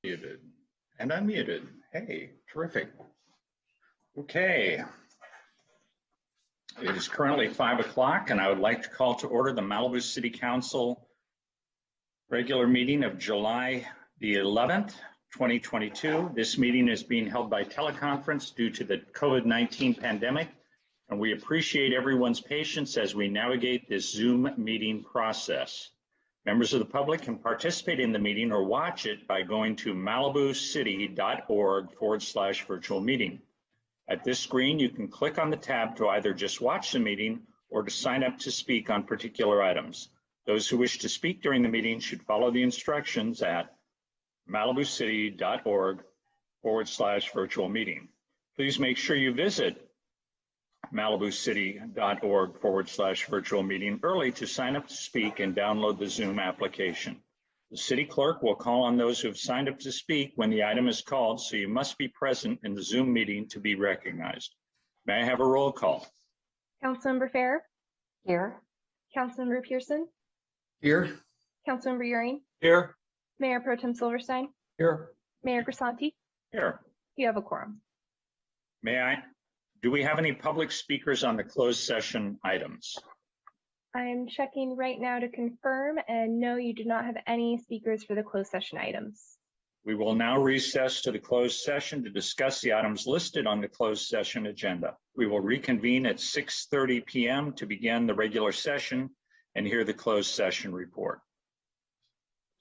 Muted and unmuted. Hey, terrific. Okay. It is currently 5 o'clock, and I would like to call to order the Malibu City Council regular meeting of July the 11th, 2022. This meeting is being held by teleconference due to the COVID-19 pandemic, and we appreciate everyone's patience as we navigate this Zoom meeting process. Members of the public can participate in the meeting or watch it by going to malibucity.org/virtual meeting. At this screen, you can click on the tab to either just watch the meeting or to sign up to speak on particular items. Those who wish to speak during the meeting should follow the instructions at malibucity.org/virtual meeting. Please make sure you visit malibucity.org/virtual meeting early to sign up to speak and download the Zoom application. The city clerk will call on those who have signed up to speak when the item is called, so you must be present in the Zoom meeting to be recognized. May I have a roll call? Councilmember Fair. Here. Councilmember Pearson. Here. Councilmember Euring. Here. Mayor Pro Tem Silverstein. Here. Mayor Grisanti. Here. You have a quorum. Do we have any public speakers on the closed session items? I'm checking right now to confirm, and no, you do not have any speakers for the closed session items. We will now recess to the closed session to discuss the items listed on the closed session agenda. We will reconvene at 6:30 p.m. to begin the regular session and hear the closed session report.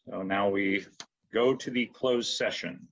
So now we go to the closed session.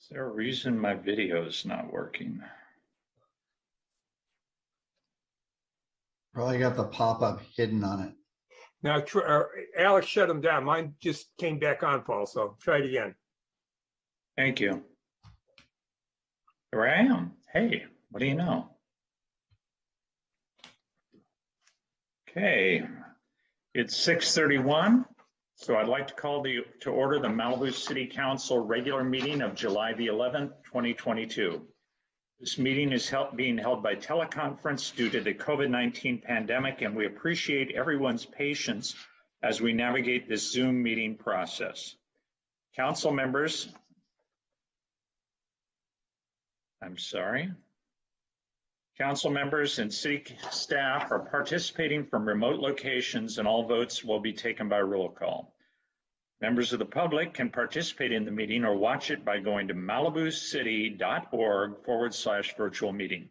Is there a reason my video is not working? Probably got the pop-up hidden on it. Now, Alex shut him down. Mine just came back on, Paul, so try it again. Thank you. Here I am. Hey, what do you know? Okay, it's 6:31. So I'd like to call to order the Malibu City Council regular meeting of July the 11th, 2022. This meeting is being held by teleconference due to the COVID-19 pandemic, and we appreciate everyone's patience as we navigate this Zoom meeting process. Council members, Council members and city staff are participating from remote locations, and all votes will be taken by roll call. Members of the public can participate in the meeting or watch it by going to malibucity.org/virtual meeting.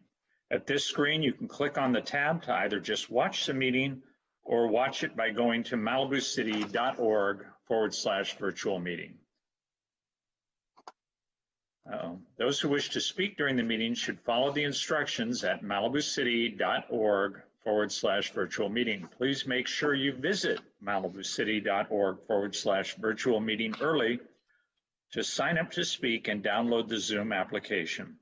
At this screen, you can click on the tab to either just watch the meeting or watch it by going to malibucity.org/virtual meeting. Those who wish to speak during the meeting should follow the instructions at malibucity.org/virtual meeting. Please make sure you visit malibucity.org/virtual meeting early to sign up to speak and download the Zoom application.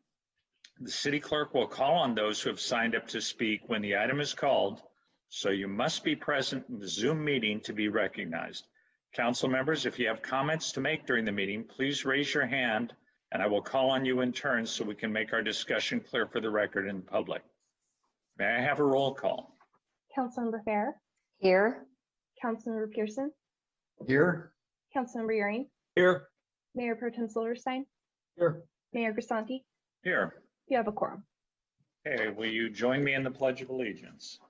The city clerk will call on those who have signed up to speak when the item is called, so you must be present in the Zoom meeting to be recognized. Council members, if you have comments to make during the meeting, please raise your hand and I will call on you in turn so we can make our discussion clear for the record and the public. May I have a roll call? Councilmember Fair, Here. Councilmember Pearson, Here? Councilmember Euring, Here. Mayor Pro Tem Silverstein, Here. Mayor Grisanti. Here. You have a quorum. Okay, will you join me in the Pledge of Allegiance?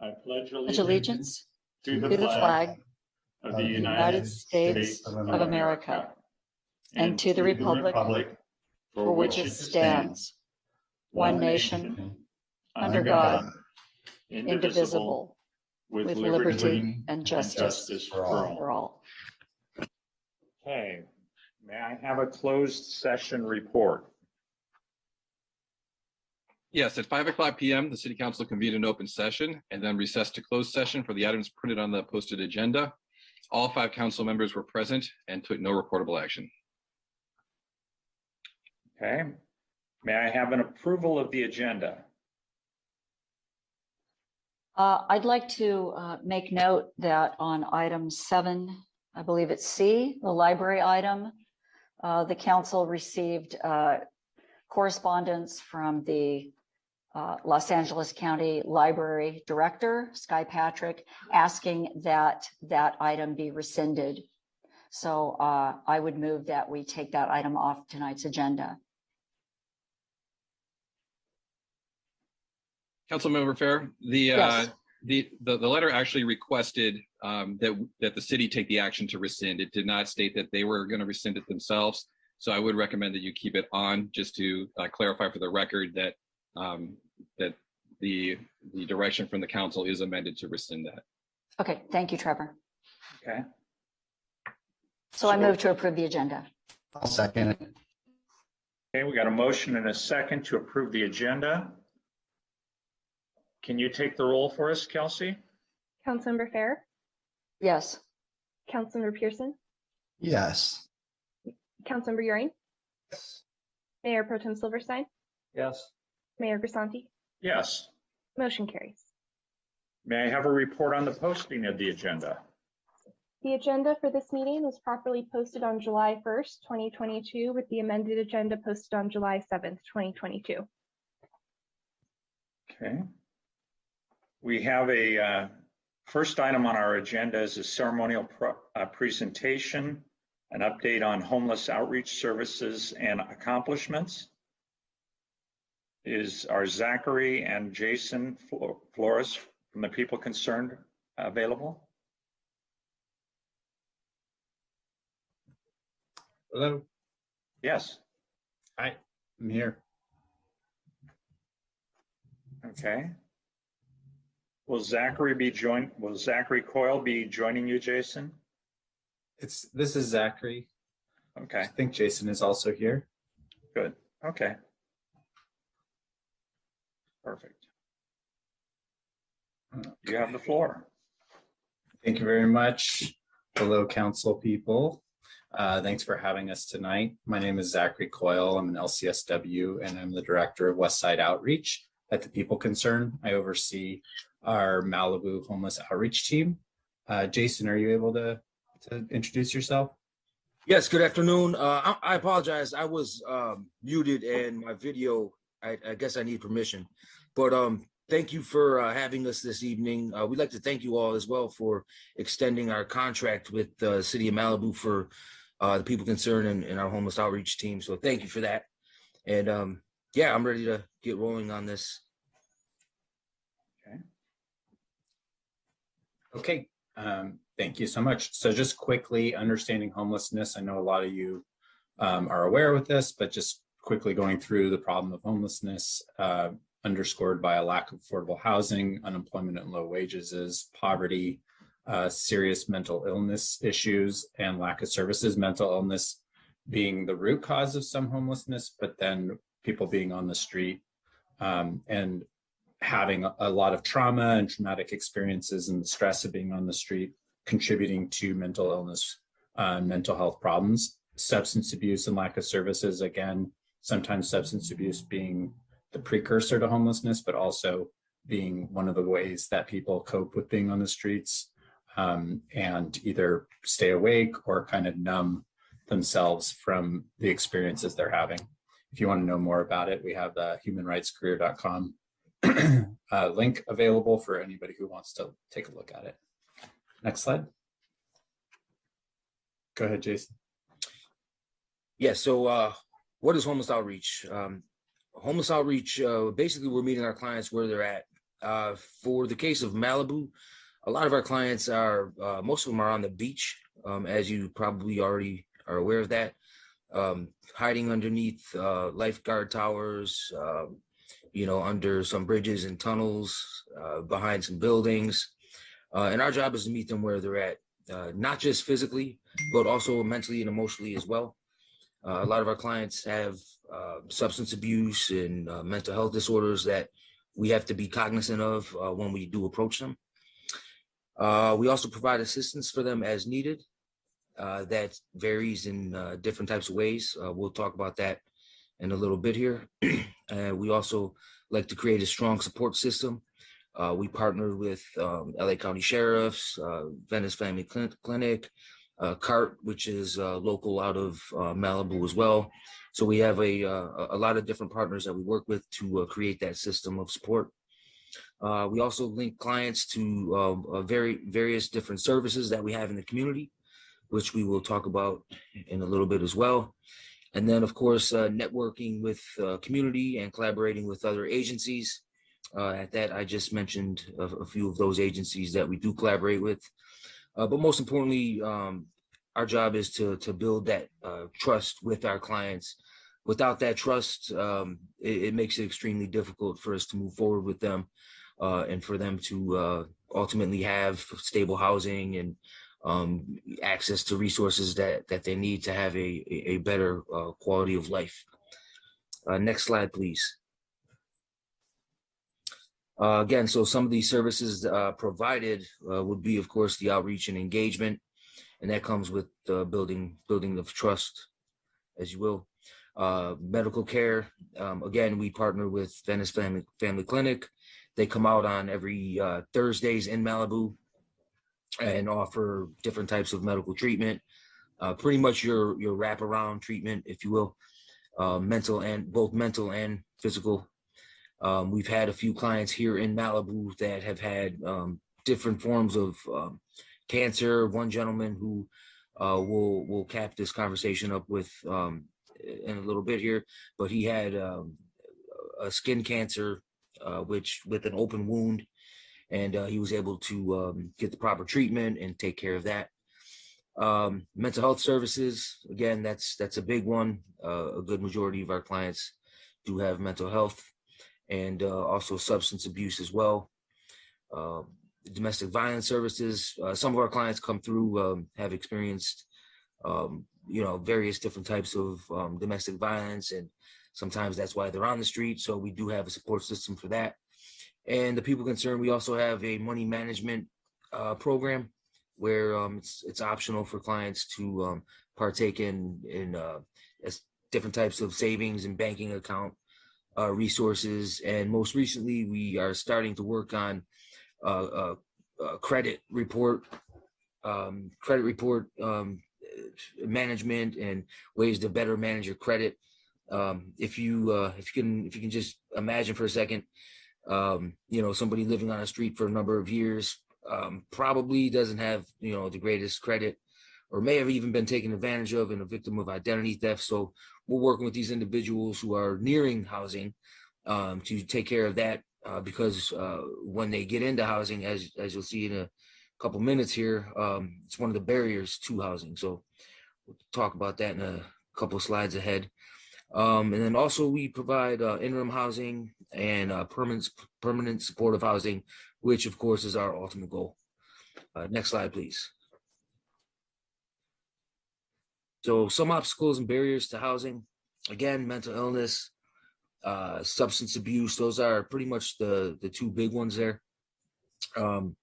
I pledge Allegiance to to the flag of the United States of America and to the republic for which it stands, one nation, under God, indivisible, with liberty and justice for all. Okay, may I have a closed session report? Yes, at 5:00 p.m., the City Council convened an open session and then recessed to closed session for the items printed on the posted agenda. All 5 council members were present and took no reportable action. Okay, may I have an approval of the agenda? I'd like to make note that on item 7, I believe it's C, the library item, the council received correspondence from the Los Angeles County Library Director, Sky Patrick, asking that that item be rescinded. So I would move that we take that item off tonight's agenda. Councilmember Fair, Yes. the letter actually requested that the city take the action to rescind. It did not state that they were going to rescind it themselves. So I would recommend that you keep it on, just to clarify for the record that that the direction from the council is amended to rescind that. Okay, thank you, Trevor. Okay. So I move to approve the agenda. I'll second it. Okay, we got a motion and a second to approve the agenda. Can you take the roll for us, Kelsey? Councilmember Fair, Yes. Councilmember Pearson, Yes. Councilmember Euring, Yes. Mayor Pro Tem Silverstein, Yes. Mayor Grisanti. Yes. Motion carries. May I have a report on the posting of the agenda? The agenda for this meeting was properly posted on July 1st, 2022, with the amended agenda posted on July 7th, 2022. Okay. We have a first item on our agenda is a ceremonial presentation, an update on homeless outreach services and accomplishments. Are Zachary and Jason Flores from the People Concerned available? Hello. Yes. Hi. I'm here. Okay. Will Zachary Coyle be joining you, Jason? This is Zachary. I Okay, think Jason is also here. good. Okay. Perfect. You have the floor. Thank you very much. Hello, council people. Thanks for having us tonight. My name is Zachary Coyle. I'm an LCSW and I'm the Director of Westside Outreach at the People Concern. I oversee our Malibu Homeless Outreach Team. Jason, are you able to introduce yourself? Yes, good afternoon. I apologize. I was muted and my video, I guess I need permission. But thank you for having us this evening. We'd like to thank you all as well for extending our contract with the City of Malibu for the People Concerned and our Homeless Outreach Team. So thank you for that. And yeah, I'm ready to get rolling on this. Okay, thank you so much. So just quickly, understanding homelessness. I know a lot of you are aware with this, but just quickly going through the problem of homelessness, underscored by a lack of affordable housing, unemployment and low wages, is poverty, serious mental illness issues, and lack of services. Mental illness being the root cause of some homelessness, but then people being on the street and having a lot of trauma and traumatic experiences and the stress of being on the street contributing to mental illness and mental health problems. Substance abuse and lack of services, again, sometimes substance abuse being the precursor to homelessness, but also being one of the ways that people cope with being on the streets and either stay awake or kind of numb themselves from the experiences they're having. If you want to know more about it, we have the humanrightscareer.com link available for anybody who wants to take a look at it. Next slide. Go ahead, Jason. Yeah, so what is Homeless Outreach? Homeless Outreach, basically we're meeting our clients where they're at. For the case of Malibu, a lot of our clients are, most of them are on the beach, as you probably already are aware of that, hiding underneath lifeguard towers, under some bridges and tunnels, behind some buildings. And our job is to meet them where they're at, not just physically, but also mentally and emotionally as well. A lot of our clients have substance abuse and mental health disorders that we have to be cognizant of when we do approach them. We also provide assistance for them as needed. That varies in different types of ways. We'll talk about that in a little bit here. We also like to create a strong support system. We partner with LA County Sheriffs, Venice Family Clinic, CART, which is local out of Malibu as well. So we have a lot of different partners that we work with to create that system of support. We also link clients to various different services that we have in the community, which we will talk about in a little bit as well. And then, of course, networking with community and collaborating with other agencies. At that, I just mentioned a few of those agencies that we do collaborate with. But most importantly, our job is to build that trust with our clients. Without that trust, it makes it extremely difficult for us to move forward with them and for them to ultimately have stable housing and access to resources that they need to have a better quality of life. Next slide, please. Again, so some of these services provided would be, of course, the outreach and engagement, and that comes with building of trust, as you will. Medical care, again, we partner with Venice Family Clinic. They come out on every Thursdays in Malibu and offer different types of medical treatment, pretty much your wraparound treatment, if you will, both mental and physical. We've had a few clients here in Malibu that have had different forms of cancer. One gentleman who we'll cap this conversation up with in a little bit here, but he had a skin cancer, which with an open wound, and he was able to get the proper treatment and take care of that. Mental health services, again, that's a big one. A good majority of our clients do have mental health and also substance abuse as well. Domestic violence services, some of our clients come through, have experienced various different types of domestic violence, and sometimes that's why they're on the street. So we do have a support system for that. And the people concerned, we also have a money management program where it's optional for clients to partake in different types of savings and banking account resources. And most recently, we are starting to work on credit report management and ways to better manage your credit. If you can just imagine for a second, somebody living on a street for a number of years, probably doesn't have, the greatest credit, or may have even been taken advantage of and a victim of identity theft. So we're working with these individuals who are nearing housing to take care of that, because when they get into housing, as you'll see in a couple minutes here, it's one of the barriers to housing. So we'll talk about that in a couple of slides ahead. And then also we provide interim housing and permanent supportive housing, which of course is our ultimate goal. Next slide, please. So some obstacles and barriers to housing, again, mental illness, substance abuse, those are pretty much the two big ones there. And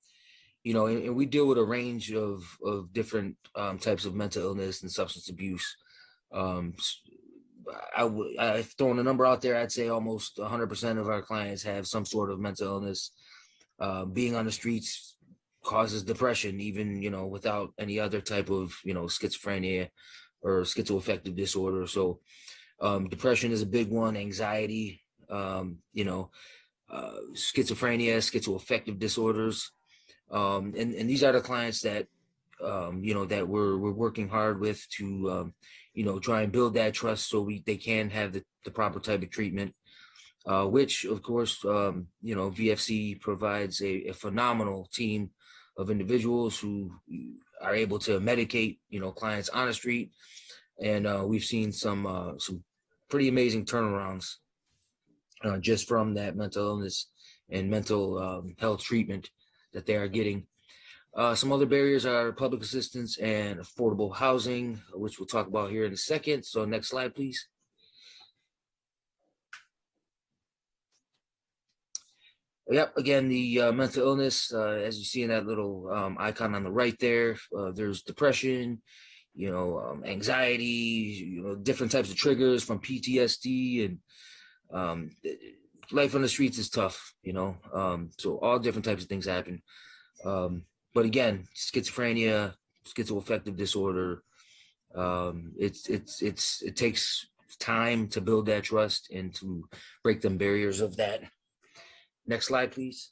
we deal with a range of different types of mental illness and substance abuse. I've thrown a number out there. I'd say almost 100% of our clients have some sort of mental illness. Being on the streets causes depression, even, without any other type of, schizophrenia or schizoaffective disorder. So depression is a big one, anxiety, schizophrenia, schizoaffective disorders. And these are the clients that, that we're working hard with to, try and build that trust so they can have the proper type of treatment, which of course, VFC provides a phenomenal team of individuals who are able to medicate, clients on the street. And we've seen some pretty amazing turnarounds just from that mental illness and mental health treatment that they are getting. Some other barriers are public assistance and affordable housing, which we'll talk about here in a second. So next slide, please. Yep, again, the mental illness, as you see in that little icon on the right there, there's depression, anxiety, different types of triggers from PTSD, and life on the streets is tough, so all different types of things happen. But again, schizophrenia, schizoaffective disorder, it takes time to build that trust and to break them barriers of that. Next slide, please.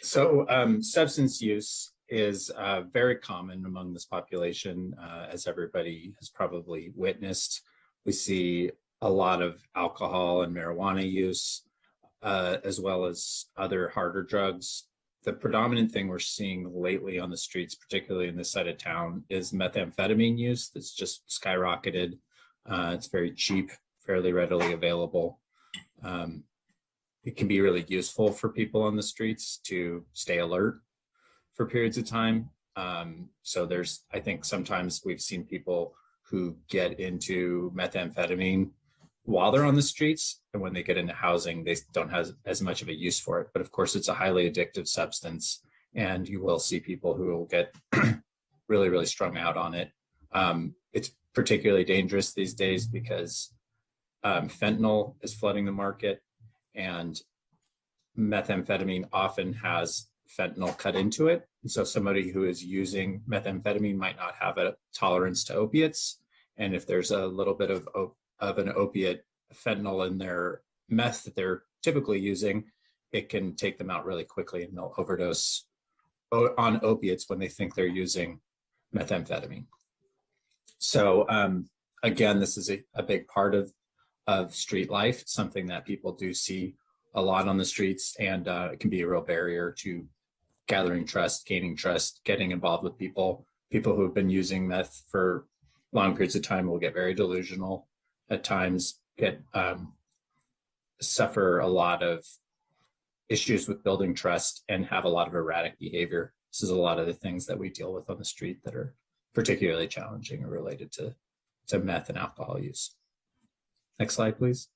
So substance use is very common among this population, as everybody has probably witnessed. We see a lot of alcohol and marijuana use, as well as other harder drugs. The predominant thing we're seeing lately on the streets, particularly in this side of town, is methamphetamine use that's just skyrocketed. It's very cheap, fairly readily available. It can be really useful for people on the streets to stay alert for periods of time. So I think sometimes we've seen people who get into methamphetamine while they're on the streets, and when they get into housing, they don't have as much of a use for it. But of course, it's a highly addictive substance, and you will see people who will get really, really strung out on it. It's particularly dangerous these days because fentanyl is flooding the market, and methamphetamine often has fentanyl cut into it. And so somebody who is using methamphetamine might not have a tolerance to opiates. And if there's a little bit of an opiate fentanyl in their meth that they're typically using, it can take them out really quickly, and they'll overdose on opiates when they think they're using methamphetamine. So again, this is a big part of street life, something that people do see a lot on the streets, and it can be a real barrier to gathering trust, gaining trust, getting involved with people. People who have been using meth for long periods of time will get very delusional at times, suffer a lot of issues with building trust, and have a lot of erratic behavior. This is a lot of the things that we deal with on the street that are particularly challenging or related to meth and alcohol use. Next slide, please.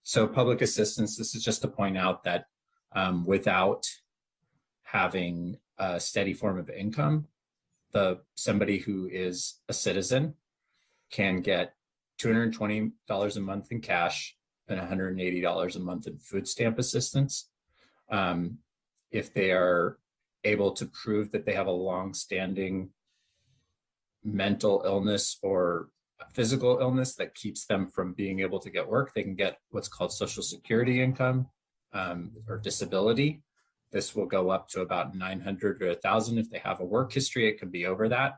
So public assistance, this is just to point out that without having a steady form of income, somebody who is a citizen can get $220 a month in cash and $180 a month in food stamp assistance. If they are able to prove that they have a long-standing mental illness or physical illness that keeps them from being able to get work, they can get what's called Social Security income or disability. This will go up to about $900 or $1,000. If they have a work history, it could be over that,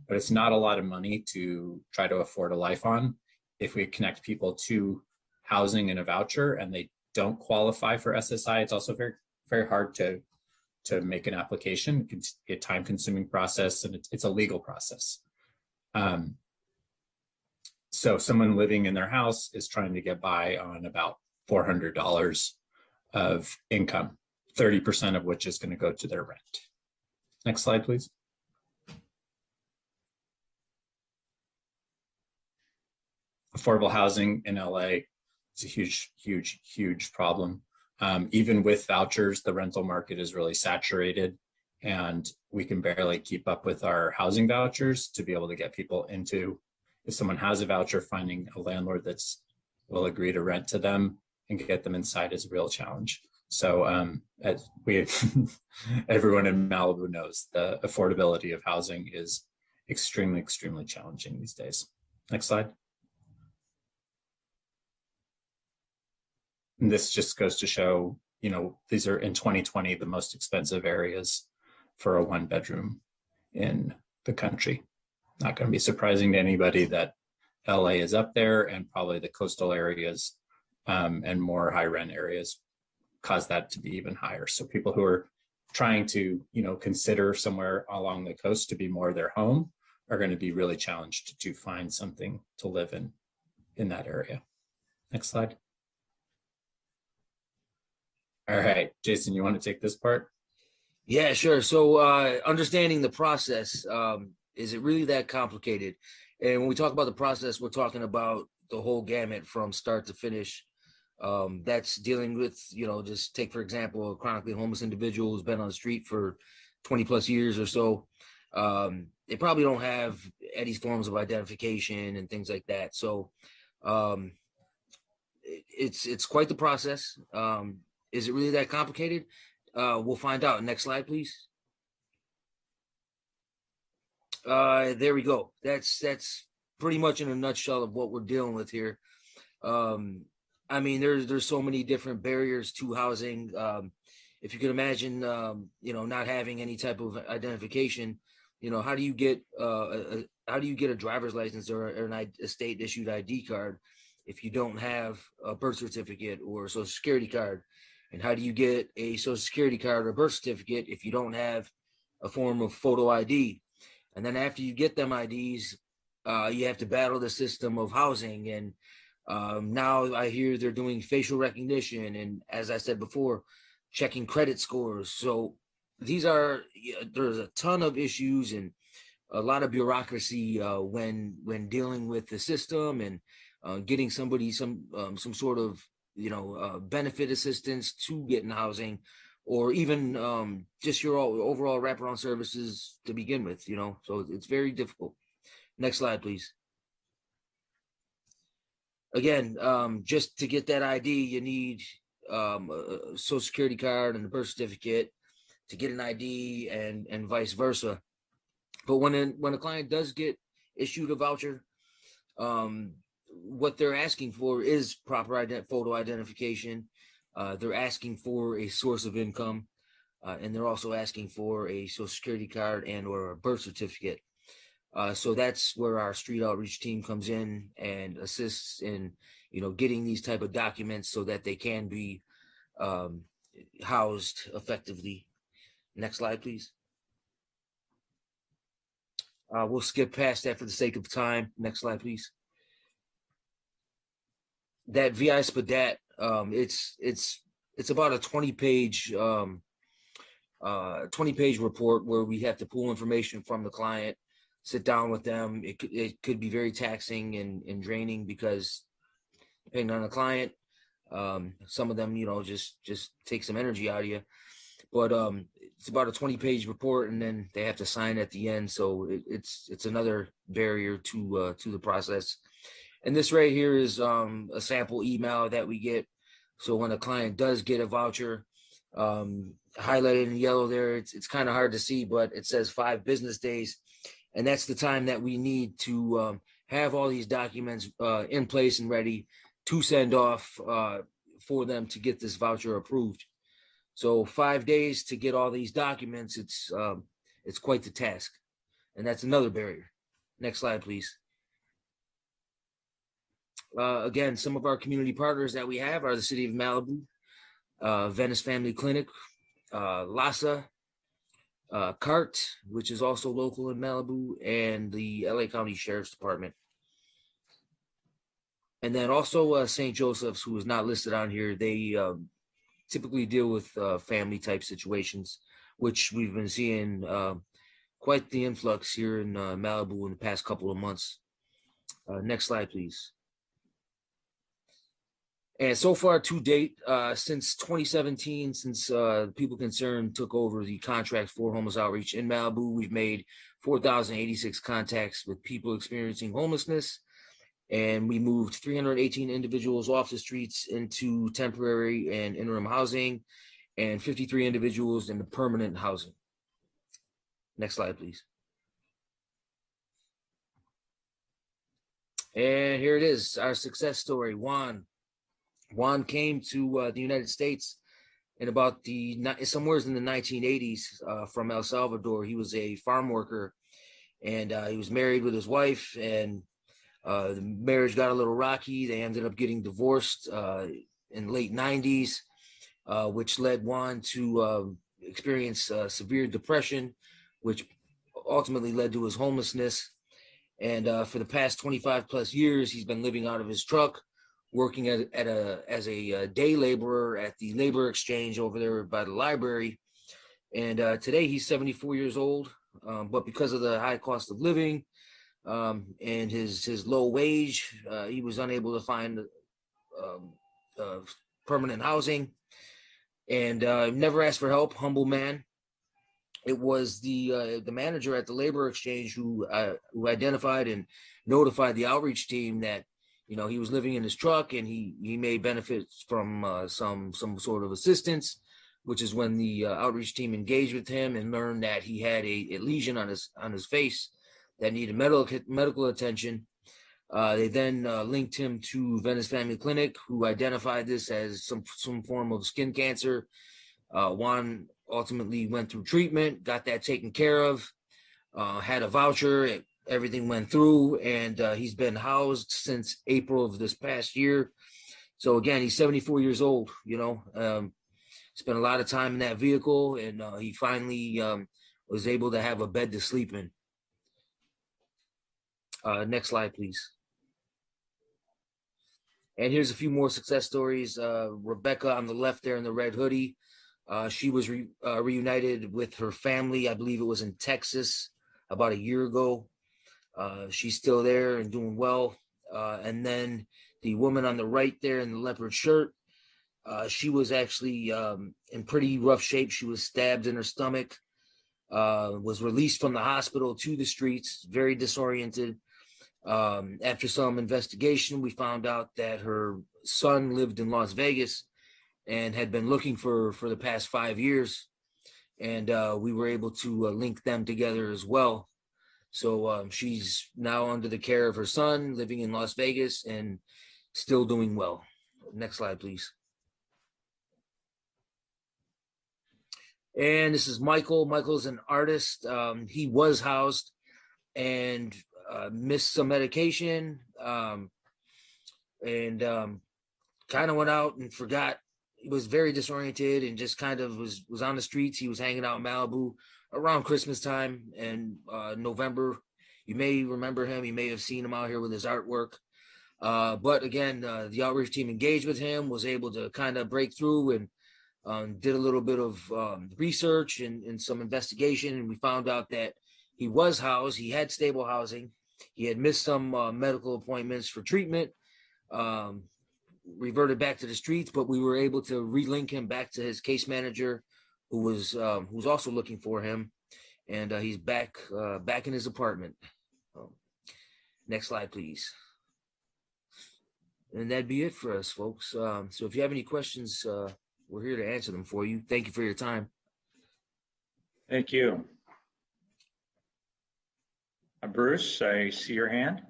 but it's not a lot of money to try to afford a life on. If we connect people to housing and a voucher and they don't qualify for SSI, it's also very, very hard to make an application. It's a time-consuming process, and it's a legal process. So someone living in their house is trying to get by on about $400 of income, 30% of which is going to go to their rent. Next slide, please. Affordable housing in LA is a huge, huge, huge problem. Even with vouchers, the rental market is really saturated, and we can barely keep up with our housing vouchers to be able to get people into. If someone has a voucher, finding a landlord that's will agree to rent to them and get them inside is a real challenge. So as everyone in Malibu knows, the affordability of housing is extremely, extremely challenging these days. Next slide. And this just goes to show, these are in 2020, the most expensive areas for a one-bedroom in the country. Not going to be surprising to anybody that LA is up there, and probably the coastal areas and more high rent areas cause that to be even higher. So people who are trying to, consider somewhere along the coast to be more their home are going to be really challenged to find something to live in that area. Next slide. All right, Jason, you want to take this part? Yeah, sure. So understanding the process, is it really that complicated? And when we talk about the process, we're talking about the whole gamut from start to finish. That's dealing with, just take, for example, a chronically homeless individual who's been on the street for 20 plus years or so. They probably don't have any forms of identification and things like that. So it's quite the process. Is it really that complicated? We'll find out. Next slide, please. There we go. That's pretty much in a nutshell of what we're dealing with here. I mean, there's so many different barriers to housing. If you can imagine, not having any type of identification, how do you get a driver's license or a state issued ID card if you don't have a birth certificate or a Social Security card? And how do you get a Social Security card or birth certificate if you don't have a form of photo ID? And then after you get them IDs, you have to battle the system of housing. And now I hear they're doing facial recognition. And as I said before, checking credit scores. So there's a ton of issues and a lot of bureaucracy when dealing with the system and getting somebody some sort of benefit assistance to get in housing, or even just your overall wraparound services to begin with, so it's very difficult. Next slide, please. Again, just to get that ID, you need a Social Security card and a birth certificate to get an ID, and vice versa. But when a client does get issued a voucher, what they're asking for is proper photo identification. They're asking for a source of income, and they're also asking for a Social Security card and or a birth certificate. So that's where our street outreach team comes in and assists in, getting these type of documents so that they can be housed effectively. Next slide, please. We'll skip past that for the sake of time. Next slide, please. That VI SPDAT, it's about a 20-page 20-page report where we have to pull information from the client, sit down with them. It could be very taxing and draining because depending on the client, some of them, just take some energy out of you. But it's about a 20-page report, and then they have to sign at the end. So it's another barrier to the process. And this right here is a sample email that we get. So when a client does get a voucher, highlighted in yellow there, it's kind of hard to see, but it says 5 business days. And that's the time that we need to have all these documents in place and ready to send off for them to get this voucher approved. So 5 days to get all these documents, it's quite the task. And that's another barrier. Next slide, please. Again, some of our community partners that we have are the City of Malibu, Venice Family Clinic, LASA, CART, which is also local in Malibu, and the LA County Sheriff's Department. And then also St. Joseph's, who is not listed on here. They typically deal with family type situations, which we've been seeing quite the influx here in Malibu in the past couple of months. Next slide, please. And so far to date, since 2017, since People Concerned took over the contract for homeless outreach in Malibu, we've made 4,086 contacts with people experiencing homelessness. And we moved 318 individuals off the streets into temporary and interim housing, and 53 individuals into permanent housing. Next slide, please. And here it is, our success story, Juan. Juan came to the United States in about somewhere in the 1980s from El Salvador. He was a farm worker, and he was married with his wife, and the marriage got a little rocky. They ended up getting divorced in the late 90s, which led Juan to experience severe depression, which ultimately led to his homelessness. And for the past 25 plus years, he's been living out of his truck, working as a day laborer at the labor exchange over there by the library. And today he's 74 years old, but because of the high cost of living and his low wage, he was unable to find permanent housing, and never asked for help. Humble man. It was the manager at the labor exchange who identified and notified the outreach team that he was living in his truck and he may benefit from some sort of assistance, which is when the outreach team engaged with him and learned that he had a lesion on his face that needed medical attention. They then linked him to Venice Family Clinic, who identified this as some form of skin cancer. Juan ultimately went through treatment, got that taken care of, had a voucher. Everything went through, and he's been housed since April of this past year. So again, he's 74 years old, spent a lot of time in that vehicle, and he finally was able to have a bed to sleep in. Next slide, please. And here's a few more success stories. Rebecca on the left there in the red hoodie. She was reunited with her family. I believe it was in Texas about a year ago. She's still there and doing well. And then the woman on the right there in the leopard shirt, she was actually in pretty rough shape. She was stabbed in her stomach, was released from the hospital to the streets, very disoriented. After some investigation, we found out that her son lived in Las Vegas and had been looking for the past 5 years. And we were able to link them together as well. So she's now under the care of her son, living in Las Vegas and still doing well. Next slide, please. And this is Michael. Michael's an artist. He was housed and missed some medication and kind of went out and forgot. He was very disoriented and just kind of was on the streets. He was hanging out in Malibu around Christmas time and November. You may remember him. You may have seen him out here with his artwork. But again, the outreach team engaged with him, was able to kind of break through and did a little bit of research and some investigation, and we found out that he was housed. He had stable housing. He had missed some medical appointments for treatment, reverted back to the streets, but we were able to relink him back to his case manager, who was also looking for him, and he's back in his apartment. Next slide, please. And that'd be it for us, folks. So if you have any questions, we're here to answer them for you. Thank you for your time. Thank you. Bruce, I see your hand.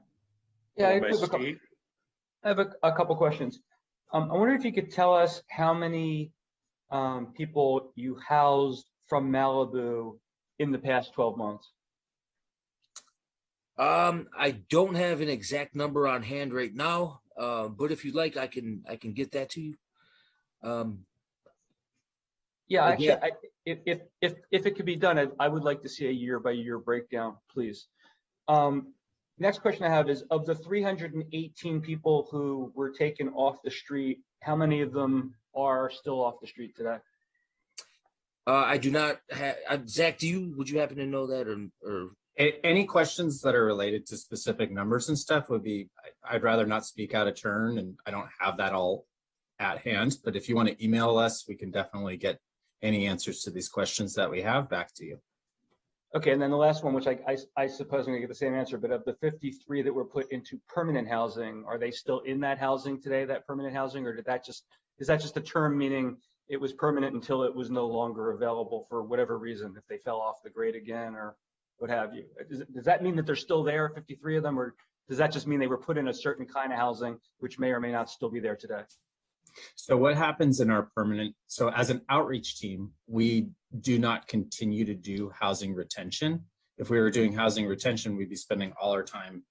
Yeah, I Followed by Steve. have a couple questions. I wonder if you could tell us how many people you housed from Malibu in the past 12 months. I don't have an exact number on hand right now, but if you'd like, I can get that to you. Yeah, actually, Yeah. if it could be done, I would like to see a year-by-year breakdown, please. Next question I have is, of the 318 people who were taken off the street, how many of them are still off the street today? I do not have. Zach, would you happen to know that, or? Any questions that are related to specific numbers and stuff would be, I'd rather not speak out of turn, and I don't have that all at hand. But if you want to email us, we can definitely get any answers to these questions that we have back to you. Okay, and then the last one, which I suppose I'm gonna get the same answer, but of the 53 that were put into permanent housing, are they still in that housing today, that permanent housing, or is that just a term meaning it was permanent until it was no longer available for whatever reason, if they fell off the grade again or what have you? Does that mean that they're still there, 53 of them, or does that just mean they were put in a certain kind of housing, which may or may not still be there today? So what happens in our permanent, so as an outreach team, we do not continue to do housing retention. If we were doing housing retention, we'd be spending all our time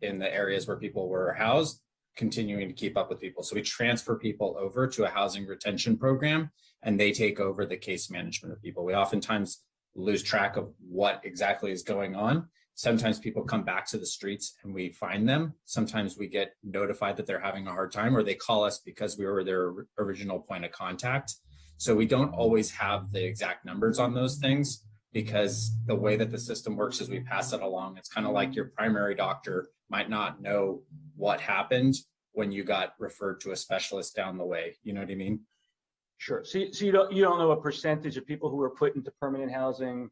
in the areas where people were housed, continuing to keep up with people. So we transfer people over to a housing retention program, and they take over the case management of people. We oftentimes lose track of what exactly is going on. Sometimes people come back to the streets and we find them. Sometimes we get notified that they're having a hard time, or they call us because we were their original point of contact. So we don't always have the exact numbers on those things, because the way that the system works is we pass it along. It's kind of like your primary doctor might not know what happened when you got referred to a specialist down the way. You know what I mean? Sure. So you don't know a percentage of people who are put into permanent housing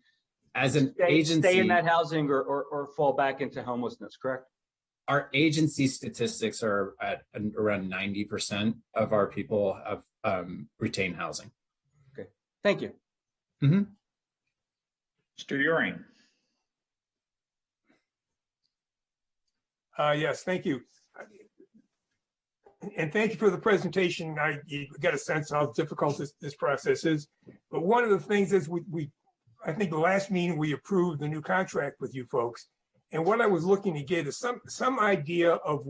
As an stay agency, in that housing or fall back into homelessness, correct? our agency statistics are at around 90% of our people have retained housing. Okay, thank you. Mm-hmm. Mr. Euring. Yes, thank you. And thank you for the presentation. You got a sense of how difficult this process is. But one of the things is I think the last meeting we approved the new contract with you folks. And what I was looking to get is some idea of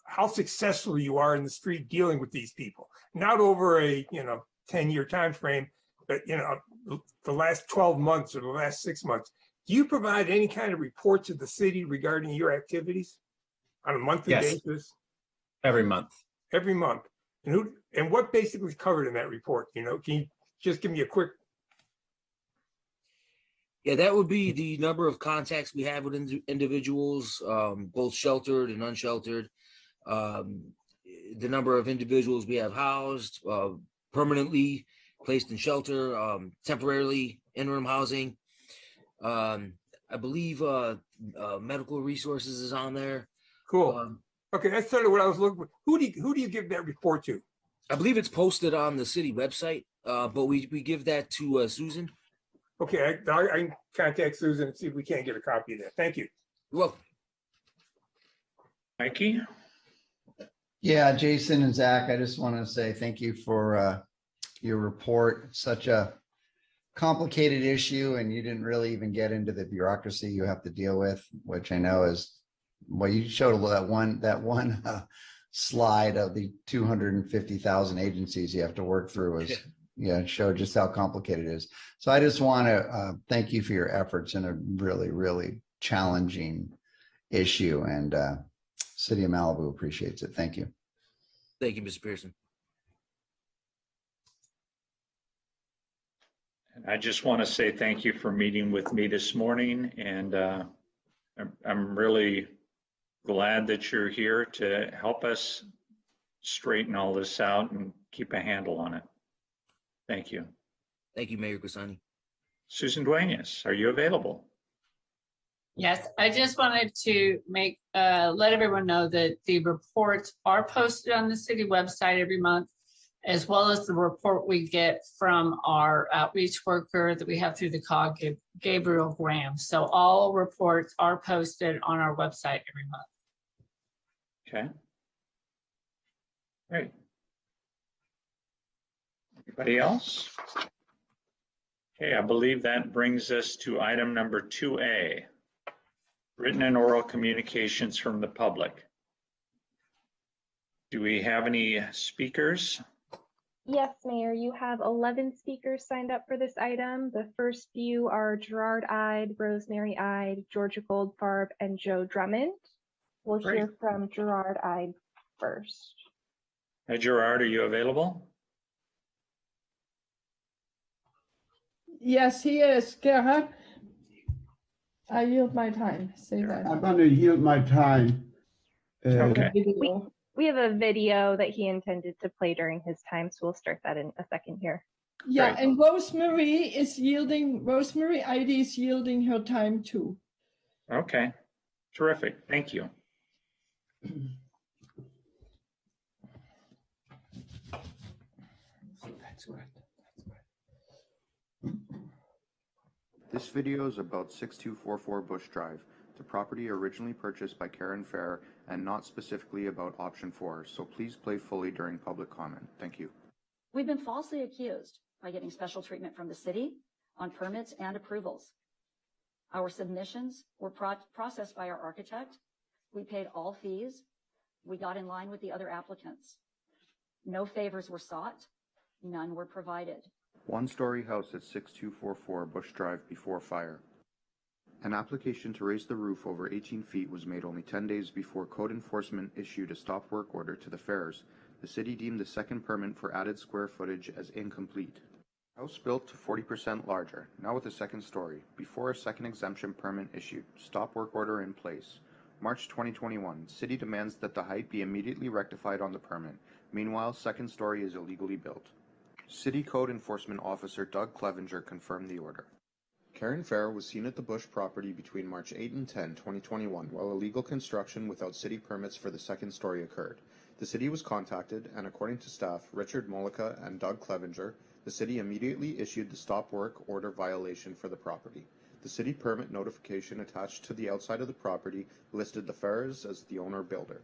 how successful you are in the street dealing with these people. Not over a 10-year time frame, but the last 12 months or the last 6 months. Do you provide any kind of report to the city regarding your activities on a monthly basis? Every month. Every month. And what basically is covered in that report? Can you just give me a quick? Yeah, that would be the number of contacts we have with individuals, both sheltered and unsheltered. The number of individuals we have housed, permanently placed in shelter, temporarily interim housing. I believe medical resources is on there. Cool. Okay, that's sort of what I was looking for. Who do you give that report to? I believe it's posted on the city website, but we give that to Susan. Okay, I can contact Susan and see if we can't get a copy of that. Thank you. You're welcome. Mikey? Yeah, Jason and Zach, I just want to say thank you for your report. Such a complicated issue, and you didn't really even get into the bureaucracy you have to deal with, which I know is, well, you showed that one slide of the 250,000 agencies you have to work through is, showed just how complicated it is. So I just want to thank you for your efforts in a really, really challenging issue, and City of Malibu appreciates it. Thank you. Thank you, Mr. Pearson. I just want to say thank you for meeting with me this morning, and I'm really glad that you're here to help us straighten all this out and keep a handle on it. Thank you. Thank you, Mayor Grisani. Susan Duenas, are you available? Yes, I just wanted to let everyone know that the reports are posted on the city website every month, as well as the report we get from our outreach worker that we have through the COG, Gabriel Graham. So all reports are posted on our website every month. Okay. Great. Anybody else? Okay, I believe that brings us to item number 2A, written and oral communications from the public. Do we have any speakers? Yes, Mayor, you have 11 speakers signed up for this item. The first few are Gerard Ide, Rosemary Ide, Georgia Goldfarb, and Joe Drummond. We'll hear from Gerard Ide first. Hey, Gerard, are you available? Yes, he is. Gerhard, I yield my time. Say that. I'm going to yield my time. Okay. We have a video that he intended to play during his time, so we'll start that in a second here. Yeah, Great. and Rosemary Ide is yielding her time too. Okay, terrific. Thank you. This video is about 6244 Bush Drive, the property originally purchased by Karen Fair and not specifically about option 4, so please play fully during public comment. Thank you. We've been falsely accused by getting special treatment from the city on permits and approvals. Our submissions were processed by our architect. We paid all fees. We got in line with the other applicants. No favors were sought. None were provided. One-story house at 6244 Bush Drive before fire. An application to raise the roof over 18 feet was made only 10 days before code enforcement issued a stop work order to the Fairs. The city deemed the second permit for added square footage as incomplete. House built to 40% larger, now with a second story, before a second exemption permit issued, stop work order in place. March 2021, city demands that the height be immediately rectified on the permit. Meanwhile, second story is illegally built. City Code Enforcement Officer Doug Clevenger confirmed the order. Karen Fair was seen at the Bush property between March 8 and 10, 2021, while illegal construction without city permits for the second story occurred. The city was contacted, and according to staff, Richard Mollica and Doug Clevenger, the city immediately issued the stop work order violation for the property. The city permit notification attached to the outside of the property listed the Fairs as the owner builder.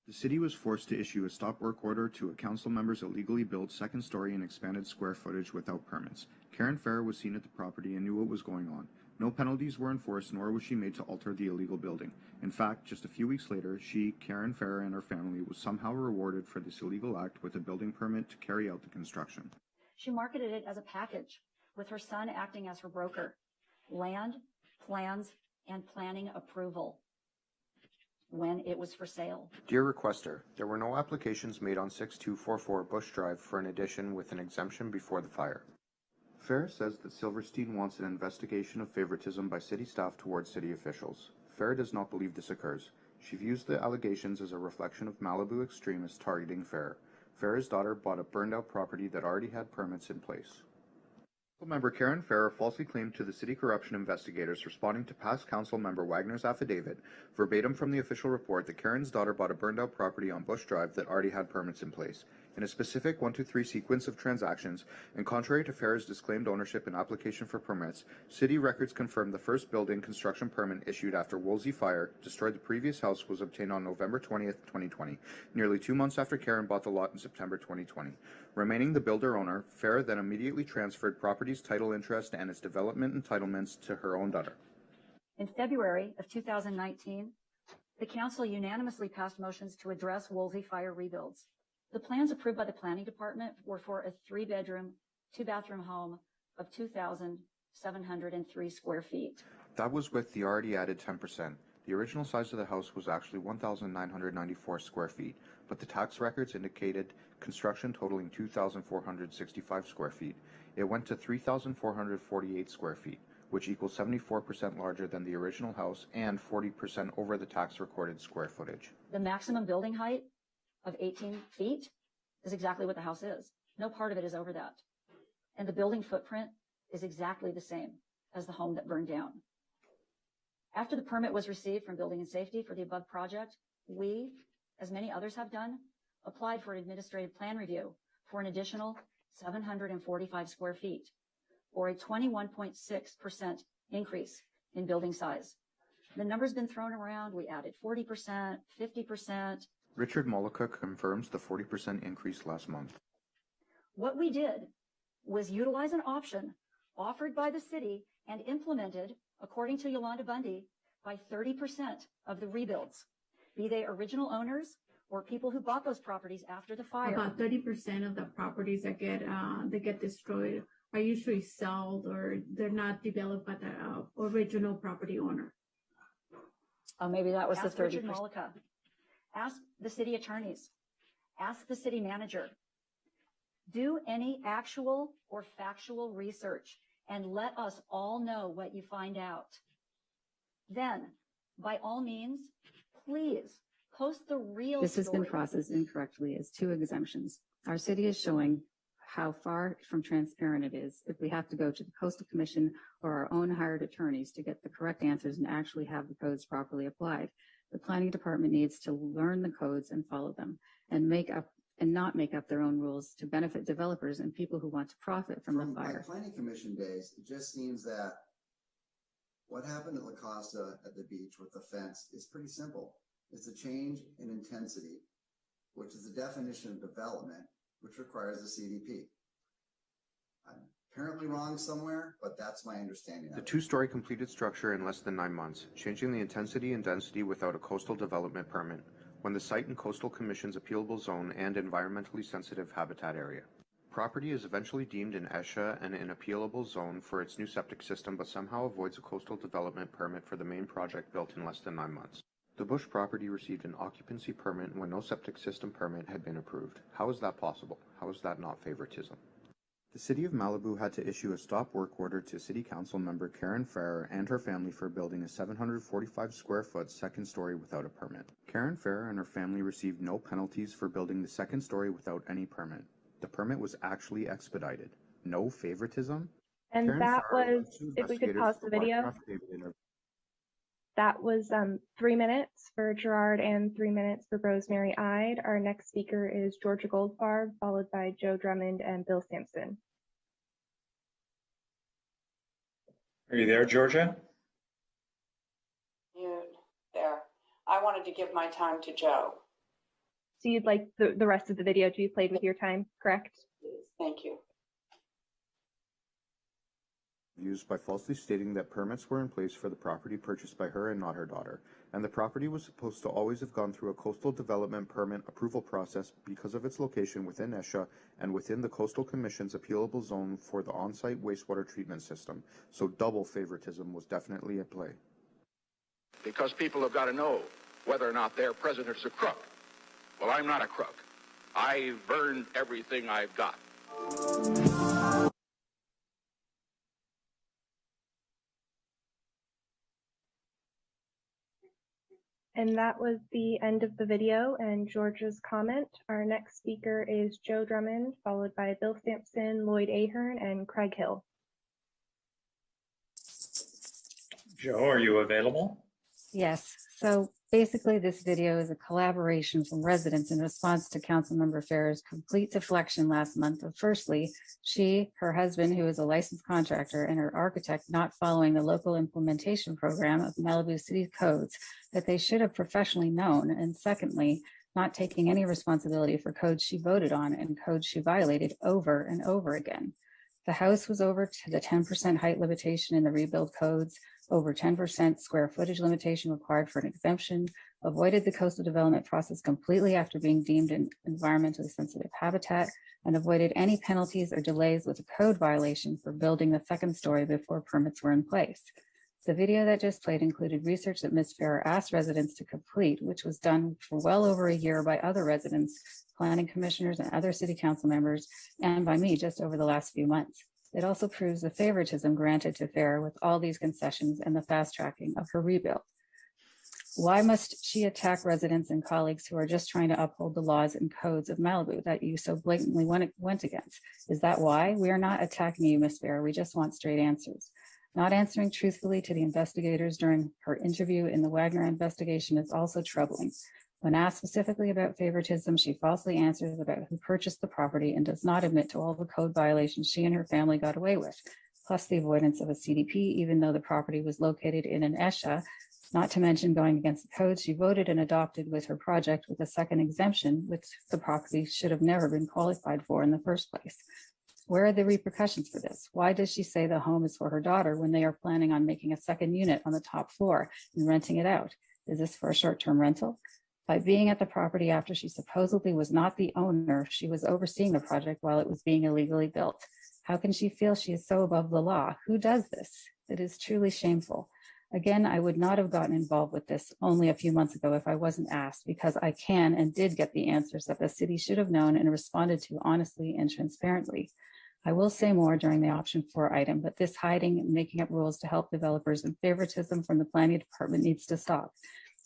The city was forced to issue a stop work order to a council member's illegally built second story and expanded square footage without permits. Karen Fair was seen at the property and knew what was going on. No penalties were enforced, nor was she made to alter the illegal building. In fact, just a few weeks later, she, Karen Fair, and her family was somehow rewarded for this illegal act with a building permit to carry out the construction. She marketed it as a package, with her son acting as her broker. Land, plans, and planning approval when it was for sale. Dear requester, there were no applications made on 6244 Bush Drive for an addition with an exemption before the fire. Fair says that Silverstein wants an investigation of favoritism by city staff towards city officials. Fair does not believe this occurs. She views the allegations as a reflection of Malibu extremists targeting Fair. Fair's daughter bought a burned-out property that already had permits in place. Member Karen Fair falsely claimed to the city corruption investigators responding to past council member Wagner's affidavit, verbatim from the official report, that Karen's daughter bought a burned-out property on Bush Drive that already had permits in place. In a specific 1-2-3 sequence of transactions, and contrary to Fair's disclaimed ownership and application for permits, city records confirm the first building construction permit issued after Woolsey Fire destroyed the previous house was obtained on November 20th, 2020, nearly 2 months after Karen bought the lot in September 2020. Remaining the builder owner, Fair then immediately transferred property's title interest and its development entitlements to her own daughter. In February of 2019, the council unanimously passed motions to address Woolsey Fire rebuilds. The plans approved by the planning department were for a 3-bedroom, 2-bathroom home of 2,703 square feet. That was with the already added 10%. The original size of the house was actually 1,994 square feet, but the tax records indicated construction totaling 2,465 square feet. It went to 3,448 square feet, which equals 74% larger than the original house and 40% over the tax recorded square footage. The maximum building height of 18 feet is exactly what the house is. No part of it is over that. And the building footprint is exactly the same as the home that burned down. After the permit was received from Building and Safety for the above project, we, as many others have done, applied for an administrative plan review for an additional 745 square feet, or a 21.6% increase in building size. The number's been thrown around. We added 40%, 50%. Richard Mollica confirms the 40% increase last month. What we did was utilize an option offered by the city and implemented, according to Yolanda Bundy, by 30% of the rebuilds, be they original owners or people who bought those properties after the fire. About 30% of the properties that get destroyed are usually sold, or they're not developed by the original property owner. Oh, maybe that was the 30%. Richard Mollica. Ask the city attorneys. Ask the city manager. Do any actual or factual research and let us all know what you find out. Then, by all means, please post the real This has been story. processed incorrectly as 2 exemptions. Our city is showing how far from transparent it is if we have to go to the Coastal Commission or our own hired attorneys to get the correct answers and actually have the codes properly applied. The planning department needs to learn the codes and follow them and not make up their own rules to benefit developers and people who want to profit from the fire. My planning commission days, it just seems that what happened at La Costa at the beach with the fence is pretty simple. It's a change in intensity, which is the definition of development, which requires a CDP. I'm apparently wrong somewhere, but that's my understanding of The it. 2-story completed structure in less than 9 months, changing the intensity and density without a coastal development permit, when the site in Coastal Commission's appealable zone and environmentally sensitive habitat area. Property is eventually deemed an ESHA and an appealable zone for its new septic system, but somehow avoids a coastal development permit for the main project built in less than 9 months. The Bush property received an occupancy permit when no septic system permit had been approved. How is that possible? How is that not favoritism? The City of Malibu had to issue a stop work order to City Council member Karen Farrer and her family for building a 745 square foot second story without a permit. Karen Farrer and her family received no penalties for building the second story without any permit. The permit was actually expedited. No favoritism? And Karen that Farrer was, led two if we could investigators pause for the video, wildcraft David. that was 3 minutes for Gerard and 3 minutes for Rosemary Ide. Our next speaker is Georgia Goldfarb, followed by Joe Drummond and Bill Sampson. Are you there, Georgia? Mute there. I wanted to give my time to Joe. So you'd like the rest of the video to be played with your time, correct? Thank you. Used by falsely stating that permits were in place for the property purchased by her and not her daughter, and the property was supposed to always have gone through a coastal development permit approval process because of its location within ESHA and within the Coastal Commission's appealable zone for the on-site wastewater treatment system, so double favoritism was definitely at play. Because people have got to know whether or not their president's a crook. Well, I'm not a crook. I've earned everything I've got. And that was the end of the video and Georgia's comment. Our next speaker is Joe Drummond, followed by Bill Sampson, Lloyd Ahern, and Craig Hill. Joe, are you available? Yes. So basically, this video is a collaboration from residents in response to Councilmember Farrer's complete deflection last month of, firstly, she, her husband, who is a licensed contractor, and her architect not following the local implementation program of Malibu City codes that they should have professionally known, and secondly, not taking any responsibility for codes she voted on and codes she violated over and over again. The house was over to the 10% height limitation in the rebuild codes, over 10% square footage limitation required for an exemption, avoided the coastal development process completely after being deemed an environmentally sensitive habitat, and avoided any penalties or delays with a code violation for building the second story before permits were in place. The video that just played included research that Ms. Farrer asked residents to complete, which was done for well over a year by other residents, planning commissioners, and other city council members, and by me just over the last few months. It also proves the favoritism granted to FAIR with all these concessions and the fast tracking of her rebuild. Why must she attack residents and colleagues who are just trying to uphold the laws and codes of Malibu that you so blatantly went against? Is that why? We are not attacking you, Ms. Fair. We just want straight answers. Not answering truthfully to the investigators during her interview in the Wagner investigation is also troubling. When asked specifically about favoritism, she falsely answers about who purchased the property and does not admit to all the code violations she and her family got away with, plus the avoidance of a CDP, even though the property was located in an ESHA, not to mention going against the codes she voted and adopted with her project with a second exemption, which the property should have never been qualified for in the first place. Where are the repercussions for this? Why does she say the home is for her daughter when they are planning on making a second unit on the top floor and renting it out? Is this for a short-term rental? By being at the property after she supposedly was not the owner, she was overseeing the project while it was being illegally built. How can she feel she is so above the law? Who does this? It is truly shameful. Again, I would not have gotten involved with this only a few months ago if I wasn't asked, because I can and did get the answers that the city should have known and responded to honestly and transparently. I will say more during the option 4 item, but this hiding and making up rules to help developers and favoritism from the planning department needs to stop.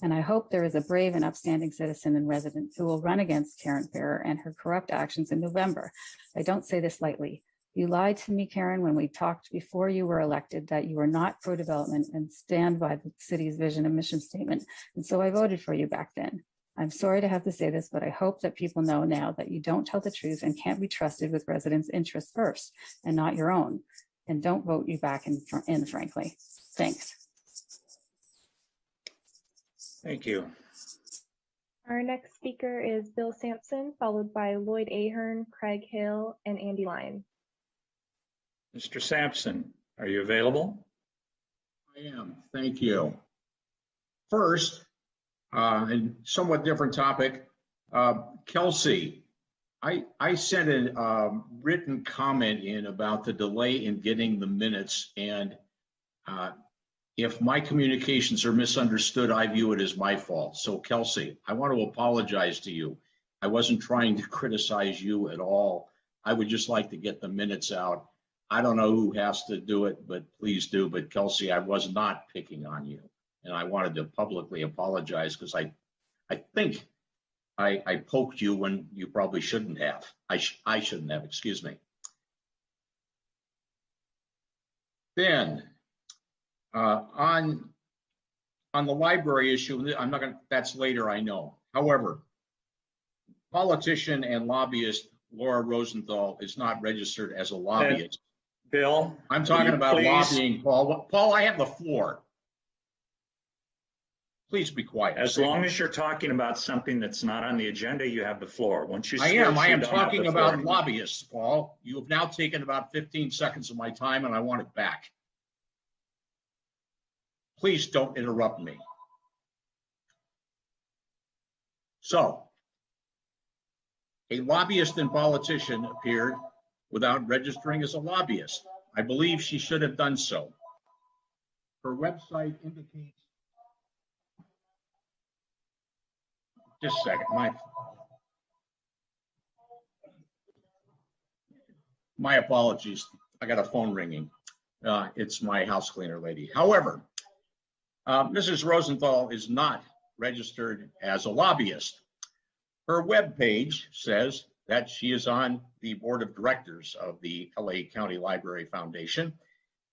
And I hope there is a brave and upstanding citizen and resident who will run against Karen Farrer and her corrupt actions in November. I don't say this lightly. You lied to me, Karen, when we talked before you were elected that you were not pro-development and stand by the city's vision and mission statement. And so I voted for you back then. I'm sorry to have to say this, but I hope that people know now that you don't tell the truth and can't be trusted with residents' interests first and not your own. And don't vote you back in frankly. Thanks. Thank you. Our next speaker is Bill Sampson, followed by Lloyd Ahern, Craig Hill, and Andy Lyons. Mr. Sampson, are you available? I am. Thank you. First, and somewhat different topic, Kelsey, I sent a written comment in about the delay in getting the minutes, and if my communications are misunderstood, I view it as my fault. So Kelsey, I want to apologize to you. I wasn't trying to criticize you at all. I would just like to get the minutes out. I don't know who has to do it, but please do. But Kelsey, I was not picking on you. And I wanted to publicly apologize because I think I poked you when you probably shouldn't have. I shouldn't have, excuse me. Then on the library issue, I'm not going to, that's later, I know. However, politician and lobbyist Laura Rosenthal is not registered as a lobbyist. Bill, I'm talking about lobbying, Paul. Paul, I have the floor. Please be quiet. As long as you're talking about something that's not on the agenda, you have the floor. Once you I am don't have talking the about floor. lobbyists, Paul. You have now taken about 15 seconds of my time and I want it back. Please don't interrupt me. So, a lobbyist and politician appeared without registering as a lobbyist. I believe she should have done so. Her website indicates, just a second, my apologies. I got a phone ringing. It's my house cleaner lady. However, Mrs. Rosenthal is not registered as a lobbyist. Her webpage says that she is on the board of directors of the LA County Library Foundation,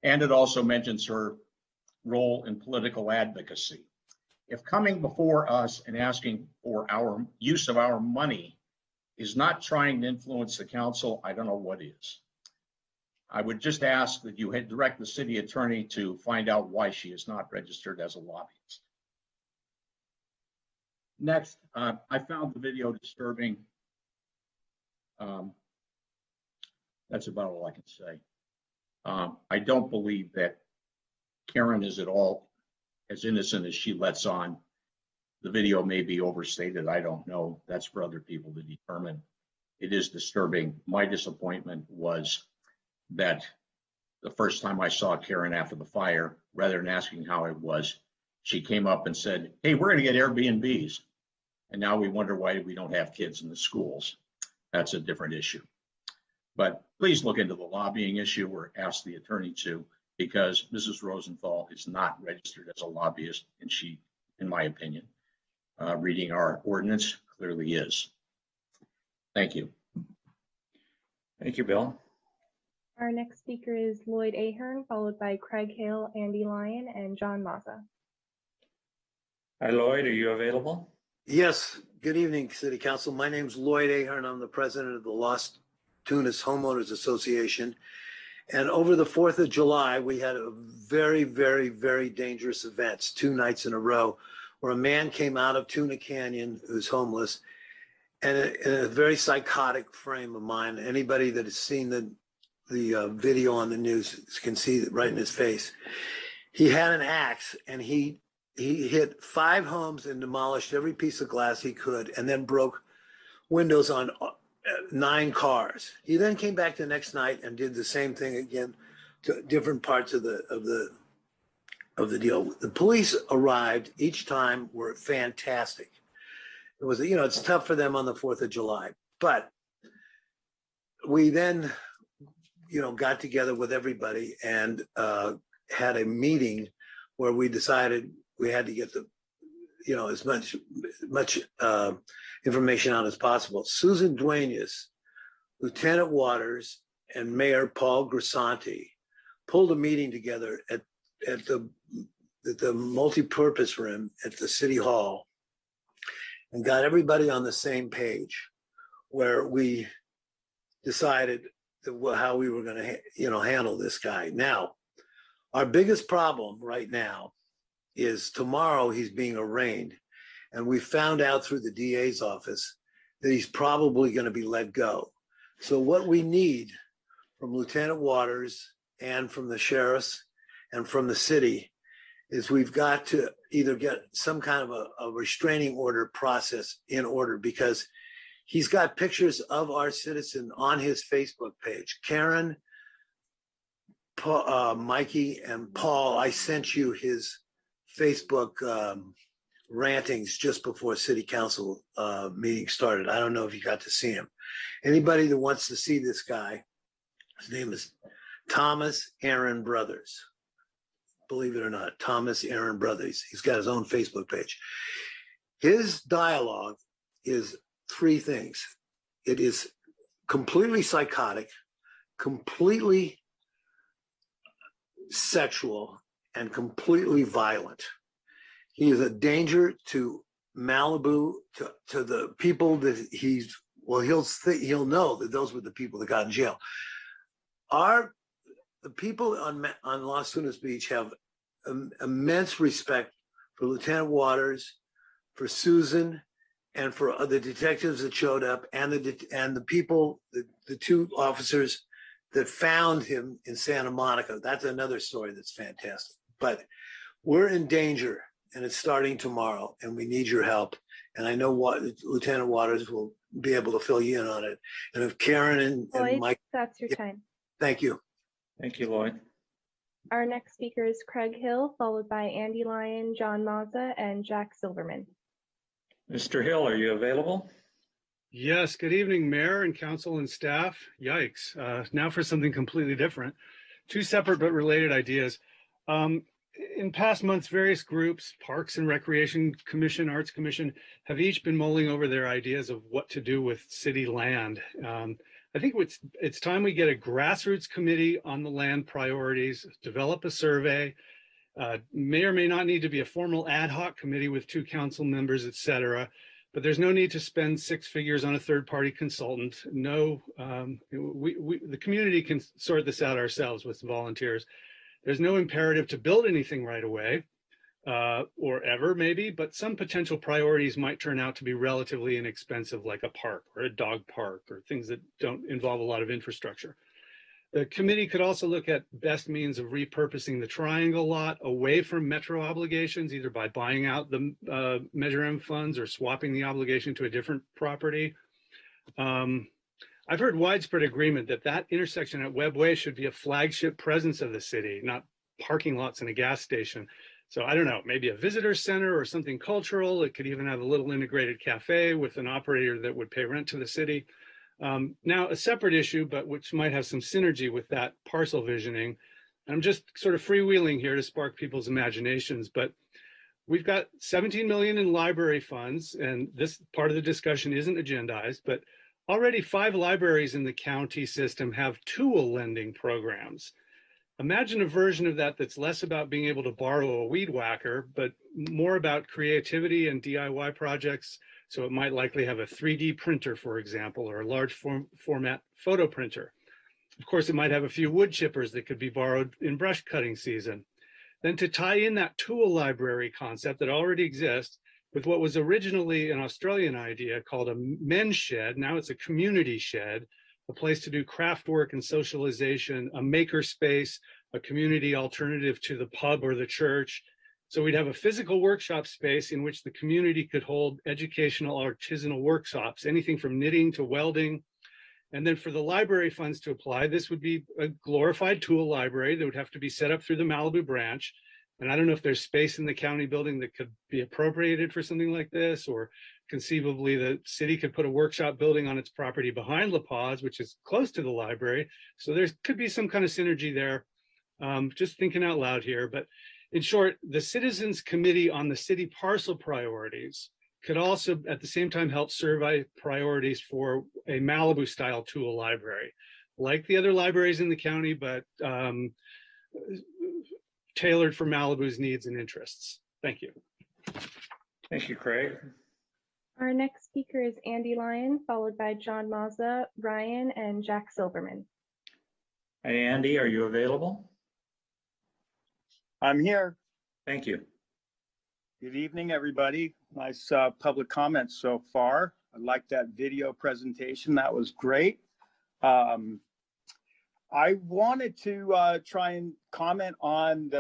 and it also mentions her role in political advocacy. If coming before us and asking for our use of our money is not trying to influence the council, I don't know what is. I would just ask that you direct the city attorney to find out why she is not registered as a lobbyist. Next, I found the video disturbing. That's about all I can say. I don't believe that Karen is at all as innocent as she lets on. The video may be overstated. I don't know. That's for other people to determine. It is disturbing. My disappointment was that the first time I saw Karen after the fire, rather than asking how it was, she came up and said, hey, we're going to get Airbnbs. And now we wonder why we don't have kids in the schools. That's a different issue. But please look into the lobbying issue or ask the attorney to, because Mrs. Rosenthal is not registered as a lobbyist, and she, in my opinion, reading our ordinance, clearly is. Thank you. Thank you, Bill. Our next speaker is Lloyd Ahern, followed by Craig Hale, Andy Lyon, and John Mazza. Hi, Lloyd, are you available? Yes. Good evening, City Council. My name's Lloyd Ahern. I'm the president of the Los Tunas Homeowners Association. And over the 4th of July, we had a very, very, very dangerous events 2 nights in a row where a man came out of Tuna Canyon who's homeless and in a very psychotic frame of mind. Anybody that has seen the video on the news can see it right in his face. He had an axe and he hit 5 homes and demolished every piece of glass he could, and then broke windows on 9 cars. He then came back the next night and did the same thing again to different parts of the deal. The police arrived each time, were fantastic. It was, it's tough for them on the 4th of July, but we then, got together with everybody and had a meeting where we decided we had to get as much information out as possible. Susan Duenas, Lieutenant Waters, and Mayor Paul Grisanti pulled a meeting together at the multi-purpose room at the City Hall and got everybody on the same page, where we decided how we were going to handle this guy. Now, our biggest problem right now is tomorrow he's being arraigned, and we found out through the DA's office that he's probably going to be let go. So what we need from Lieutenant Waters and from the sheriffs and from the city is we've got to either get some kind of a restraining order process in order, because he's got pictures of our citizen on his Facebook page. Karen, Mikey, and Paul, I sent you his Facebook rantings just before City Council meeting started. I don't know if you got to see him. Anybody that wants to see this guy, his name is Thomas Aaron Brothers. Believe it or not, Thomas Aaron Brothers. He's got his own Facebook page. His dialogue is 3 things. It is completely psychotic, completely sexual, and completely violent. He is a danger to Malibu, to the people that he'll know that those were the people that got in jail. The people on Los Tunas Beach have immense respect for Lieutenant Waters, for Susan, and for the detectives that showed up, and the people, the 2 officers that found him in Santa Monica. That's another story that's fantastic. But we're in danger, and it's starting tomorrow, and we need your help. And I know Lieutenant Waters will be able to fill you in on it. And if Karen and Mike, that's your time. Thank you. Thank you, Lloyd. Our next speaker is Craig Hill, followed by Andy Lyon, John Mazza, and Jack Silverman. Mr. Hill, are you available? Yes, good evening, Mayor and Council and staff. Yikes. Now for something completely different. 2 separate but related ideas. In past months, various groups, Parks and Recreation Commission, Arts Commission, have each been mulling over their ideas of what to do with city land. I think it's time we get a grassroots committee on the land priorities, develop a survey. May or may not need to be a formal ad hoc committee with 2 council members, et cetera. But there's no need to spend 6 figures on a third-party consultant. No, the community can sort this out ourselves with volunteers. There's no imperative to build anything right away, or ever maybe, but some potential priorities might turn out to be relatively inexpensive, like a park or a dog park or things that don't involve a lot of infrastructure. The committee could also look at best means of repurposing the Triangle lot away from metro obligations, either by buying out the Measure M funds or swapping the obligation to a different property. I've heard widespread agreement that intersection at Webbway should be a flagship presence of the city, not parking lots and a gas station. So I don't know, maybe a visitor center or something cultural. It could even have a little integrated cafe with an operator that would pay rent to the city. Now, a separate issue, but which might have some synergy with that parcel visioning. I'm just sort of freewheeling here to spark people's imaginations, but we've got 17 million in library funds, and this part of the discussion isn't agendized, but already 5 libraries in the county system have tool lending programs. Imagine a version of that that's less about being able to borrow a weed whacker, but more about creativity and DIY projects. So it might likely have a 3D printer, for example, or a large format photo printer. Of course, it might have a few wood chippers that could be borrowed in brush cutting season. Then to tie in that tool library concept that already exists with what was originally an Australian idea called a men's shed, now it's a community shed, a place to do craft work and socialization, a maker space, a community alternative to the pub or the church. So we'd have a physical workshop space in which the community could hold educational artisanal workshops, anything from knitting to welding. And then for the library funds to apply, this would be a glorified tool library that would have to be set up through the Malibu branch. And I don't know if there's space in the county building that could be appropriated for something like this, or conceivably the city could put a workshop building on its property behind La Paz, which is close to the library. So there could be some kind of synergy there. Just thinking out loud here. But in short, the Citizens Committee on the City Parcel Priorities could also at the same time help survey priorities for a Malibu style tool library, like the other libraries in the county, but tailored for Malibu's needs and interests. Thank you. Thank you, Craig. Our next speaker is Andy Lyon, followed by John Mazza, Ryan, and Jack Silverman. Hey, Andy, are you available? I'm here. Thank you. Good evening, everybody. Nice public comments so far. I like that video presentation. That was great. I wanted to try and comment on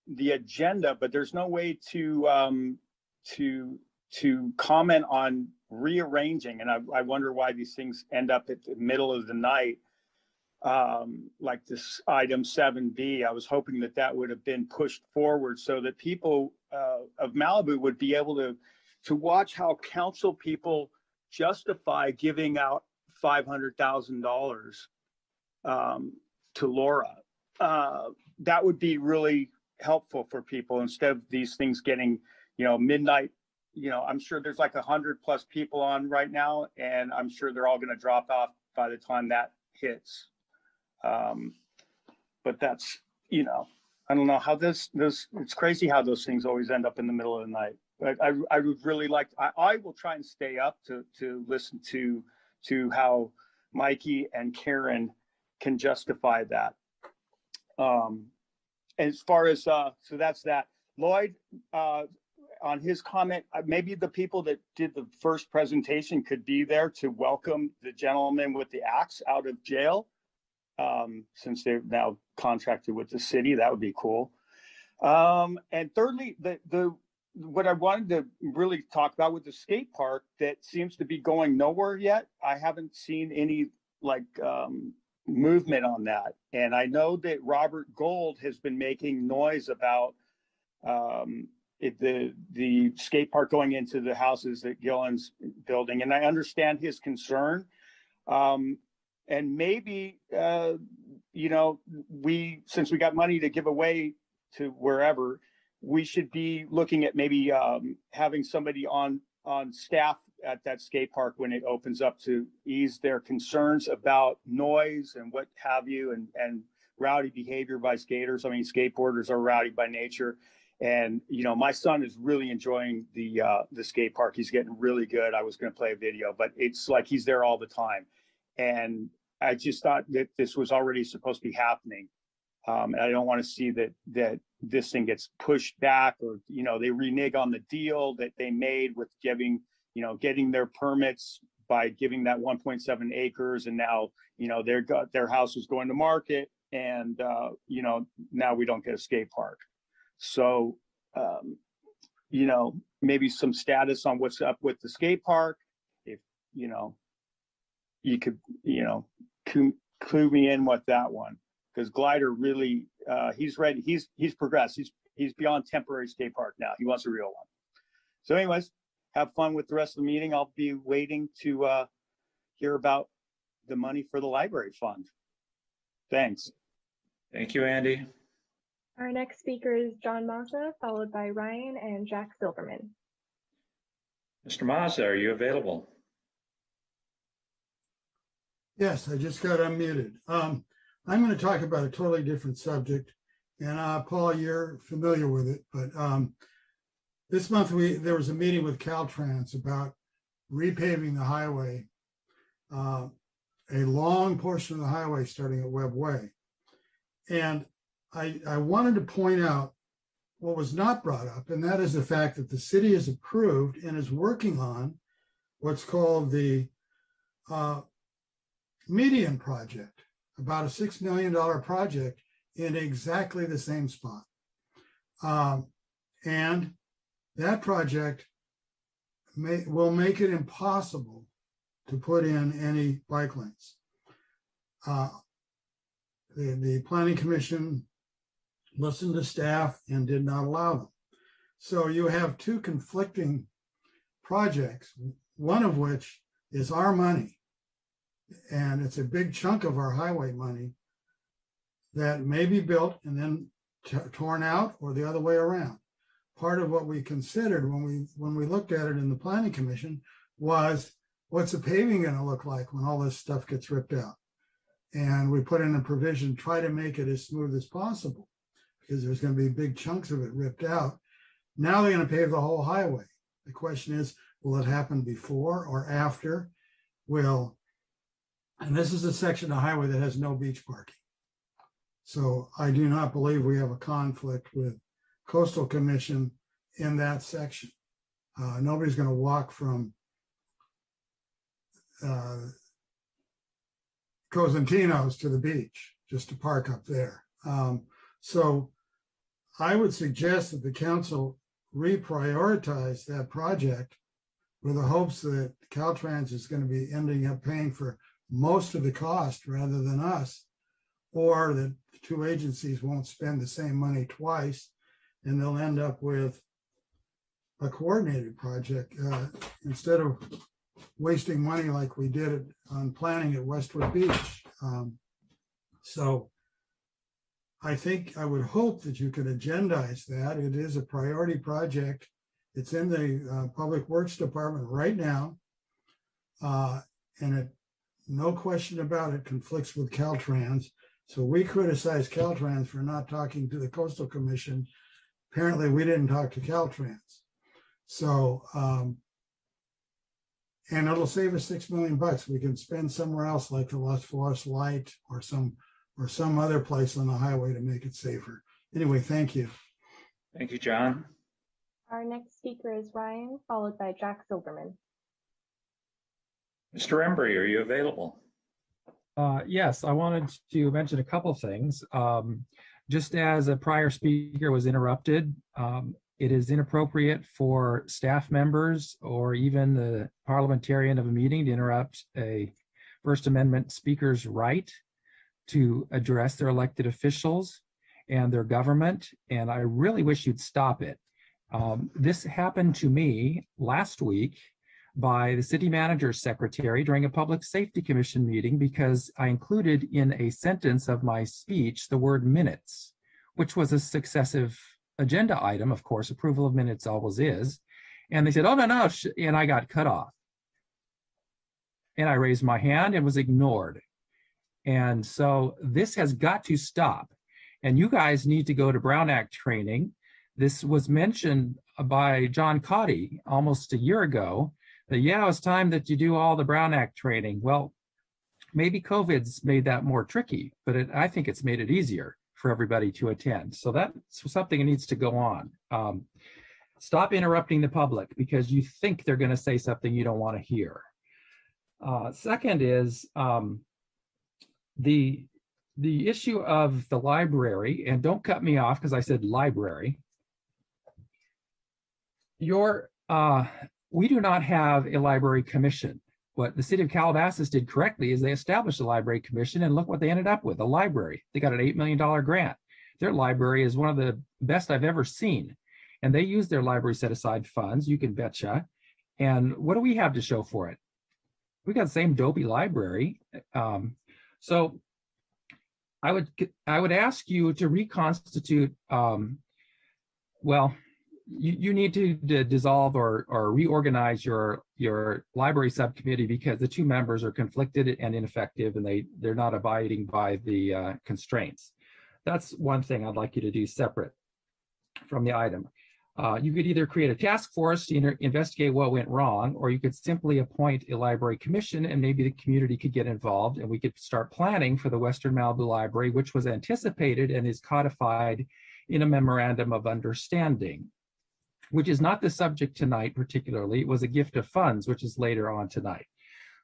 the agenda, but there's no way to comment on rearranging. And I wonder why these things end up at the middle of the night, like this item 7B. I was hoping that that would have been pushed forward so that people of Malibu would be able to watch how council people justify giving out $500,000 to Laura. That would be really helpful for people instead of these things getting, midnight. I'm sure there's like 100+ people on right now, and I'm sure they're all going to drop off by the time that hits. But that's, I don't know how this, it's crazy how those things always end up in the middle of the night. But I would really like, I will try and stay up to listen to how Mikey and Karen can justify that. As far as, so that's that. Lloyd, on his comment, maybe the people that did the first presentation could be there to welcome the gentleman with the axe out of jail, since they're now contracted with the city. That would be cool. And thirdly, what I wanted to really talk about with the skate park that seems to be going nowhere yet. I haven't seen any movement on that. And I know that Robert Gold has been making noise about the skate park going into the houses that Gillen's building. And I understand his concern. And maybe, since we got money to give away to wherever, we should be looking at maybe having somebody on staff at that skate park when it opens up to ease their concerns about noise and what have you, and rowdy behavior by skaters. I mean, skateboarders are rowdy by nature. And, my son is really enjoying the skate park. He's getting really good. I was going to play a video, but it's like he's there all the time. And I just thought that this was already supposed to be happening. And I don't want to see that this thing gets pushed back, or, they renege on the deal that they made with getting their permits by giving that 1.7 acres. And now, their house is going to market, and, now we don't get a skate park. So, maybe some status on what's up with the skate park. If, you could, clue me in with that one, because Glider really, he's ready. He's progressed. He's beyond temporary skate park now. He wants a real one. So anyways, have fun with the rest of the meeting. I'll be waiting to hear about the money for the library fund. Thanks. Thank you, Andy. Our next speaker is John Mazza, followed by Ryan and Jack Silverman. Mr. Mazza, are you available? Yes, I just got unmuted. I'm going to talk about a totally different subject, and Paul, you're familiar with it, but this month there was a meeting with Caltrans about repaving the highway, a long portion of the highway starting at Webb Way. And I wanted to point out what was not brought up, and that is the fact that the city has approved and is working on what's called the median project, about a $6 million project in exactly the same spot. And that project will make it impossible to put in any bike lanes. The Planning Commission listened to staff and did not allow them. So you have two conflicting projects, one of which is our money, and it's a big chunk of our highway money that may be built and then torn out, or the other way around. Part of what we considered when we looked at it in the Planning Commission was, what's the paving going to look like when all this stuff gets ripped out? And we put in a provision, try to make it as smooth as possible, because there's going to be big chunks of it ripped out. Now they're going to pave the whole highway. The question is, will it happen before or after? And this is a section of highway that has no beach parking. So I do not believe we have a conflict with Coastal Commission in that section. Nobody's going to walk from Cosentino's to the beach just to park up there. So I would suggest that the council reprioritize that project with the hopes that Caltrans is going to be ending up paying for most of the cost rather than us, or that the two agencies won't spend the same money twice and they'll end up with a coordinated project instead of wasting money like we did on planning at Westwood Beach. So I think I would hope that you could agendize that. It is a priority project. It's in the Public Works Department right now. And it, no question about it, conflicts with Caltrans. So we criticize Caltrans for not talking to the Coastal Commission. Apparently we didn't talk to Caltrans. So, and it'll save us $6 million. We can spend somewhere else like the Las Flores Light or some other place on the highway to make it safer. Anyway, thank you. Thank you, John. Our next speaker is Ryan, followed by Jack Silverman. Mr. Embry, are you available? Yes, I wanted to mention a couple things. Just as a prior speaker was interrupted, it is inappropriate for staff members or even the parliamentarian of a meeting to interrupt a First Amendment speaker's right to address their elected officials and their government, and I really wish you'd stop it. This happened to me last week by the city manager's secretary during a Public Safety Commission meeting because I included in a sentence of my speech the word minutes, which was a successive agenda item. Of course, approval of minutes always is. And they said, oh, no, and I got cut off. And I raised my hand and was ignored. And so this has got to stop. And you guys need to go to Brown Act training. This was mentioned by John Cotty almost a year ago, that, yeah, it's time that you do all the Brown Act training. Well, maybe COVID's made that more tricky, but I think it's made it easier for everybody to attend. So that's something that needs to go on. Stop interrupting the public because you think they're going to say something you don't want to hear. Second is the issue of the library, and don't cut me off because I said library. We do not have a library commission. What the city of Calabasas did correctly is they established a library commission, and look what they ended up with, a library. They got an $8 million grant. Their library is one of the best I've ever seen. And they use their library set aside funds, you can betcha. And what do we have to show for it? we got the same Dobie library. So I would ask you to reconstitute. Well, you need to dissolve or reorganize your library subcommittee because the two members are conflicted and ineffective, and they're not abiding by the constraints. That's one thing I'd like you to do separate from the item. You could either create a task force to investigate what went wrong, or you could simply appoint a library commission and maybe the community could get involved and we could start planning for the Western Malibu Library, which was anticipated and is codified in a memorandum of understanding, which is not the subject tonight particularly. It was a gift of funds, which is later on tonight.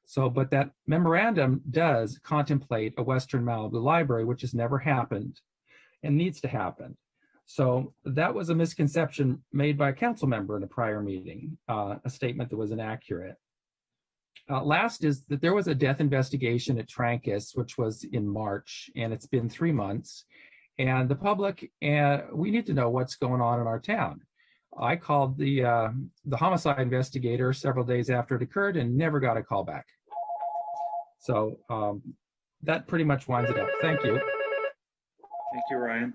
So, but that memorandum does contemplate a Western Malibu Library, which has never happened and needs to happen. So that was a misconception made by a council member in a prior meeting, a statement that was inaccurate. Last is that there was a death investigation at Trancas, which was in March, and it's been 3 months. And the public, we need to know what's going on in our town. I called the homicide investigator several days after it occurred and never got a call back. So that pretty much winds it up. Thank you. Thank you, Ryan.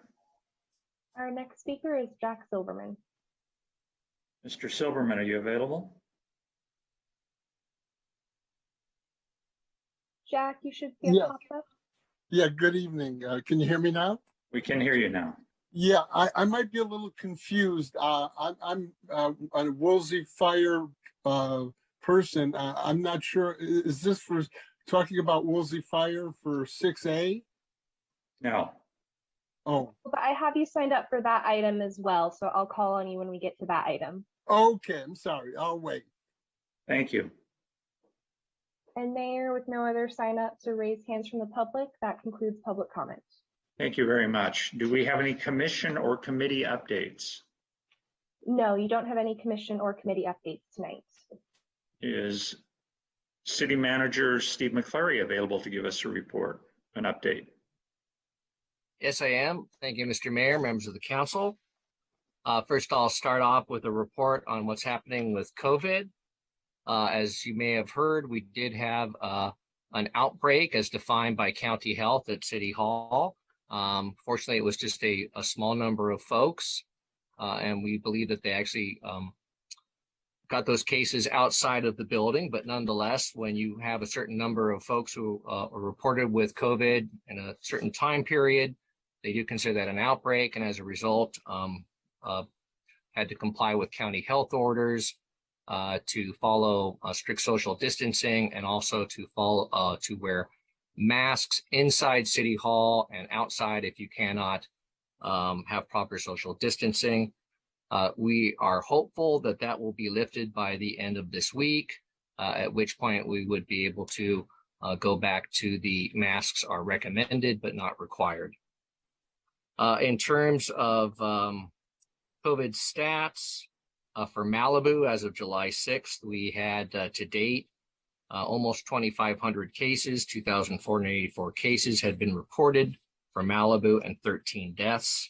Our next speaker is Jack Silverman. Mr. Silverman, are you available? Jack, you should see a pop-up. Yeah, good evening. Can you hear me now? We can hear you now. Yeah, I might be a little confused. I'm a Woolsey Fire person. I'm not sure. Is this for talking about Woolsey Fire for 6A? No. Oh. But I have you signed up for that item as well, so I'll call on you when we get to that item. Okay, I'm sorry. I'll wait. Thank you. And Mayor, with no other sign-ups or raised hands from the public, that concludes public comment. Thank you very much. Do we have any commission or committee updates? No, you don't have any commission or committee updates tonight. Is City Manager Steve McCleary available to give us a report, an update? Yes, I am. Thank you, Mr. Mayor, members of the council. First, I'll start off with a report on what's happening with COVID. As you may have heard, we did have an outbreak as defined by County Health at City Hall. Fortunately, it was just a small number of folks, and we believe that they actually got those cases outside of the building. But nonetheless, when you have a certain number of folks who are reported with COVID in a certain time period, they do consider that an outbreak, and as a result, had to comply with county health orders to follow strict social distancing, and also to follow to wear masks inside City Hall and outside if you cannot have proper social distancing. We are hopeful that that will be lifted by the end of this week, at which point we would be able to go back to the masks are recommended but not required. In terms of COVID stats, for Malibu, as of July 6th, we had to date almost 2,500 cases, 2,484 cases had been reported for Malibu and 13 deaths.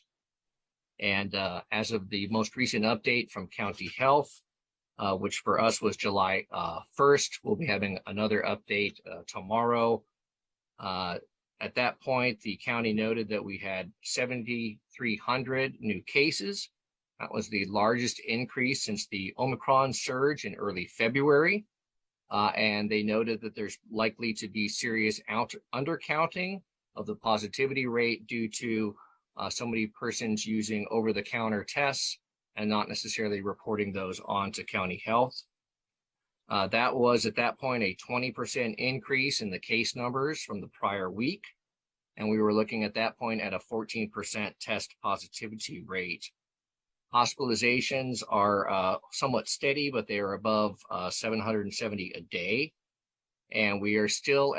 And as of the most recent update from County Health, which for us was July 1st, we'll be having another update tomorrow. At that point, the county noted that we had 7,300 new cases. That was the largest increase since the Omicron surge in early February. And they noted that there's likely to be serious undercounting of the positivity rate due to so many persons using over-the-counter tests and not necessarily reporting those on to county health. That was at that point a 20% increase in the case numbers from the prior week. And we were looking at that point at a 14% test positivity rate. Hospitalizations are somewhat steady, but they are above 770 a day. And we are still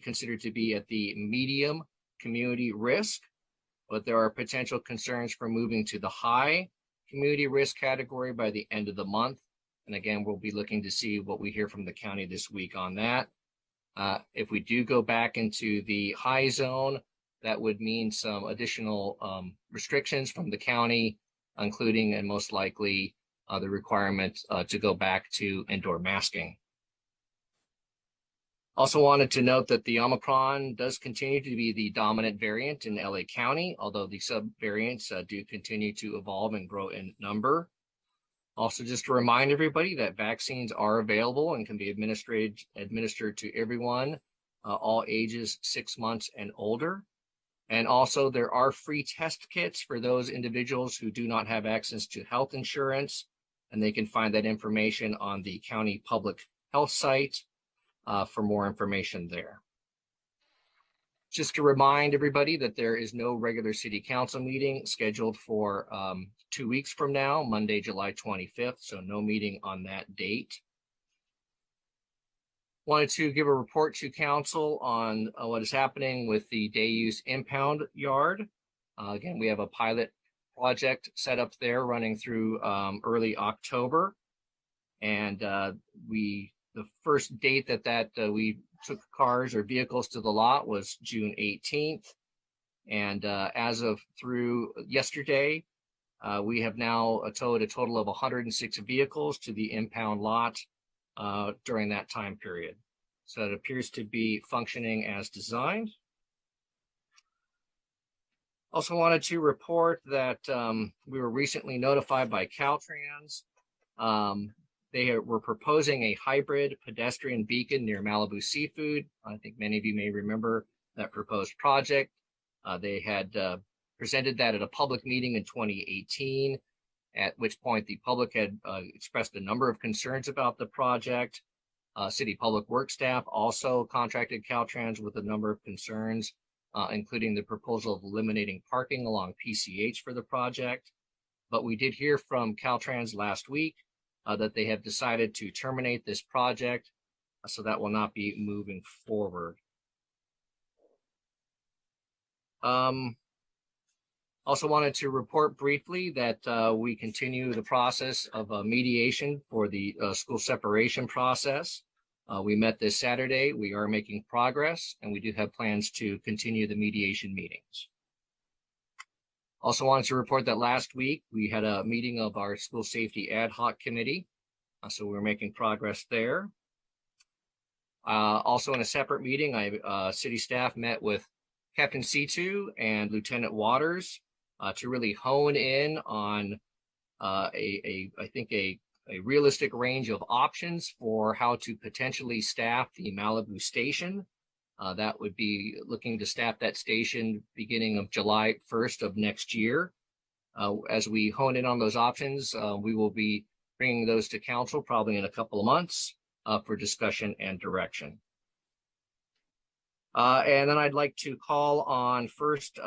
considered to be at the medium community risk, but there are potential concerns for moving to the high community risk category by the end of the month. And again, we'll be looking to see what we hear from the county this week on that. If we do go back into the high zone, that would mean some additional restrictions from the county, including and most likely the requirement to go back to indoor masking. Also wanted to note that the Omicron does continue to be the dominant variant in LA County, although the subvariants do continue to evolve and grow in number. Also, just to remind everybody that vaccines are available and can be administered to everyone, all ages 6 months and older. And also there are free test kits for those individuals who do not have access to health insurance, and they can find that information on the county public health site for more information there. Just to remind everybody that there is no regular city council meeting scheduled for 2 weeks from now, Monday, July 25th, so no meeting on that date. Wanted to give a report to council on what is happening with the day use impound yard. Again, we have a pilot project set up there running through early October. And the first date that we took cars or vehicles to the lot was June 18th. And as of through yesterday, we have now towed a total of 106 vehicles to the impound lot during that time period. So it appears to be functioning as designed. Also wanted to report that we were recently notified by Caltrans. They were proposing a hybrid pedestrian beacon near Malibu Seafood. I think many of you may remember that proposed project. They had presented that at a public meeting in 2018, at which point the public had expressed a number of concerns about the project. City Public Works staff also contracted Caltrans with a number of concerns, including the proposal of eliminating parking along PCH for the project. But we did hear from Caltrans last week that they have decided to terminate this project, so that will not be moving forward. Also wanted to report briefly that we continue the process of mediation for the school separation process. We met this Saturday. We are making progress, and we do have plans to continue the mediation meetings. Also wanted to report that last week we had a meeting of our school safety ad hoc committee, so we're making progress there. Also in a separate meeting, city staff met with Captain C2 and Lieutenant Waters to really hone in on I think a realistic range of options for how to potentially staff the Malibu station. That would be looking to staff that station beginning of July 1st of next year. As we hone in on those options, we will be bringing those to council probably in a couple of months for discussion and direction. And then I'd like to call on first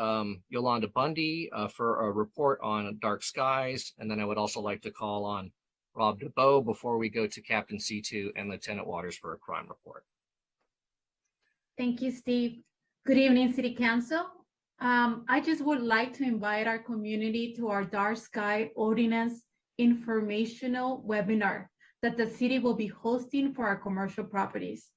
Yolanda Bundy for a report on dark skies. And then I would also like to call on Rob DeBow before we go to Captain C2 and Lieutenant Waters for a crime report. Thank you, Steve. Good evening, City Council. I just would like to invite our community to our dark sky ordinance informational webinar that the city will be hosting for our commercial properties.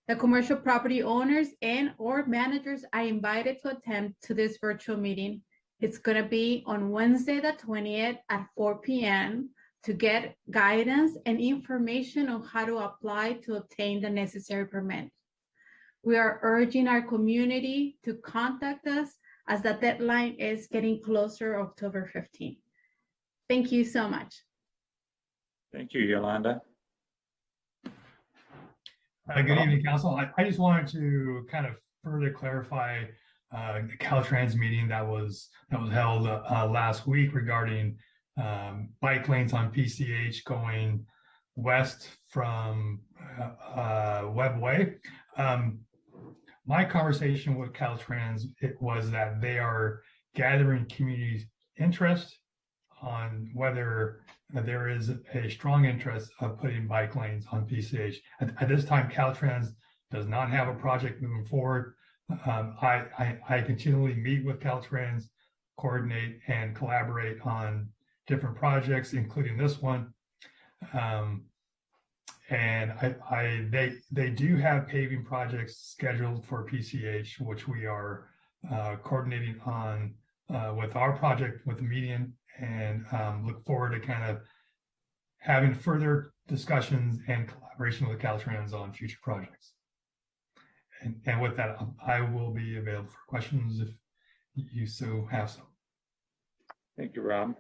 The commercial property owners and or managers are invited to attend to this virtual meeting. It's going to be on Wednesday, the 20th at 4 p.m. to get guidance and information on how to apply to obtain the necessary permit. We are urging our community to contact us as the deadline is getting closer, October 15th. Thank you so much. Thank you, Yolanda. Good evening, Council. I just wanted to kind of further clarify the Caltrans meeting that was held last week regarding bike lanes on PCH going west from Webway. My conversation with Caltrans, it was that they are gathering community interest on whether there is a strong interest of putting bike lanes on PCH. At this time, Caltrans does not have a project moving forward. I continually meet with Caltrans, coordinate and collaborate on different projects, including this one. And they do have paving projects scheduled for PCH, which we are coordinating on with our project with the median, and look forward to kind of having further discussions and collaboration with Caltrans on future projects. And with that, I will be available for questions if you so have some. Thank you, Rob.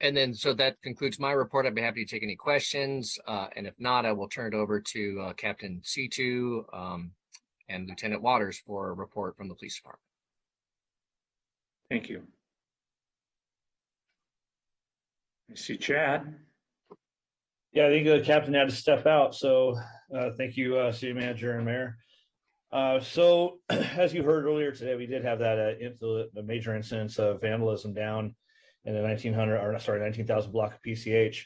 And then, so that concludes my report. I'd be happy to take any questions. And if not, I will turn it over to Captain C2 and Lieutenant Waters for a report from the police department. Thank you. I see Chad. Yeah, I think the captain had to step out. So thank you, city manager and mayor. So as you heard earlier today, we did have that the major incidents of vandalism down in the 19,000 block of PCH.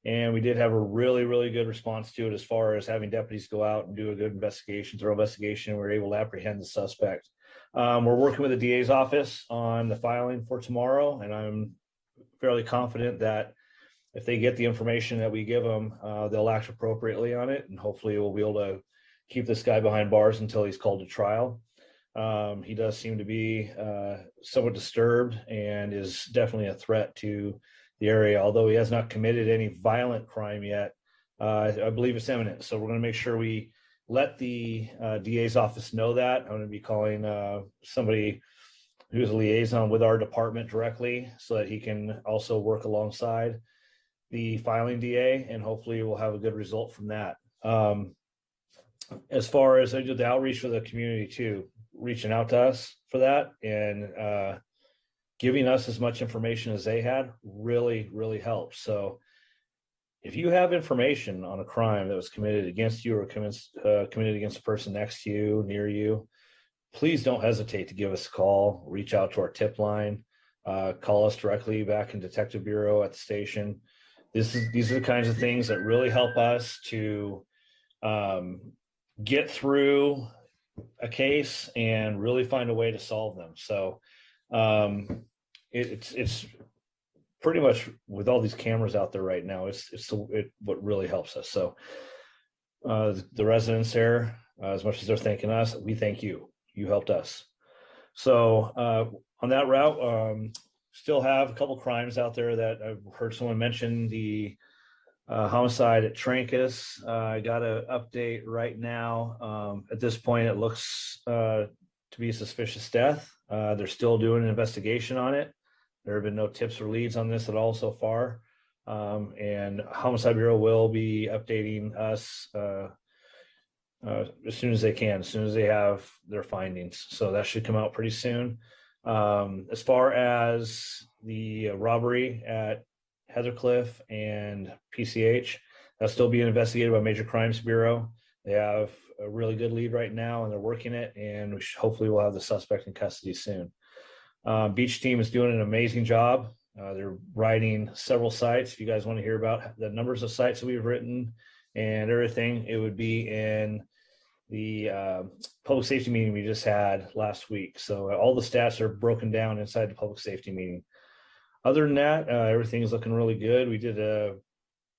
And we did have a really, really good response to it as far as having deputies go out and do a good investigation, thorough investigation. We were able to apprehend the suspect. We're working with the DA's office on the filing for tomorrow, and I'm fairly confident that if they get the information that we give them, they'll act appropriately on it, and hopefully we'll be able to keep this guy behind bars until he's called to trial. He does seem to be somewhat disturbed and is definitely a threat to the area, although he has not committed any violent crime yet. I believe it's imminent, so we're going to make sure we let the DA's office know that. I'm going to be calling somebody who's a liaison with our department directly so that he can also work alongside the filing DA, and hopefully we'll have a good result from that. As far as I did the outreach for the community too, reaching out to us for that and giving us as much information as they had really, really helps. So if you have information on a crime that was committed against you or committed against a person next to you, near you, please don't hesitate to give us a call, reach out to our tip line, call us directly back in Detective Bureau at the station. These are the kinds of things that really help us to get through a case and really find a way to solve them. So it's pretty much, with all these cameras out there right now, it's what really helps us. So the residents there, as much as they're thanking us, we thank you. You helped us. So on that route, still have a couple crimes out there that I've heard someone mention. The homicide at Trancas. I got an update right now. At this point, it looks to be a suspicious death. They're still doing an investigation on it. There have been no tips or leads on this at all so far. And Homicide Bureau will be updating us as soon as they can, as soon as they have their findings. So that should come out pretty soon. As far as the robbery at Heathercliff and PCH, that's still being investigated by Major Crimes Bureau. They have a really good lead right now and they're working it, and hopefully we'll have the suspect in custody soon. Beach team is doing an amazing job. They're writing several sites. If you guys want to hear about the numbers of sites that we've written and everything, it would be in the public safety meeting we just had last week. So all the stats are broken down inside the public safety meeting. Other than that, everything is looking really good. We did a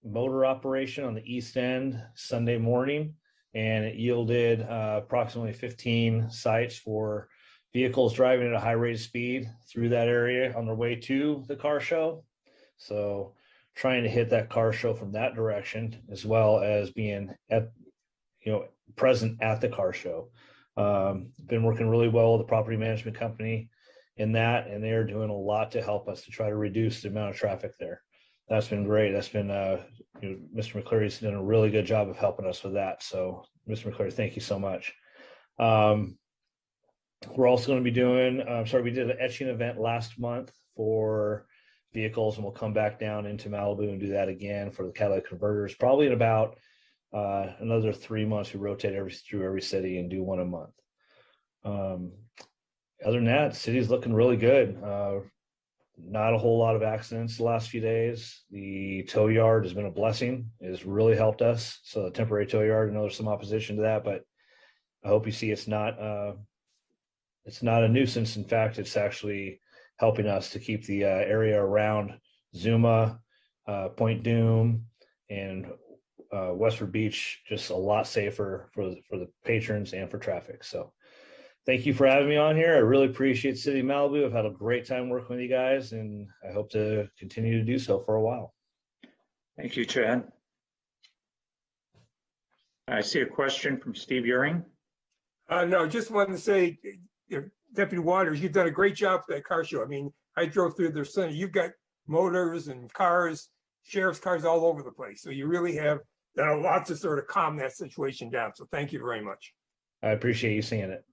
motor operation on the east end Sunday morning, and it yielded approximately 15 sites for vehicles driving at a high rate of speed through that area on their way to the car show. So trying to hit that car show from that direction, as well as being present at the car show. Been working really well with the property management company in that, and they're doing a lot to help us to try to reduce the amount of traffic there. That's been great. That's been Mr. McCleary's done a really good job of helping us with that. So Mr. McCleary, thank you so much. We're also going to be doing, we did an etching event last month for vehicles, and we'll come back down into Malibu and do that again for the catalytic converters, probably in about another 3 months. We rotate through every city and do one a month. Other than that, the city's looking really good. Not a whole lot of accidents the last few days. The tow yard has been a blessing. It has really helped us. So the temporary tow yard, I know there's some opposition to that, but I hope you see it's not a nuisance. In fact, it's actually helping us to keep the area around Zuma, Point Doom, and Westford Beach just a lot safer for the patrons and for traffic. So thank you for having me on here. I really appreciate City of Malibu. I've had a great time working with you guys, and I hope to continue to do so for a while. Thank you, Chad. I see a question from Steve Euring. No, just wanted to say, Deputy Waters, you've done a great job for that car show. I mean, I drove through there Sunday. You've got motors and cars, sheriff's cars all over the place. So you really have done a lot to sort of calm that situation down. So thank you very much. I appreciate you seeing it.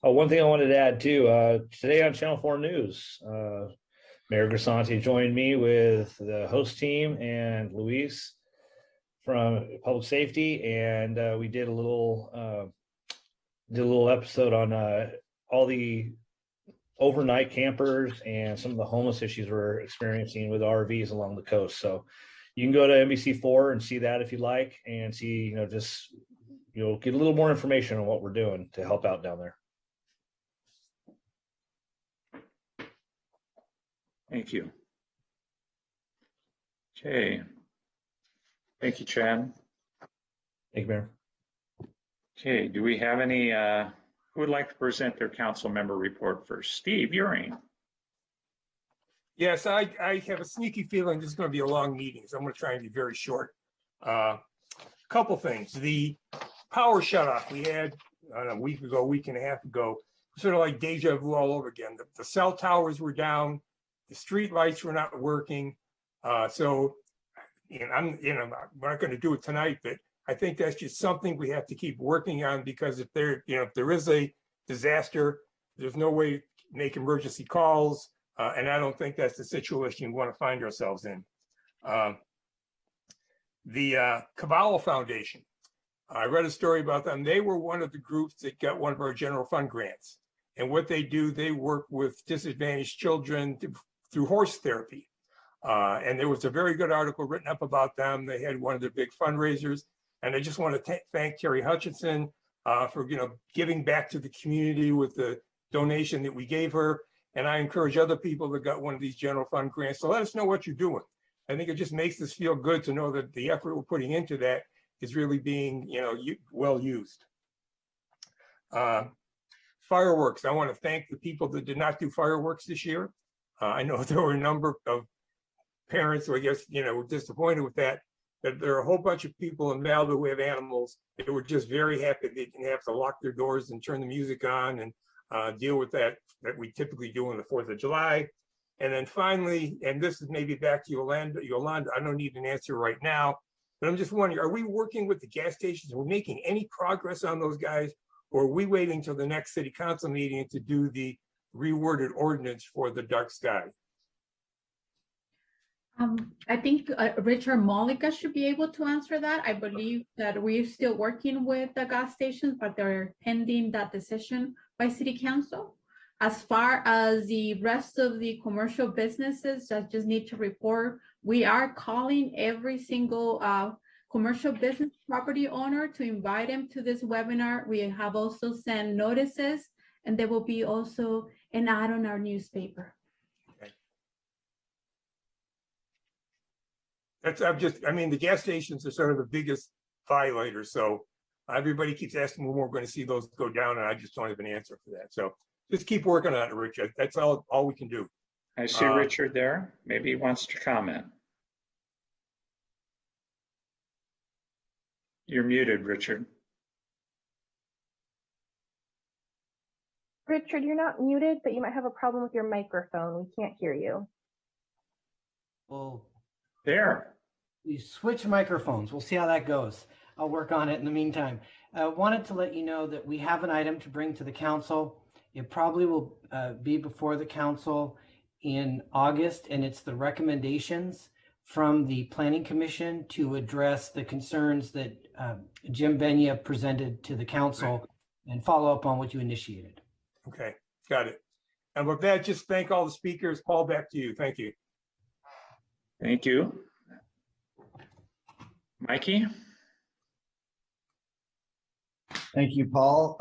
Oh, one thing I wanted to add too, today on Channel 4 News, Mayor Grisanti joined me with the host team and Luis from Public Safety, and we did a little episode on all the overnight campers and some of the homeless issues we're experiencing with RVs along the coast. So you can go to NBC4 and see that if you'd like, and see, just get a little more information on what we're doing to help out down there. Thank you. Okay. Thank you, Chad. Thank you, Mayor. Okay, do we have any, who would like to present their council member report first? Steve Euring. Yes, I have a sneaky feeling this is going to be a long meeting, so I'm going to try and be very short. Couple things. The power shutoff we had a week and a half ago, sort of like deja vu all over again. The cell towers were down, the street lights were not working. So, we're not going to do it tonight, but I think that's just something we have to keep working on, because if there is a disaster, there's no way to make emergency calls. And I don't think that's the situation we want to find ourselves in. The Cavallo Foundation, I read a story about them. They were one of the groups that got one of our general fund grants. And what they do, they work with disadvantaged children through horse therapy. And there was a very good article written up about them. They had one of their big fundraisers. And I just want to thank Terry Hutchinson for giving back to the community with the donation that we gave her. And I encourage other people that got one of these general fund grants to let us know what you're doing. I think it just makes us feel good to know that the effort we're putting into that is really being well used. Fireworks. I want to thank the people that did not do fireworks this year. I know there were a number of parents who I guess were disappointed with that. That there are a whole bunch of people in Malibu who have animals that were just very happy they didn't have to lock their doors and turn the music on and deal with that we typically do on the 4th of July. And then finally, and this is maybe back to Yolanda, I don't need an answer right now, but I'm just wondering, are we working with the gas stations? Are we making any progress on those guys? Or are we waiting till the next city council meeting to do the reworded ordinance for the dark sky? I think Richard Mollica should be able to answer that. I believe that we're still working with the gas stations, but they're pending that decision by city council. As far as the rest of the commercial businesses that just need to report, we are calling every single commercial business property owner to invite them to this webinar. We have also sent notices, and there will be also an ad on our newspaper. The gas stations are sort of the biggest violators. So everybody keeps asking when we're going to see those go down, and I just don't have an answer for that. So just keep working on it, Richard. That's all we can do. I see Richard there. Maybe he wants to comment. You're muted, Richard. Richard, you're not muted, but you might have a problem with your microphone. We can't hear you. Well, there. We switch microphones. We'll see how that goes. I'll work on it in the meantime. I wanted to let you know that we have an item to bring to the council. It probably will be before the council in August, and it's the recommendations from the Planning Commission to address the concerns that Jim Benya presented to the council and follow up on what you initiated. Okay, got it. And with that, just thank all the speakers. Paul, back to you. Thank you. Thank you. Mikey? Thank you, Paul.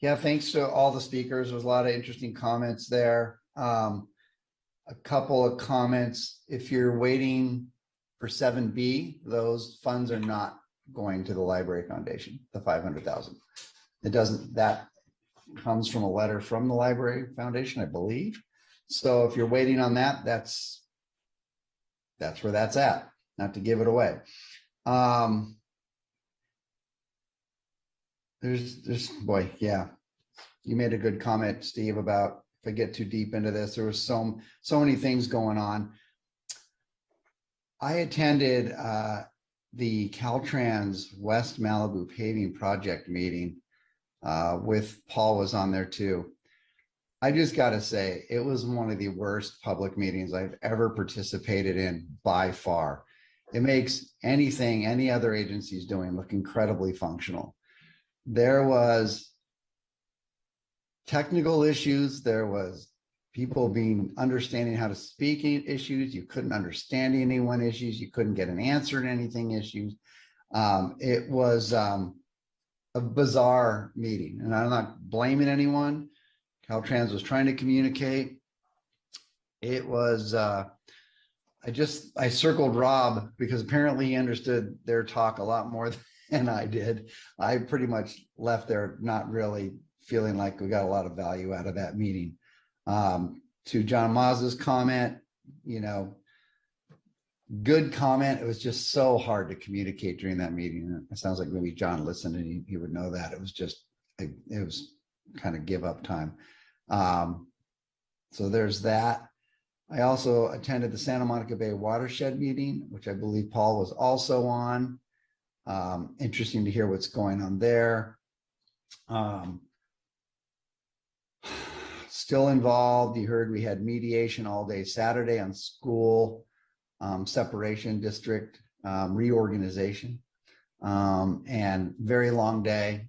Yeah, thanks to all the speakers. There's a lot of interesting comments there. A couple of comments. If you're waiting for 7B, those funds are not going to the Library Foundation, the $500,000. It doesn't, that comes from a letter from the Library Foundation, I believe. So if you're waiting on that, that's where that's at, not to give it away. boy, yeah. You made a good comment, Steve, about if I get too deep into this, there was so many things going on. I attended the Caltrans West Malibu paving project meeting with Paul was on there too. I just got to say, it was one of the worst public meetings I've ever participated in by far. It makes anything any other agency is doing look incredibly functional. There was technical issues. There was people understanding how to speak issues. You couldn't understand anyone issues. You couldn't get an answer to anything issues. It was a bizarre meeting, and I'm not blaming anyone. Caltrans was trying to communicate. It was, I circled Rob because apparently he understood their talk a lot more than I did. I pretty much left there not really feeling like we got a lot of value out of that meeting. To John Mazza's comment, good comment. It was just so hard to communicate during that meeting. It sounds like maybe John listened and he would know that. It was kind of give up time. So there's that. I also attended the Santa Monica Bay Watershed meeting, which I believe Paul was also on. Interesting to hear what's going on there. Still involved. You heard we had mediation all day Saturday on school separation district reorganization, and very long day,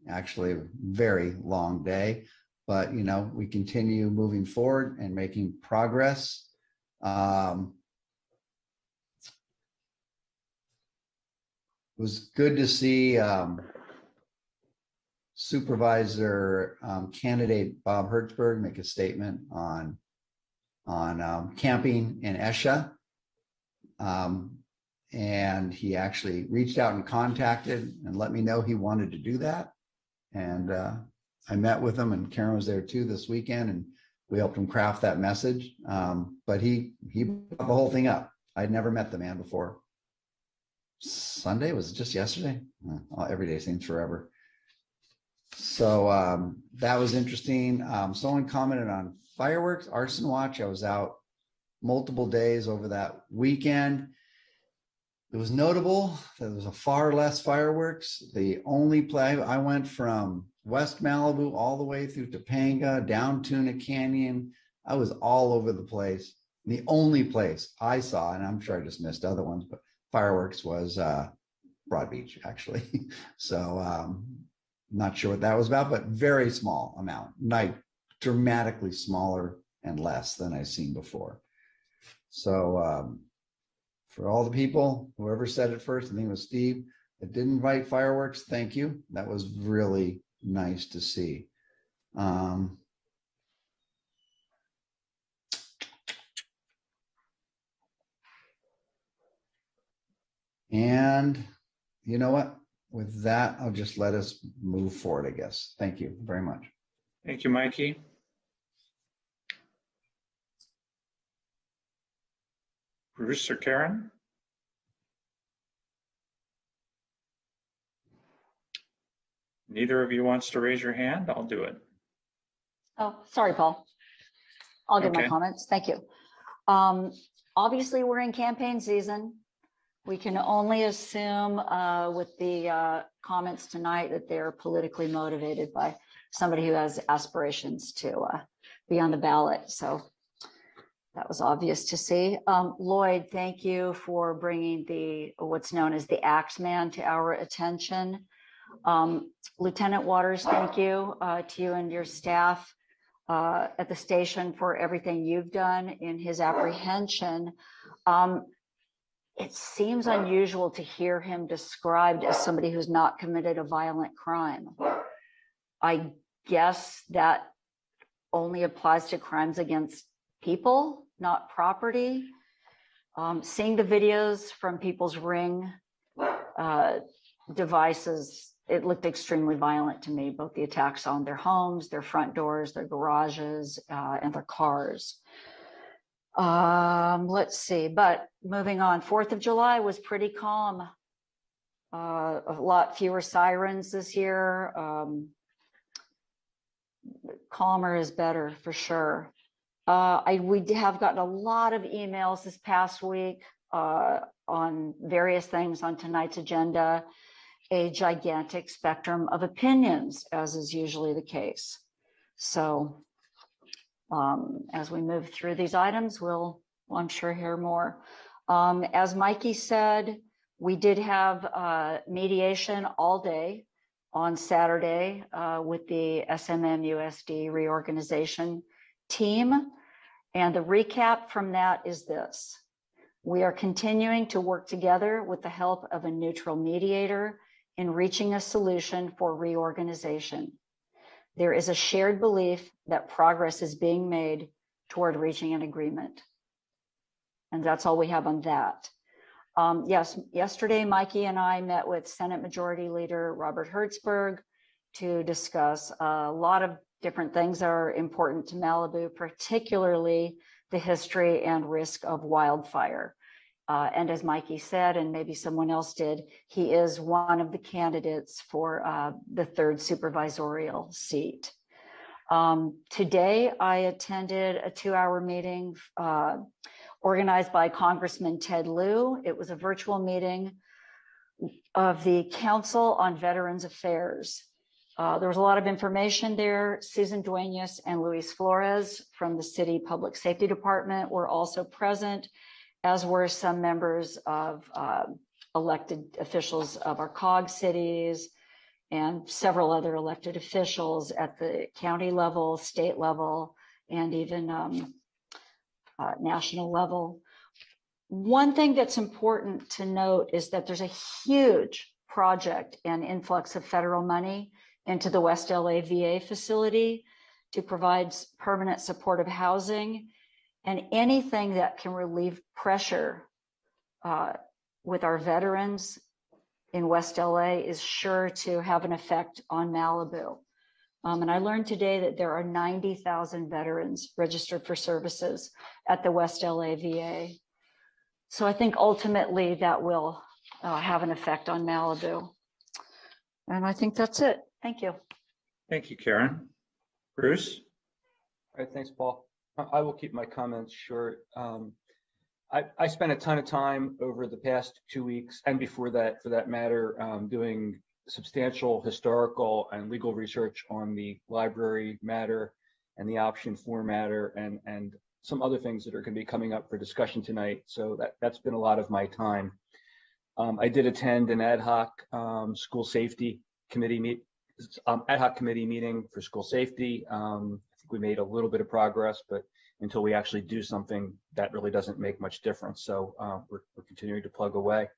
actually a very long day. But, we continue moving forward and making progress. It was good to see Supervisor candidate Bob Hertzberg make a statement on camping in Esha. And he actually reached out and contacted and let me know he wanted to do that. And I met with him, and Karen was there too this weekend, and we helped him craft that message. But he brought the whole thing up. I'd never met the man before. Sunday, was it just yesterday? Every day seems forever. So that was interesting. Someone commented on fireworks, arson watch. I was out multiple days over that weekend. It was notable that there was a far less fireworks. The only play, I went from West Malibu all the way through Topanga, down Tuna Canyon. I was all over the place. The only place I saw, and I'm sure I just missed other ones, but fireworks was Broad Beach, actually. So not sure what that was about, but very small amount, like dramatically smaller and less than I've seen before. So for all the people, whoever said it first, I think it was Steve, that didn't invite fireworks, thank you. That was really nice to see. And you know what? With that, I'll just let us move forward, I guess. Thank you very much. Thank you, Mikey. Bruce or Karen? Neither of you wants to raise your hand? I'll do it. Oh, sorry, Paul. I'll give my Okay. comments. Thank you. Obviously, we're in campaign season. We can only assume with the comments tonight that they're politically motivated by somebody who has aspirations to be on the ballot. So that was obvious to see. Lloyd, thank you for bringing what's known as the Axeman to our attention. Lieutenant Waters, thank you to you and your staff at the station for everything you've done in his apprehension. It seems unusual to hear him described as somebody who's not committed a violent crime. I guess that only applies to crimes against people, not property. Seeing the videos from people's Ring devices, it looked extremely violent to me, both the attacks on their homes, their front doors, their garages, and their cars. Let's see, but moving on, 4th of July was pretty calm. A lot fewer sirens this year. Calmer is better for sure. We have gotten a lot of emails this past week on various things on tonight's agenda, a gigantic spectrum of opinions, as is usually the case. So as we move through these items, we'll, I'm sure, hear more. As Mikey said, we did have mediation all day on Saturday with the SMMUSD reorganization team. And the recap from that is this. We are continuing to work together with the help of a neutral mediator in reaching a solution for reorganization. There is a shared belief that progress is being made toward reaching an agreement. And that's all we have on that. Yes, yesterday, Mikey and I met with Senate Majority Leader Robert Hertzberg to discuss a lot of different things that are important to Malibu, particularly the history and risk of wildfire. And as Mikey said, and maybe someone else did, he is one of the candidates for the third supervisorial seat. Today, I attended a 2-hour meeting organized by Congressman Ted Lieu. It was a virtual meeting of the Council on Veterans Affairs. There was a lot of information there. Susan Duenas and Luis Flores from the City Public Safety Department were also present, as were some members of elected officials of our COG cities and several other elected officials at the county level, state level, and even national level. One thing that's important to note is that there's a huge project and influx of federal money into the West LA VA facility to provide permanent supportive housing, and anything that can relieve pressure with our veterans in West LA is sure to have an effect on Malibu. And I learned today that there are 90,000 veterans registered for services at the West LA VA. So I think ultimately that will have an effect on Malibu. And I think that's it. Thank you. Thank you, Karen. Bruce? All right, thanks, Paul. I will keep my comments short. I spent a ton of time over the past 2 weeks, and before that, for that matter, doing substantial historical and legal research on the library matter and the option 4 matter and some other things that are going to be coming up for discussion tonight. So that's been a lot of my time. I did attend an ad hoc school safety committee meeting for school safety. I think we made a little bit of progress, but until we actually do something, that really doesn't make much difference. So we're continuing to plug away.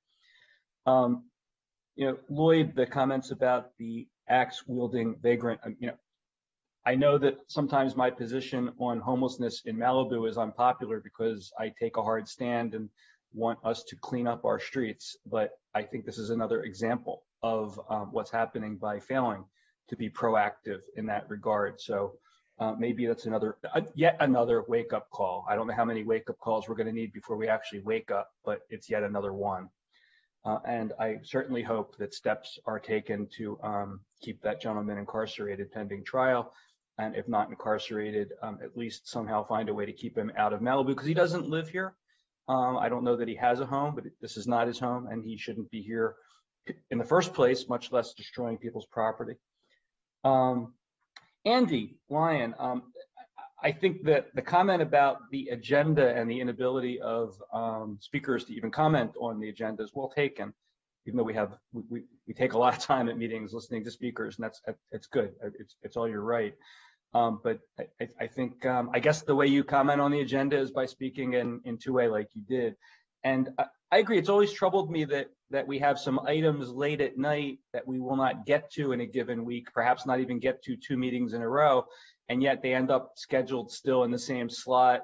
Lloyd, the comments about the axe-wielding vagrant, I know that sometimes my position on homelessness in Malibu is unpopular because I take a hard stand and want us to clean up our streets, but I think this is another example of what's happening by failing to be proactive in that regard. So maybe that's yet another wake-up call. I don't know how many wake-up calls we're going to need before we actually wake up, but it's yet another one. And I certainly hope that steps are taken to keep that gentleman incarcerated pending trial, and if not incarcerated, at least somehow find a way to keep him out of Malibu, because he doesn't live here. I don't know that he has a home, but this is not his home, and he shouldn't be here in the first place, much less destroying people's property. Andy Lyon, I think that the comment about the agenda and the inability of speakers to even comment on the agenda is well taken, even though we take a lot of time at meetings listening to speakers, and it's good. It's all you're right. But I think, I guess the way you comment on the agenda is by speaking in two-way like you did. And I agree, it's always troubled me that we have some items late at night that we will not get to in a given week, perhaps not even get to 2 meetings in a row, and yet they end up scheduled still in the same slot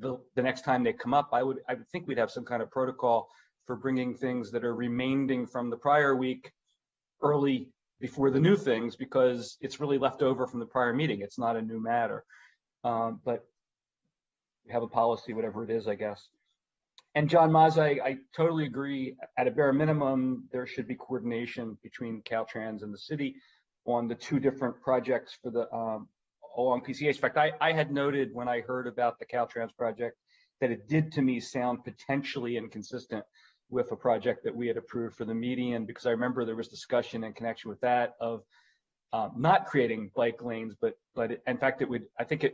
the next time they come up. I would think we'd have some kind of protocol for bringing things that are remaining from the prior week early before the new things, because it's really left over from the prior meeting. It's not a new matter, but we have a policy, whatever it is, I guess. And John Mazza, I totally agree. At a bare minimum, there should be coordination between Caltrans and the city on the two different projects for the along PCH. In fact, I had noted when I heard about the Caltrans project that it did to me sound potentially inconsistent with a project that we had approved for the median, because I remember there was discussion in connection with that of not creating bike lanes, but in fact it would. I think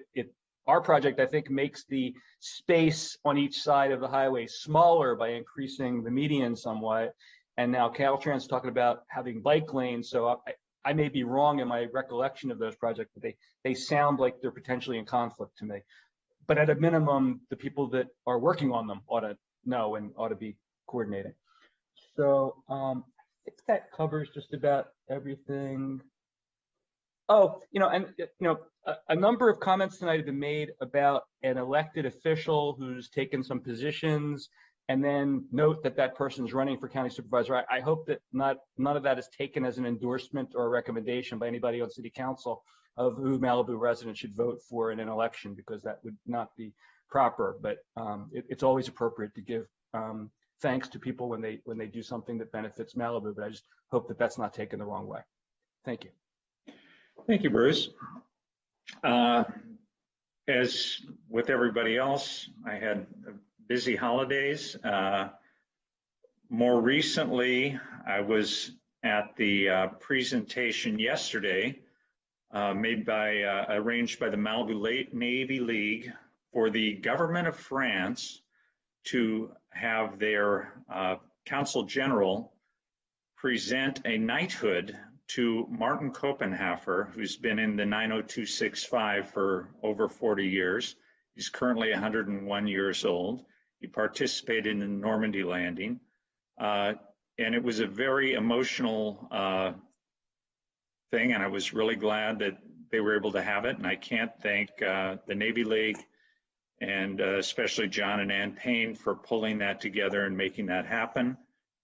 our project, I think, makes the space on each side of the highway smaller by increasing the median somewhat. And now Caltrans talking about having bike lanes. So I may be wrong in my recollection of those projects, but they sound like they're potentially in conflict to me. But at a minimum, the people that are working on them ought to know and ought to be coordinating. So I think that covers just about everything. Oh, a number of comments tonight have been made about an elected official who's taken some positions, and then note that that person's running for county supervisor. I hope that none of that is taken as an endorsement or a recommendation by anybody on city council of who Malibu residents should vote for in an election, because that would not be proper. But it's always appropriate to give thanks to people when they do something that benefits Malibu. But I just hope that that's not taken the wrong way. Thank you. Thank you, Bruce. As with everybody else, I had busy holidays. More recently, I was at the presentation yesterday arranged by the Malibu Navy League for the government of France to have their Consul General present a knighthood to Martin Copenhaver, who's been in the 90265 for over 40 years. He's currently 101 years old. He participated in the Normandy landing. And it was a very emotional thing, and I was really glad that they were able to have it. And I can't thank the Navy League and especially John and Ann Payne for pulling that together and making that happen.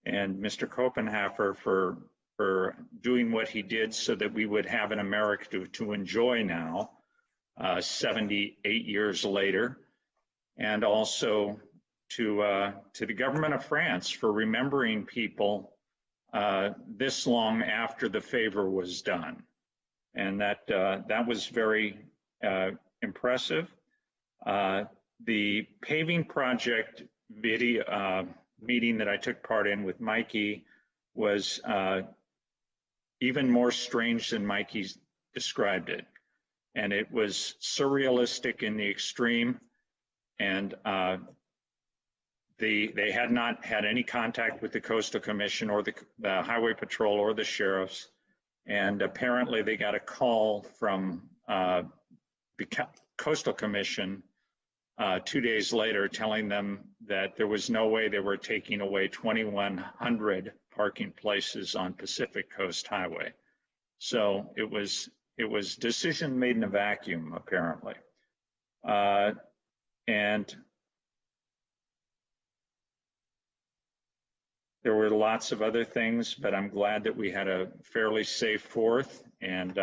And Mr. Copenhaver for doing what he did so that we would have an America to enjoy now, 78 years later. And also to the government of France for remembering people this long after the favor was done. And that was very impressive. The paving project video meeting that I took part in with Mikey was even more strange than Mikey described it. And it was surrealistic in the extreme. And they had not had any contact with the Coastal Commission or the Highway Patrol or the sheriffs. And apparently they got a call from the Coastal Commission 2 days later telling them that there was no way they were taking away 2,100 parking places on Pacific Coast Highway. So it was decision made in a vacuum, apparently. And there were lots of other things, but I'm glad that we had a fairly safe 4th, and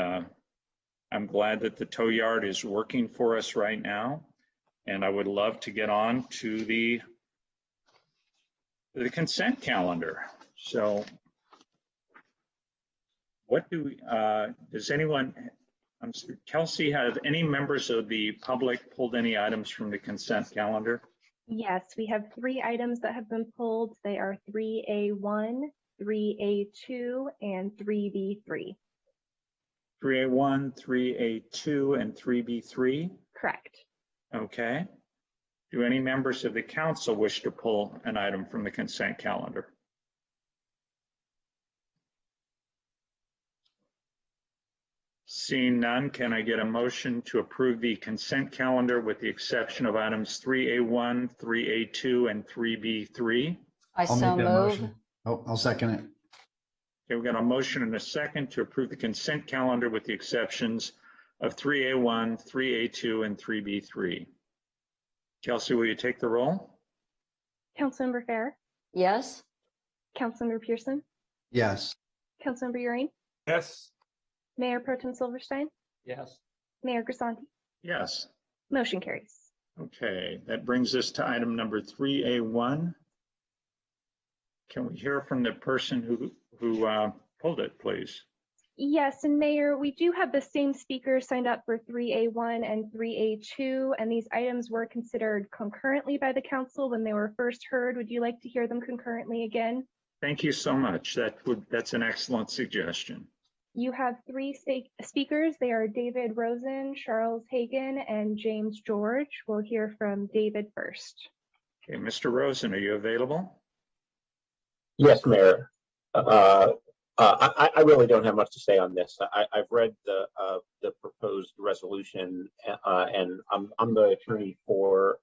I'm glad that the tow yard is working for us right now. And I would love to get on to the consent calendar. So what does anyone, Kelsey, have any members of the public pulled any items from the consent calendar? Yes, we have 3 items that have been pulled. They are 3A1, 3A2, and 3B3. 3A1, 3A2, and 3B3? Correct. Okay. Do any members of the council wish to pull an item from the consent calendar? Seeing none, can I get a motion to approve the consent calendar with the exception of items 3A1, 3A2, and 3B3? I so move. Oh, I'll second it. Okay, we've got a motion and a second to approve the consent calendar with the exceptions of 3A1, 3A2, and 3B3. Kelsey, will you take the roll? Councilmember Fair, Yes. Councilmember Pearson, Yes. Councilmember Euring, Yes. Mayor Pro Tem Silverstein, Yes. Mayor Grisanti. Yes. Motion carries. Okay, that brings us to item number 3A1. Can we hear from the person who pulled it, please? Yes, and Mayor, we do have the same speakers signed up for 3A1 and 3A2, and these items were considered concurrently by the council when they were first heard. Would you like to hear them concurrently again? Thank you so much. That's an excellent suggestion. You have three speakers. They are David Rosen, Charles Hagan, and James George. We'll hear from David first. Okay, Mr. Rosen, are you available? Yes, Mayor. I really don't have much to say on this. I've read the proposed resolution, and I'm the attorney for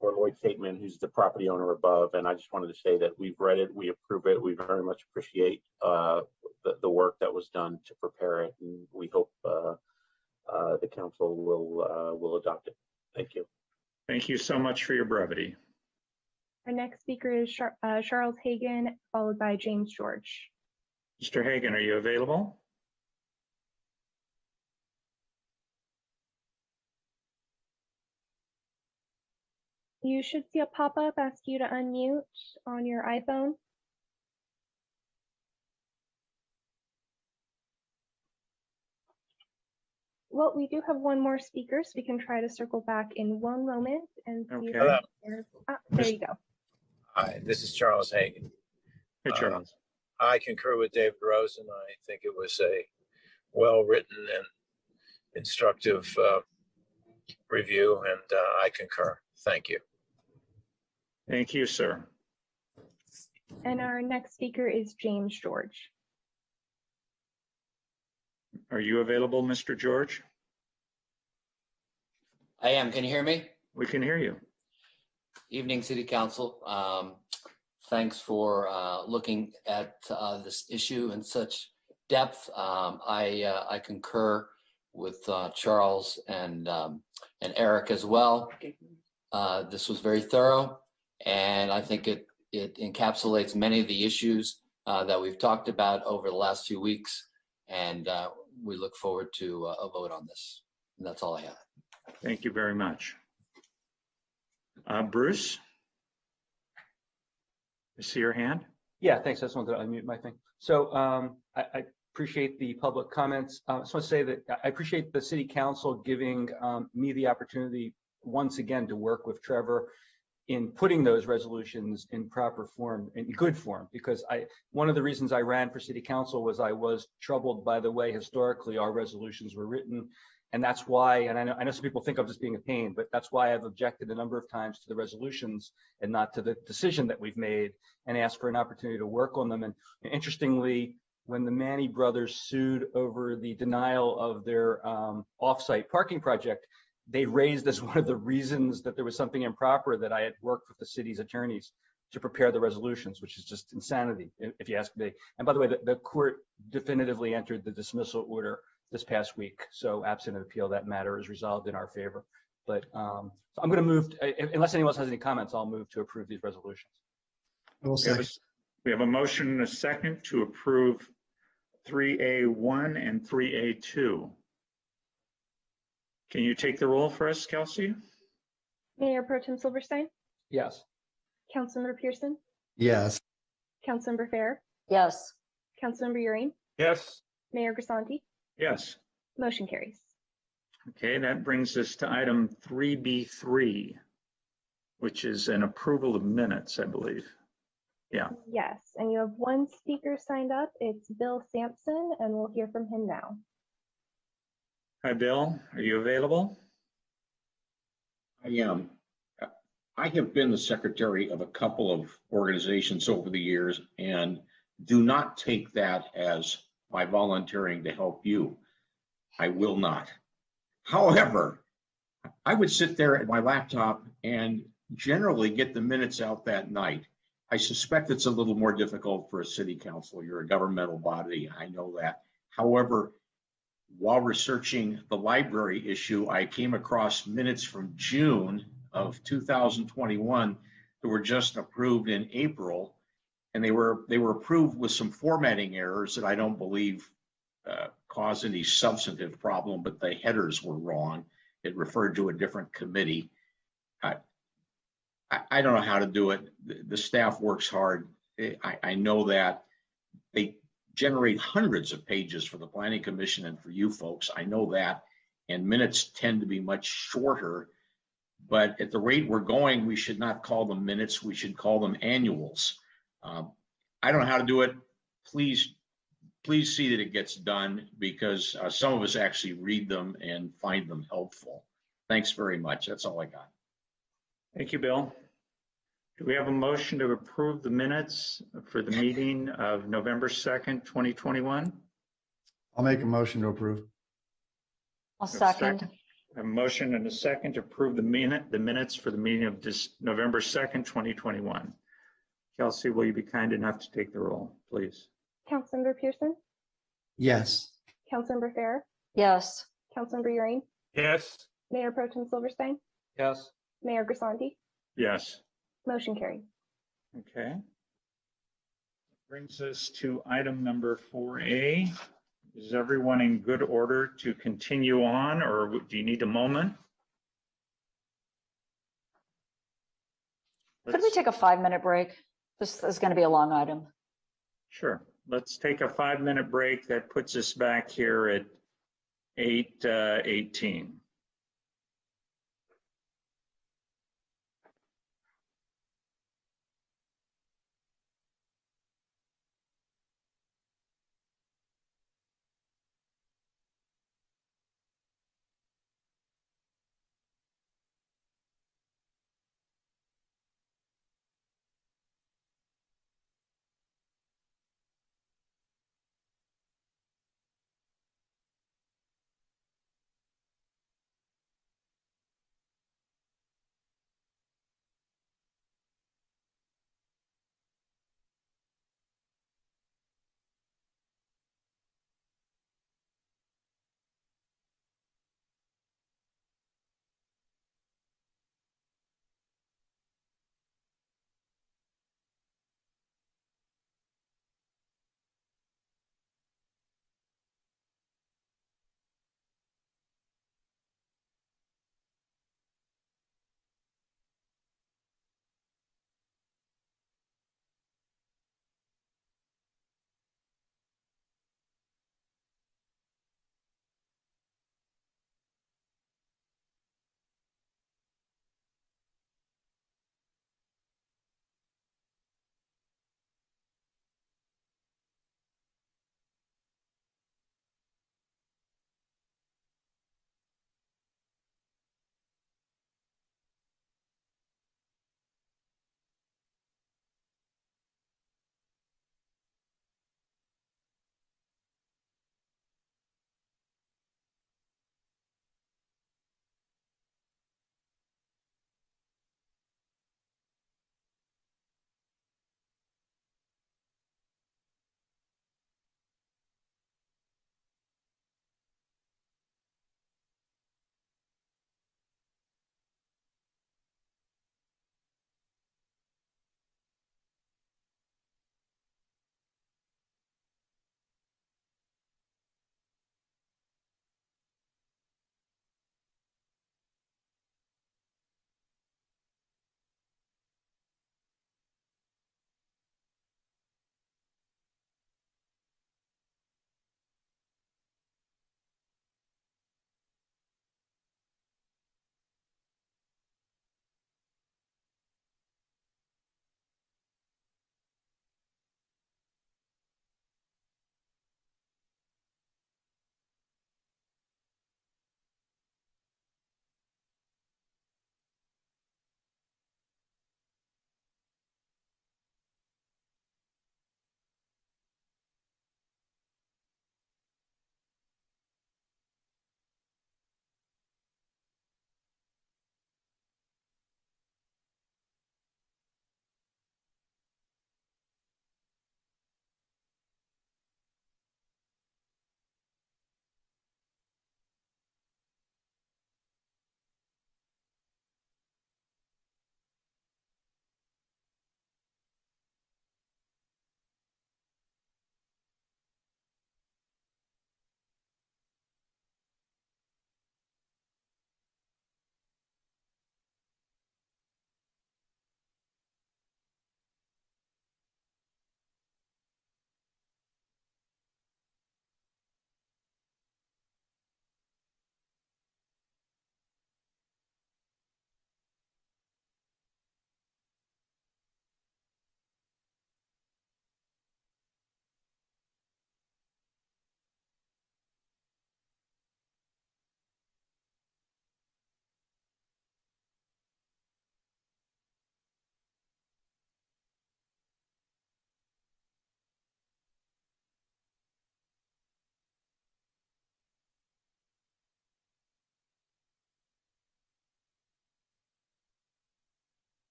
Lloyd Stateman, who's the property owner above. And I just wanted to say that we've read it, we approve it, we very much appreciate the work that was done to prepare it, and we hope the council will adopt it. Thank you. Thank you so much for your brevity. Our next speaker is Charles Hagan, followed by James George. Mr. Hagan, are you available? You should see a pop-up ask you to unmute on your iPhone. Well, we do have one more speaker, so we can try to circle back in one moment and see if Hello. there you go. Hi, this is Charles Hagan. Hey, Charles. I concur with David Rosen. I think it was a well-written and instructive review, and I concur. Thank you. Thank you, sir. And our next speaker is James George. Are you available, Mr. George? I am. Can you hear me? We can hear you. Evening, City Council. Thanks for looking at this issue in such depth. I concur with Charles and Eric as well. This was very thorough, and I think it encapsulates many of the issues that we've talked about over the last few weeks, and we look forward to a vote on this. And that's all I have. Thank you very much. Bruce? I see your hand. Yeah, thanks. I just wanted to unmute my thing. So I appreciate the public comments. I just want to say that I appreciate the city council giving me the opportunity once again to work with Trevor in putting those resolutions in proper form, in good form, because one of the reasons I ran for city council was I was troubled by the way historically our resolutions were written. And that's why, and I know some people think I'm just being a pain, but that's why I've objected a number of times to the resolutions and not to the decision that we've made, and asked for an opportunity to work on them. And interestingly, when the Manny brothers sued over the denial of their off-site parking project, they raised as one of the reasons that there was something improper that I had worked with the city's attorneys to prepare the resolutions, which is just insanity, if you ask me. And by the way, the court definitively entered the dismissal order this past week. So absent an appeal, that matter is resolved in our favor. But so I'm going to move, unless anyone else has any comments, I'll move to approve these resolutions. We have a motion and a second to approve 3A1 and 3A2. Can you take the roll for us, Kelsey? Mayor Pro Tem Silverstein? Yes. Councilmember Pearson? Yes. Councilmember Fair? Yes. Councilmember Euring? Yes. Mayor Grisanti? Yes. Motion carries. Okay, that brings us to item 3B3, which is an approval of minutes, I believe. Yeah. Yes, and you have one speaker signed up. It's Bill Sampson, and we'll hear from him now. Hi, Bill. Are you available? I am. I have been the secretary of a couple of organizations over the years, and do not take that as my volunteering to help you. I will not. However, I would sit there at my laptop and generally get the minutes out that night. I suspect it's a little more difficult for a city council. You're a governmental body, I know that. However, while researching the library issue, I came across minutes from June of 2021 that were just approved in April, and they were approved with some formatting errors that I don't believe caused any substantive problem, but the headers were wrong. it referred to a different committee. I don't know how to do it. The staff works hard. I know that they generate hundreds of pages for the planning commission and for you folks. I know that, and minutes tend to be much shorter, but at the rate we're going, we should not call them minutes. We should call them annuals. I don't know how to do it. Please see that it gets done, because some of us actually read them and find them helpful. Thanks very much. That's all I got. Thank you, Bill. Do we have a motion to approve the minutes for the meeting of November 2nd, 2021? I'll make a motion to approve. I'll second. A motion and a second to approve the minutes for the meeting of November 2nd, 2021. Kelsey, will you be kind enough to take the roll, please? Councilmember Pearson, Yes. Councilmember Farrer, Yes. Councilmember Euring, Yes. Mayor Pro Tem Silverstein, Yes. Mayor Grisanti. Yes. Motion carried. Okay. Brings us to item number 4A. Is everyone in good order to continue on, or do you need a moment? Could we take a 5-minute break? This is going to be a long item. Sure. Let's take a 5-minute break. That puts us back here at 8:18.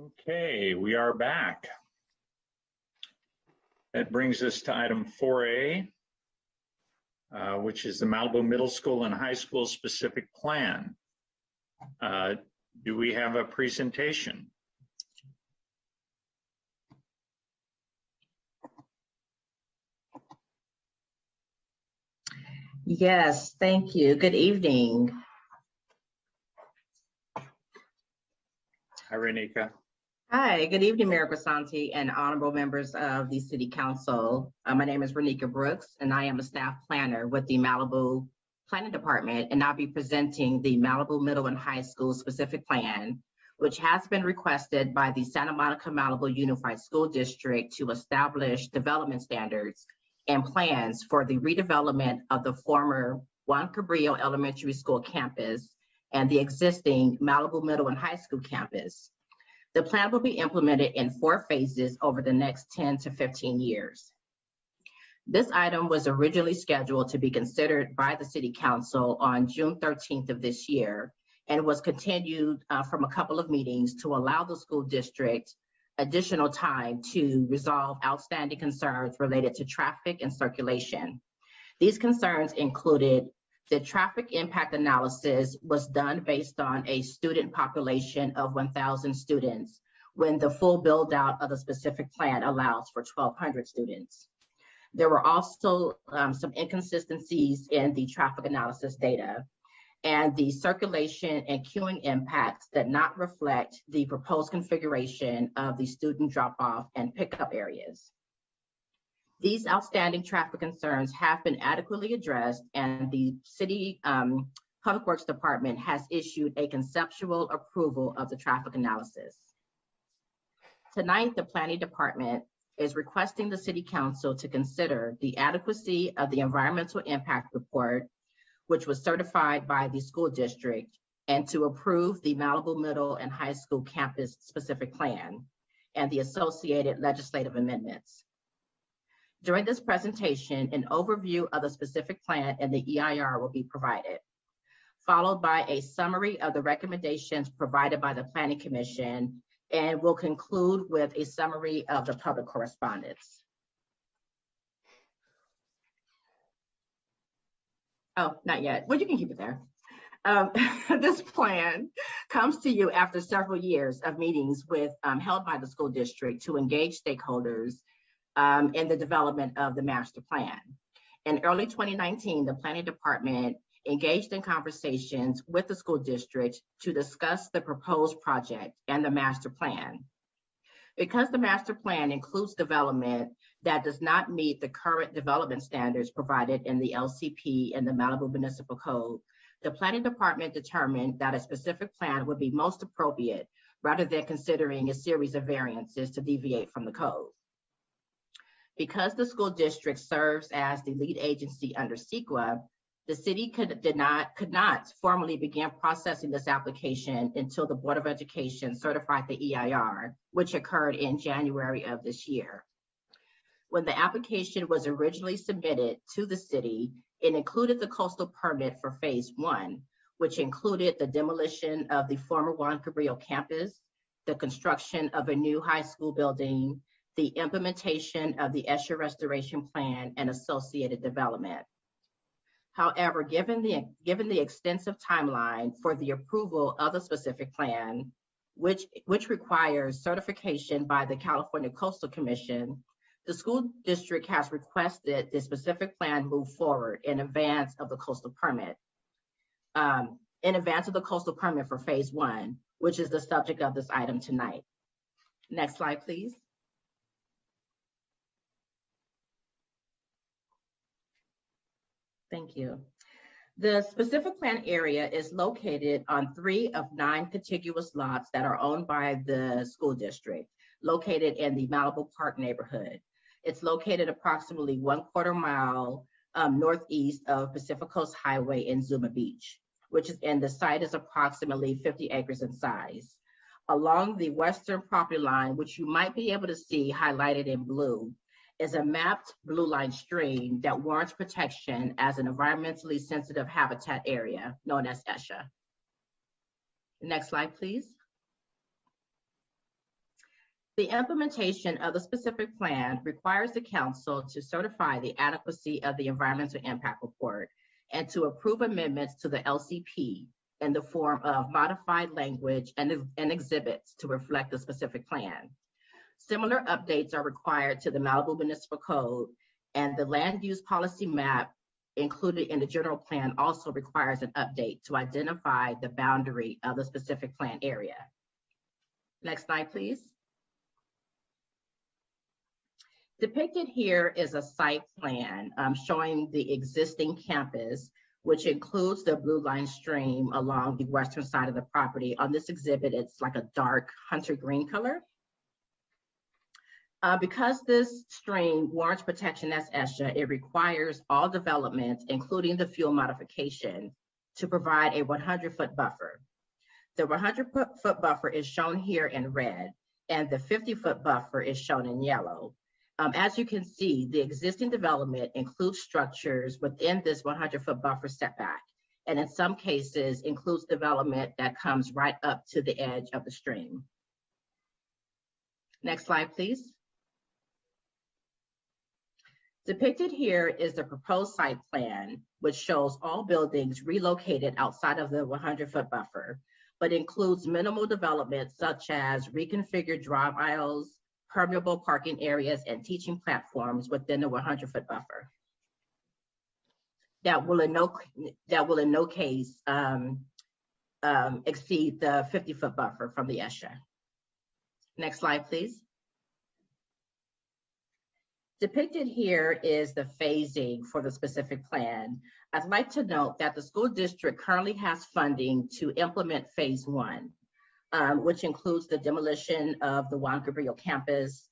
Okay, we are back. That brings us to item 4A, which is the Malibu Middle School and High School specific plan. Do we have a presentation? Yes, thank you. Good evening. Hi, Renika. Hi, good evening, Mayor Grisanti and honorable members of the City Council. My name is Renika Brooks, and I am a staff planner with the Malibu Planning Department, and I'll be presenting the Malibu Middle and High School specific plan, which has been requested by the Santa Monica Malibu Unified School District to establish development standards and plans for the redevelopment of the former Juan Cabrillo Elementary School campus and the existing Malibu Middle and High School campus. The plan will be implemented in 4 phases over the next 10 to 15 years. This item was originally scheduled to be considered by the City Council on June 13th of this year and was continued from a couple of meetings to allow the school district additional time to resolve outstanding concerns related to traffic and circulation. These concerns included the traffic impact analysis was done based on a student population of 1,000 students when the full build out of the specific plan allows for 1,200 students. There were also some inconsistencies in the traffic analysis data, and the circulation and queuing impacts did not reflect the proposed configuration of the student drop-off and pickup areas. These outstanding traffic concerns have been adequately addressed, and the City Public Works Department has issued a conceptual approval of the traffic analysis. Tonight, the Planning Department is requesting the City Council to consider the adequacy of the environmental impact report, which was certified by the school district, and to approve the Malibu Middle and High School campus specific plan and the associated legislative amendments. During this presentation, an overview of the specific plan and the EIR will be provided, followed by a summary of the recommendations provided by the Planning Commission, and we'll conclude with a summary of the public correspondence. Oh, not yet. Well, you can keep it there. This plan comes to you after several years of meetings held by the school district to engage stakeholders in the development of the master plan. In early 2019, the Planning Department engaged in conversations with the school district to discuss the proposed project and the master plan. Because the master plan includes development that does not meet the current development standards provided in the LCP and the Malibu Municipal Code, the Planning Department determined that a specific plan would be most appropriate rather than considering a series of variances to deviate from the code. Because the school district serves as the lead agency under CEQA, the city could not formally begin processing this application until the Board of Education certified the EIR, which occurred in January of this year. When the application was originally submitted to the city, it included the coastal permit for phase 1, which included the demolition of the former Juan Cabrillo campus, the construction of a new high school building, the implementation of the Escher restoration plan, and associated development. However, given the extensive timeline for the approval of the specific plan, which requires certification by the California Coastal Commission, the school district has requested the specific plan move forward in advance of the coastal permit, for phase 1, which is the subject of this item tonight. Next slide, please. Thank you. The specific plan area is located on 3 of 9 contiguous lots that are owned by the school district, located in the Malibu Park neighborhood. It's located approximately 1/4 mile northeast of Pacific Coast Highway in Zuma Beach, and the site is approximately 50 acres in size. Along the western property line, which you might be able to see highlighted in blue, is a mapped blue line stream that warrants protection as an environmentally sensitive habitat area known as Escher. Next slide, please. The implementation of the specific plan requires the council to certify the adequacy of the environmental impact report and to approve amendments to the LCP in the form of modified language and exhibits to reflect the specific plan. Similar updates are required to the Malibu Municipal Code, and the land use policy map included in the general plan also requires an update to identify the boundary of the specific plan area. Next slide, please. Depicted here is a site plan showing the existing campus, which includes the Blue Line Stream along the western side of the property. On this exhibit, it's like a dark hunter green color. Because this stream warrants protection as ESHA, it requires all development, including the fuel modification, to provide a 100-foot buffer. The 100-foot buffer is shown here in red, and the 50-foot buffer is shown in yellow. As you can see, the existing development includes structures within this 100-foot buffer setback, and in some cases includes development that comes right up to the edge of the stream. Next slide, please. Depicted here is the proposed site plan, which shows all buildings relocated outside of the 100-foot buffer, but includes minimal development such as reconfigured drive aisles, permeable parking areas, and teaching platforms within the 100-foot buffer. That will in no case exceed the 50-foot buffer from the ESHA. Next slide, please. Depicted here is the phasing for the specific plan. I'd like to note that the school district currently has funding to implement phase 1. Which includes the demolition of the Juan Cabrillo campus,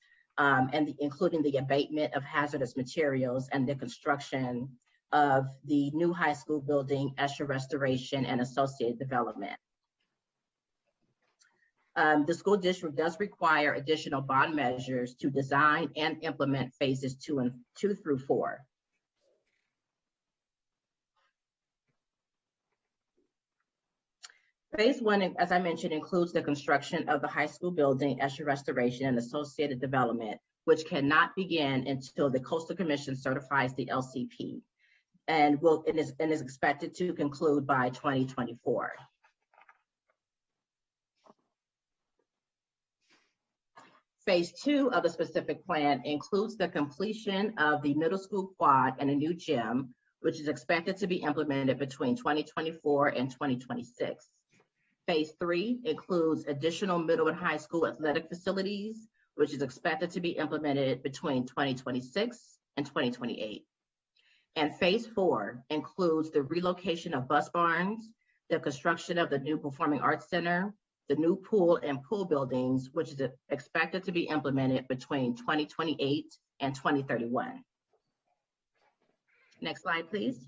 including the abatement of hazardous materials and the construction of the new high school building, ESHA restoration, and associated development. The school district does require additional bond measures to design and implement phases 2 through 4. Phase 1, as I mentioned, includes the construction of the high school building, ESHA restoration, and associated development, which cannot begin until the Coastal Commission certifies the LCP, and is expected to conclude by 2024. Phase 2 of the specific plan includes the completion of the middle school quad and a new gym, which is expected to be implemented between 2024 and 2026. Phase 3 includes additional middle and high school athletic facilities, which is expected to be implemented between 2026 and 2028. And phase 4 includes the relocation of bus barns, the construction of the new Performing Arts Center, the new pool and pool buildings, which is expected to be implemented between 2028 and 2031. Next slide, please.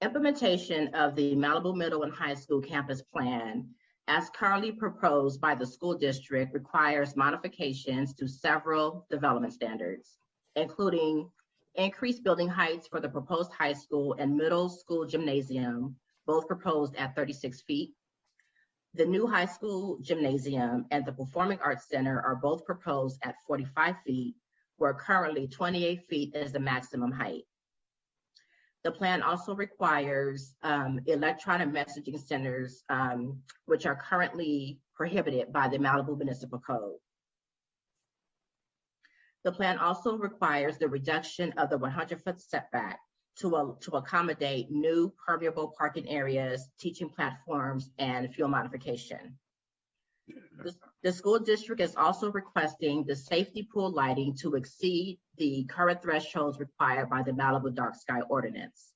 Implementation of the Malibu Middle and High School campus plan, as currently proposed by the school district, requires modifications to several development standards, including increased building heights for the proposed high school and middle school gymnasium, both proposed at 36 feet. The new high school gymnasium and the Performing Arts Center are both proposed at 45 feet, where currently 28 feet is the maximum height. The plan also requires electronic messaging centers, which are currently prohibited by the Malibu Municipal Code. The plan also requires the reduction of the 100-foot setback to accommodate new permeable parking areas, teaching platforms, and fuel modification. The school district is also requesting the safety pool lighting to exceed the current thresholds required by the Malibu Dark Sky Ordinance.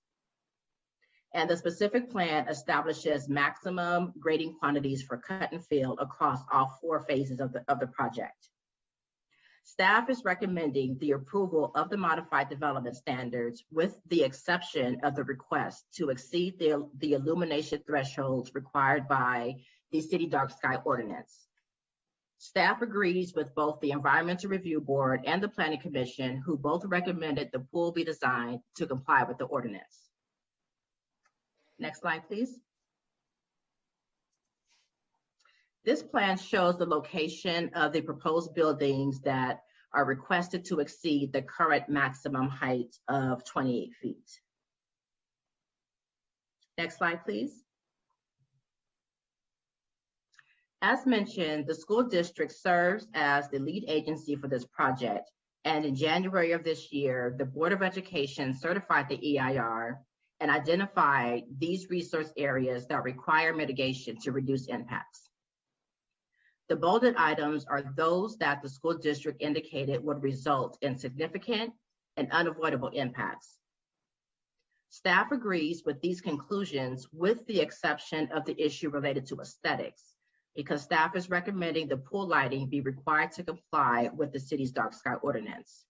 And the specific plan establishes maximum grading quantities for cut and fill across all 4 phases of the project. Staff is recommending the approval of the modified development standards with the exception of the request to exceed the illumination thresholds required by the City Dark Sky Ordinance. Staff agrees with both the Environmental Review Board and the Planning Commission, who both recommended the pool be designed to comply with the ordinance. Next slide, please. This plan shows the location of the proposed buildings that are requested to exceed the current maximum height of 28 feet. Next slide, please. As mentioned, the school district serves as the lead agency for this project. And in January of this year, the Board of Education certified the EIR and identified these resource areas that require mitigation to reduce impacts. The bolded items are those that the school district indicated would result in significant and unavoidable impacts. Staff agrees with these conclusions with the exception of the issue related to aesthetics, because staff is recommending the pool lighting be required to comply with the city's dark sky ordinance.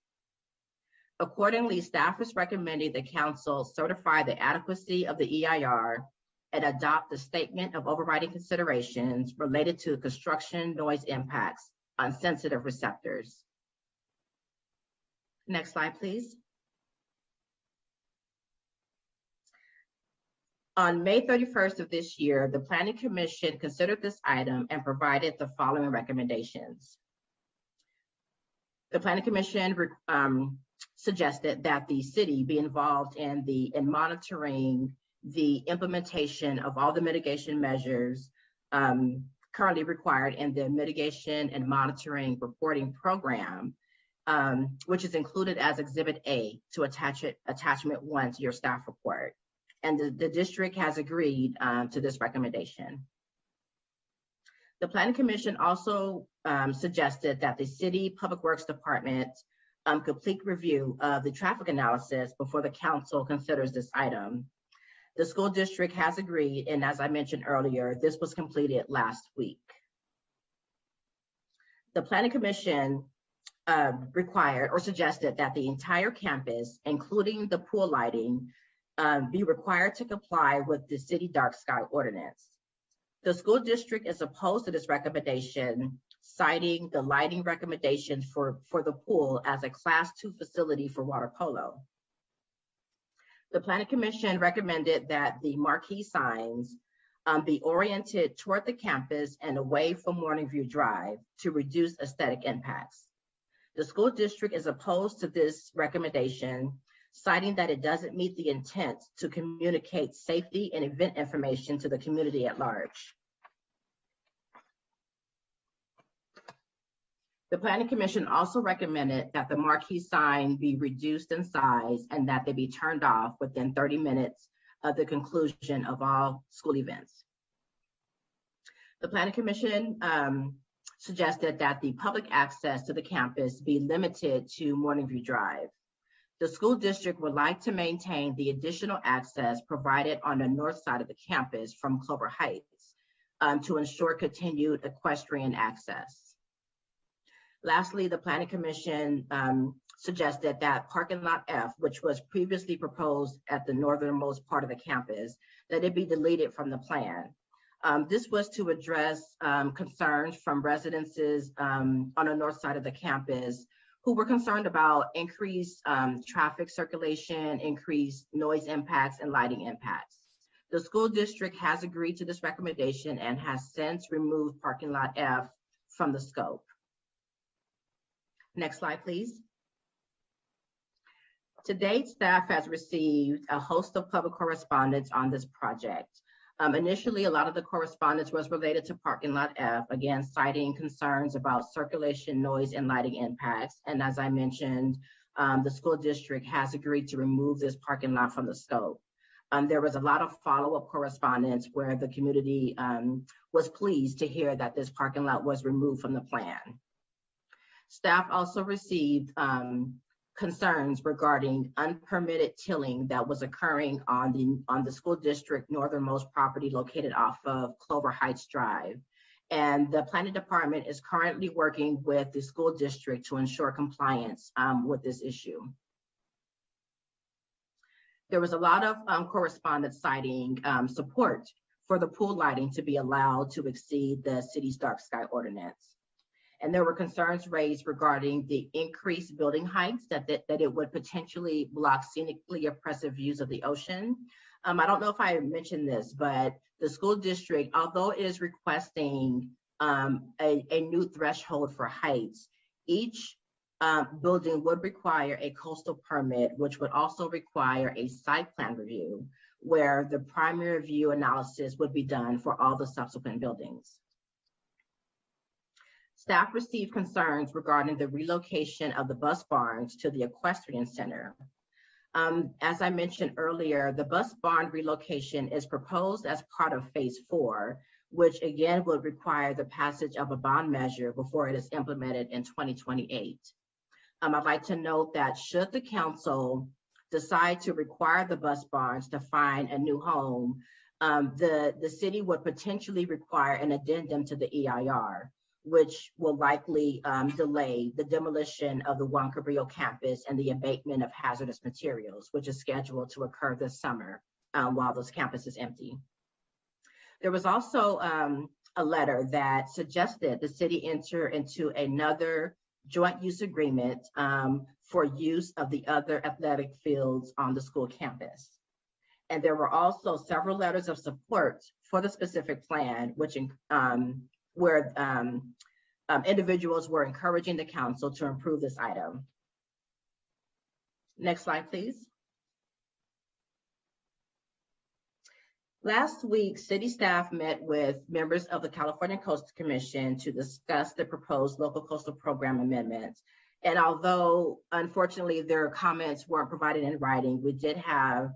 Accordingly, staff is recommending the council certify the adequacy of the EIR and adopt the statement of overriding considerations related to construction noise impacts on sensitive receptors. Next slide, please. On May 31st of this year, the Planning Commission considered this item and provided the following recommendations. The Planning Commission suggested that the city be involved in monitoring the implementation of all the mitigation measures currently required in the mitigation and monitoring reporting program, which is included as Exhibit A to attachment 1 to your staff report. And the district has agreed to this recommendation. The Planning Commission also suggested that the City Public Works Department complete review of the traffic analysis before the council considers this item. The school district has agreed, and as I mentioned earlier, this was completed last week. The Planning Commission required or suggested that the entire campus, including the pool lighting, be required to comply with the city dark sky ordinance. The school district is opposed to this recommendation, citing the lighting recommendations for the pool as a Class 2 facility for water polo. The Planning Commission recommended that the marquee signs be oriented toward the campus and away from Morning View Drive to reduce aesthetic impacts. The school district is opposed to this recommendation, citing that it doesn't meet the intent to communicate safety and event information to the community at large. The Planning Commission also recommended that the marquee sign be reduced in size and that they be turned off within 30 minutes of the conclusion of all school events. The Planning Commission suggested that the public access to the campus be limited to Morning View Drive. The school district would like to maintain the additional access provided on the north side of the campus from Clover Heights to ensure continued equestrian access. Lastly, the Planning Commission suggested that parking lot F, which was previously proposed at the northernmost part of the campus, that it be deleted from the plan. This was to address concerns from residences on the north side of the campus who were concerned about increased traffic circulation, increased noise impacts, and lighting impacts. The school district has agreed to this recommendation and has since removed parking lot F from the scope. Next slide, please. To date, staff has received a host of public correspondence on this project. Initially, a lot of the correspondence was related to parking lot F, again, citing concerns about circulation, noise, and lighting impacts. And as I mentioned, the school district has agreed to remove this parking lot from the scope. There was a lot of follow-up correspondence where the community was pleased to hear that this parking lot was removed from the plan. Staff also received concerns regarding unpermitted tilling that was occurring on the school district northernmost property located off of Clover Heights Drive. And the planning department is currently working with the school district to ensure compliance with this issue. There was a lot of correspondence citing support for the pool lighting to be allowed to exceed the city's dark sky ordinance. And there were concerns raised regarding the increased building heights that it would potentially block scenically impressive views of the ocean. I don't know if I mentioned this, but the school district, although it is requesting a new threshold for heights. Each building would require a coastal permit, which would also require a site plan review, where the primary view analysis would be done for all the subsequent buildings. Staff received concerns regarding the relocation of the bus barns to the equestrian center. As I mentioned earlier, the bus barn relocation is proposed as part of phase 4, which again would require the passage of a bond measure before it is implemented in 2028. I'd like to note that should the council decide to require the bus barns to find a new home, the city would potentially require an addendum to the EIR, which will likely delay the demolition of the Juan Cabrillo campus and the abatement of hazardous materials, which is scheduled to occur this summer while this campus is empty. There was also a letter that suggested the city enter into another joint use agreement for use of the other athletic fields on the school campus. And there were also several letters of support for the specific plan, which where individuals were encouraging the council to improve this item. Next slide, please. Last week, city staff met with members of the California Coastal Commission to discuss the proposed local coastal program amendments. And although, unfortunately, their comments weren't provided in writing, we did have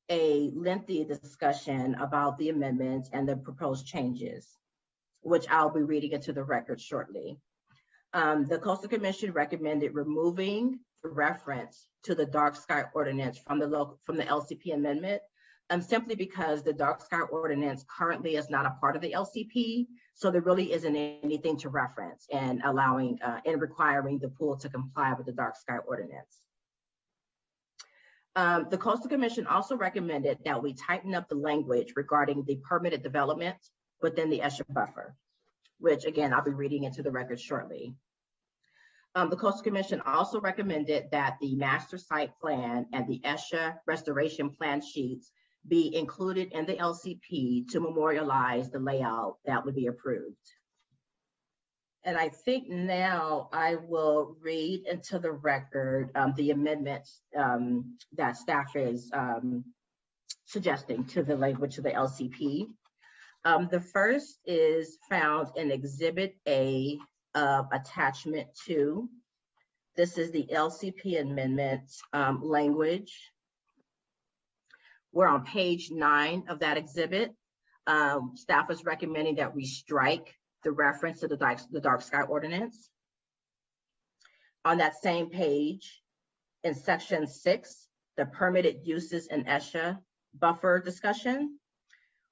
a lengthy discussion about the amendments and the proposed changes, which I'll be reading into the record shortly. The Coastal Commission recommended removing the reference to the dark sky ordinance from the LCP amendment, simply because the dark sky ordinance currently is not a part of the LCP, so there really isn't anything to reference in allowing and requiring the pool to comply with the dark sky ordinance. The Coastal Commission also recommended that we tighten up the language regarding the permitted development within the ESHA buffer, which again, I'll be reading into the record shortly. The Coastal Commission also recommended that the master site plan and the ESHA restoration plan sheets be included in the LCP to memorialize the layout that would be approved. And I think now I will read into the record the amendments that staff is suggesting to the language of the LCP. The first is found in Exhibit A of Attachment 2. This is the LCP amendment language. We're on page 9 of that exhibit. Staff is recommending that we strike the reference to the dark sky ordinance. On that same page, in section 6, the permitted uses in ESHA buffer discussion,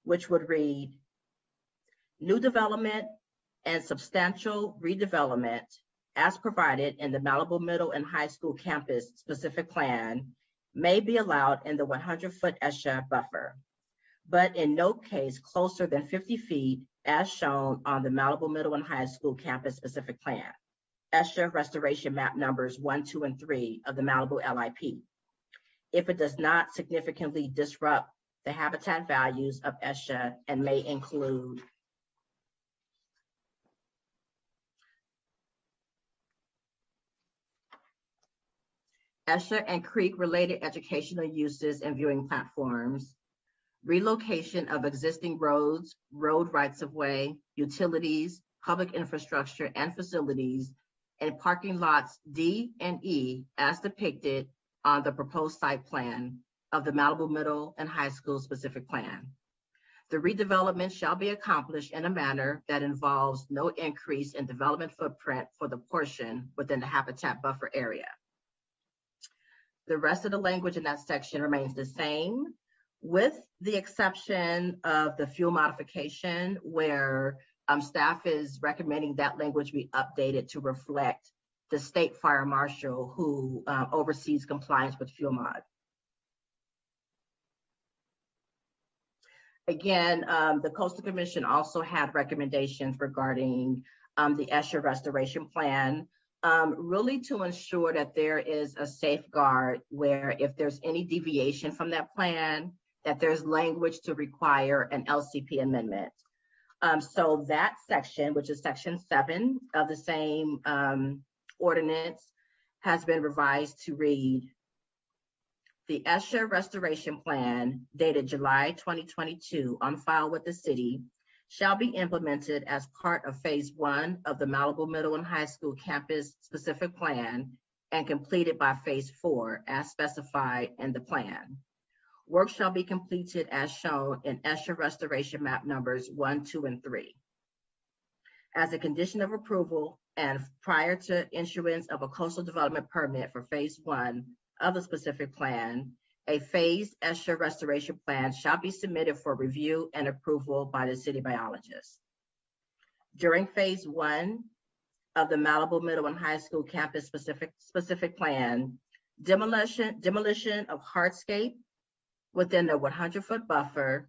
which would read, new development and substantial redevelopment as provided in the Malibu Middle and High School campus specific plan may be allowed in the 100-foot ESHA buffer, but in no case closer than 50 feet as shown on the Malibu Middle and High School campus specific plan, ESHA restoration map numbers 1, 2, and 3 of the Malibu LIP, if it does not significantly disrupt the habitat values of ESHA and may include ESHA and creek-related educational uses and viewing platforms, relocation of existing roads, road rights-of-way, utilities, public infrastructure and facilities, and parking lots D and E as depicted on the proposed site plan of the Malibu Middle and High School specific plan. The redevelopment shall be accomplished in a manner that involves no increase in development footprint for the portion within the habitat buffer area. The rest of the language in that section remains the same, with the exception of the fuel modification, where staff is recommending that language be updated to reflect the state fire marshal who oversees compliance with fuel mod. Again, the Coastal Commission also had recommendations regarding the ESHA restoration plan, really to ensure that there is a safeguard where if there's any deviation from that plan, that there's language to require an LCP amendment. So that section, which is section 7 of the same ordinance, has been revised to read: the ESHA restoration plan dated July 2022 on file with the city shall be implemented as part of phase 1 of the Malibu Middle and High School campus specific plan and completed by phase 4 as specified in the plan. Work shall be completed as shown in ESHA restoration map numbers 1, 2, and 3. As a condition of approval and prior to issuance of a coastal development permit for phase 1 of the specific plan, a phased ESHA restoration plan shall be submitted for review and approval by the city biologist. During phase 1 of the Malibu Middle and High School campus specific plan, demolition of hardscape within the 100-foot buffer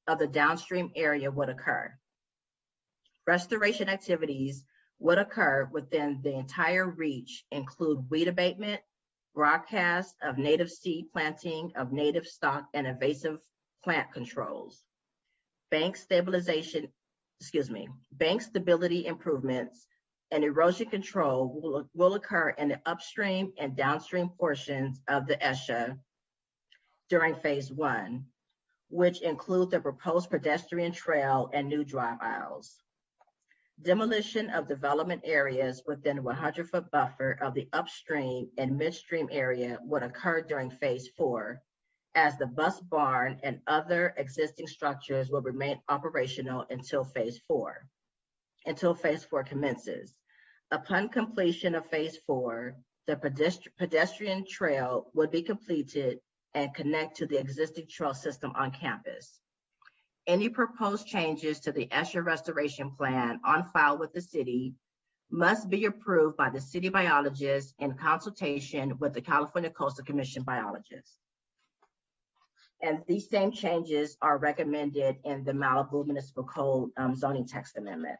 of the downstream area would occur. Restoration activities would occur within the entire reach, include weed abatement, broadcast of native seed planting of native stock and invasive plant controls. Bank stability improvements and erosion control will occur in the upstream and downstream portions of the ESHA during phase 1, which include the proposed pedestrian trail and new drive aisles. Demolition of development areas within 100-foot buffer of the upstream and midstream area would occur during phase 4, as the bus barn and other existing structures will remain operational until phase 4 commences. Upon completion of phase 4, the pedestrian trail would be completed and connect to the existing trail system on campus. Any proposed changes to the ESHA restoration plan on file with the city must be approved by the city biologist in consultation with the California Coastal Commission biologist. And these same changes are recommended in the Malibu Municipal Code zoning text amendment.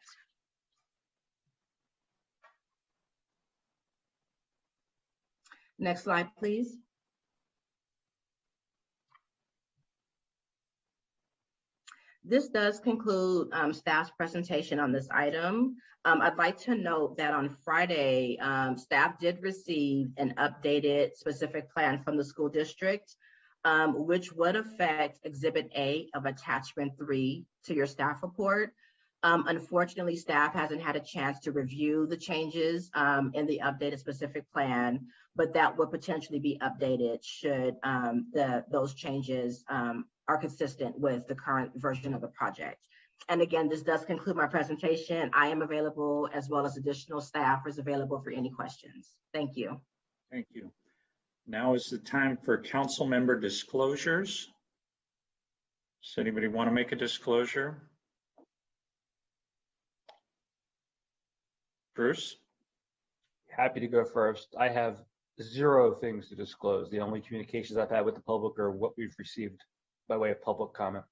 Next slide, please. This does conclude staff's presentation on this item. I'd like to note that on Friday, staff did receive an updated specific plan from the school district, which would affect Exhibit A of Attachment 3 to your staff report. Unfortunately, staff hasn't had a chance to review the changes in the updated specific plan, but that would potentially be updated should those changes are consistent with the current version of the project. And again, this does conclude my presentation. I am available, as well as additional staff is available for any questions. Thank you. Thank you. Now is the time for council member disclosures. Does anybody want to make a disclosure? Bruce? Happy to go first. I have 0 things to disclose. The only communications I've had with the public are what we've received by way of public comment.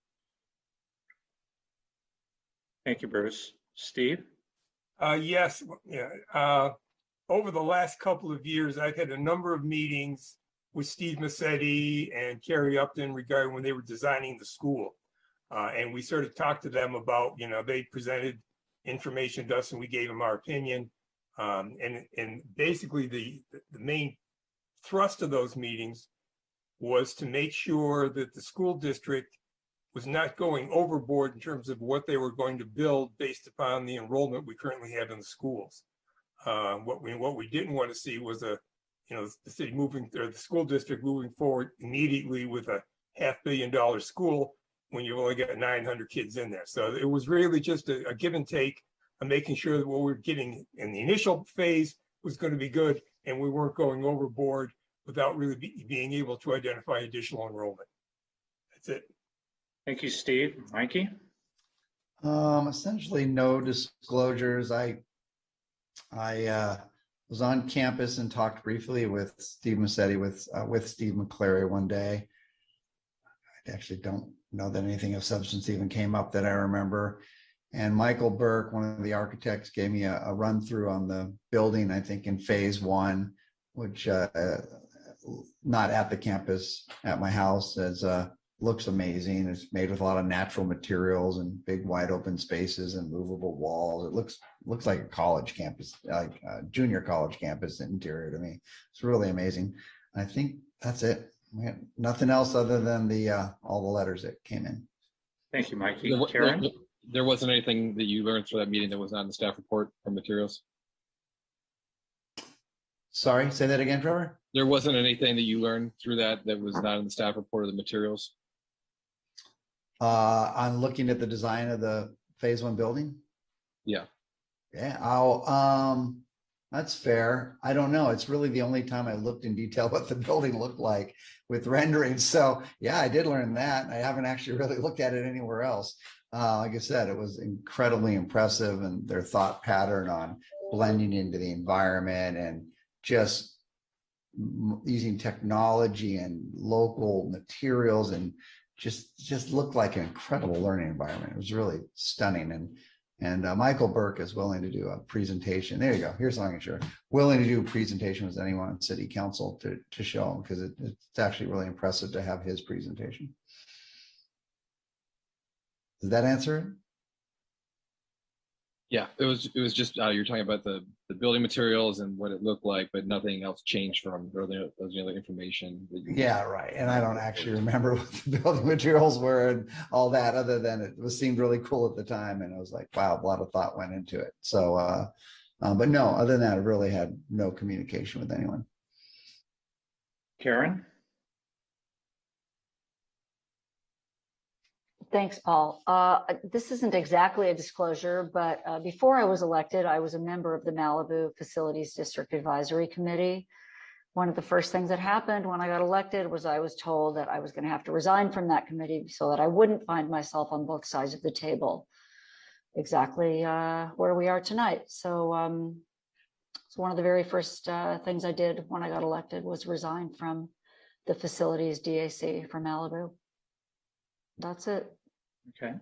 Thank you, Bruce. Steve? Yes. Yeah. Over the last couple of years, I've had a number of meetings with Steve Massetti and Carrie Upton regarding when they were designing the school. And we sort of talked to them about, they presented information to us and we gave them our opinion. And basically the main thrust of those meetings was to make sure that the school district was not going overboard in terms of what they were going to build based upon the enrollment we currently have in the schools. What we didn't want to see was the city moving, or the school district moving forward immediately with a $500 million school when you've only got 900 kids in there. So it was really just a give and take of making sure that what we were getting in the initial phase was going to be good and we weren't going overboard without really being able to identify additional enrollment. That's it. Thank you, Steve. Mikey? Essentially no disclosures. I was on campus and talked briefly with Steve Massetti with Steve McClary one day. I actually don't know that anything of substance even came up that I remember. And Michael Burke, one of the architects, gave me a run through on the building, I think in phase 1, which not at the campus, at my house, as looks amazing. It's made with a lot of natural materials and big wide open spaces and movable walls. It looks like a college campus, like a junior college campus interior to me. It's really amazing. I think that's it. We have nothing else other than all the letters that came in. Thank you, Mikey. Karen? There wasn't anything that you learned through that meeting that was not in the staff report or materials? Sorry, say that again, Trevor? There wasn't anything that you learned through that was not in the staff report or the materials? I'm looking at the design of the phase 1 building. Yeah. Yeah. That's fair. I don't know. It's really the only time I looked in detail what the building looked like with renderings. So yeah, I did learn that. I haven't actually really looked at it anywhere else. Like I said, it was incredibly impressive, and their thought pattern on blending into the environment and just using technology and local materials and just looked like an incredible learning environment. It was really stunning. And Michael Burke is willing to do a presentation. There you go. Here's something sure. Willing to do a presentation with anyone on city council to show them, because it's actually really impressive to have his presentation. Did that answer it? Yeah, it was just you're talking about the building materials and what it looked like, but nothing else changed from earlier. Those other information. Yeah, right. And I don't actually remember what the building materials were and all that, other than it seemed really cool at the time, and I was like, wow, a lot of thought went into it. So, but no, other than that, I really had no communication with anyone. Karen? Thanks, Paul. This isn't exactly a disclosure, but before I was elected, I was a member of the Malibu Facilities District Advisory Committee. One of the first things that happened when I got elected was I was told that I was going to have to resign from that committee so that I wouldn't find myself on both sides of the table. Exactly where we are tonight. So it's one of the very first things I did when I got elected was resign from the Facilities DAC for Malibu. That's it. Okay.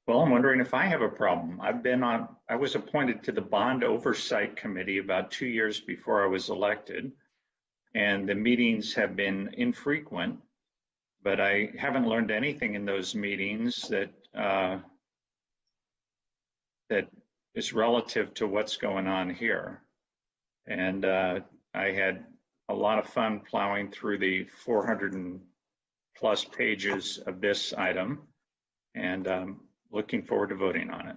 Well, I'm wondering if I have a problem. I was appointed to the Bond Oversight Committee about 2 years before I was elected, and the meetings have been infrequent, but I haven't learned anything in those meetings that is relative to what's going on here. And I had a lot of fun plowing through the 400+ pages of this item, and looking forward to voting on it.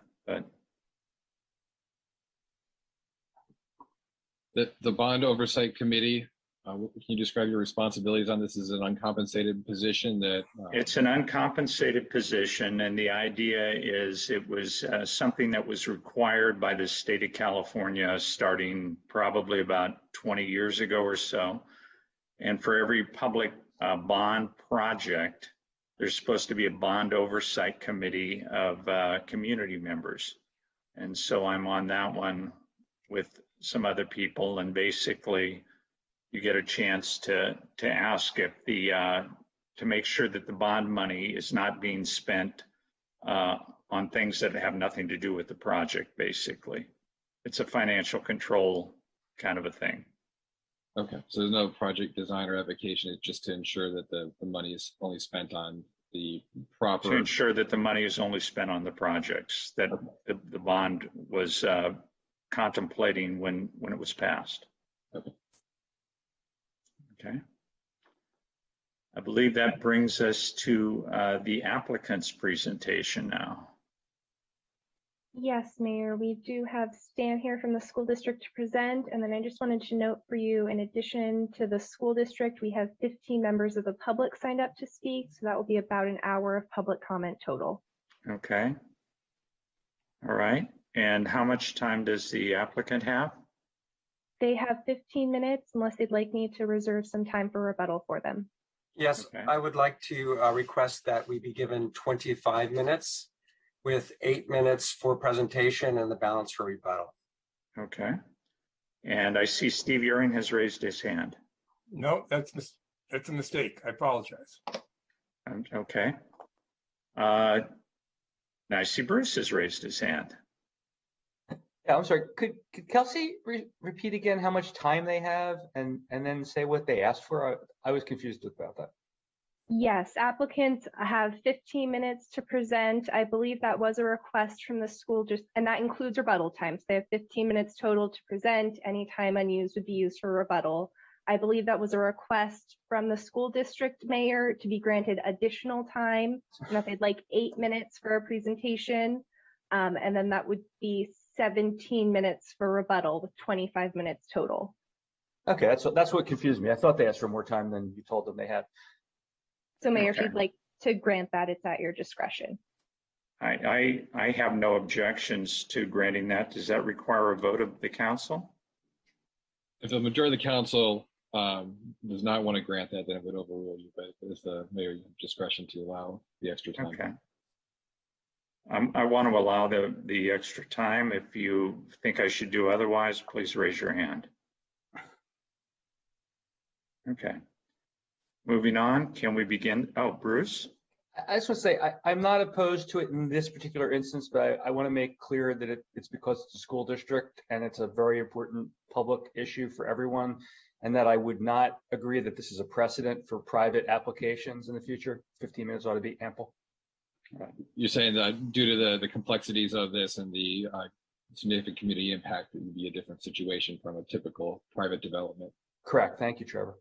But the Bond Oversight Committee, can you describe your responsibilities on this? Is an uncompensated position that it's an uncompensated position, and the idea is it was something that was required by the state of California starting probably about 20 years ago or so. And for every public bond project, there's supposed to be a bond oversight committee of community members. And so I'm on that one with some other people, and basically you get a chance to ask if to make sure that the bond money is not being spent on things that have nothing to do with the project. Basically, it's a financial control kind of a thing. Okay, so there's no project design or application. It's just to ensure that the money is only spent on the proper. To ensure that the money is only spent on the projects that the bond was contemplating when it was passed. Okay. Okay. I believe that brings us to the applicant's presentation now. Yes, Mayor, we do have Stan here from the school district to present. And then I just wanted to note for you, in addition to the school district, we have 15 members of the public signed up to speak. So that will be about an hour of public comment total. Okay. All right. And how much time does the applicant have? They have 15 minutes unless they'd like me to reserve some time for rebuttal for them. Yes, okay. I would like to request that we be given 25 minutes. With 8 minutes for presentation and the balance for rebuttal. Okay. And I see Steve Uring has raised his hand. No, that's a mistake. I apologize. Okay. Now I see Bruce has raised his hand. Yeah, I'm sorry. Could Kelsey repeat again how much time they have and then say what they asked for? I was confused about that. Yes, applicants have 15 minutes to present. I believe that was a request from the school, and that includes rebuttal time. So they have 15 minutes total to present. Any time unused would be used for rebuttal. I believe that was a request from the school district mayor to be granted additional time, and that they'd like 8 minutes for a presentation. And then that would be 17 minutes for rebuttal with 25 minutes total. Okay, that's what confused me. I thought they asked for more time than you told them they had. So Mayor, Okay. if you'd like to grant that, it's at your discretion. I have no objections to granting that. Does that require a vote of the council? If the majority of the council does not want to grant that, then it would overrule you, but it's the mayor's discretion to allow the extra time. Okay. I want to allow the extra time. If you think I should do otherwise, please raise your hand. Okay. Moving on, can we begin? Oh, Bruce? I just want to say, I'm not opposed to it in this particular instance, but I want to make clear that it's because it's a school district and it's a very important public issue for everyone, and that I would not agree that this is a precedent for private applications in the future. 15 minutes ought to be ample. You're saying that due to the complexities of this and the significant community impact, it would be a different situation from a typical private development. Correct. Thank you, Trevor.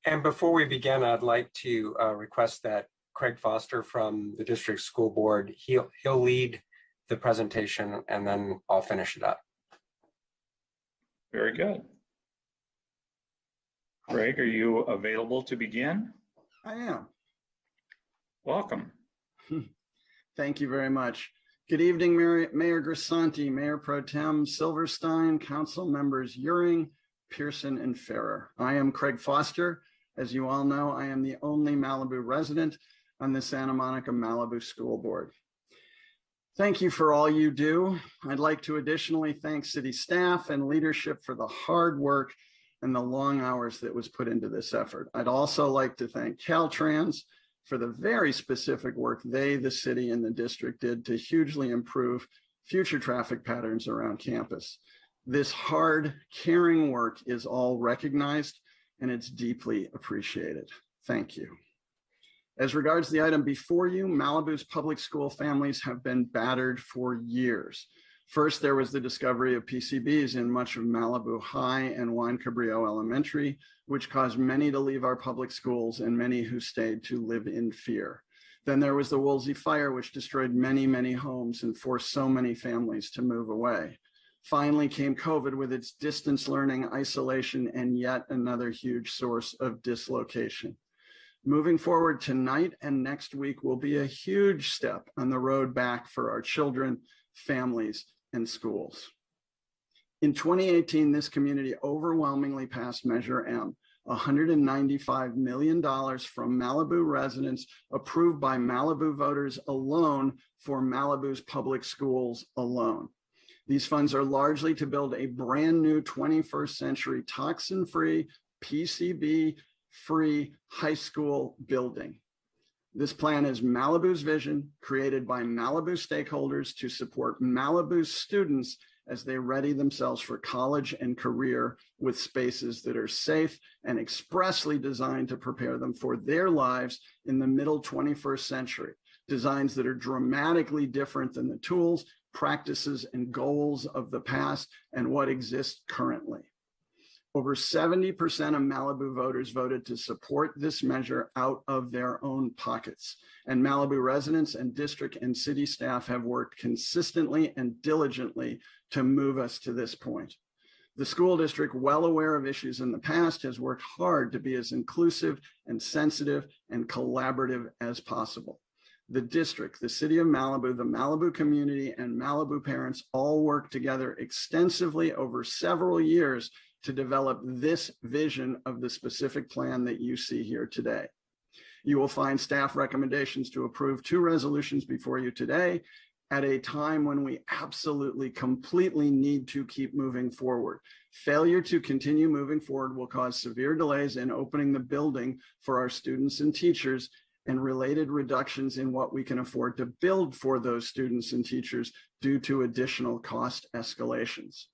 And before we begin, I'd like to request that Craig Foster from the district school board, he'll lead the presentation and then I'll finish it up. Very good. Craig, are you available to begin? I am. Welcome. Thank you very much. Good evening, Mayor Grisanti, Mayor Pro Tem Silverstein, council members Euring, Pearson, and Farrer. I am Craig Foster. As you all know, I am the only Malibu resident on the Santa Monica Malibu School Board. Thank you for all you do. I'd like to additionally thank city staff and leadership for the hard work and the long hours that was put into this effort. I'd also like to thank Caltrans for the very specific work they, the city, and the district did to hugely improve future traffic patterns around campus. This hard, caring work is all recognized and it's deeply appreciated. Thank you. As regards the item before you, Malibu's public school families have been battered for years. First, there was the discovery of PCBs in much of Malibu High and Juan Cabrillo Elementary, which caused many to leave our public schools and many who stayed to live in fear. Then there was the Woolsey fire, which destroyed many, many homes and forced so many families to move away. Finally came COVID with its distance learning, isolation, and yet another huge source of dislocation. Moving forward, tonight and next week will be a huge step on the road back for our children, families, and schools. In 2018, this community overwhelmingly passed Measure M, $195 million from Malibu residents approved by Malibu voters alone for Malibu's public schools alone. These funds are largely to build a brand new 21st century toxin-free, PCB-free high school building. This plan is Malibu's vision, created by Malibu stakeholders to support Malibu's students as they ready themselves for college and career with spaces that are safe and expressly designed to prepare them for their lives in the middle 21st century. Designs that are dramatically different than the tools, practices, and goals of the past and what exists currently. Over 70% of Malibu voters voted to support this measure out of their own pockets. And Malibu residents and district and city staff have worked consistently and diligently to move us to this point. The school district, well aware of issues in the past, has worked hard to be as inclusive and sensitive and collaborative as possible. The district, the city of Malibu, the Malibu community, and Malibu parents all work together extensively over several years to develop this vision of the specific plan that you see here today. You will find staff recommendations to approve 2 resolutions before you today at a time when we absolutely, completely need to keep moving forward. Failure to continue moving forward will cause severe delays in opening the building for our students and teachers, and related reductions in what we can afford to build for those students and teachers due to additional cost escalations.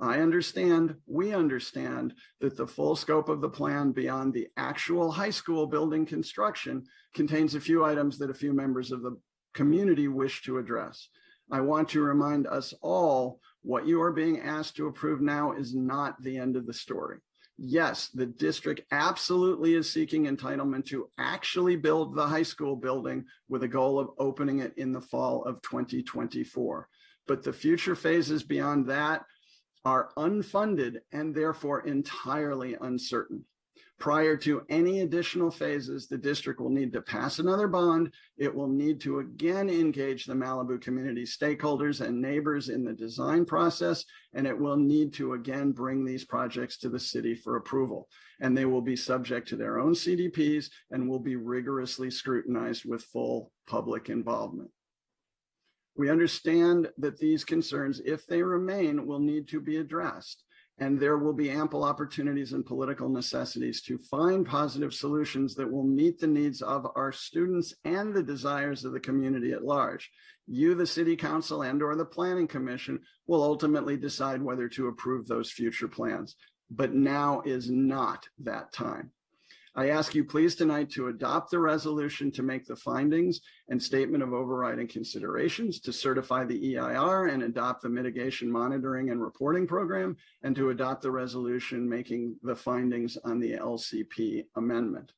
I understand, we understand that the full scope of the plan beyond the actual high school building construction contains a few items that a few members of the community wish to address. I want to remind us all what you are being asked to approve now is not the end of the story. Yes, the district absolutely is seeking entitlement to actually build the high school building with a goal of opening it in the fall of 2024. But the future phases beyond that are unfunded and therefore entirely uncertain. Prior to any additional phases, the district will need to pass another bond. It will need to again engage the Malibu community stakeholders and neighbors in the design process, and it will need to again bring these projects to the city for approval. And they will be subject to their own CDPs and will be rigorously scrutinized with full public involvement. We understand that these concerns, if they remain, will need to be addressed. And there will be ample opportunities and political necessities to find positive solutions that will meet the needs of our students and the desires of the community at large. You, the City Council and/or the Planning Commission, will ultimately decide whether to approve those future plans. But now is not that time. I ask you please tonight to adopt the resolution to make the findings and statement of overriding considerations, to certify the EIR and adopt the mitigation monitoring and reporting program, and to adopt the resolution making the findings on the LCP amendment.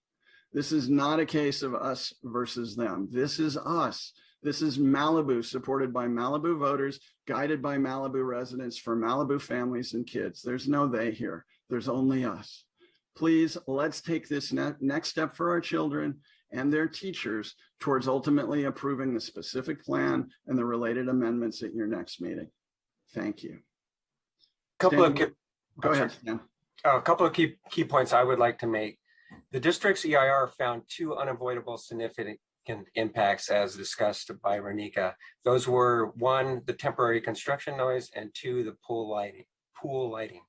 This is not a case of us versus them. This is us. This is Malibu, supported by Malibu voters, guided by Malibu residents, for Malibu families and kids. There's no they here. There's only us. Please, let's take this next step for our children and their teachers towards ultimately approving the specific plan and the related amendments at your next meeting. Thank you. Go ahead, Stan. A couple of key points I would like to make. The district's EIR found two unavoidable significant impacts as discussed by Renika. Those were, one, the temporary construction noise, and two, the pool lighting.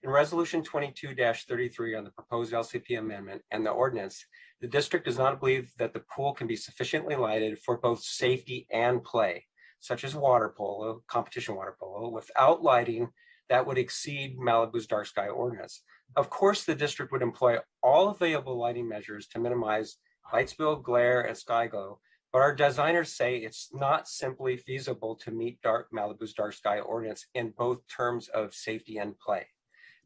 In Resolution 22-33 on the proposed LCP amendment and the ordinance, the district does not believe that the pool can be sufficiently lighted for both safety and play, such as water polo, competition water polo, without lighting that would exceed Malibu's dark sky ordinance. Of course, the district would employ all available lighting measures to minimize light spill, glare, and sky glow, but our designers say it's not simply feasible to meet Malibu's dark sky ordinance in both terms of safety and play.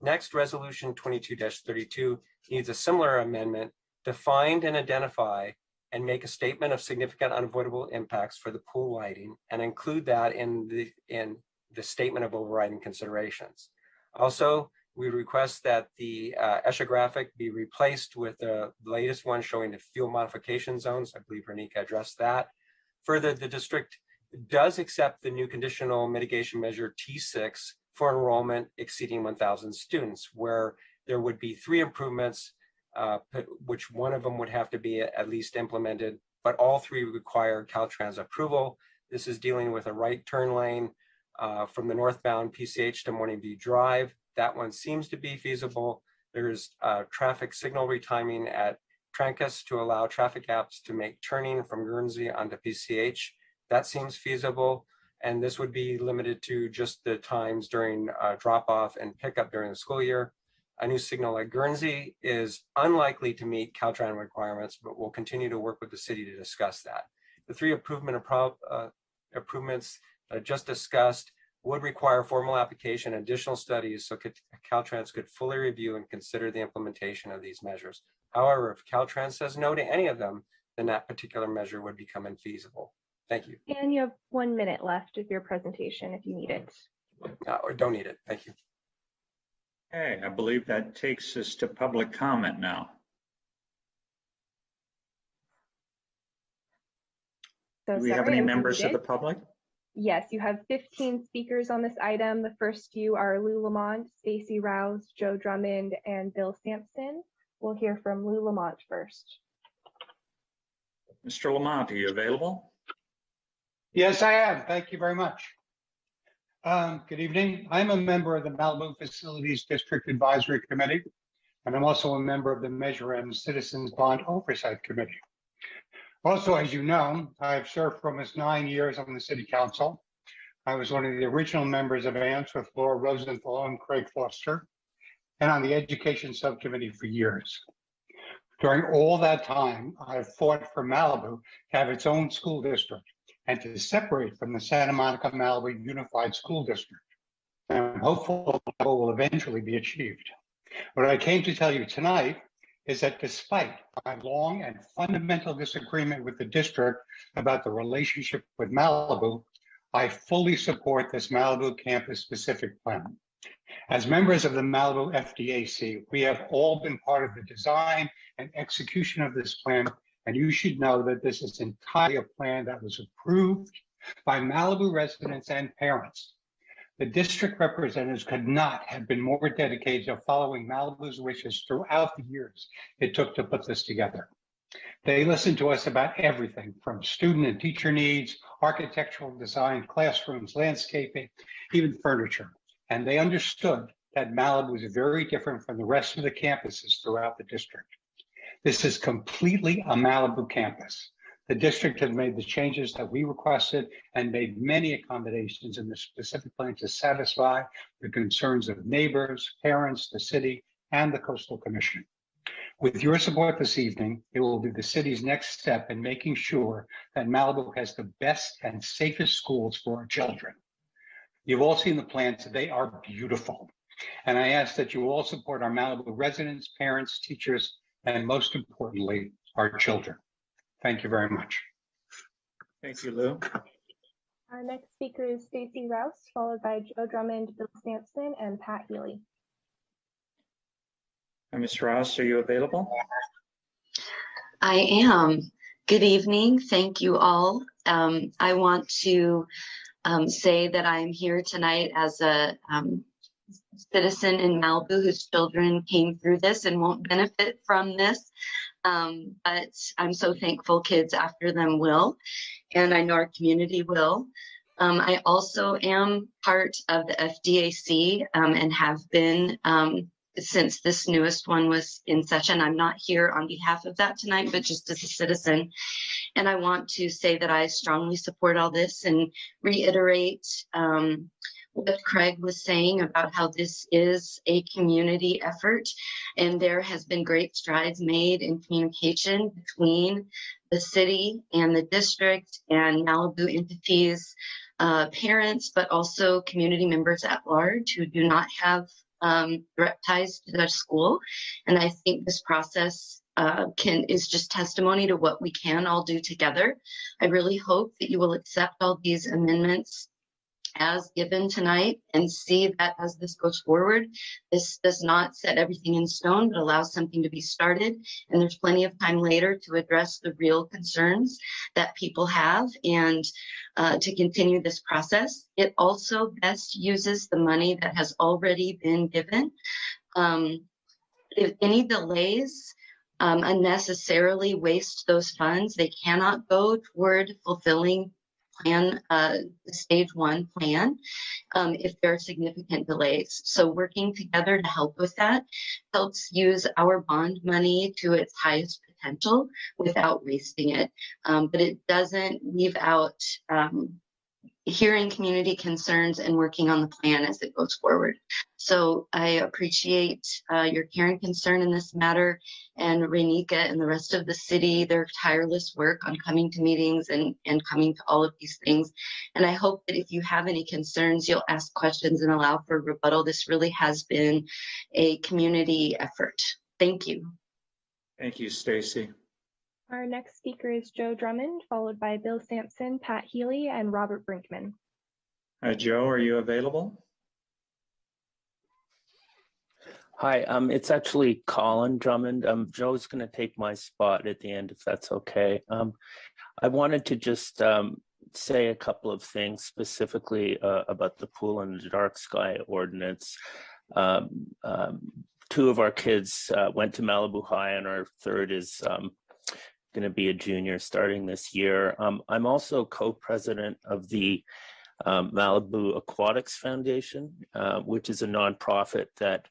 Next, Resolution 22-32 needs a similar amendment to find and identify and make a statement of significant unavoidable impacts for the pool lighting and include that in the statement of overriding considerations. Also, we request that the ESHA graphic be replaced with the latest one showing the fuel modification zones. I believe Renika addressed that. Further, the district does accept the new conditional mitigation measure T6 for enrollment exceeding 1,000 students, where there would be 3 improvements, which one of them would have to be at least implemented, but all 3 require Caltrans approval. This is dealing with a right turn lane from the northbound PCH to Morning View Drive. That one seems to be feasible. There's traffic signal retiming at Trancas to allow traffic apps to make turning from Guernsey onto PCH. That seems feasible. And this would be limited to just the times during drop-off and pickup during the school year. A new signal at Guernsey is unlikely to meet Caltrans requirements, but we'll continue to work with the city to discuss that. The 3 improvements just discussed would require formal application and additional studies so Caltrans could fully review and consider the implementation of these measures. However, if Caltrans says no to any of them, then that particular measure would become infeasible. Thank you. And you have 1 minute left of your presentation if you need it. Or don't need it. Thank you. Okay, I believe that takes us to public comment now. So Do we have sorry, any I'm members of the muted. public? Yes, you have 15 speakers on this item. The first few are Lou Lamont, Stacy Rouse, Joe Drummond, and Bill Sampson. We'll hear from Lou Lamont first. Mr. Lamont, are you available? Yes, I am. Thank you very much. Good evening. I'm a member of the Malibu Facilities District Advisory Committee, and I'm also a member of the Measure M Citizens Bond Oversight Committee. Also, as you know, I've served for almost 9 years on the City Council. I was one of the original members of AMPS with Laura Rosenthal and Craig Foster, and on the education subcommittee for years. During all that time, I've fought for Malibu to have its own school district and to separate from the Santa Monica Malibu Unified School District. And I'm hopeful that will eventually be achieved. What I came to tell you tonight is that despite my long and fundamental disagreement with the district about the relationship with Malibu, I fully support this Malibu campus-specific plan. As members of the Malibu FDAC, we have all been part of the design and execution of this plan, and you should know that this is entirely a plan that was approved by Malibu residents and parents. The district representatives could not have been more dedicated to following Malibu's wishes throughout the years it took to put this together. They listened to us about everything from student and teacher needs, architectural design, classrooms, landscaping, even furniture. And they understood that Malibu was very different from the rest of the campuses throughout the district. This is completely a Malibu campus. The district has made the changes that we requested and made many accommodations in the specific plan to satisfy the concerns of neighbors, parents, the city, and the Coastal Commission. With your support this evening, it will be the city's next step in making sure that Malibu has the best and safest schools for our children. You've all seen the plans. They are beautiful. And I ask that you all support our Malibu residents, parents, teachers, and most importantly, our children. Thank you very much. Thank you, Lou. Our next speaker is Stacy Rouse, followed by Joe Drummond, Bill Sampson, and Pat Healy. Ms. Rouse, are you available? I am. Good evening. Thank you all. I want to say that I am here tonight as a citizen in Malibu whose children came through this and won't benefit from this. But I'm so thankful kids after them will, and I know our community will. I also am part of the FDAC and have been since this newest one was in session. I'm not here on behalf of that tonight, but just as a citizen. And I want to say that I strongly support all this and reiterate what Craig was saying about how this is a community effort. And there has been great strides made in communication between the city and the district and Malibu entities, parents, but also community members at large who do not have direct ties to their school. And I think this process is just testimony to what we can all do together. I really hope that you will accept all these amendments as given tonight and see that as this goes forward, this does not set everything in stone, but allows something to be started. And there's plenty of time later to address the real concerns that people have and to continue this process. It also best uses the money that has already been given. If any delays unnecessarily waste those funds, they cannot go toward fulfilling the stage 1 plan if there are significant delays. So working together to help with that helps use our bond money to its highest potential without wasting it. But it doesn't leave out hearing community concerns and working on the plan as it goes forward. So I appreciate your care and concern in this matter, and Renika and the rest of the city, their tireless work on coming to meetings and coming to all of these things. And I hope that if you have any concerns, you'll ask questions and allow for rebuttal. This really has been a community effort. Thank you. Thank you, Stacy. Our next speaker is Joe Drummond, followed by Bill Sampson, Pat Healy, and Robert Brinkman. Joe, are you available? Hi, it's actually Colin Drummond. Joe's going to take my spot at the end, if that's okay. I wanted to just say a couple of things specifically about the pool and the dark sky ordinance. 2 of our kids went to Malibu High, and our third is going to be a junior starting this year. I'm also co-president of the Malibu Aquatics Foundation, which is a nonprofit that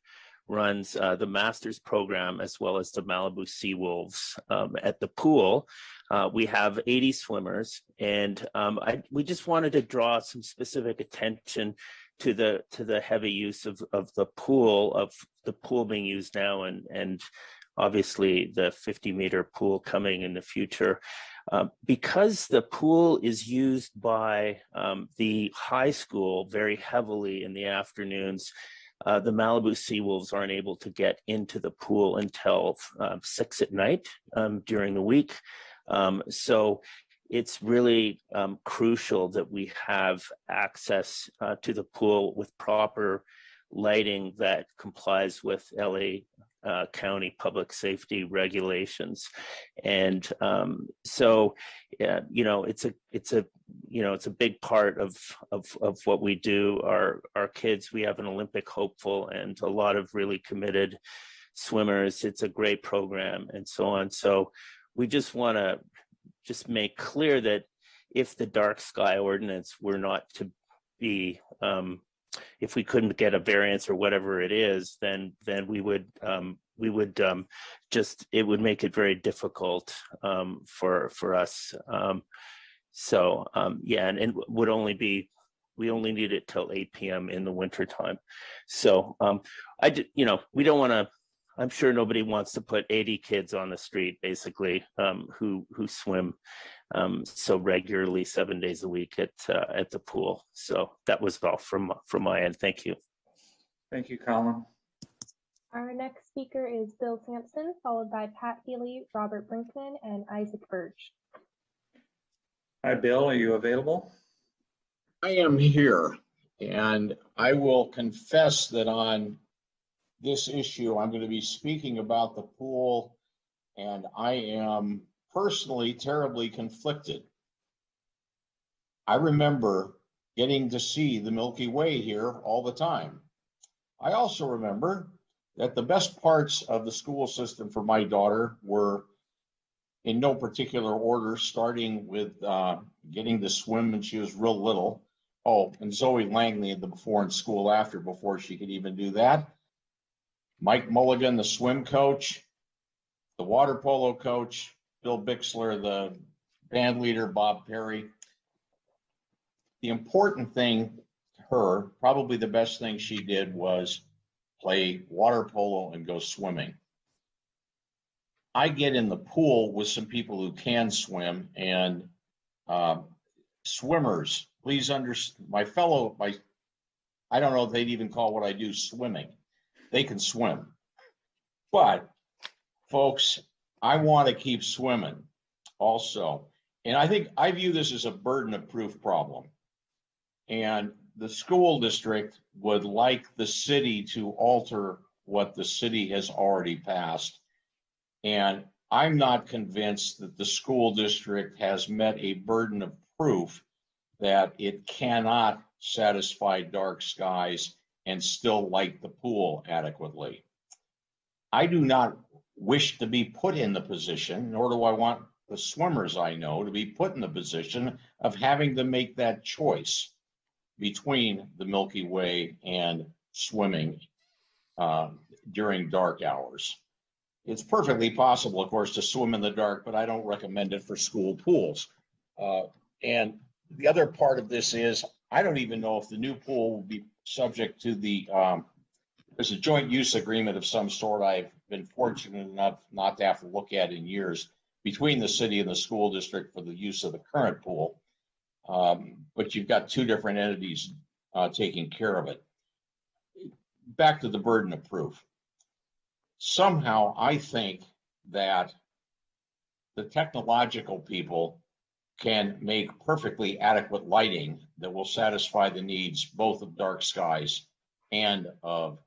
runs the master's program as well as the Malibu Seawolves at the pool. We have 80 swimmers, and we just wanted to draw some specific attention to the heavy use of the pool being used now, and obviously the 50-meter pool coming in the future. Because the pool is used by the high school very heavily in the afternoons, the Malibu Seawolves aren't able to get into the pool until 6 at night during the week. So it's really crucial that we have access to the pool with proper lighting that complies with LA County public safety regulations. And so, you know, it's a big part of what we do. Our kids, we have an Olympic hopeful and a lot of really committed swimmers. It's a great program and so on. So we just want to make clear that if the dark sky ordinance were not to be, if we couldn't get a variance or whatever it is, then we would it would make it very difficult for us. Yeah, and would only be, we only need it till 8 p.m. in the wintertime. So we don't want to, I'm sure nobody wants to put 80 kids on the street, basically, who swim so regularly 7 days a week at the pool. So that was all from my end. Thank you. Thank you, Colin. Our next speaker is Bill Sampson, followed by Pat Healy, Robert Brinkman, and Isaac Burge. Hi, Bill. Are you available? I am here, and I will confess that on this issue, I'm going to be speaking about the pool, and I am personally terribly conflicted. I remember getting to see the Milky Way here all the time. I also remember that the best parts of the school system for my daughter were, in no particular order, starting with getting to swim when she was real little. Oh, and Zoe Langley at the before and school after, before she could even do that. Mike Mulligan, the swim coach, the water polo coach, Bill Bixler, the band leader, Bob Perry. The important thing to her, probably the best thing she did, was play water polo and go swimming. I get in the pool with some people who can swim, and swimmers, please understand, I don't know if they'd even call what I do swimming. They can swim. But folks, I want to keep swimming also. And I view this as a burden of proof problem. And the school district would like the city to alter what the city has already passed. And I'm not convinced that the school district has met a burden of proof that it cannot satisfy dark skies and still light the pool adequately. I do not wish to be put in the position, nor do I want the swimmers I know to be put in the position of having to make that choice between the Milky Way and swimming during dark hours. It's perfectly possible, of course, to swim in the dark, but I don't recommend it for school pools. And the other part of this is, I don't even know if the new pool will be subject to there's a joint use agreement of some sort I've been fortunate enough not to have to look at in years between the city and the school district for the use of the current pool. But you've got two different entities taking care of it. Back to the burden of proof. Somehow I think that the technological people can make perfectly adequate lighting that will satisfy the needs both of dark skies and of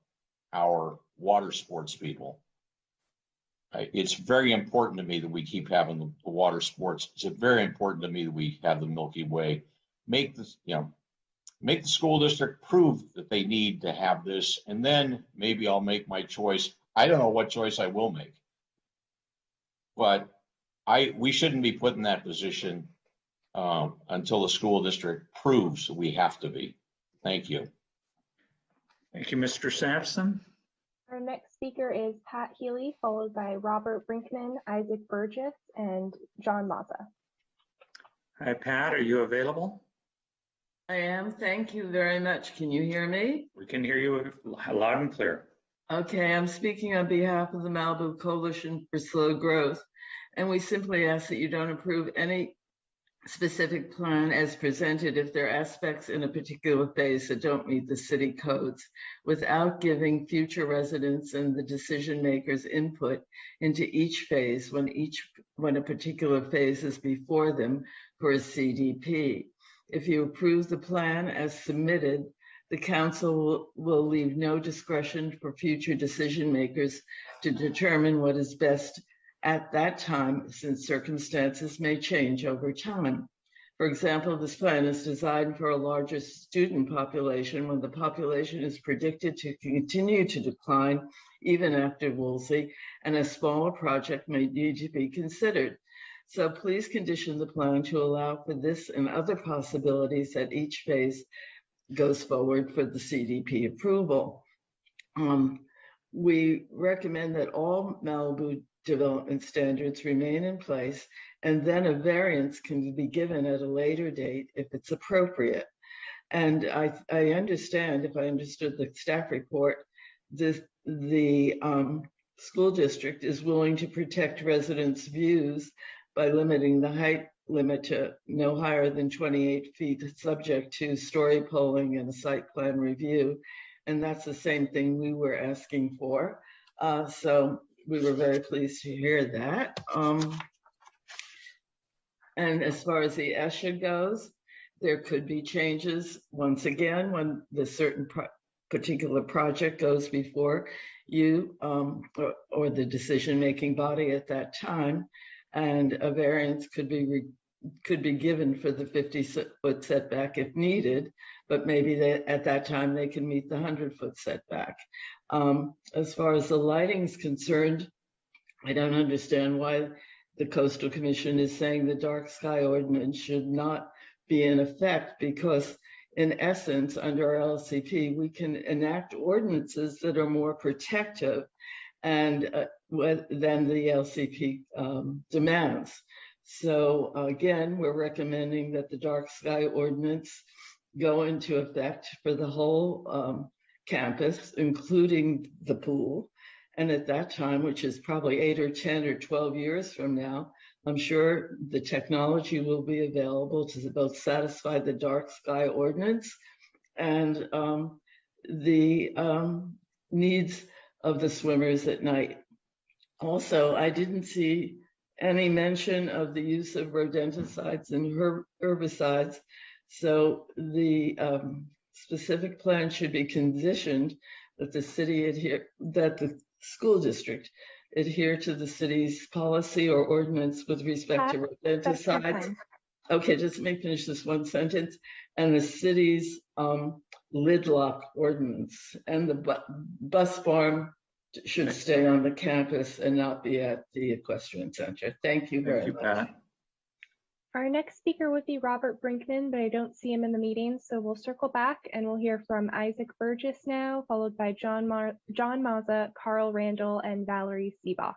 our water sports people. It's very important to me that we keep having the water sports. It's very important to me that we have the Milky Way. Make the school district prove that they need to have this, and then maybe I'll make my choice. I don't know what choice I will make, but we shouldn't be put in that position until the school district proves we have to be. Thank you. Thank you, Mr. Sampson. Our next speaker is Pat Healy, followed by Robert Brinkman, Isaac Burgess, and John Mazza. Hi, Pat, are you available? I am. Thank you very much. Can you hear me? We can hear you loud and clear. Okay, I'm speaking on behalf of the Malibu Coalition for Slow Growth, and we simply ask that you don't approve any specific plan as presented if there are aspects in a particular phase that don't meet the city codes, without giving future residents and the decision makers input into each phase when a particular phase is before them for a CDP. If you approve the plan as submitted, the council will leave no discretion for future decision makers to determine what is best at that time, since circumstances may change over time. For example, this plan is designed for a larger student population when the population is predicted to continue to decline even after Woolsey, and a smaller project may need to be considered. So please condition the plan to allow for this and other possibilities at each phase goes forward for the CDP approval. We recommend that all Malibu development standards remain in place, and then a variance can be given at a later date if it's appropriate. And I understand, if I understood the staff report, the school district is willing to protect residents' views by limiting the height limit to no higher than 28 feet, subject to story polling and a site plan review. And that's the same thing we were asking for. So we were very pleased to hear that. And as far as the ESHA goes, there could be changes once again when the certain particular project goes before you or the decision-making body at that time, and a variance could be given for the 50-foot setback if needed, but maybe at that time they can meet the 100-foot setback. As far as the lighting is concerned, I don't understand why the Coastal Commission is saying the dark sky ordinance should not be in effect, because in essence, under our LCP, we can enact ordinances that are more protective and than the LCP demands. So again, we're recommending that the dark sky ordinance go into effect for the whole campus, including the pool. And at that time, which is probably 8 or 10 or 12 years from now, I'm sure the technology will be available to both satisfy the dark sky ordinance and the needs of the swimmers at night. Also, I didn't see any mention of the use of rodenticides and herbicides. So the specific plan should be conditioned that the school district adhere to the city's policy or ordinance with respect to rodenticides. Okay, just let me finish this one sentence. And the city's lid lock ordinance, and the bus farm should stay on the campus and not be at the equestrian center. Thank you very much. Pat. Our next speaker would be Robert Brinkman, but I don't see him in the meeting, so we'll circle back and we'll hear from Isaac Burgess now, followed by John Mazza, Carl Randall, and Valerie Seabaugh.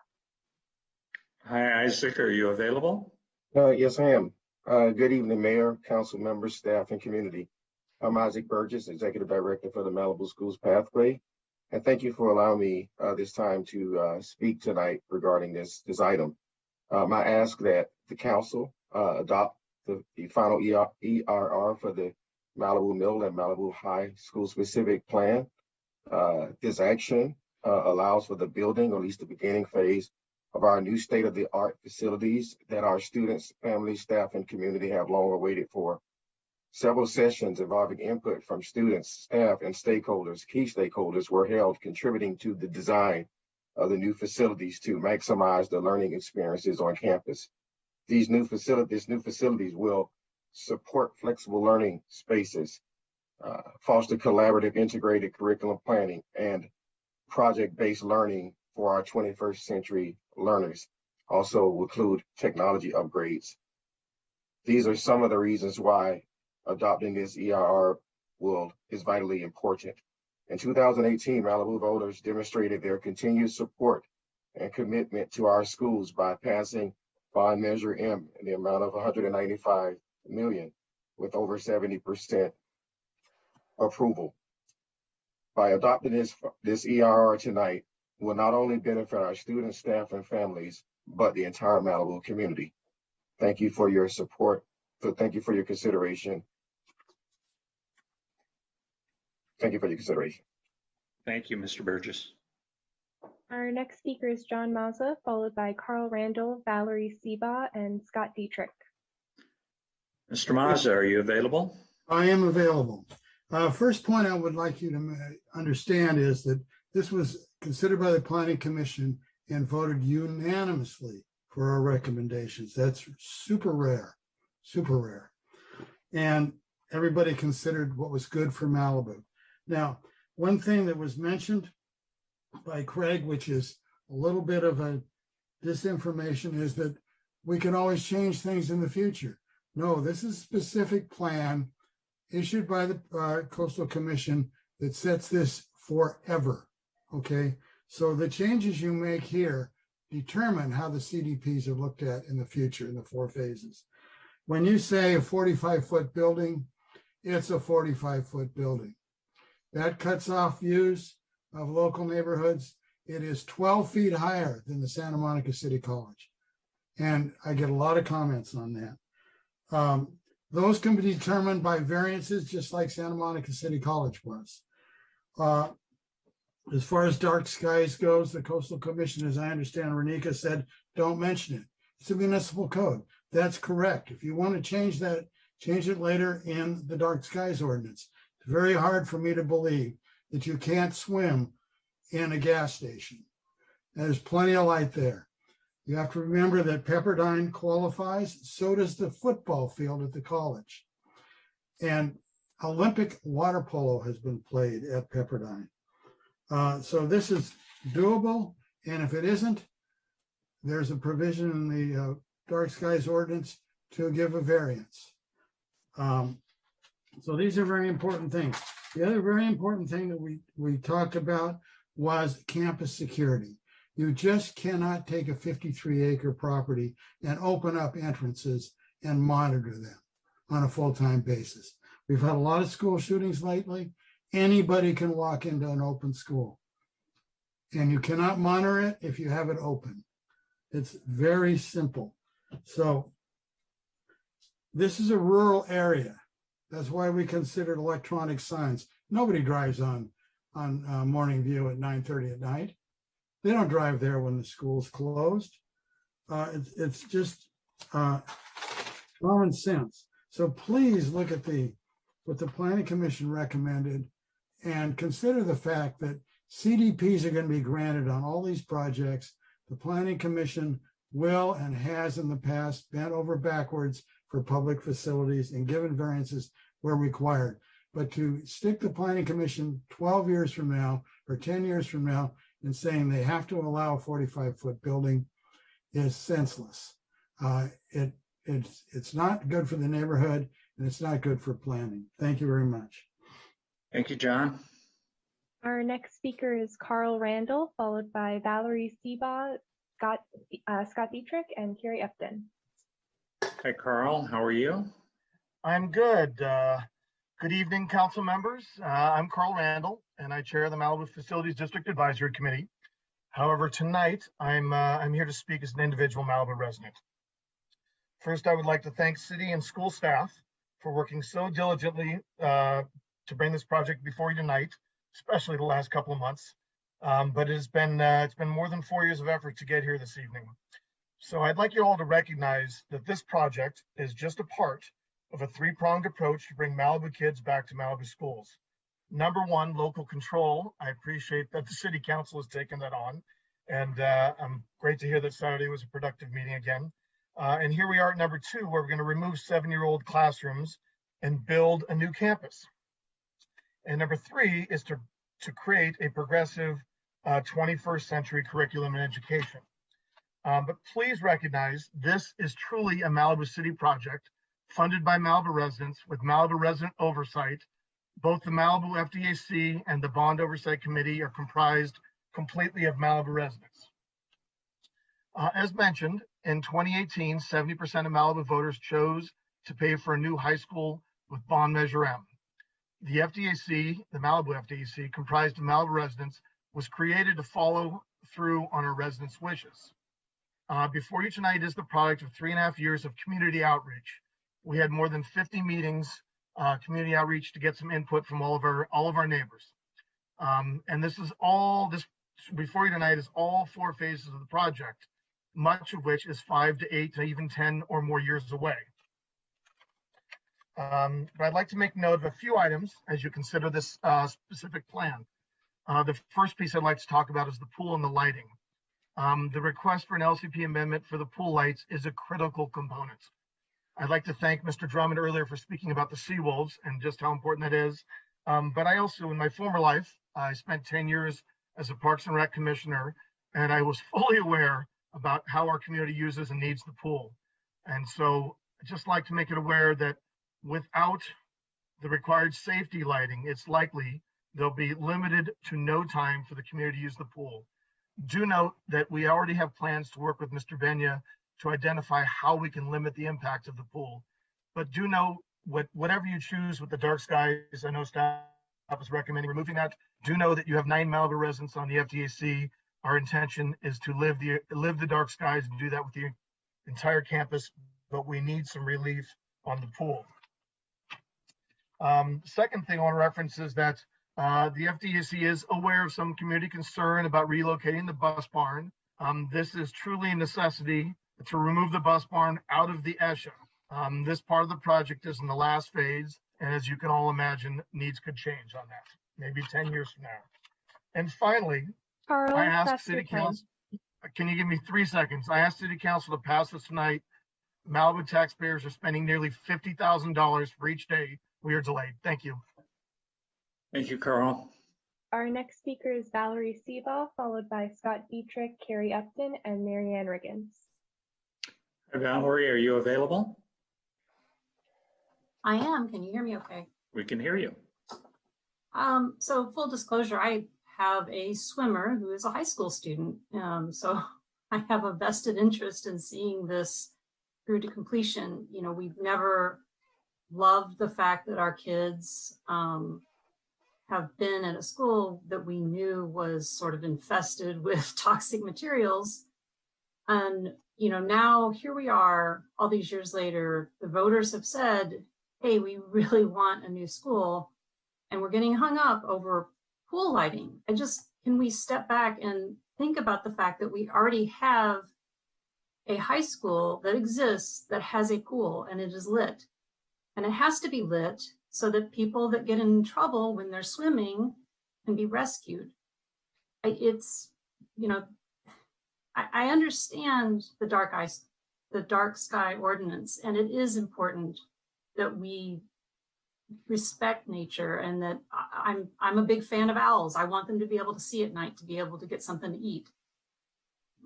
Hi, Isaac, are you available? Yes, I am. Good evening, Mayor, council members, staff, and community. I'm Isaac Burgess, Executive Director for the Malibu Schools Pathway, and thank you for allowing me this time to speak tonight regarding this item. I ask that the council adopt the final ERR for the Malibu Middle and Malibu High School specific plan. This action allows for the building, or at least the beginning phase, of our new state-of-the-art facilities that our students, families, staff, and community have long awaited for. Several sessions involving input from students, staff, and stakeholders, key stakeholders, were held, contributing to the design of the new facilities to maximize the learning experiences on campus. These new facilities will support flexible learning spaces, foster collaborative integrated curriculum planning, and project-based learning for our 21st century learners. Also include technology upgrades. These are some of the reasons why adopting this ERR is vitally important. In 2018, Malibu voters demonstrated their continued support and commitment to our schools by passing Bond Measure M in the amount of $195 million with over 70% approval. By adopting this EIR tonight will not only benefit our students, staff, and families, but the entire Malibu community. Thank you for your support. Thank you for your consideration. Thank you for your consideration. Thank you, Mr. Burgess. Our next speaker is John Mazza, followed by Carl Randall, Valerie Seba, and Scott Dietrich. Mr. Mazza, are you available? I am available. First point I would like you to understand is that this was considered by the Planning Commission and voted unanimously for our recommendations. That's super rare, super rare. And everybody considered what was good for Malibu. Now, one thing that was mentioned by Craig, which is a little bit of a disinformation, is that we can always change things in the future. No, this is a specific plan issued by the Coastal Commission that sets this forever, okay? So the changes you make here determine how the CDPs are looked at in the future in the 4 phases. When you say a 45-foot building, it's a 45-foot building. That cuts off views of local neighborhoods. It is 12 feet higher than the Santa Monica City College. And I get a lot of comments on that. Those can be determined by variances, just like Santa Monica City College was. As far as dark skies goes, the Coastal Commission, as I understand, Renika said, don't mention it. It's a municipal code. That's correct. If you want to change that, change it later in the dark skies ordinance. It's very hard for me to believe that you can't swim in a gas station. There's plenty of light there. You have to remember that Pepperdine qualifies, so does the football field at the college. And Olympic water polo has been played at Pepperdine. So this is doable, and if it isn't, there's a provision in the dark skies ordinance to give a variance. So these are very important things. The other very important thing that we talked about was campus security. You just cannot take a 53-acre property and open up entrances and monitor them on a full-time basis. We've had a lot of school shootings lately. Anybody can walk into an open school, and you cannot monitor it if you have it open. It's very simple. So this is a rural area. That's why we considered electronic signs. Nobody drives on Morning View at 9:30 at night. They don't drive there when the school's closed. It's just common sense. So please look at what the Planning Commission recommended and consider the fact that CDPs are going to be granted on all these projects. The Planning Commission will and has in the past bent over backwards for public facilities and given variances where required. But to stick the Planning Commission 12 years from now or 10 years from now and saying they have to allow a 45-foot building is senseless. It's not good for the neighborhood, and it's not good for planning. Thank you very much. Thank you, John. Our next speaker is Carl Randall, followed by Valerie Seba, Scott Dietrich, and Carrie Upton. Hi, Carl. How are you? I'm good. Good evening, council members. I'm Carl Randall, and I chair the Malibu Facilities District Advisory Committee. However, tonight I'm here to speak as an individual Malibu resident. First, I would like to thank city and school staff for working so diligently to bring this project before you tonight, especially the last couple of months. But it's been more than 4 years of effort to get here this evening. So I'd like you all to recognize that this project is just a part of a 3-pronged approach to bring Malibu kids back to Malibu schools. Number one, local control. I appreciate that the city council has taken that on. And I'm great to hear that Saturday was a productive meeting again. And here we are at number 2, where we're going to remove 7-year-old classrooms and build a new campus. And number 3 is to create a progressive 21st century curriculum and education. But please recognize this is truly a Malibu City project funded by Malibu residents with Malibu resident oversight Both the Malibu FDAC and the Bond Oversight Committee are comprised completely of Malibu residents. As mentioned, in 2018, 70% of Malibu voters chose to pay for a new high school with bond measure M. The FDAC, the Malibu FDAC, comprised of Malibu residents, was created to follow through on our residents' wishes. Before you tonight is the product of 3.5 years of community outreach. We had more than 50 meetings, community outreach, to get some input from all of our neighbors. And this is all, this before you tonight is all 4 phases of the project, much of which is 5 to 8 to even 10 or more years away. But I'd like to make note of a few items as you consider this specific plan. The first piece I'd like to talk about is the pool and the lighting. The request for an LCP amendment for the pool lights is a critical component. I'd like to thank Mr. Drummond earlier for speaking about the Seawolves and just how important that is. But I also, in my former life, I spent 10 years as a Parks and Rec commissioner, and I was fully aware about how our community uses and needs the pool. And so I'd just like to make it aware that without the required safety lighting, it's likely there'll be limited to no time for the community to use the pool. Do note that we already have plans to work with Mr. Benya to identify how we can limit the impact of the pool. But do know whatever you choose with the dark skies, I know staff is recommending removing that. Do know that you have 9 Malibu residents on the FDAC. Our intention is to live the dark skies and do that with the entire campus, but we need some relief on the pool. Second thing I want to reference is that the FDAC is aware of some community concern about relocating the bus barn. This is truly a necessity to remove the bus barn out of the ESHA. This part of the project is in the last phase, and as you can all imagine, needs could change on that, maybe 10 years from now. And finally, Carl, I asked that's City your time. Council, can you give me 3 seconds? I asked City Council to pass this tonight. Malibu taxpayers are spending nearly $50,000 for each day we are delayed. Thank you. Thank you, Carl. Our next speaker is Valerie Seabaugh, followed by Scott Dietrich, Carrie Upton, and Marianne Riggins. Hi, Valerie, are you available? I am. Can you hear me okay? We can hear you. So full disclosure, I have a swimmer who is a high school student. So I have a vested interest in seeing this through to completion. You know, we've never loved the fact that our kids have been at a school that we knew was sort of infested with toxic materials. And, you know, now here we are all these years later, the voters have said, hey, we really want a new school, and we're getting hung up over pool lighting. Can we step back and think about the fact that we already have a high school that exists that has a pool and it is lit, and it has to be lit so that people that get in trouble when they're swimming can be rescued. I understand the dark sky ordinance, and it is important that we respect nature, and that I'm a big fan of owls. I want them to be able to see at night, to be able to get something to eat.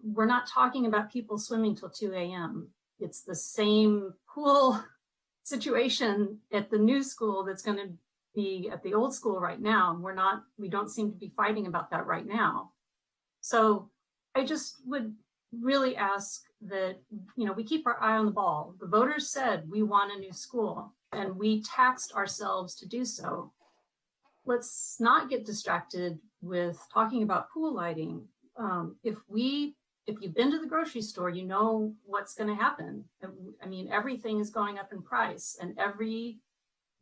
We're not talking about people swimming till 2 a.m. It's the same pool situation at the new school that's going to be at the old school right now. And we don't seem to be fighting about that right now. So I just would really ask that, you know, we keep our eye on the ball. The voters said we want a new school, and we taxed ourselves to do so. Let's not get distracted with talking about pool lighting. If you've been to the grocery store, you know what's going to happen. I mean, everything is going up in price, and every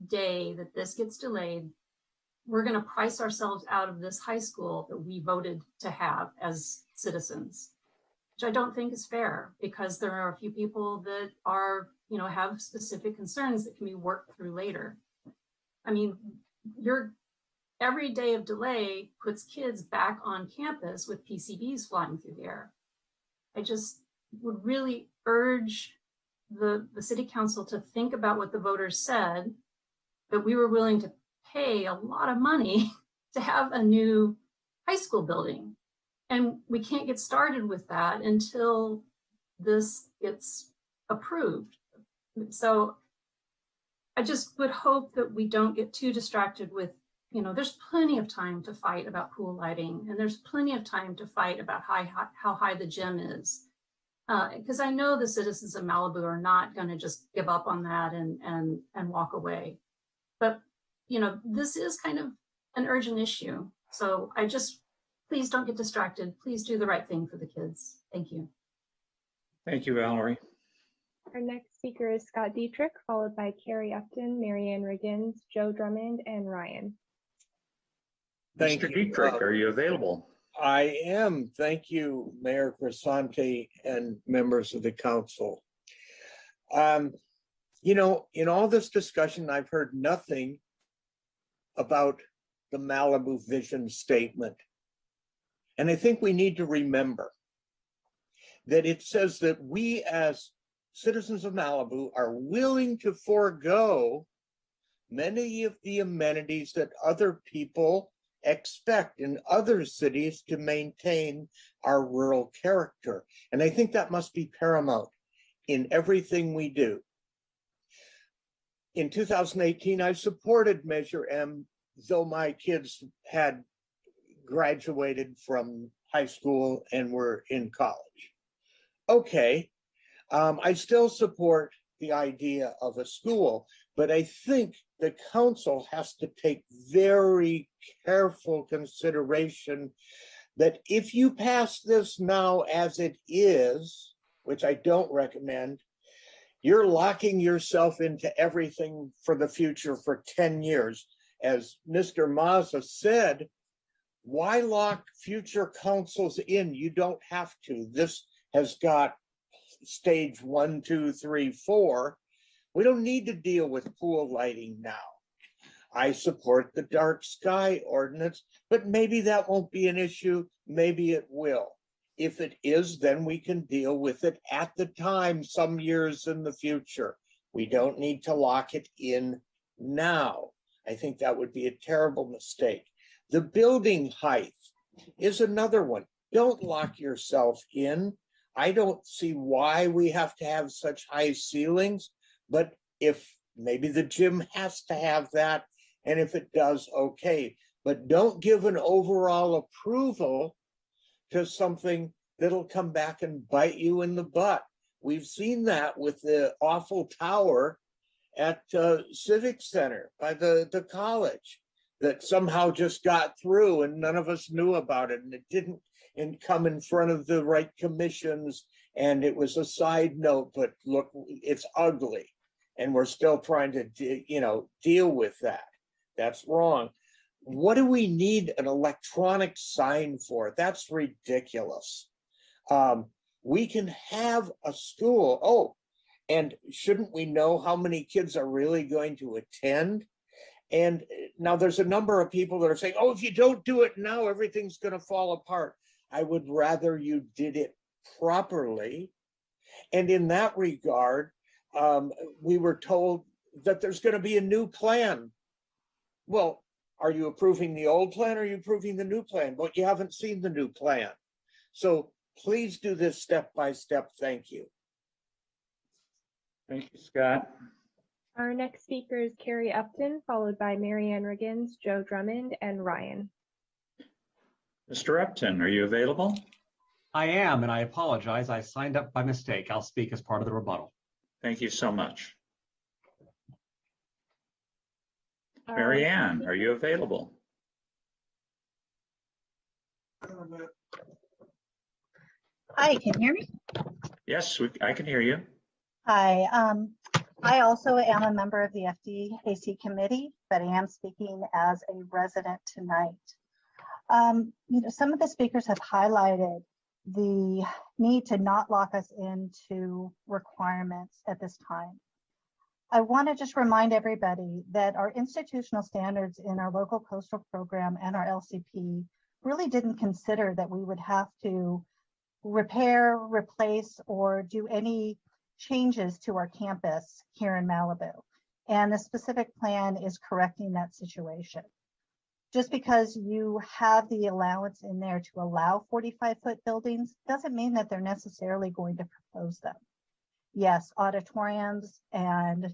day that this gets delayed, we're going to price ourselves out of this high school that we voted to have as citizens, which I don't think is fair, because there are a few people that are, you know, have specific concerns that can be worked through later. I mean, every day of delay puts kids back on campus with PCBs flying through the air. I just would really urge the city council to think about what the voters said, that we were willing to pay a lot of money to have a new high school building. And we can't get started with that until this gets approved. So I just would hope that we don't get too distracted with, there's plenty of time to fight about pool lighting, and there's plenty of time to fight about how high the gym is. Because I know the citizens of Malibu are not going to just give up on that and walk away. But, this is kind of an urgent issue. So please don't get distracted. Please do the right thing for the kids. Thank you. Thank you, Valerie. Our next speaker is Scott Dietrich, followed by Carrie Upton, Marianne Riggins, Joe Drummond, and Ryan. Mr. Dietrich, are you available? I am. Thank you, Mayor Grisanti and members of the council. In all this discussion, I've heard nothing about the Malibu vision statement. And I think we need to remember that it says that we as citizens of Malibu are willing to forego many of the amenities that other people expect in other cities to maintain our rural character. And I think that must be paramount in everything we do. In 2018, I supported Measure M, though my kids had graduated from high school and were in college. Okay, I still support the idea of a school, but I think the council has to take very careful consideration that if you pass this now as it is, which I don't recommend, you're locking yourself into everything for the future for 10 years. As Mr. Mazza said, why lock future councils in? You don't have to. This has got stage 1, 2, 3, 4. We don't need to deal with pool lighting now. I support the dark sky ordinance, but maybe that won't be an issue. Maybe it will. If it is, then we can deal with it at the time, some years in the future. We don't need to lock it in now. I think that would be a terrible mistake. The building height is another one. Don't lock yourself in. I don't see why we have to have such high ceilings, but if maybe the gym has to have that, and if it does, okay. But don't give an overall approval to something that'll come back and bite you in the butt. We've seen that with the awful tower at Civic Center by the college that somehow just got through and none of us knew about it, and it didn't come in front of the right commissions, and it was a side note, but look, it's ugly, and we're still trying to deal with that. That's wrong. What do we need an electronic sign for? That's ridiculous. We can have a school. Oh, and shouldn't we know how many kids are really going to attend? And now there's a number of people that are saying, oh, if you don't do it now, everything's going to fall apart. I would rather you did it properly. And in that regard, we were told that there's going to be a new plan. Well, are you approving the old plan or are you approving the new plan? But you haven't seen the new plan. So please do this step by step. Thank you. Thank you, Scott. Our next speaker is Carrie Upton, followed by Marianne Riggins, Joe Drummond, and Ryan. Mr. Upton, are you available? I am, and I apologize. I signed up by mistake. I'll speak as part of the rebuttal. Thank you so much. Marianne, are you available? Hi, can you hear me? Yes, I can hear you. Hi, I also am a member of the FDAC committee, but I am speaking as a resident tonight. Some of the speakers have highlighted the need to not lock us into requirements at this time. I want to just remind everybody that our institutional standards in our local coastal program and our LCP really didn't consider that we would have to repair, replace, or do any changes to our campus here in Malibu. And the specific plan is correcting that situation. Just because you have the allowance in there to allow 45-foot buildings doesn't mean that they're necessarily going to propose them. Yes, auditoriums and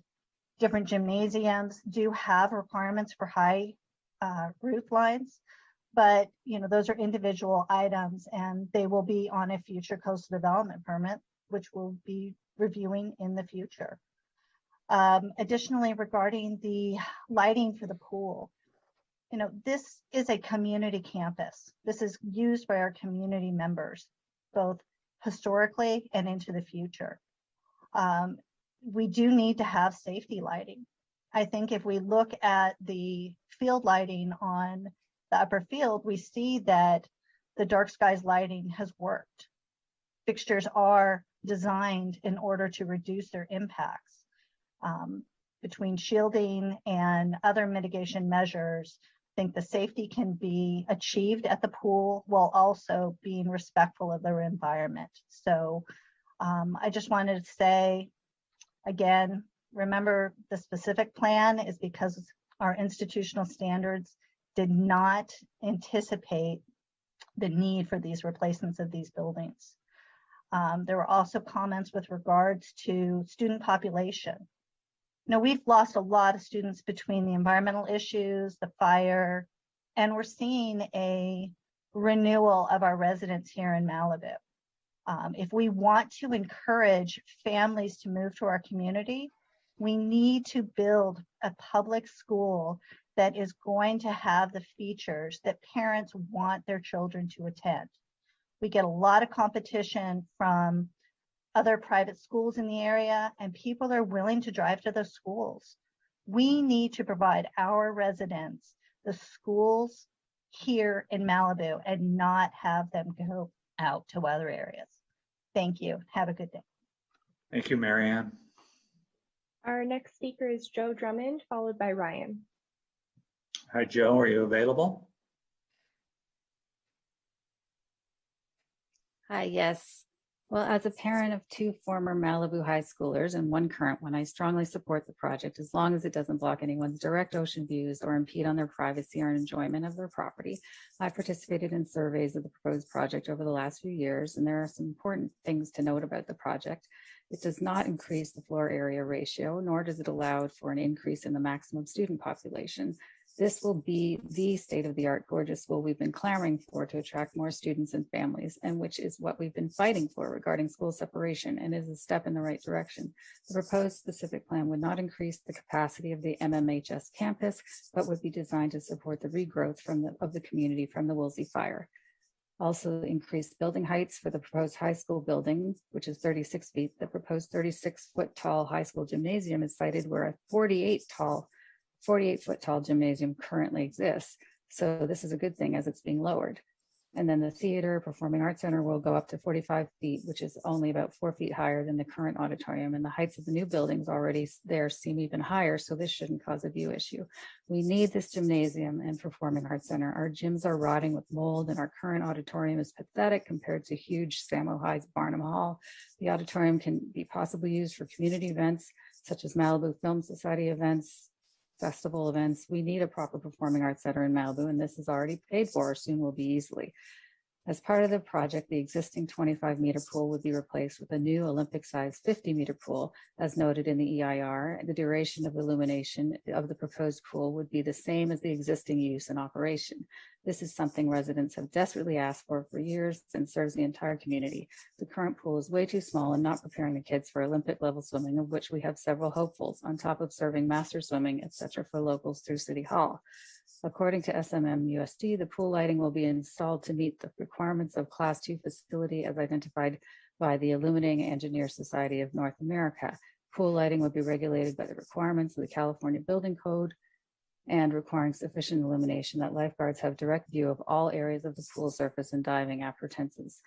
Different gymnasiums do have requirements for high roof lines, but those are individual items and they will be on a future coastal development permit, which we'll be reviewing in the future. Additionally, regarding the lighting for the pool, this is a community campus. This is used by our community members, both historically and into the future. We do need to have safety lighting. I think if we look at the field lighting on the upper field, we see that the dark skies lighting has worked. Fixtures are designed in order to reduce their impacts. Between shielding and other mitigation measures, I think the safety can be achieved at the pool while also being respectful of their environment. So I just wanted to say, again, remember the specific plan is because our institutional standards did not anticipate the need for these replacements of these buildings. There were also comments with regards to student population. We've lost a lot of students between the environmental issues, the fire, and we're seeing a renewal of our residents here in Malibu. If we want to encourage families to move to our community, we need to build a public school that is going to have the features that parents want their children to attend. We get a lot of competition from other private schools in the area, and people are willing to drive to those schools. We need to provide our residents the schools here in Malibu and not have them go out to other areas. Thank you. Have a good day. Thank you, Marianne. Our next speaker is Joe Drummond, followed by Ryan. Hi, Joe, are you available? Hi, yes. Well, as a parent of 2 former Malibu high schoolers and 1 current one, I strongly support the project as long as it doesn't block anyone's direct ocean views or impede on their privacy or enjoyment of their property. I participated in surveys of the proposed project over the last few years, and there are some important things to note about the project. It does not increase the floor area ratio, nor does it allow for an increase in the maximum student population. This will be the state-of-the-art gorgeous school we've been clamoring for to attract more students and families, and which is what we've been fighting for regarding school separation and is a step in the right direction. The proposed specific plan would not increase the capacity of the MMHS campus, but would be designed to support the regrowth of the community from the Woolsey fire. Also increased building heights for the proposed high school building, which is 36 feet. The proposed 36-foot tall high school gymnasium is sited where a 48-foot tall gymnasium currently exists. So this is a good thing as it's being lowered. And then the theater performing arts center will go up to 45 feet, which is only about 4 feet higher than the current auditorium. And the heights of the new buildings already there seem even higher, so this shouldn't cause a view issue. We need this gymnasium and performing arts center. Our gyms are rotting with mold and our current auditorium is pathetic compared to huge Samo High's Barnum Hall. The auditorium can be possibly used for community events such as Malibu Film Society events, festival events. We need a proper performing arts center in Malibu, and this is already paid for or soon will be easily. As part of the project, the existing 25-meter pool would be replaced with a new Olympic-sized 50-meter pool, as noted in the EIR. The duration of illumination of the proposed pool would be the same as the existing use and operation. This is something residents have desperately asked for years and serves the entire community. The current pool is way too small and not preparing the kids for Olympic-level swimming, of which we have several hopefuls, on top of serving master swimming, etc., for locals through City Hall. According to SMM-USD, the pool lighting will be installed to meet the requirements of Class 2 facility as identified by the Illuminating Engineers Society of North America. Pool lighting will be regulated by the requirements of the California Building Code and requiring sufficient illumination that lifeguards have direct view of all areas of the pool surface and diving appurtenances.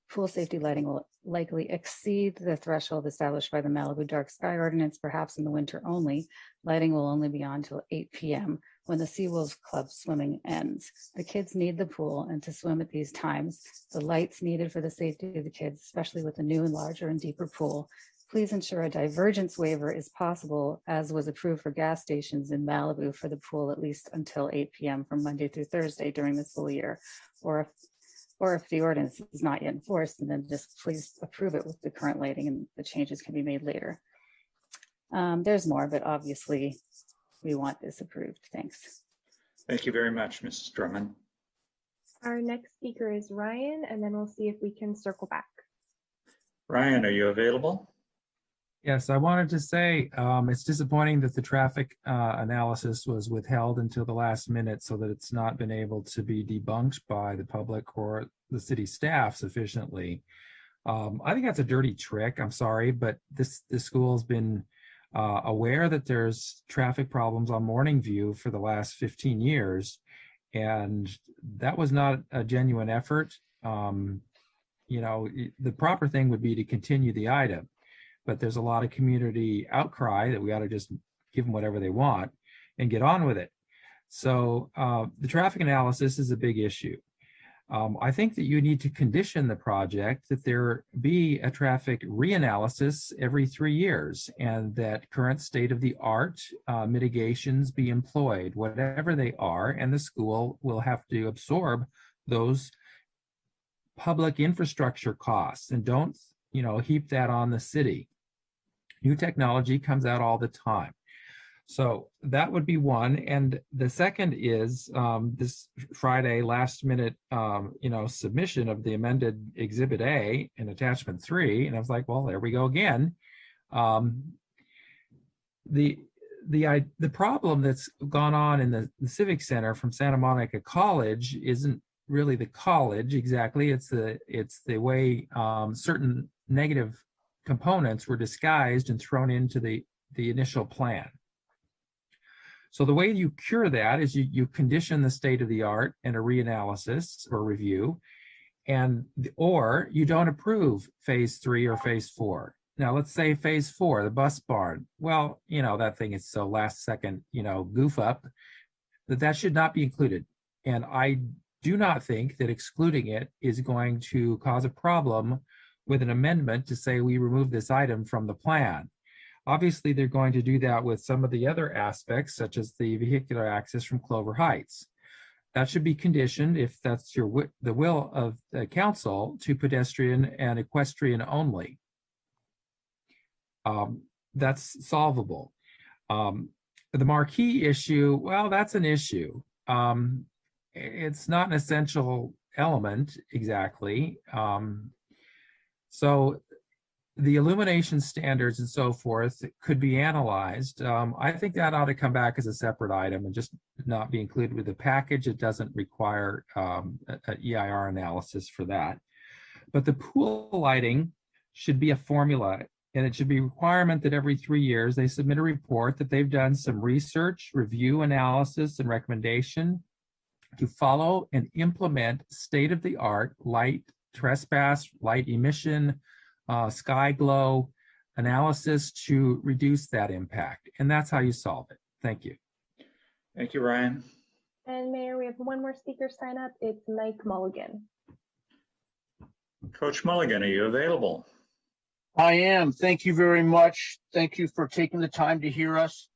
Pool safety lighting will likely exceed the threshold established by the Malibu Dark Sky Ordinance, perhaps in the winter only. Lighting will only be on till 8 p.m. when the SeaWolves Club swimming ends. The kids need the pool and to swim at these times. The lights needed for the safety of the kids, especially with a new and larger and deeper pool. Please ensure a divergence waiver is possible, as was approved for gas stations in Malibu for the pool at least until 8 p.m. from Monday through Thursday during the school year. Or if the ordinance is not yet enforced, and then just please approve it with the current lighting and the changes can be made later. There's more, but obviously we want this approved. Thanks. Thank you very much, Mrs. Drummond. Our next speaker is Ryan, and then we'll see if we can circle back. Ryan, are you available? Yes, I wanted to say it's disappointing that the traffic analysis was withheld until the last minute so that it's not been able to be debunked by the public or the city staff sufficiently. I think that's a dirty trick. I'm sorry, but this school has been aware that there's traffic problems on Morning View for the last 15 years, and that was not a genuine effort. You know, the proper thing would be to continue the item, but there's a lot of community outcry that we ought to just give them whatever they want and get on with it. So the traffic analysis is a big issue. I think that you need to condition the project that there be a traffic reanalysis every 3 years, and that current state-of-the-art mitigations be employed, whatever they are, and the school will have to absorb those public infrastructure costs, and don't, you know, heap that on the city. New technology comes out all the time. So that would be one. And the second is this Friday last minute, you know, submission of the amended Exhibit A in Attachment 3. And I was like, well, there we go again. The problem that's gone on in the Civic Center from Santa Monica College isn't really the college exactly. It's the way certain negative components were disguised and thrown into the initial plan. So the way you cure that is you condition the state of the art and a reanalysis or review, or you don't approve phase 3 or phase 4. Now let's say phase 4, the bus barn. Well, you know, that thing is so last second, you know, goof up that should not be included. And I do not think that excluding it is going to cause a problem with an amendment to say we remove this item from the plan. Obviously, they're going to do that with some of the other aspects, such as the vehicular access from Clover Heights. That should be conditioned, if that's the will of the council, to pedestrian and equestrian only. That's solvable. The marquee issue, well, that's an issue. It's not an essential element exactly. So the illumination standards and so forth could be analyzed. I think that ought to come back as a separate item and just not be included with the package. It doesn't require an EIR analysis for that. But the pool lighting should be a formula, and it should be a requirement that every 3 years they submit a report that they've done some research, review, analysis, and recommendation to follow and implement state-of-the-art light trespass, light emission, sky glow analysis to reduce that impact. And that's how you solve it. Thank you. Thank you, Ryan. And Mayor, we have one more speaker sign up. It's Mike Mulligan. Coach Mulligan, are you available? I am. Thank you very much. Thank you for taking the time to hear us.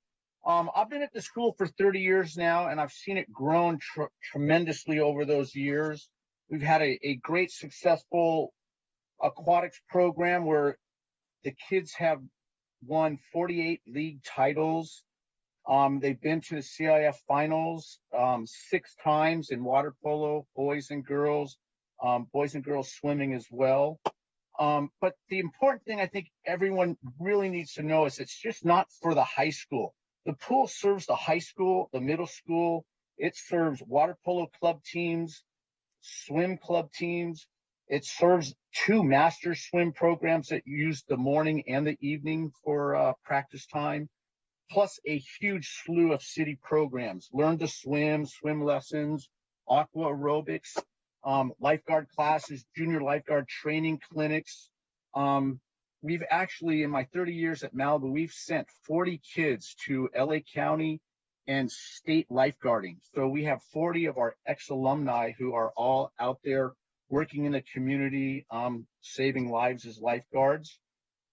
I've been at the school for 30 years now, and I've seen it grow tremendously over those years. We've had a great, successful aquatics program where the kids have won 48 league titles. They've been to the CIF finals 6 times in water polo, boys and girls swimming as well. But the important thing I think everyone really needs to know is it's just not for the high school. The pool serves the high school, the middle school. It serves water polo club teams, swim club teams. It serves 2 master swim programs that use the morning and the evening for practice time, plus a huge slew of city programs: Learn to Swim, swim lessons, aqua aerobics, lifeguard classes, junior lifeguard training clinics. We've actually, in my 30 years at Malibu, we've sent 40 kids to LA County and state lifeguarding. So we have 40 of our ex-alumni who are all out there working in the community, saving lives as lifeguards.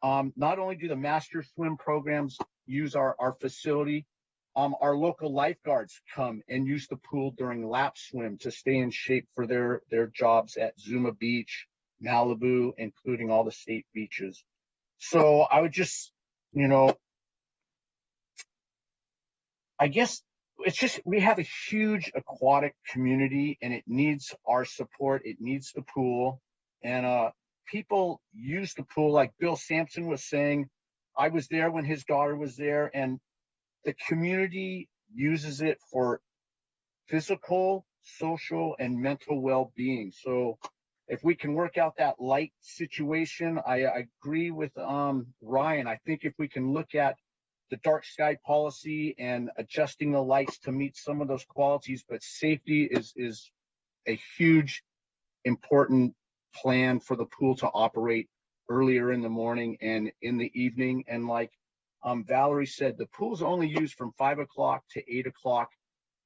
Not only do the master swim programs use our facility, our local lifeguards come and use the pool during lap swim to stay in shape for their jobs at Zuma Beach, Malibu, including all the state beaches. So I would just, I guess it's just, we have a huge aquatic community and it needs our support. It needs the pool. And people use the pool, like Bill Sampson was saying. I was there when his daughter was there, and the community uses it for physical, social, and mental well-being. So if we can work out that light situation, I agree with Ryan. I think if we can look at the dark sky policy and adjusting the lights to meet some of those qualities, but safety is a huge, important plan for the pool to operate earlier in the morning and in the evening. And like Valerie said, the pool's only used from 5 o'clock to 8 o'clock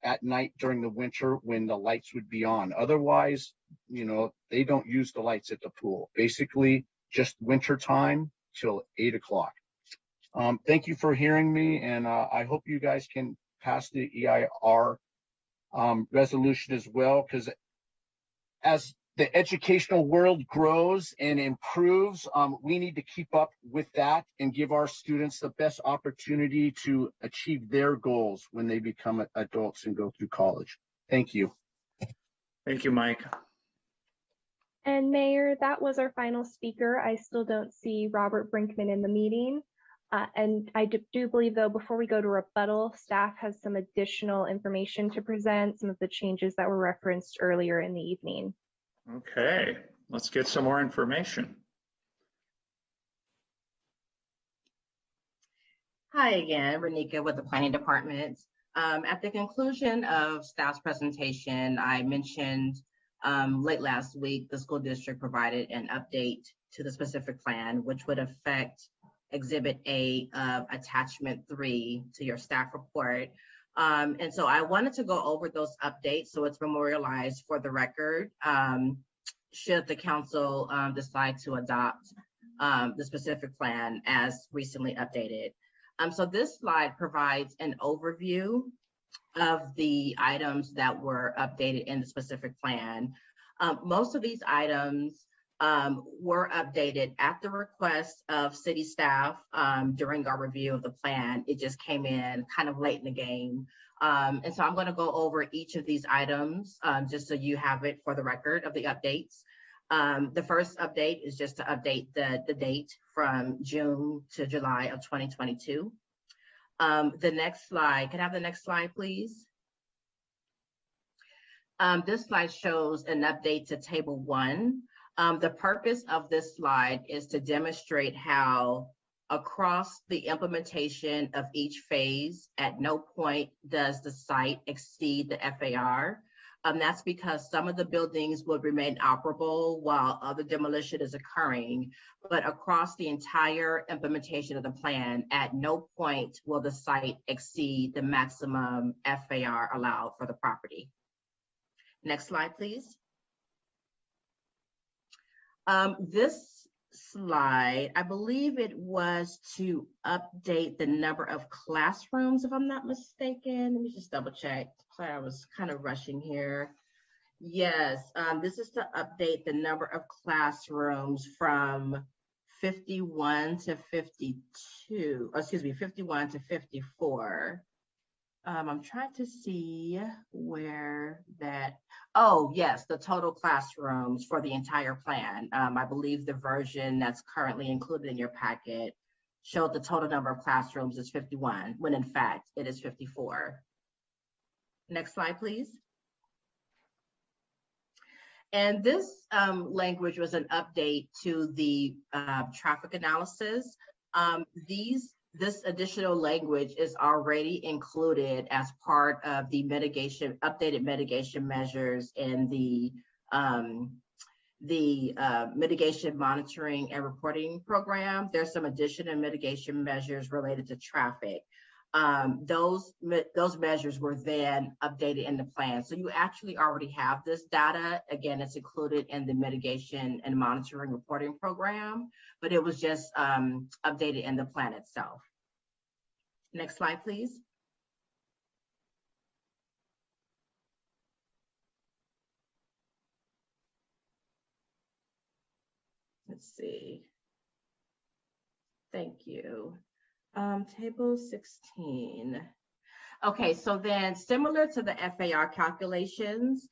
at night during the winter when the lights would be on. Otherwise, you know, they don't use the lights at the pool. Basically, just winter time till 8 o'clock. Thank you for hearing me, and I hope you guys can pass the EIR resolution as well, because as the educational world grows and improves, we need to keep up with that and give our students the best opportunity to achieve their goals when they become adults and go through college. Thank you. Thank you, Mike. And Mayor, that was our final speaker. I still don't see Robert Brinkman in the meeting. And I do believe, though, before we go to rebuttal, staff has some additional information to present, some of the changes that were referenced earlier in the evening. Okay, let's get some more information. Hi again, Renika with the Planning Department. At the conclusion of staff's presentation, I mentioned late last week, the school district provided an update to the specific plan, which would affect Exhibit A of Attachment 3 to your staff report. And so I wanted to go over those updates so it's memorialized for the record, should the council decide to adopt the specific plan as recently updated. So this slide provides an overview of the items that were updated in the specific plan. Most of these items were updated at the request of city staff during our review of the plan. It just came in kind of late in the game. And so I'm going to go over each of these items just so you have it for the record of the updates. The first update is just to update the date from June to July of 2022. The next slide, can I have the next slide, please? This slide shows an update to Table 1. The purpose of this slide is to demonstrate how across the implementation of each phase, at no point does the site exceed the FAR. That's because some of the buildings would remain operable while other demolition is occurring. But across the entire implementation of the plan, at no point will the site exceed the maximum FAR allowed for the property. Next slide, please. This slide, I believe it was to update the number of classrooms, if I'm not mistaken. Let me just double check. Sorry, I was kind of rushing here. Yes, this is to update the number of classrooms from 51 to 52, or excuse me, 51 to 54. I'm trying to see where that, oh yes, the total classrooms for the entire plan. I believe the version that's currently included in your packet showed the total number of classrooms is 51, when in fact it is 54. Next slide, please. And this language was an update to the traffic analysis. This additional language is already included as part of the updated mitigation measures in the mitigation monitoring and reporting program. There's some additional mitigation measures related to traffic. Those measures were then updated in the plan. So you actually already have this data. Again, it's included in the mitigation and monitoring reporting program, but it was just updated in the plan itself. Next slide, please. Let's see. Thank you. Table 16. Okay, so then similar to the FAR calculations,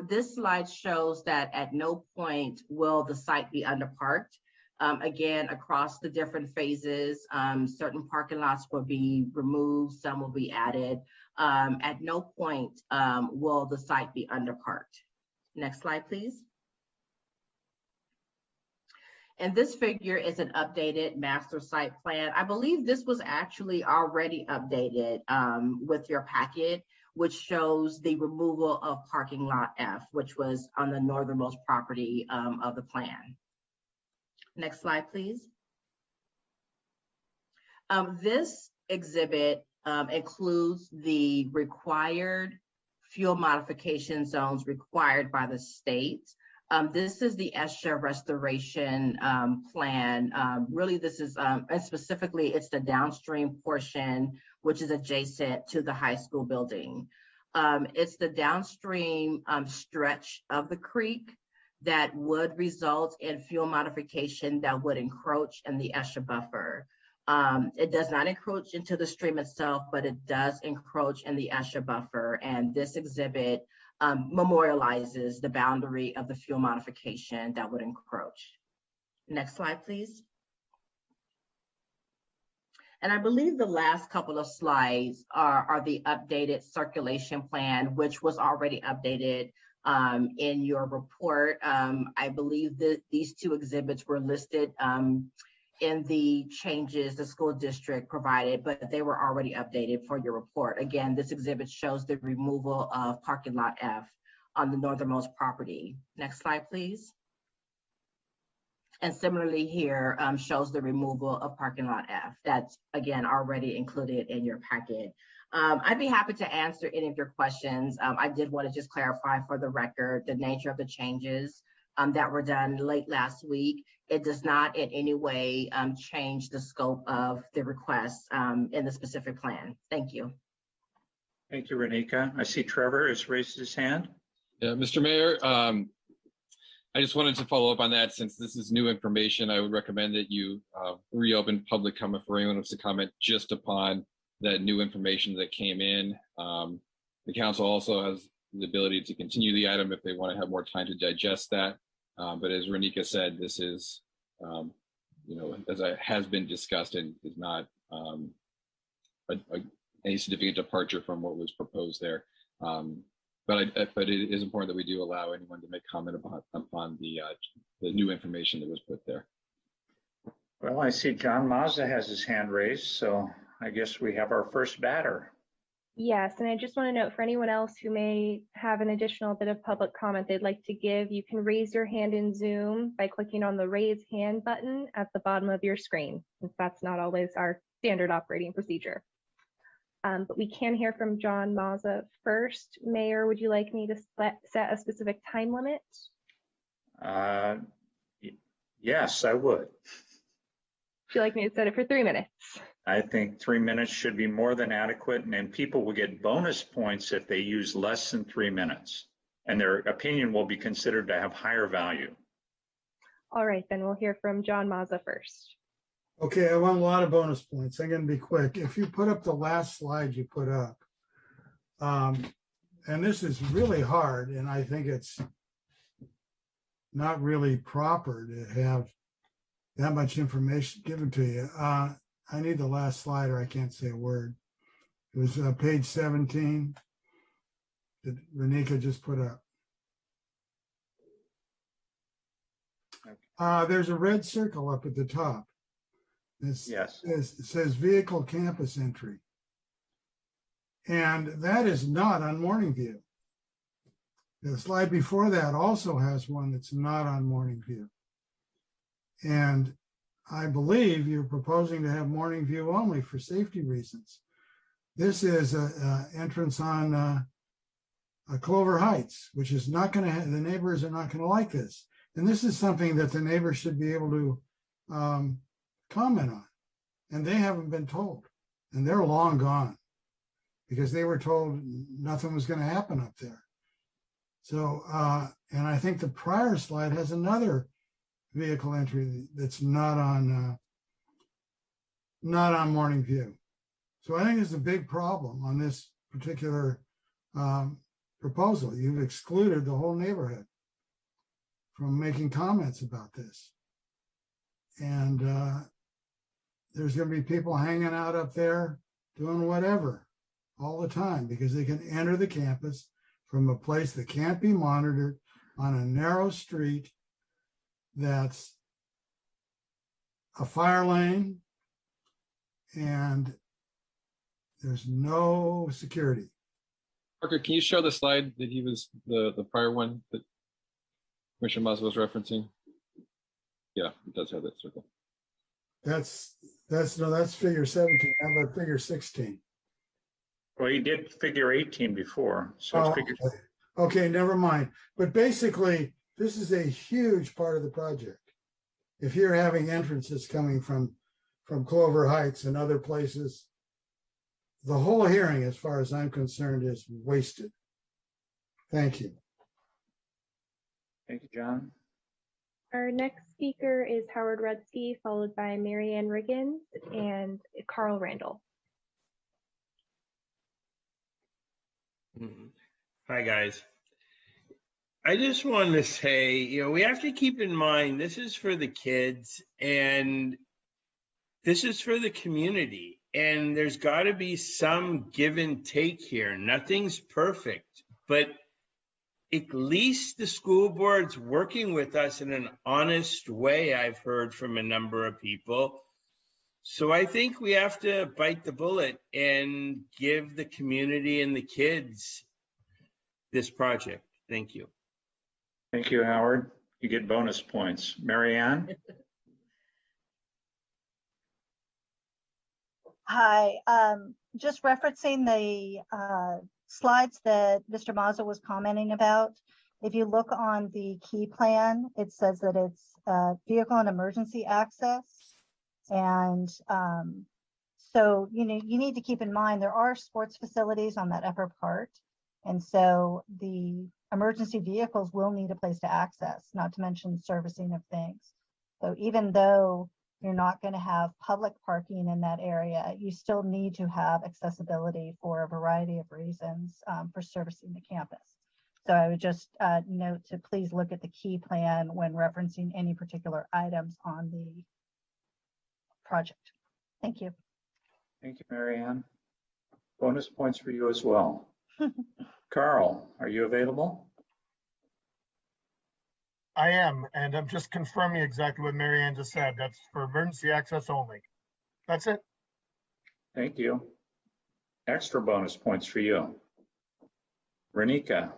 this slide shows that at no point will the site be underparked. Again, across the different phases, certain parking lots will be removed, some will be added. At no point will the site be underparked. Next slide, please. And this figure is an updated master site plan. I believe this was actually already updated with your packet, which shows the removal of parking lot F, which was on the northernmost property of the plan. Next slide, please. This exhibit includes the required fuel modification zones required by the state. This is the ESHA restoration plan. Really, this is, and specifically, it's the downstream portion, which is adjacent to the high school building. It's the downstream stretch of the creek that would result in fuel modification that would encroach in the ESHA buffer. It does not encroach into the stream itself, but it does encroach in the ESHA buffer. And this exhibit memorializes the boundary of the fuel modification that would encroach. Next slide, please. And I believe the last couple of slides are the updated circulation plan, which was already updated in your report. I believe that these two exhibits were listed in the changes the school district provided, but they were already updated for your report. Again, this exhibit shows the removal of parking lot F on the northernmost property. Next slide, please. And similarly here shows the removal of parking lot F. That's, again, already included in your packet. I'd be happy to answer any of your questions. I did want to just clarify for the record the nature of the changes that were done late last week. It does not in any way change the scope of the requests in the specific plan. Thank you. Thank you, Renika. I see Trevor has raised his hand. Yeah, Mr. Mayor, I just wanted to follow up on that. Since this is new information, I would recommend that you reopen public comment for anyone who wants to comment just upon that new information that came in. The council also has the ability to continue the item if they want to have more time to digest that. But as Renika said, this is, as has been discussed, and is not any significant departure from what was proposed there. But it is important that we do allow anyone to make comment upon the new information that was put there. Well, I see John Mazza has his hand raised, so I guess we have our first batter. Yes, and I just want to note for anyone else who may have an additional bit of public comment they'd like to give, you can raise your hand in Zoom by clicking on the raise hand button at the bottom of your screen, since that's not always our standard operating procedure. But we can hear from John Mazza first. Mayor, would you like me to set a specific time limit? Yes, I would. Would you like me to set it for 3 minutes? I think 3 minutes should be more than adequate, and people will get bonus points if they use less than 3 minutes, and their opinion will be considered to have higher value. All right, then we'll hear from John Mazza first. Okay, I want a lot of bonus points. I'm going to be quick. If you put up the last slide you put up, and this is really hard, and I think it's not really proper to have that much information given to you. I need the last slide or I can't say a word. It was page 17 that Renika just put up. There's a red circle up at the top. Yes. It says vehicle campus entry. And that is not on Morning View. The slide before that also has one that's not on Morning View. And I believe you're proposing to have Morning View only for safety reasons. This is an entrance on Clover Heights, which is not going to have, the neighbors are not going to like this. And this is something that the neighbors should be able to comment on. And they haven't been told. And they're long gone because they were told nothing was going to happen up there. So, and I think the prior slide has another vehicle entry that's not on Morning View. So I think it's a big problem on this particular proposal. You've excluded the whole neighborhood from making comments about this. And there's going to be people hanging out up there doing whatever all the time because they can enter the campus from a place that can't be monitored on a narrow street that's a fire lane and there's no security. Parker, can you show the slide that he was, the prior one that Commissioner Mazza was referencing? Yeah, it does have that circle. That's figure 17. How about figure 16? Well, he did figure 18 before, so it's figure. Okay, never mind. But basically, this is a huge part of the project. If you're having entrances coming from Clover Heights and other places, the whole hearing, as far as I'm concerned, is wasted. Thank you. Thank you, John. Our next speaker is Howard Rudsky, followed by Marianne Riggins and Carl Randall. Hi, guys. I just wanted to say, we have to keep in mind this is for the kids and this is for the community. And there's got to be some give and take here. Nothing's perfect, but at least the school board's working with us in an honest way, I've heard from a number of people. So I think we have to bite the bullet and give the community and the kids this project. Thank you. Thank you, Howard. You get bonus points. Marianne? Hi, just referencing the slides that Mr. Mazza was commenting about. If you look on the key plan, it says that it's vehicle and emergency access. And so, you need to keep in mind there are sports facilities on that upper part. And so the emergency vehicles will need a place to access, not to mention servicing of things. So even though you're not going to have public parking in that area, you still need to have accessibility for a variety of reasons for servicing the campus. So I would just note to please look at the key plan when referencing any particular items on the project. Thank you. Thank you, Marianne. Bonus points for you as well. Carl, are you available? I am, and I'm just confirming exactly what Marianne just said. That's for emergency access only. That's it. Thank you. Extra bonus points for you. Renika.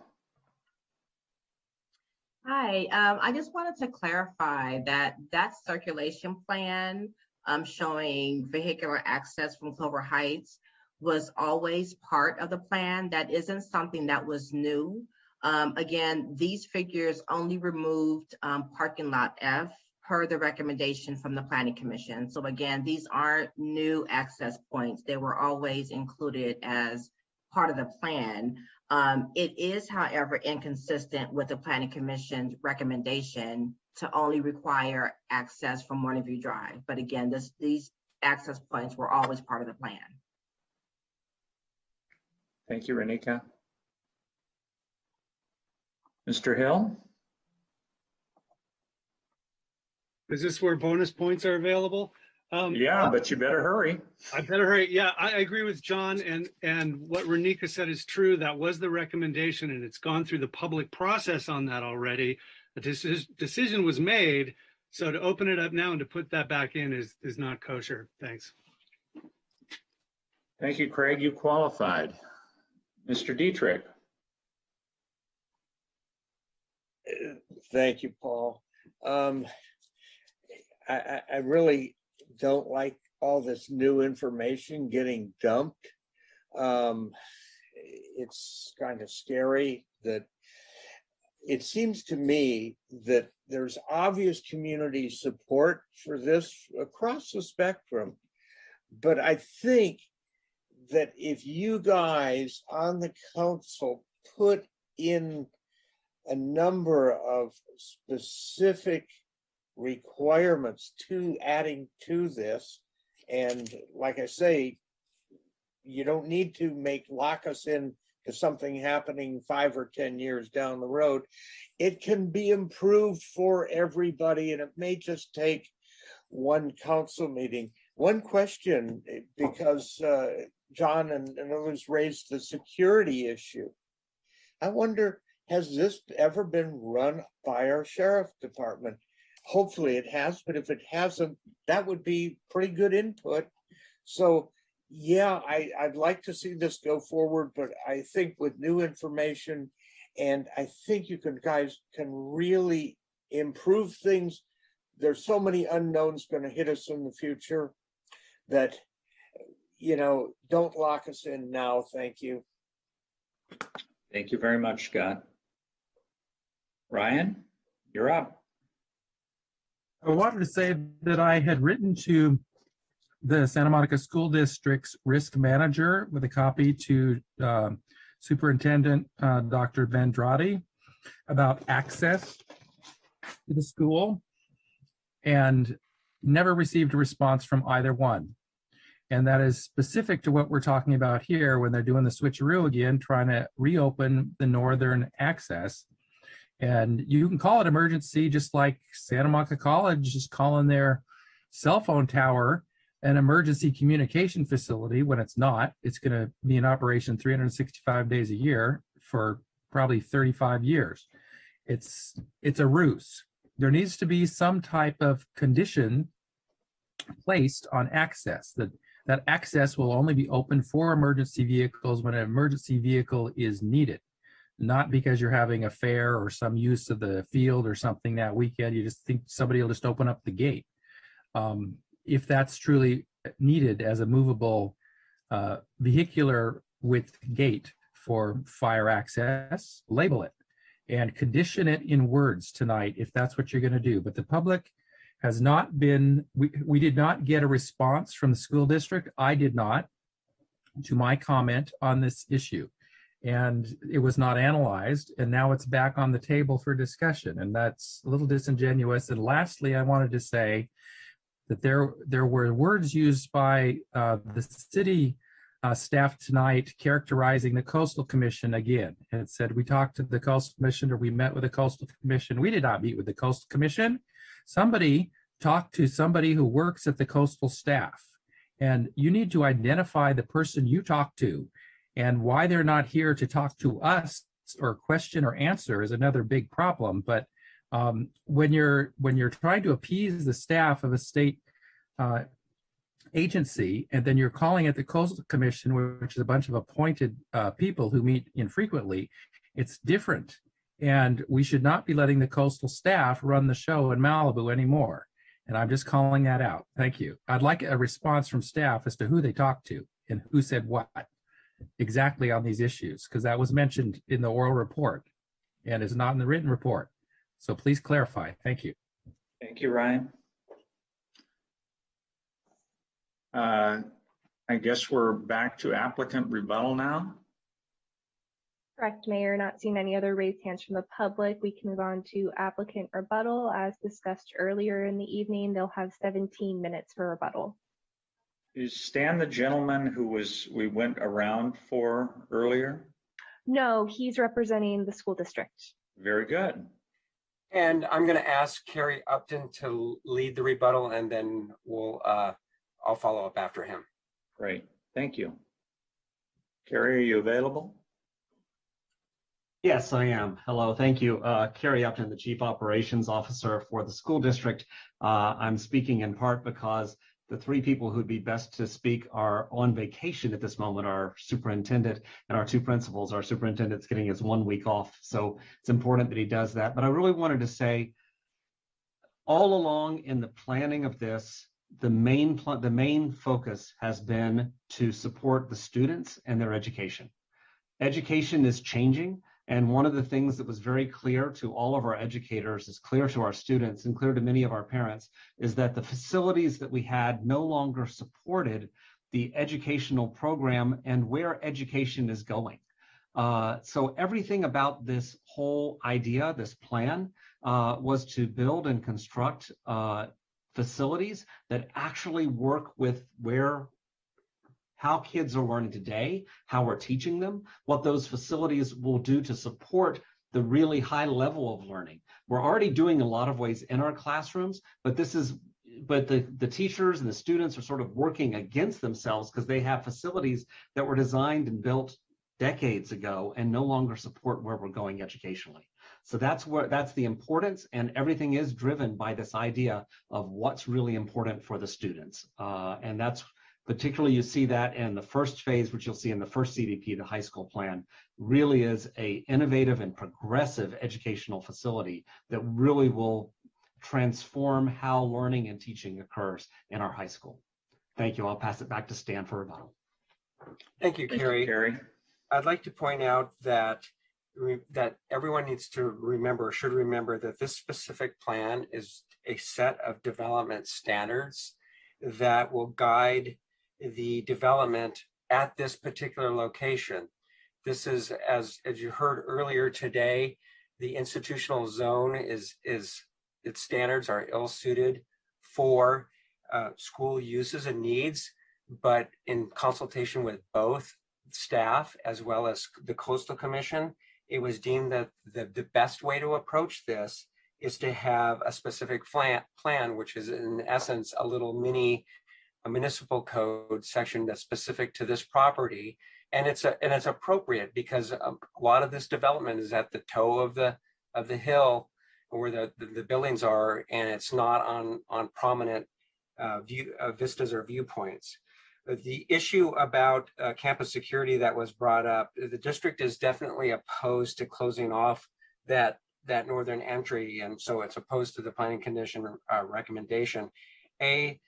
Hi, I just wanted to clarify that circulation plan showing vehicular access from Clover Heights was always part of the plan. That isn't something that was new. Again, these figures only removed parking lot F per the recommendation from the Planning Commission. So again, these aren't new access points. They were always included as part of the plan. It is, however, inconsistent with the Planning Commission's recommendation to only require access from Morning View Drive. But again, these access points were always part of the plan. Thank you, Renika. Mr. Hill? Is this where bonus points are available? Yeah, but you better hurry. I better hurry. Yeah, I agree with John, and what Renika said is true. That was the recommendation, and it's gone through the public process on that already. A decision was made, so to open it up now and to put that back in is not kosher. Thanks. Thank you, Craig. You qualified. Mr. Dietrich. Thank you, Paul. I really don't like all this new information getting dumped. It's kind of scary that it seems to me that there's obvious community support for this across the spectrum. But I think that if you guys on the council put in a number of specific requirements to adding to this, and like I say, you don't need to lock us in to something happening 5 or 10 years down the road. It can be improved for everybody, and it may just take one council meeting. One question, because John and others raised the security issue. I wonder, has this ever been run by our sheriff department? Hopefully it has, but if it hasn't, that would be pretty good input. So yeah, I'd like to see this go forward, but I think with new information, and I think you guys can really improve things. There's so many unknowns going to hit us in the future that, don't lock us in now. Thank you. Thank you very much, Scott. Ryan, you're up. I wanted to say that I had written to the Santa Monica School District's risk manager with a copy to Superintendent Dr. Vendrati about access to the school, and never received a response from either one. And that is specific to what we're talking about here when they're doing the switcheroo again, trying to reopen the northern access. And you can call it emergency, just like Santa Monica College is calling their cell phone tower an emergency communication facility when it's not. It's going to be in operation 365 days a year for probably 35 years. It's a ruse. There needs to be some type of condition placed on access, that access will only be open for emergency vehicles when an emergency vehicle is needed, not because you're having a fair or some use of the field or something that weekend. You just think somebody will just open up the gate. If that's truly needed as a movable vehicular width gate for fire access, label it and condition it in words tonight if that's what you're going to do. But the public has not been, we did not get a response from the school district. I did not, to my comment on this issue. And it was not analyzed, and now it's back on the table for discussion, and that's a little disingenuous. And lastly, I wanted to say that there were words used by the city staff tonight characterizing the Coastal Commission again. And it said, we talked to the Coastal Commission, or we met with the Coastal Commission. We did not meet with the Coastal Commission. Somebody talked to somebody who works at the coastal staff, and you need to identify the person you talk to, and why they're not here to talk to us or question or answer is another big problem. But when you're trying to appease the staff of a state agency, and then you're calling it the Coastal Commission, which is a bunch of appointed people who meet infrequently, it's different. And we should not be letting the coastal staff run the show in Malibu anymore. And I'm just calling that out. Thank you. I'd like a response from staff as to who they talked to and who said what exactly on these issues, because that was mentioned in the oral report and is not in the written report. So please clarify. Thank you. Thank you, Ryan. I guess we're back to applicant rebuttal now. Correct, Mayor. Not seeing any other raised hands from the public. We can move on to applicant rebuttal. As discussed earlier in the evening, they'll have 17 minutes for rebuttal. Is Stan the gentleman who we went around for earlier? No, he's representing the school district. Very good. And I'm going to ask Carrie Upton to lead the rebuttal, and then I'll follow up after him. Great, thank you. Carrie, are you available? Yes, I am. Hello, thank you. Carrie Upton, the Chief Operations Officer for the school district. I'm speaking in part because the three people who'd be best to speak are on vacation at this moment, our superintendent and our two principals. Our superintendent's getting his 1 week off, so it's important that he does that. But I really wanted to say, all along in the planning of this, the main focus has been to support the students and their education. Education is changing. And one of the things that was very clear to all of our educators, is clear to our students and clear to many of our parents, is that the facilities that we had no longer supported the educational program and where education is going. So everything about this whole idea, this plan, was to build and construct facilities that actually work with where how kids are learning today, how we're teaching them, what those facilities will do to support the really high level of learning. We're already doing a lot of ways in our classrooms, but the teachers and the students are sort of working against themselves because they have facilities that were designed and built decades ago and no longer support where we're going educationally. So that's the importance, and everything is driven by this idea of what's really important for the students. And that's particularly, you see that in the first phase, which you'll see in the first CDP, the high school plan, really is a innovative and progressive educational facility that really will transform how learning and teaching occurs in our high school. Thank you. I'll pass it back to Stan for rebuttal. Thank you, Carrie. I'd like to point out that everyone needs to remember, should remember, that this specific plan is a set of development standards that will guide the development at this particular location. This is, as you heard earlier today, the institutional zone its standards are ill-suited for school uses and needs, but in consultation with both staff as well as the Coastal Commission, it was deemed that the best way to approach this is to have a specific plan, which is in essence a little mini municipal code section that's specific to this property, and it's appropriate because a lot of this development is at the toe of the hill where the buildings are, and it's not on prominent vistas or viewpoints. The issue about campus security that was brought up, the district is definitely opposed to closing off that northern entry, and so it's opposed to the Planning Commission recommendation. The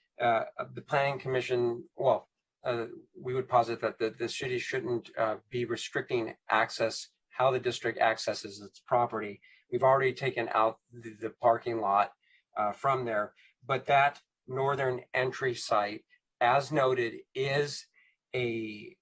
Planning Commission, we would posit that the city shouldn't be restricting access, how the district accesses its property. We've already taken out the parking lot from there, but that northern entry site, as noted, is an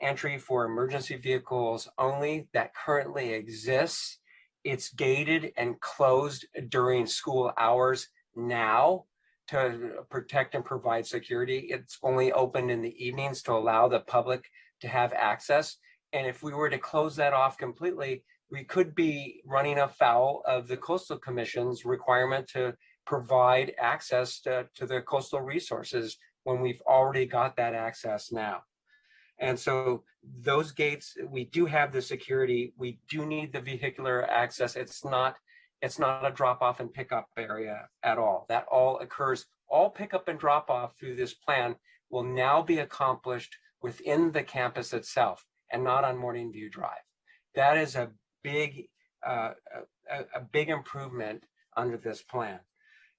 entry for emergency vehicles only that currently exists. It's gated and closed during school hours now to protect and provide security. It's only open in the evenings to allow the public to have access. And if we were to close that off completely, we could be running afoul of the Coastal Commission's requirement to provide access to the coastal resources when we've already got that access now. And so those gates, we do have the security, we do need the vehicular access. It's not a drop off and pickup area at all. That all occurs, all pickup and drop off through this plan will now be accomplished within the campus itself and not on Morning View Drive. That is a big improvement under this plan.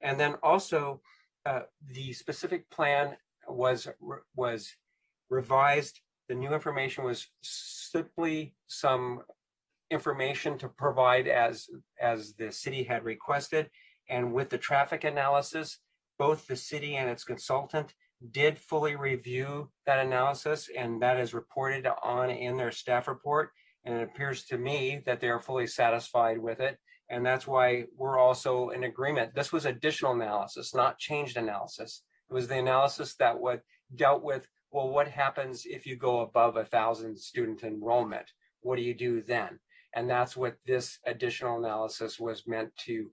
And then also the specific plan was revised. The new information was simply some information to provide as the city had requested. And with the traffic analysis, both the city and its consultant did fully review that analysis, and that is reported on in their staff report. And it appears to me that they are fully satisfied with it. And that's why we're also in agreement. This was additional analysis, not changed analysis. It was the analysis that dealt with, well, what happens if you go above 1,000 student enrollment? What do you do then? And that's what this additional analysis was meant to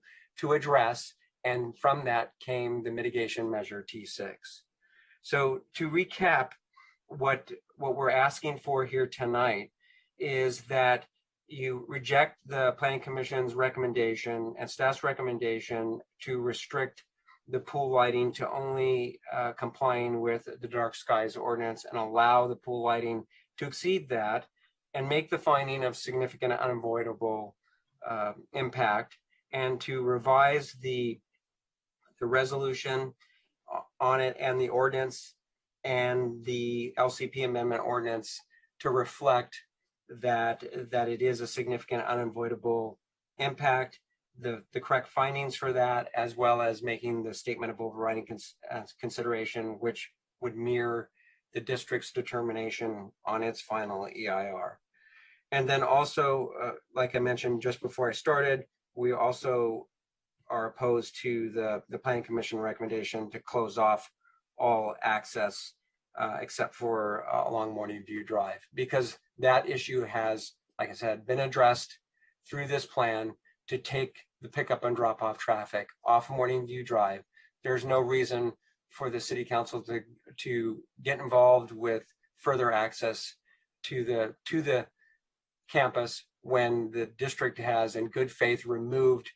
address. And from that came the mitigation measure T6. So to recap, what we're asking for here tonight is that you reject the Planning Commission's recommendation and staff's recommendation to restrict the pool lighting to only complying with the dark skies ordinance and allow the pool lighting to exceed that and make the finding of significant unavoidable impact, and to revise the resolution on it and the ordinance and the LCP amendment ordinance to reflect that it is a significant unavoidable impact, the correct findings for that, as well as making the statement of overriding consideration, which would mirror the district's determination on its final EIR. And then also, like I mentioned just before I started, we also are opposed to the Planning Commission recommendation to close off all access except for along Morning View Drive, because that issue has, like I said, been addressed through this plan to take the pickup and drop off traffic off Morning View Drive. There's no reason for the city council to get involved with further access to the campus when the district has in good faith removed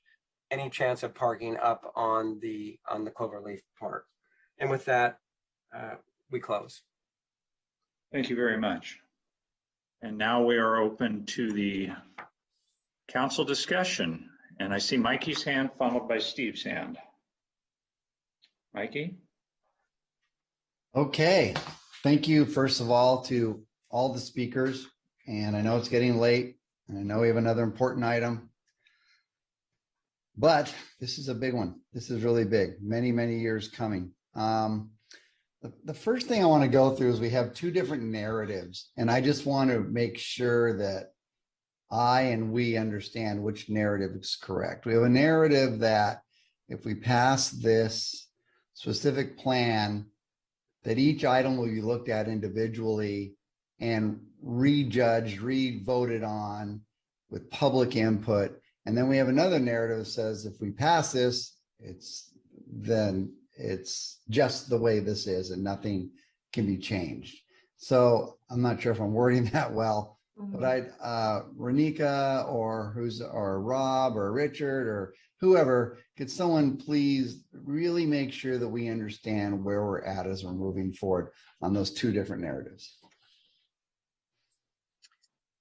any chance of parking up on the Cloverleaf part. And with that, we close. Thank you very much. And now we are open to the council discussion. And I see Mikey's hand followed by Steve's hand. Mikey? Okay, thank you first of all to all the speakers. And I know it's getting late and I know we have another important item, but this is a big one. This is really big, many, many years coming. The first thing I want to go through is we have two different narratives, and I just want to make sure that I and we understand which narrative is correct. We have a narrative that if we pass this specific plan, that each item will be looked at individually and re-judged, re-voted on with public input. And then we have another narrative that says if we pass this, then it's just the way this is and nothing can be changed. So I'm not sure if I'm wording that well, but Renika or Rob or Richard or whoever, could someone please really make sure that we understand where we're at as we're moving forward on those two different narratives?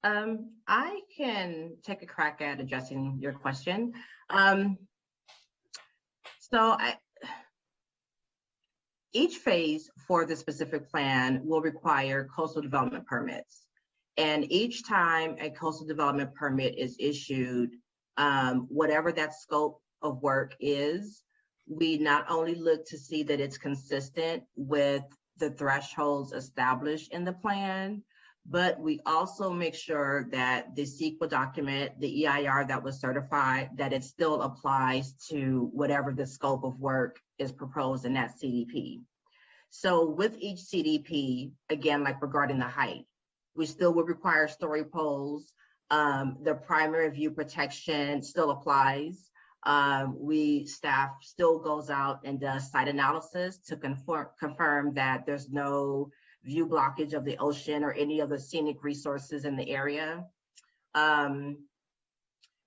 I can take a crack at addressing your question. Each phase for the specific plan will require coastal development permits. And each time a coastal development permit is issued, whatever that scope of work is, we not only look to see that it's consistent with the thresholds established in the plan, but we also make sure that the CEQA document, the EIR that was certified, that it still applies to whatever the scope of work is proposed in that CDP. So with each CDP, again, like regarding the height, we still would require story poles. The primary view protection still applies. Staff still goes out and does site analysis to confirm that there's no view blockage of the ocean or any of the scenic resources in the area. And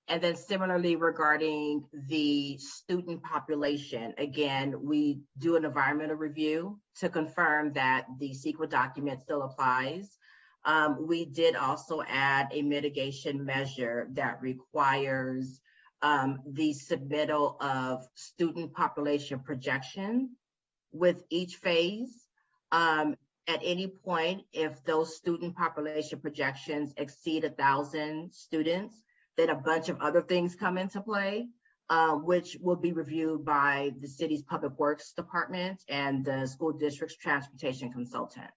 then similarly regarding the student population, again, we do an environmental review to confirm that the CEQA document still applies. We did also add a mitigation measure that requires the submittal of student population projection with each phase. At any point, if those student population projections exceed 1,000 students, then a bunch of other things come into play, which will be reviewed by the city's public works department and the school district's transportation consultant.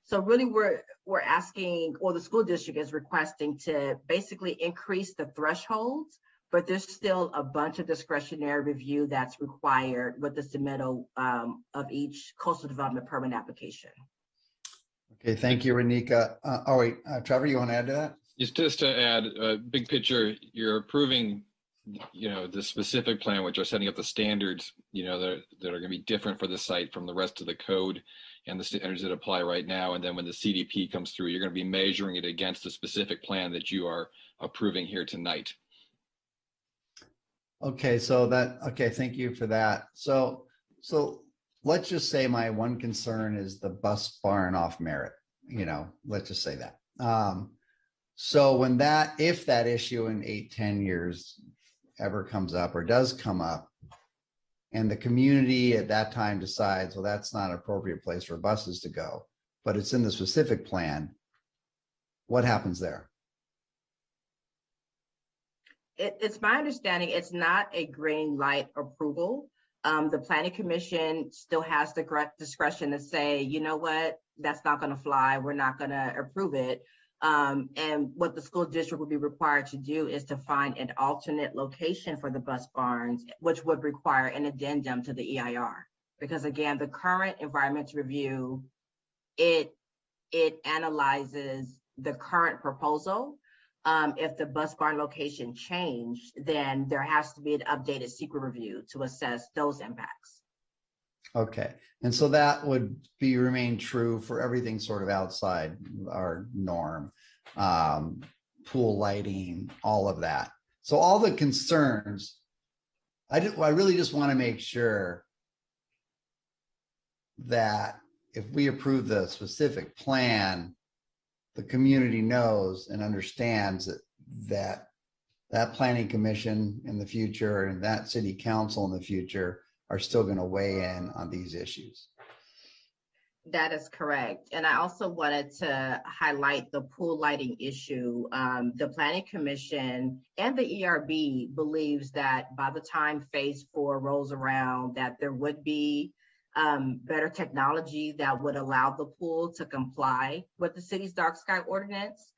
So really we're asking, or the school district is requesting to basically increase the thresholds, but there's still a bunch of discretionary review that's required with the submittal of each coastal development permit application. Okay, thank you, Renika. Trevor, you want to add to that? Just to add a big picture, you're approving, the specific plan, which are setting up the standards, that are going to be different for the site from the rest of the code and the standards that apply right now. And then when the CDP comes through, you're going to be measuring it against the specific plan that you are approving here tonight. Okay, thank you for that. So let's just say my one concern is the bus barn off Merritt, let's just say that. So if that issue in 8-10 years ever comes up or does come up, and the community at that time decides, well, that's not an appropriate place for buses to go, but it's in the specific plan, what happens there? It's my understanding it's not a green light approval. The Planning Commission still has the discretion to say, you know what, that's not going to fly. We're not going to approve it. And what the school district would be required to do is to find an alternate location for the bus barns, which would require an addendum to the EIR. because again, the current environmental review, it analyzes the current proposal. If the bus barn location changed, then there has to be an updated secret review to assess those impacts. Okay, and so that would remain true for everything sort of outside our norm, pool lighting, all of that. So all the concerns, I really just want to make sure that if we approve the specific plan, the community knows and understands that planning commission in the future and that city council in the future are still going to weigh in on these issues. That is correct. And I also wanted to highlight the pool lighting issue. The Planning Commission and the ERB believes that by the time phase 4 rolls around, that there would be better technology that would allow the pool to comply with the city's dark sky ordinance.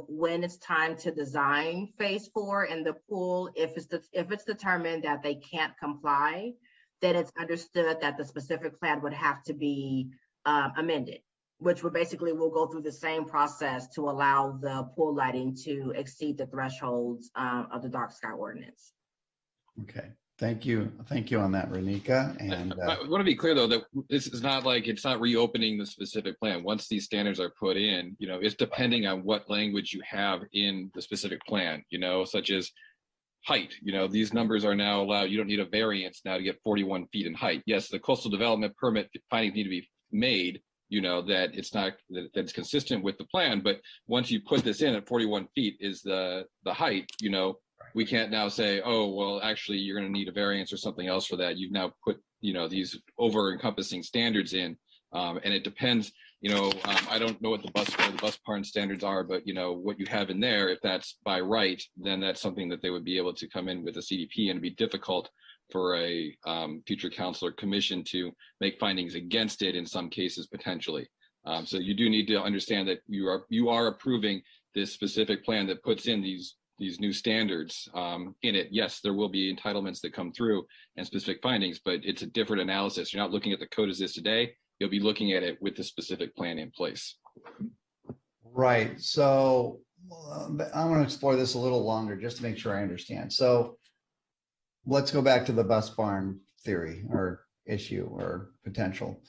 When it's time to design phase 4 and the pool, if it's determined that they can't comply, then it's understood that the specific plan would have to be amended, which would basically will go through the same process to allow the pool lighting to exceed the thresholds of the dark sky ordinance. Okay. Thank you on that, Renika. And I want to be clear though that this is not like it's not reopening the specific plan. Once these standards are put in, it's depending on what language you have in the specific plan, such as height. These numbers are now allowed. You don't need a variance now to get 41 feet in height. Yes, the coastal development permit findings need to be made, that it's consistent with the plan. But once you put this in at 41 feet is the height, we can't now say, oh, well, actually, you're going to need a variance or something else for that. You've now put, these over-encompassing standards in, and it depends. I don't know what the bus barn standards are, but what you have in there, if that's by right, then that's something that they would be able to come in with a CDP, and it'd be difficult for a future council or commission to make findings against it in some cases potentially. So you do need to understand that you are approving this specific plan that puts in these new standards in it. Yes, there will be entitlements that come through and specific findings, but it's a different analysis. You're not looking at the code as is today. You'll be looking at it with the specific plan in place. Right. So I want to explore this a little longer just to make sure I understand. So let's go back to the bus barn theory or issue or potential.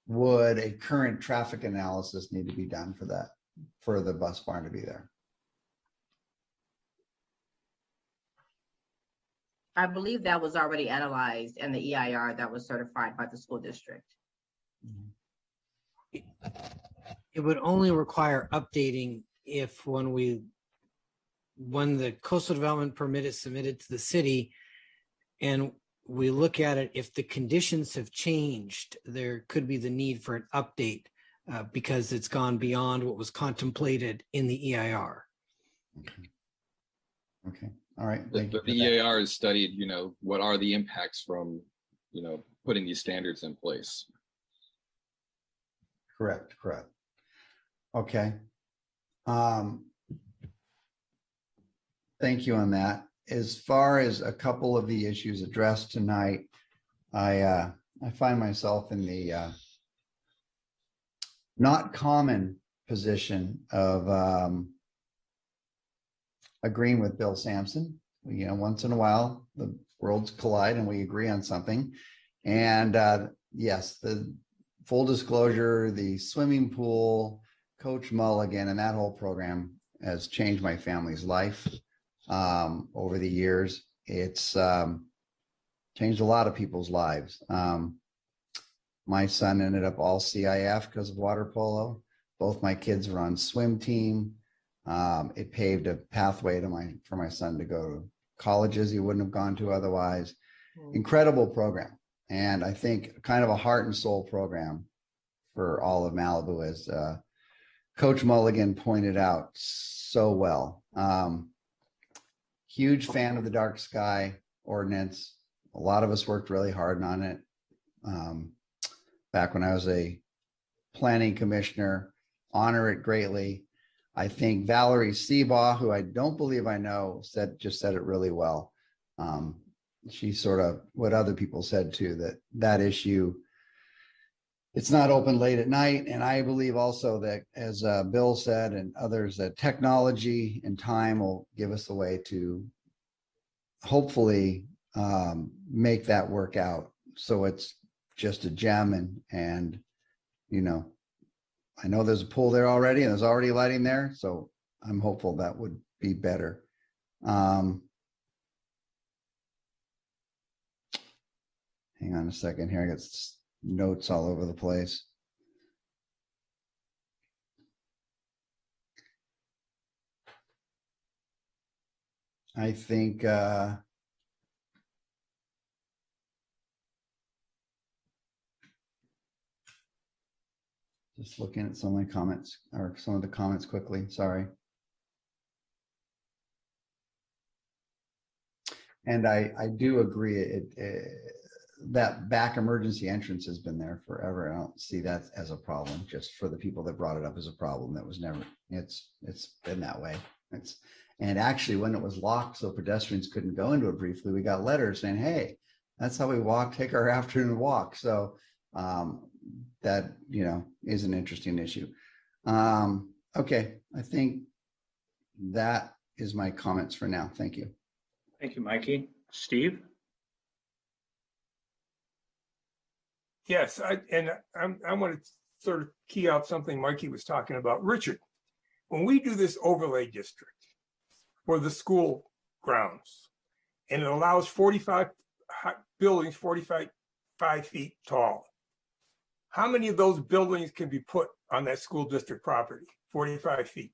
Would a current traffic analysis need to be done for that, for the bus barn to be there? I believe that was already analyzed in the EIR that was certified by the school district. It would only require updating if when the coastal development permit is submitted to the city and we look at it, if the conditions have changed, there could be the need for an update because it's gone beyond what was contemplated in the EIR. Okay. All right. The EIR has studied, what are the impacts from, putting these standards in place. Correct. Okay. Thank you on that. As far as a couple of the issues addressed tonight, I find myself in the not common position of agreeing with Bill Sampson. Once in a while, the worlds collide and we agree on something. And yes, the full disclosure, the swimming pool, Coach Mulligan, and that whole program has changed my family's life over the years. It's changed a lot of people's lives. My son ended up all CIF because of water polo. Both my kids were on swim team. It paved a pathway for my son to go to colleges he wouldn't have gone to otherwise. Incredible program. And I think kind of a heart and soul program for all of Malibu, as Coach Mulligan pointed out so well. Huge fan of the dark sky ordinance. A lot of us worked really hard on it. Back when I was a planning commissioner, honor it greatly. I think Valerie Seabaugh, who I don't believe I know, just said it really well. she sort of, what other people said too, that issue, it's not open late at night. And I believe also that, as Bill said and others, that technology and time will give us a way to hopefully make that work out. So it's just a gem. And, you know, I know there's a pool there already and there's already lighting there. So I'm hopeful that would be better. Hang on a second here. I got notes all over the place. I think just looking at some of my comments, or some of the comments quickly, sorry. And I do agree, that back emergency entrance has been there forever. I don't see that as a problem, just for the people that brought it up as a problem. That was never, it's been that way. And actually, when it was locked so pedestrians couldn't go into it briefly, we got letters saying, hey, that's how we walk, take our afternoon walk. So that, you know, is an interesting issue. Okay, I think that is my comments for now. Thank you. Thank you, Mikey. Steve? Yes, I want to sort of key out something Mikey was talking about. Richard, when we do this overlay district for the school grounds, and it allows 45 buildings, 45 feet tall, how many of those buildings can be put on that school district property, 45 feet?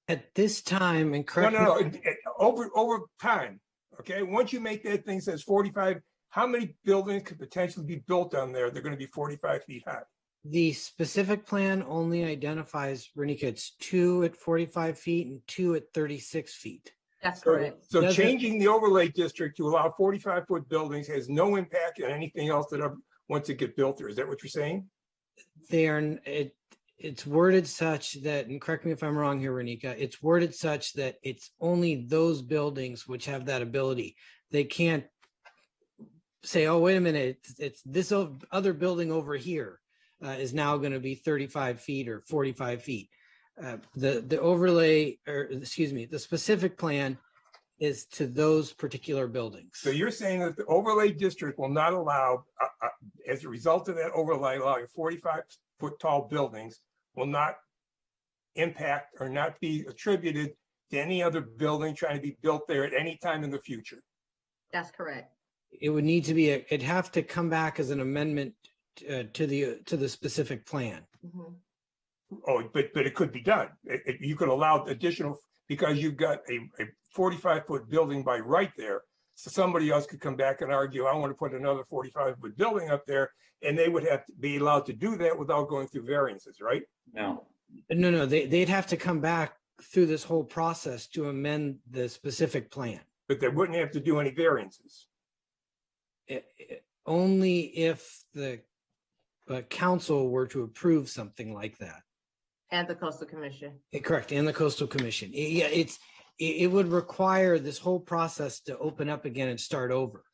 At this time, and correct No, over time, okay? Once you make that thing says 45, how many buildings could potentially be built on there? They're going to be 45 feet high. The specific plan only identifies, Renika, it's 2 at 45 feet and 2 at 36 feet. That's correct. So changing the overlay district to allow 45-foot buildings has no impact on anything else that once it get built there. Is that what you're saying? It's worded such that, and correct me if I'm wrong here, Renika, it's worded such that it's only those buildings which have that ability. They can't say, oh, wait a minute, it's this other building over here is now going to be 35 feet or 45 feet. The overlay, or excuse me, the specific plan is to those particular buildings. So you're saying that the overlay district will not allow, as a result of that overlay, allowing 45-foot tall buildings will not impact or not be attributed to any other building trying to be built there at any time in the future. That's correct. It would need to be, it'd have to come back as an amendment to the specific plan. Mm-hmm. Oh, but it could be done. You could allow additional, because you've got a 45-foot building by right there. So somebody else could come back and argue, I want to put another 45-foot building up there, and they would have to be allowed to do that without going through variances, right? No. No, they'd have to come back through this whole process to amend the specific plan. But they wouldn't have to do any variances. Only if the council were to approve something like that. And the Coastal Commission. Correct, and the Coastal Commission. It would require this whole process to open up again and start over.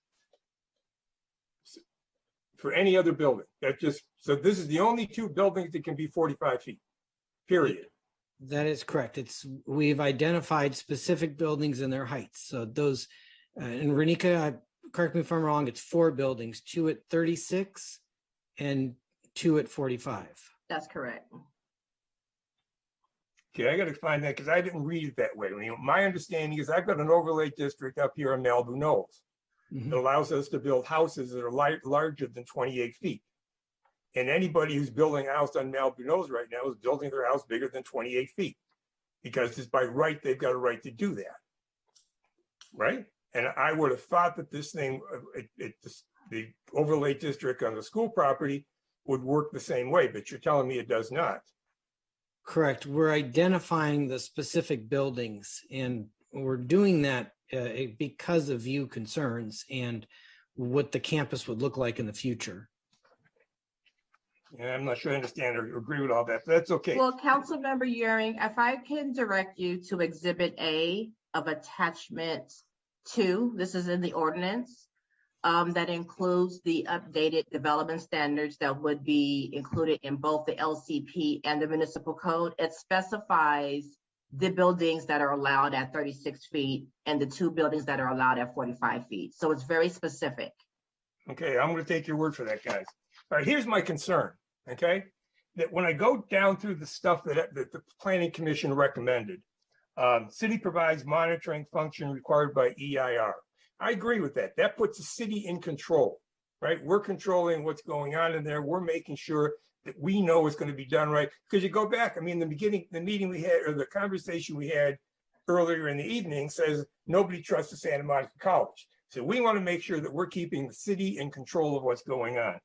For any other building, so this is the only 2 buildings that can be 45 feet, period. That is correct. We've identified specific buildings and their heights. So those, and Renika, correct me if I'm wrong, it's 4 buildings, 2 at 36 and 2 at 45. That's correct. Okay, I got to find that because I didn't read it that way. My understanding is I've got an overlay district up here on Malibu Knolls. Mm-hmm. That allows us to build houses that are larger than 28 feet. And anybody who's building a house on Malibu Knolls right now is building their house bigger than 28 feet because it's by right, they've got a right to do that. Right? And I would have thought that this thing, the overlay district on the school property would work the same way, but you're telling me it does not. Correct. We're identifying the specific buildings, and we're doing that because of view concerns and what the campus would look like in the future. And I'm not sure I understand or agree with all that, but that's okay. Well, Councilmember Euring, if I can direct you to Exhibit A of attachment 2, this is in the ordinance, that includes the updated development standards that would be included in both the LCP and the municipal code. It specifies the buildings that are allowed at 36 feet and the 2 buildings that are allowed at 45 feet. So it's very specific. Okay, I'm going to take your word for that, guys. All right, here's my concern, okay? That when I go down through the stuff that the Planning Commission recommended, city provides monitoring function required by EIR. I agree with that. That puts the city in control, right? We're controlling what's going on in there. We're making sure that we know what's going to be done right. Because you go back, I mean, the meeting we had, or the conversation we had earlier in the evening says nobody trusts the Santa Monica College. So we want to make sure that we're keeping the city in control of what's going on.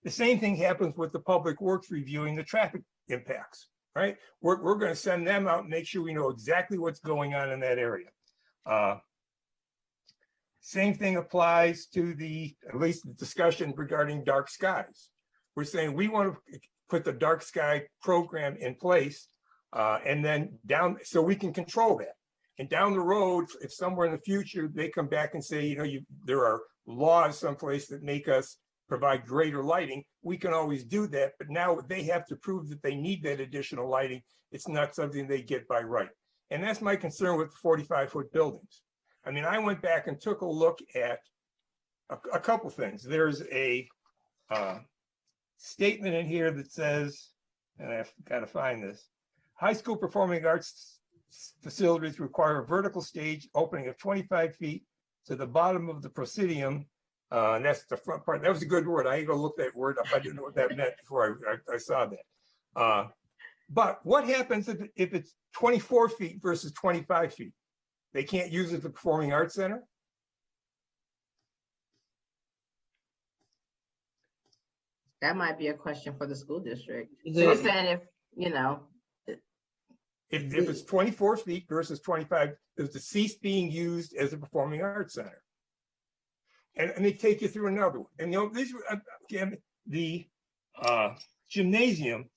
The same thing happens with the Public Works reviewing the traffic impacts, right? We're going to send them out and make sure we know exactly what's going on in that area. Same thing applies to at least the discussion regarding dark skies. We're saying we want to put the dark sky program in place and then so we can control that. And down the road, if somewhere in the future they come back and say, you know, there are laws someplace that make us provide greater lighting, we can always do that. But now they have to prove that they need that additional lighting. It's not something they get by right. And that's my concern with the 45-foot buildings. I mean, I went back and took a look at a couple things. There's a statement in here that says, and I've got to find this, high school performing arts facilities require a vertical stage opening of 25 feet to the bottom of the proscenium. And that's the front part. That was a good word. I ain't gonna look that word up. I didn't know what that meant before I saw that. But what happens if it's 24 feet versus 25 feet? They can't use it at the Performing Arts Center? That might be a question for the school district. So The- you're saying if, you know, If it's 24 feet versus 25, does the cease being used as a Performing Arts Center? And they take you through another one. And you know, these again, the gymnasium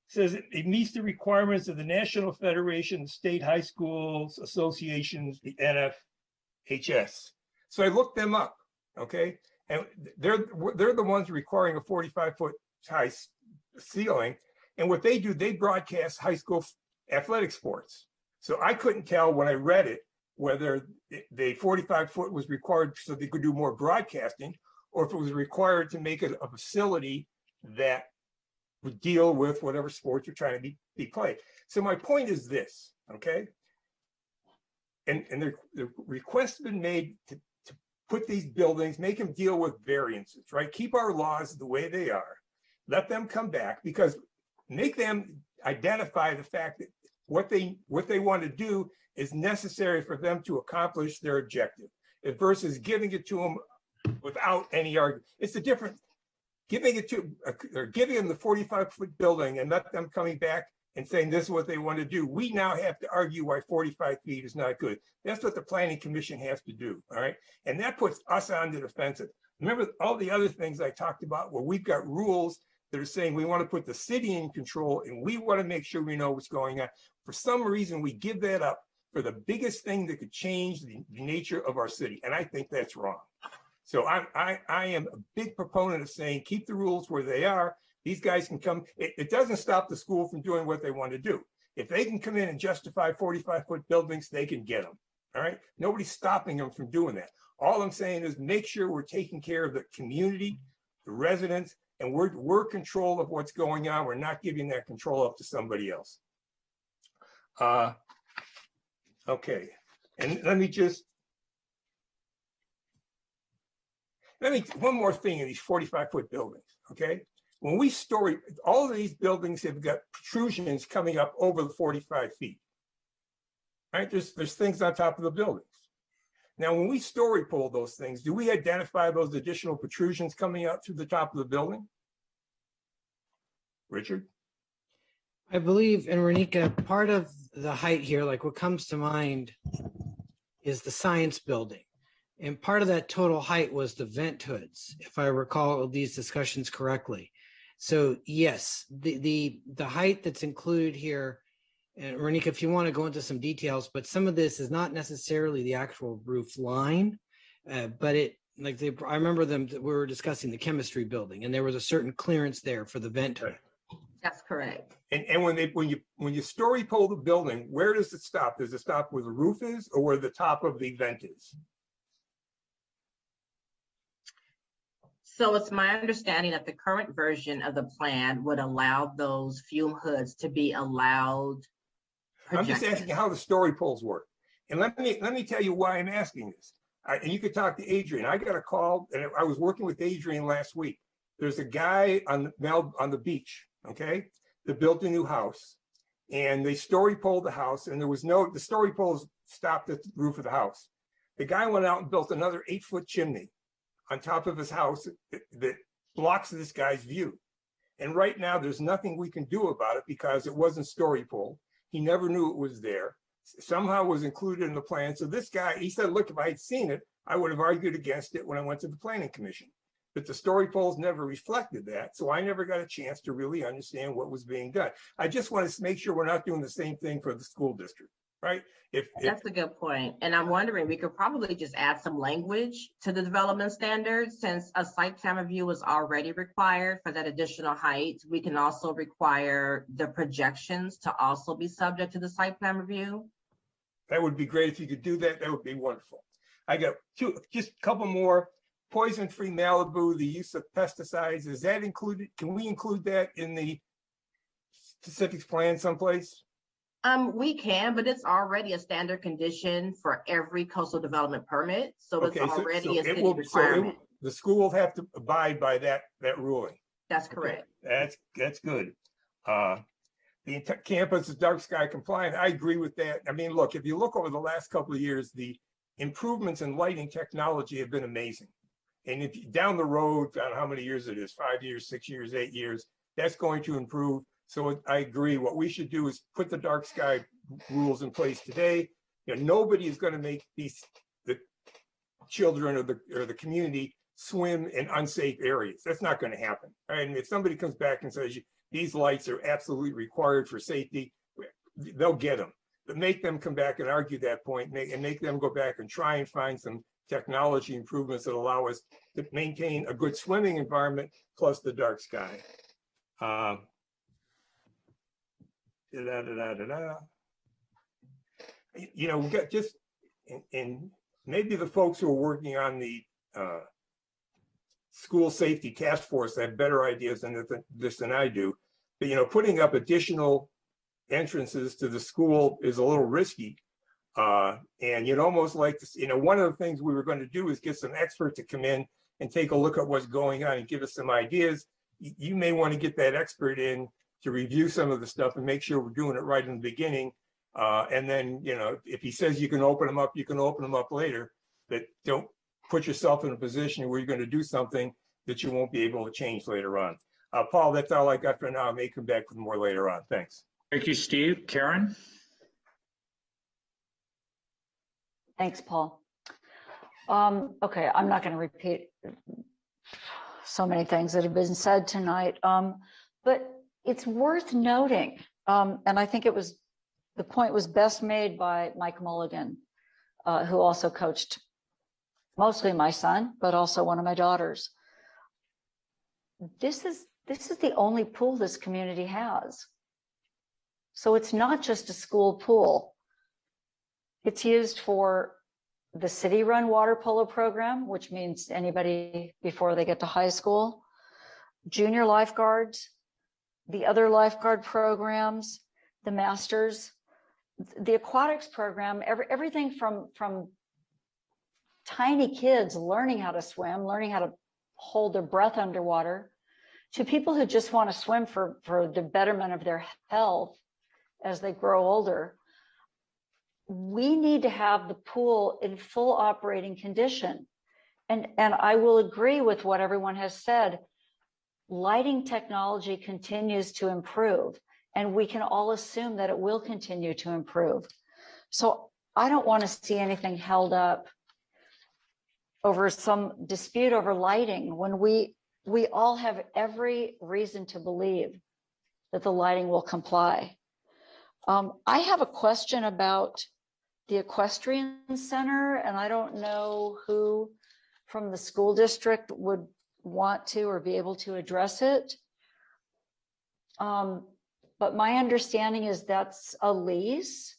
says it meets the requirements of the National Federation of State High Schools Associations, the NFHS. So I looked them up, okay? And they're the ones requiring a 45-foot high ceiling. And what they do, they broadcast high school athletic sports. So I couldn't tell when I read it whether the 45-foot was required so they could do more broadcasting, or if it was required to make it a facility that would deal with whatever sports you're trying to be played. So my point is this, okay? And the request's been made to put these buildings, make them deal with variances, right? Keep our laws the way they are. Let them come back, because make them identify the fact that what they want to do is necessary for them to accomplish their objective, versus giving it to them without any argument. It's a different, giving it to, or giving them the 45-foot building and let them coming back and saying this is what they want to do. We now have to argue why 45 feet is not good. That's what the Planning Commission has to do, all right? And that puts us on the defensive. Remember all the other things I talked about where we've got rules that are saying we want to put the city in control and we want to make sure we know what's going on. For some reason, we give that up for the biggest thing that could change the nature of our city. And I think that's wrong. So I am a big proponent of saying, keep the rules where they are. These guys can come. It doesn't stop the school from doing what they want to do. If they can come in and justify 45-foot buildings, they can get them. All right. Nobody's stopping them from doing that. All I'm saying is make sure we're taking care of the community, the residents, and we're control of what's going on. We're not giving that control up to somebody else. Okay. And one more thing in these 45-foot buildings, okay? When we story, all of these buildings have got protrusions coming up over the 45 feet, right? There's things on top of the buildings. Now, when we story pole those things, do we identify those additional protrusions coming out through the top of the building? Richard? I believe, and Renika, part of the height here, like what comes to mind is the science building. And part of that total height was the vent hoods, if I recall these discussions correctly. So yes, the height that's included here And Renika, if you want to go into some details, but some of this is not necessarily the actual roof line, but I remember we were discussing the chemistry building, and there was a certain clearance there for the vent. That's correct. And when you story pole the building, where does it stop? Does it stop where the roof is or where the top of the vent is? So it's my understanding that the current version of the plan would allow those fume hoods to be allowed. I'm just asking how the story poles work. And let me tell you why I'm asking this. And you could talk to Adrian. I got a call, and I was working with Adrian last week. There's a guy on the beach, okay, that built a new house, and they story poled the house, and the story poles stopped at the roof of the house. The guy went out and built another 8-foot chimney on top of his house that blocks this guy's view. And right now, there's nothing we can do about it because it wasn't story pole. He never knew it was there. Somehow it was included in the plan. So this guy, he said, look, if I had seen it, I would have argued against it when I went to the planning commission. But the story poles never reflected that. So I never got a chance to really understand what was being done. I just want to make sure we're not doing the same thing for the school district, right? That's a good point. And I'm wondering, we could probably just add some language to the development standards. Since a site plan review is already required for that additional height, we can also require the projections to also be subject to the site plan review. That would be great if you could do that. That would be wonderful. I got just a couple more. Poison-free Malibu, the use of pesticides, is that included? Can we include that in the specifics plan someplace? We can, but it's already a standard condition for every coastal development permit. So it's already a city requirement. The school will have to abide by that ruling. That's correct. Okay. That's good. The campus is dark sky compliant. I agree with that. I mean, look, if you look over the last couple of years, the improvements in lighting technology have been amazing. And if down the road, I don't know how many years it is, 5 years, 6 years, 8 years, that's going to improve. So I agree. What we should do is put the dark sky rules in place today. You know, nobody is going to make the children or the community swim in unsafe areas. That's not going to happen. And if somebody comes back and says these lights are absolutely required for safety, they'll get them. But make them come back and argue that point, and make them go back and try and find some technology improvements that allow us to maintain a good swimming environment plus the dark sky. You know, we got just, and maybe the folks who are working on the school safety task force have better ideas than this than I do. But, you know, putting up additional entrances to the school is a little risky. And you'd almost like to, you know, one of the things we were going to do is get some experts to come in and take a look at what's going on and give us some ideas. You may want to get that expert in to review some of the stuff and make sure we're doing it right in the beginning. And then, you know, if he says you can open them up, you can open them up later, but don't put yourself in a position where you're going to do something that you won't be able to change later on. Paul, that's all I got for now. I may come back with more later on. Thanks. Thank you, Steve. Karen? Thanks, Paul. Okay, I'm not going to repeat so many things that have been said tonight, but it's worth noting, and I think the point was best made by Mike Mulligan, who also coached mostly my son, but also one of my daughters. This is the only pool this community has. So it's not just a school pool. It's used for the city-run water polo program, which means anybody before they get to high school, junior lifeguards, the other lifeguard programs, the masters, the aquatics program, everything from tiny kids learning how to swim, learning how to hold their breath underwater, to people who just want to swim for the betterment of their health as they grow older. We need to have the pool in full operating condition. And I will agree with what everyone has said. Lighting technology continues to improve, and we can all assume that it will continue to improve. So I don't want to see anything held up over some dispute over lighting when we all have every reason to believe that the lighting will comply. I have a question about the equestrian center, and I don't know who from the school district would want to or be able to address it. But my understanding is that's a lease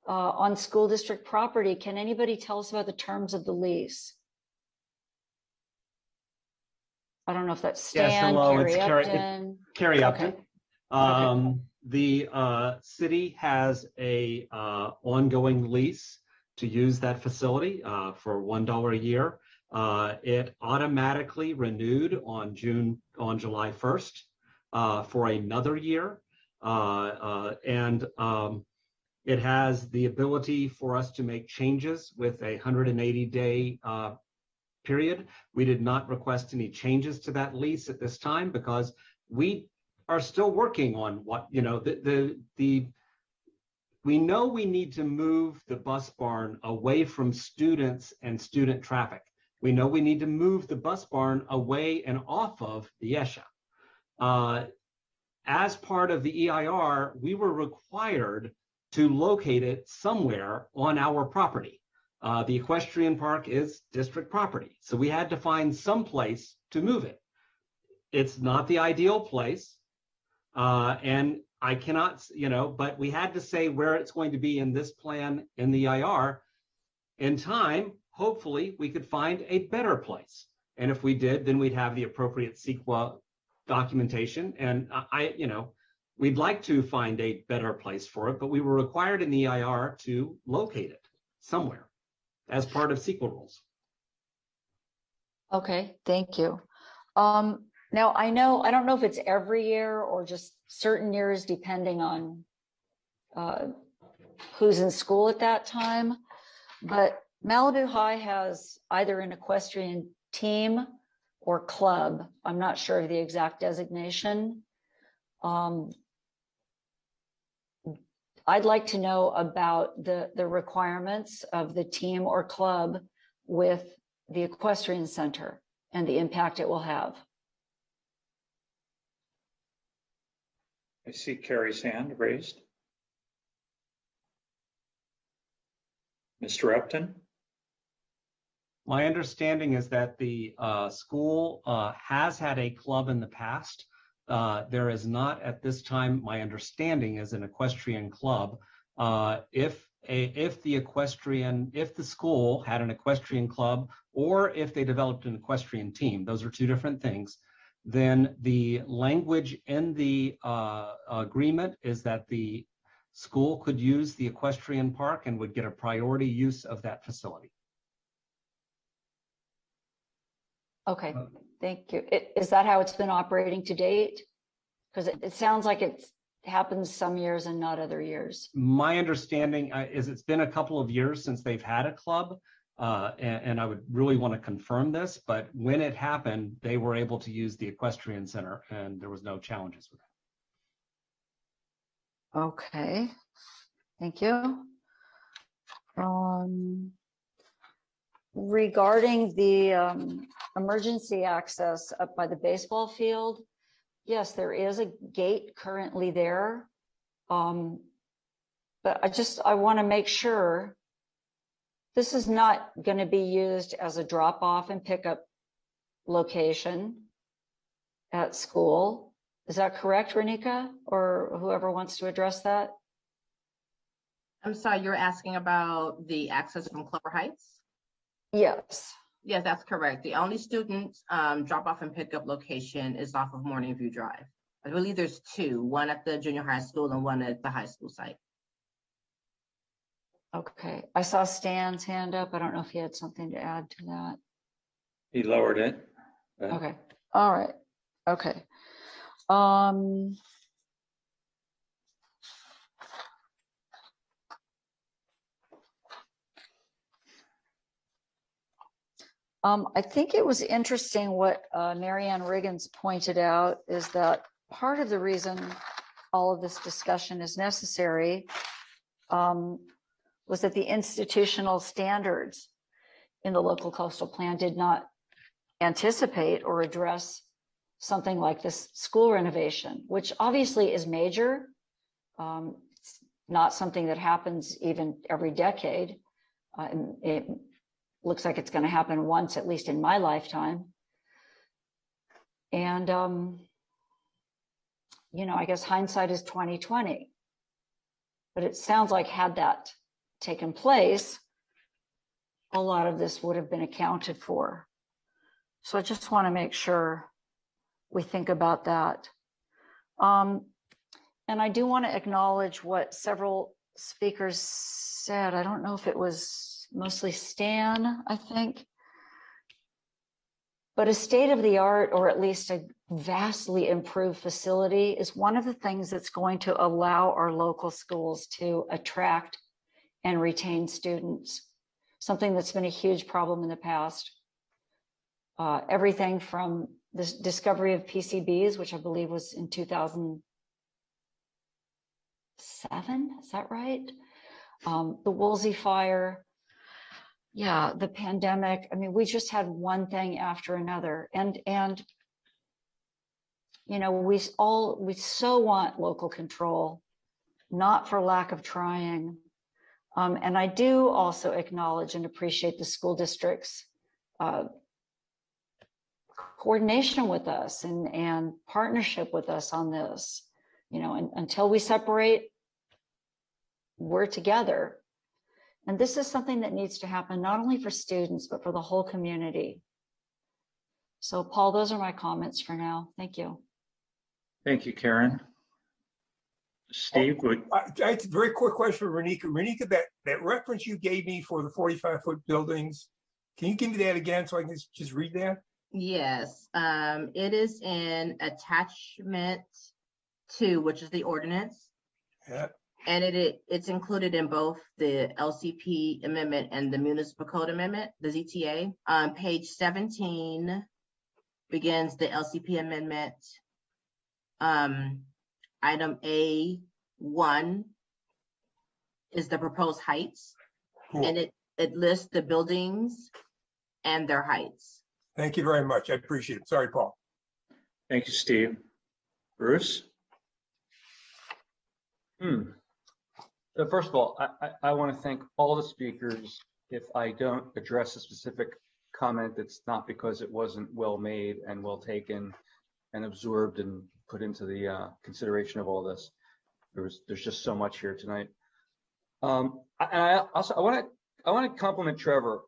on school district property. Can anybody tell us about the terms of the lease? I don't know if that's Stan, Yes, hello, Carrie it's Upton. Carrie Okay. Upton. The city has a ongoing lease to use that facility for $1 a year. It automatically renewed on July 1st for another year. It has the ability for us to make changes with a 180-day period. We did not request any changes to that lease at this time because we are still working on what, we know we need to move the bus barn away from students and student traffic. We know we need to move the bus barn away and off of the ESHA. As part of the EIR, we were required to locate it somewhere on our property. The equestrian park is district property, so we had to find some place to move it. It's not the ideal place, and I cannot, but we had to say where it's going to be in this plan in the EIR. In time, hopefully, we could find a better place, and if we did, then we'd have the appropriate CEQA documentation, and we'd like to find a better place for it, but we were required in the EIR to locate it somewhere as part of CEQA rules. Okay, thank you. Now I don't know if it's every year or just certain years depending on who's in school at that time, but Malibu High has either an equestrian team or club. I'm not sure of the exact designation. I'd like to know about the requirements of the team or club with the equestrian center and the impact it will have. I see Carrie's hand raised. Mr. Upton? My understanding is that the school has had a club in the past. There is not at this time, my understanding is an equestrian club. If the school had an equestrian club, or if they developed an equestrian team, those are two different things, then the language in the agreement is that the school could use the equestrian park and would get a priority use of that facility. Okay, thank you. Is that how it's been operating to date? Because it sounds like it happens some years and not other years. My understanding is it's been a couple of years since they've had a club, and I would really want to confirm this, but when it happened, they were able to use the equestrian center and there was no challenges with that. Okay, thank you. Regarding the emergency access up by the baseball field, yes, there is a gate currently there. But I want to make sure this is not going to be used as a drop-off and pickup location at school. Is that correct, Renika, or whoever wants to address that? I'm sorry, you're asking about the access from Clover Heights? Yes. Yes, that's correct. The only student drop-off and pickup location is off of Morning View Drive. I believe there's two, one at the junior high school and one at the high school site. Okay, I saw Stan's hand up. I don't know if he had something to add to that. He lowered it. But... Okay, all right, okay. I think it was interesting what Marianne Riggins pointed out is that part of the reason all of this discussion is necessary was that the institutional standards in the local coastal plan did not anticipate or address something like this school renovation, which obviously is major. not something that happens even every decade. It looks like it's going to happen once, at least in my lifetime. And, you know, I guess hindsight is 20/20. But it sounds like had that taken place, a lot of this would have been accounted for. So I just want to make sure we think about that. And I do want to acknowledge what several speakers said. I don't know if it was mostly Stan, I think. But a state-of-the-art, or at least a vastly improved facility, is one of the things that's going to allow our local schools to attract and retain students, something that's been a huge problem in the past. Everything from the discovery of PCBs, which I believe was in 2007, is that right? The Woolsey fire, yeah, the pandemic. I mean, we just had one thing after another. And you know, we so want local control, not for lack of trying. And I do also acknowledge and appreciate the school district's coordination with us and partnership with us on this. You know, and until we separate, we're together. And this is something that needs to happen not only for students, but for the whole community. So Paul, those are my comments for now. Thank you. Thank you, Karen. Steve, would I have a very quick question for Renika. Renika, that reference you gave me for the 45-foot buildings, can you give me that again so I can just read that? Yes, it is in attachment 2, which is the ordinance. Yeah. And it's included in both the LCP amendment and the municipal code amendment, the ZTA. Page 17 begins the LCP amendment. Item A1 is the proposed heights. Cool. And it lists the buildings and their heights. Thank you very much. I appreciate it. Sorry, Paul. Thank you, Steve. Bruce? So first of all, I want to thank all the speakers. If I don't address a specific comment, it's not because it wasn't well made and well taken and absorbed and put into the consideration of all this. There's just so much here tonight. I want to compliment Trevor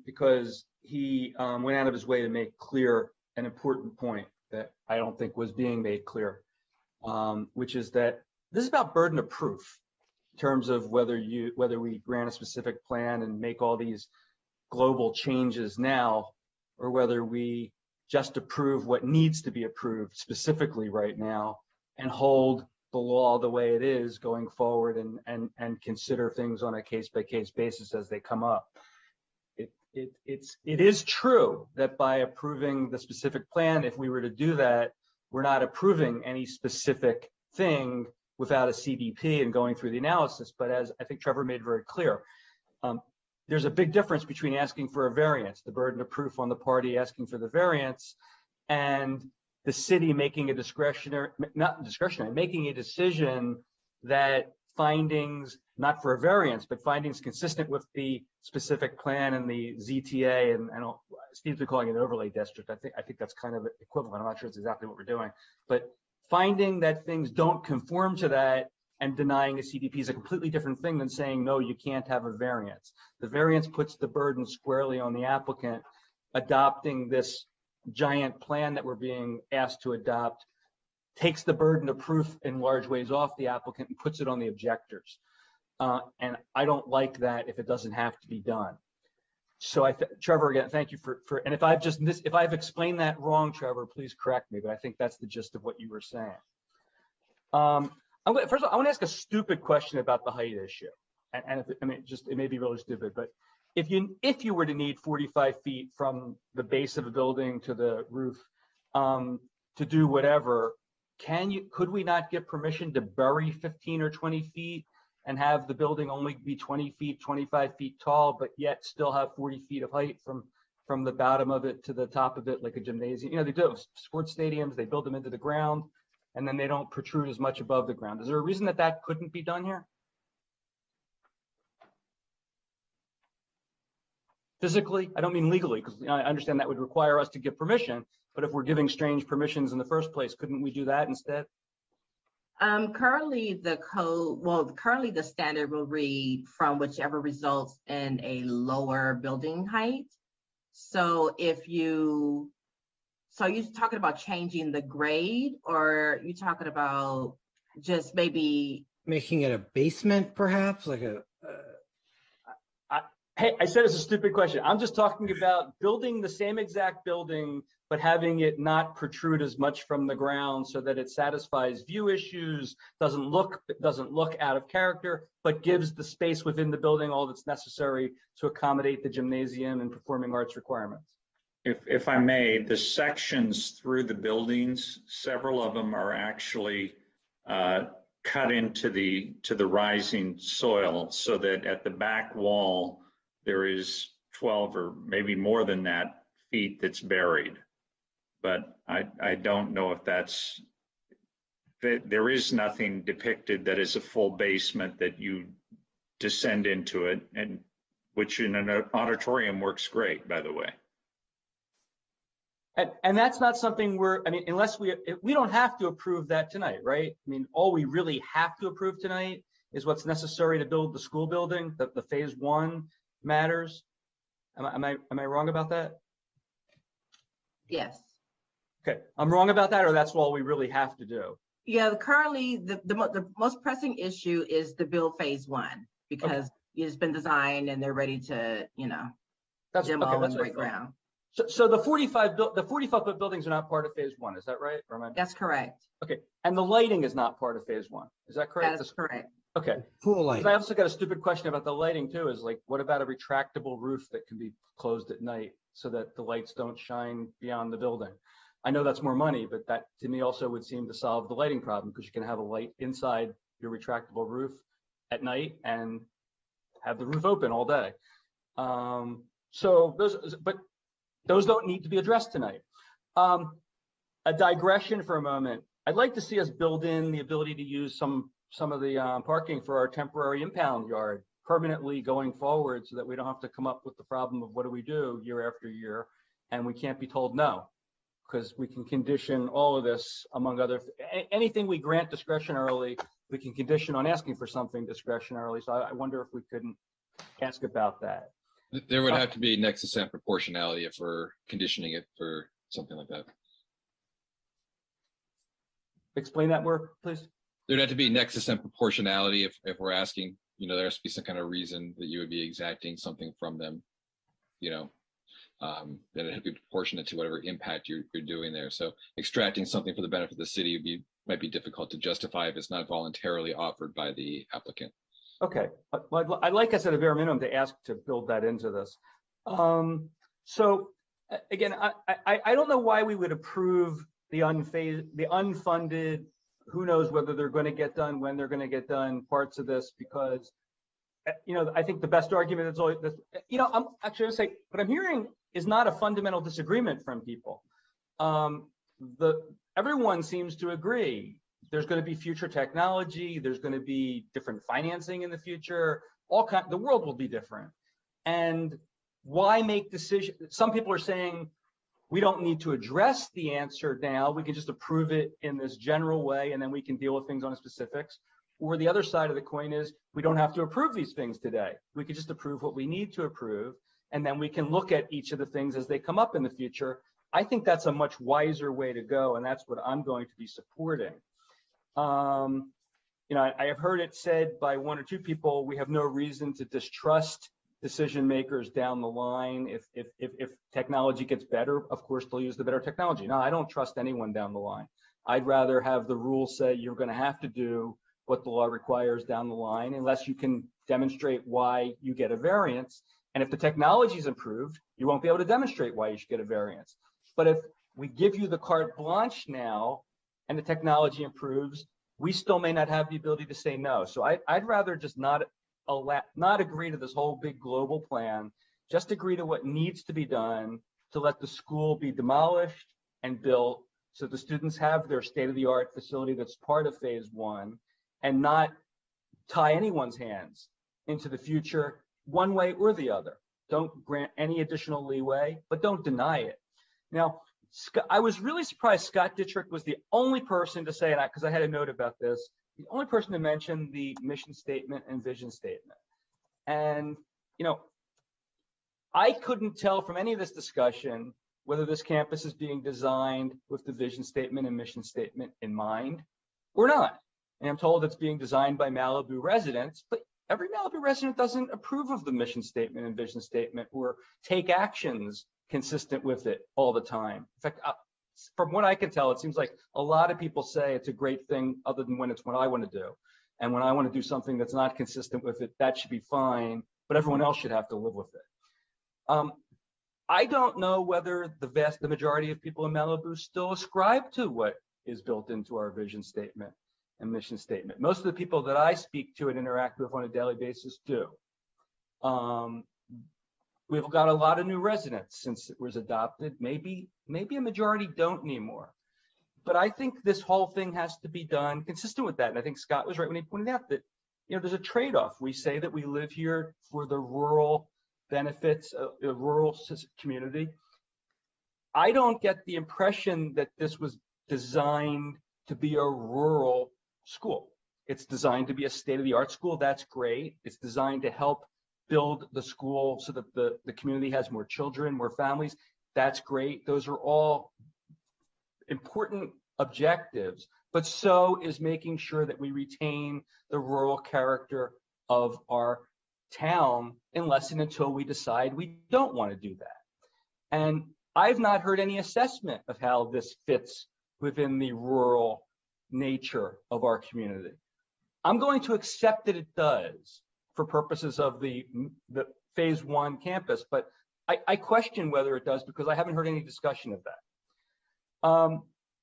because he went out of his way to make clear an important point that I don't think was being made clear, which is that this is about burden of proof in terms of whether we grant a specific plan and make all these global changes now, or whether we just approve what needs to be approved specifically right now and hold the law the way it is going forward and consider things on a case-by-case basis as they come up. It is true that by approving the specific plan, if we were to do that, we're not approving any specific thing without a CDP and going through the analysis. But as I think Trevor made very clear, there's a big difference between asking for a variance, the burden of proof on the party asking for the variance, and the city making a making a decision that findings, not for a variance, but findings consistent with the specific plan and the ZTA, and Steve's been calling it an overlay district. I think that's kind of equivalent. I'm not sure it's exactly what we're doing, but finding that things don't conform to that and denying a CDP is a completely different thing than saying, no, you can't have a variance. The variance puts the burden squarely on the applicant. Adopting this giant plan that we're being asked to adopt takes the burden of proof in large ways off the applicant and puts it on the objectors. And I don't like that if it doesn't have to be done. So Trevor, again, thank you for and if I've explained that wrong, Trevor, please correct me, but I think that's the gist of what you were saying. First of all, I want to ask a stupid question about the height issue. And it may be really stupid, but if you were to need 45 feet from the base of a building to the roof to do whatever, could we not get permission to bury 15 or 20 feet and have the building only be 20 feet, 25 feet tall, but yet still have 40 feet of height from the bottom of it to the top of it, like a gymnasium? You know, they do sports stadiums, they build them into the ground, and then they don't protrude as much above the ground. Is there a reason that couldn't be done here? physically? I don't mean legally, because I understand that would require us to give permission, but if we're giving strange permissions in the first place, couldn't we do that instead? Currently the standard will read from whichever results in a lower building height. So you're talking about changing the grade, or you talking about just maybe making it a basement, perhaps like a. Hey, I said it's a stupid question. I'm just talking about building the same exact building, but having it not protrude as much from the ground so that it satisfies view issues, doesn't look out of character, but gives the space within the building all that's necessary to accommodate the gymnasium and performing arts requirements. If I may, the sections through the buildings, several of them are actually cut into the rising soil, so that at the back wall there is 12 or maybe more than that feet that's buried. But I don't know if there is nothing depicted that is a full basement that you descend into it, and which in an auditorium works great, by the way. And that's not something unless we don't have to approve that tonight, right? I mean, all we really have to approve tonight is what's necessary to build the school building, the phase 1 matters. Am I wrong about that? Yes. Okay, I'm wrong about that, or that's all we really have to do? Yeah, currently the most pressing issue is to build phase 1, because it's been designed and they're ready to, demo and break ground. So the 45-foot buildings are not part of phase 1, is that right? That's correct. Okay, and the lighting is not part of phase 1, is that correct? That's correct. Okay. Pool light. I also got a stupid question about the lighting too, is like, what about a retractable roof that can be closed at night so that the lights don't shine beyond the building? I know that's more money, but that to me also would seem to solve the lighting problem, because you can have a light inside your retractable roof at night and have the roof open all day. Those don't need to be addressed tonight. A digression for a moment. I'd like to see us build in the ability to use some of the parking for our temporary impound yard permanently going forward, so that we don't have to come up with the problem of what do we do year after year, and we can't be told no, because we can condition all of this, among other, anything we grant discretionarily, we can condition on asking for something discretionarily. So I wonder if we couldn't ask about that. There would have to be nexus and proportionality if we're conditioning it for something like that. Explain that more, please. There'd have to be nexus and proportionality if we're asking, there has to be some kind of reason that you would be exacting something from them, that it would be proportionate to whatever impact you're doing there. So extracting something for the benefit of the city might be difficult to justify if it's not voluntarily offered by the applicant. Okay, well, I'd like us at a bare minimum to ask to build that into this. So again, I don't know why we would approve the unfunded, who knows whether they're going to get done, when they're going to get done, parts of this, because, I think the best argument is always, I'm actually going to say, what I'm hearing is not a fundamental disagreement from people. Everyone seems to agree. There's going to be future technology. There's going to be different financing in the future. The world will be different. And why make decisions? Some people are saying we don't need to address the answer now. We can just approve it in this general way, and then we can deal with things on the specifics. Or the other side of the coin is we don't have to approve these things today. We can just approve what we need to approve, and then we can look at each of the things as they come up in the future. I think that's a much wiser way to go, and that's what I'm going to be supporting. I have heard it said by one or two people, we have no reason to distrust decision makers down the line. If technology gets better, of course, they'll use the better technology. No, I don't trust anyone down the line. I'd rather have the rules say you're going to have to do what the law requires down the line, unless you can demonstrate why you get a variance. And if the technology is improved, you won't be able to demonstrate why you should get a variance. But if we give you the carte blanche now and the technology improves, we still may not have the ability to say no. So I'd rather just not agree to this whole big global plan, just agree to what needs to be done to let the school be demolished and built so the students have their state-of-the-art facility that's part of phase 1, and not tie anyone's hands into the future one way or the other. don't grant any additional leeway, but don't deny it. Now, I was really surprised Scott Dittrich was the only person to say, and because I had a note about this, the only person to mention the mission statement and vision statement. And, you know, I couldn't tell from any of this discussion whether this campus is being designed with the vision statement and mission statement in mind or not. And I'm told it's being designed by Malibu residents, but every Malibu resident doesn't approve of the mission statement and vision statement or take actions consistent with it all the time. In fact, from what I can tell, it seems like a lot of people say it's a great thing other than when it's what I want to do. And when I want to do something that's not consistent with it, that should be fine, but everyone else should have to live with it. I don't know whether the majority of people in Malibu still ascribe to what is built into our vision statement and mission statement. Most of the people that I speak to and interact with on a daily basis do. We've got a lot of new residents since it was adopted. Maybe a majority don't anymore. But I think this whole thing has to be done consistent with that. And I think Scott was right when he pointed out that, you know, there's a trade-off. We say that we live here for the rural benefits of the rural community. I don't get the impression that this was designed to be a rural school. It's designed to be a state-of-the-art school. That's great. It's designed to help build the school so that the community has more children, more families. That's great. Those are all important objectives, but so is making sure that we retain the rural character of our town unless and until we decide we don't want to do that. And I've not heard any assessment of how this fits within the rural nature of our community. I'm going to accept that it does for purposes of the phase 1 campus, but I question whether it does because I haven't heard any discussion of that.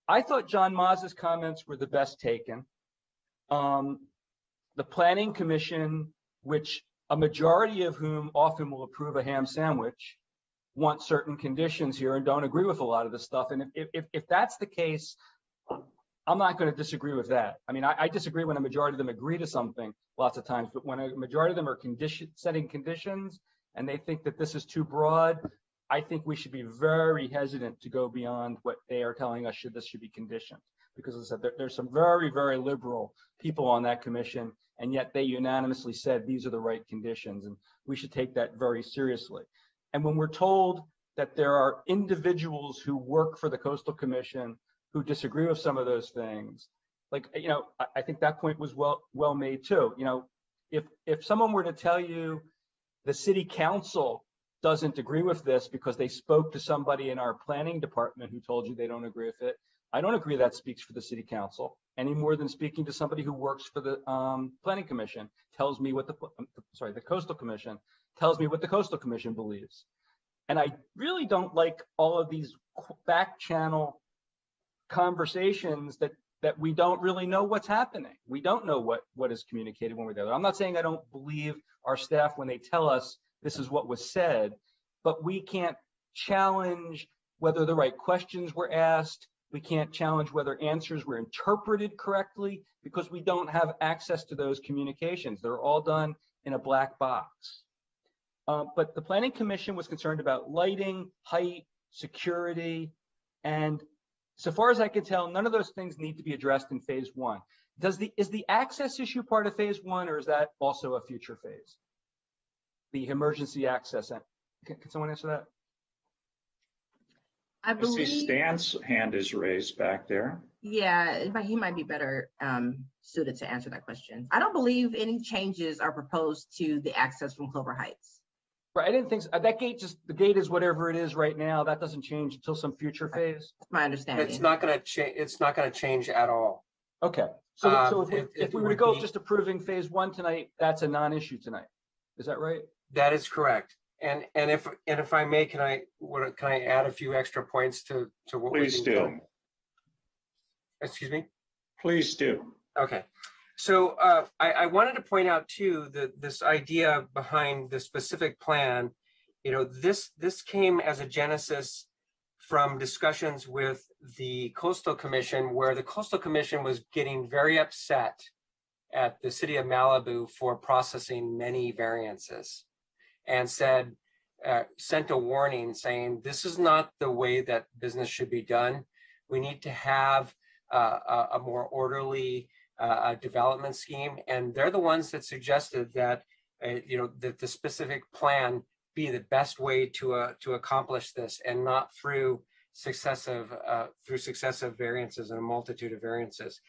I thought John Mazza's comments were the best taken. The Planning Commission, which a majority of whom often will approve a ham sandwich, want certain conditions here and don't agree with a lot of this stuff. And if that's the case, I'm not going to disagree with that. I mean, I disagree when a majority of them agree to something lots of times, but when a majority of them are setting conditions and they think that this is too broad, I think we should be very hesitant to go beyond what they are telling us this should be conditioned. Because as I said, there's some very, very liberal people on that commission, and yet they unanimously said these are the right conditions, and we should take that very seriously. And when we're told that there are individuals who work for the Coastal Commission who disagree with some of those things, like, you know, I think that point was well made too. You know, if someone were to tell you the city council doesn't agree with this because they spoke to somebody in our planning department who told you they don't agree with it, I don't agree that speaks for the city council any more than speaking to somebody who works for the planning commission tells me what the Coastal Commission tells me what the Coastal Commission believes. And I really don't like all of these back channel conversations that we don't really know what's happening. We don't know what is communicated when we're there. I'm not saying I don't believe our staff when they tell us this is what was said, but we can't challenge whether the right questions were asked. We can't challenge whether answers were interpreted correctly because we don't have access to those communications. They're all done in a black box. But the Planning Commission was concerned about lighting, height, security, and so far as I can tell, none of those things need to be addressed in phase 1. Is the access issue part of phase 1, or is that also a future phase? The emergency access. Can someone answer that? I believe see Stan's hand is raised back there. Yeah, but he might be better suited to answer that question. I don't believe any changes are proposed to the access from Clover Heights. Right, I didn't think so. That gate the gate is whatever it is right now. That doesn't change until some future phase. That's my understanding. It's not going to change. It's not going to change at all. Okay. So if we were to go just approving phase 1 tonight, that's a non-issue tonight. Is that right? That is correct. And if I may, can I add a few extra points to what? Please do. Excuse me. Please do. Okay. So I wanted to point out too that this idea behind the specific plan, you know, this came as a genesis from discussions with the Coastal Commission, where the Coastal Commission was getting very upset at the city of Malibu for processing many variances, and said, sent a warning saying this is not the way that business should be done. We need to have a more orderly development scheme, and they're the ones that suggested that that the specific plan be the best way to accomplish this, and not through successive variances and a multitude of variances.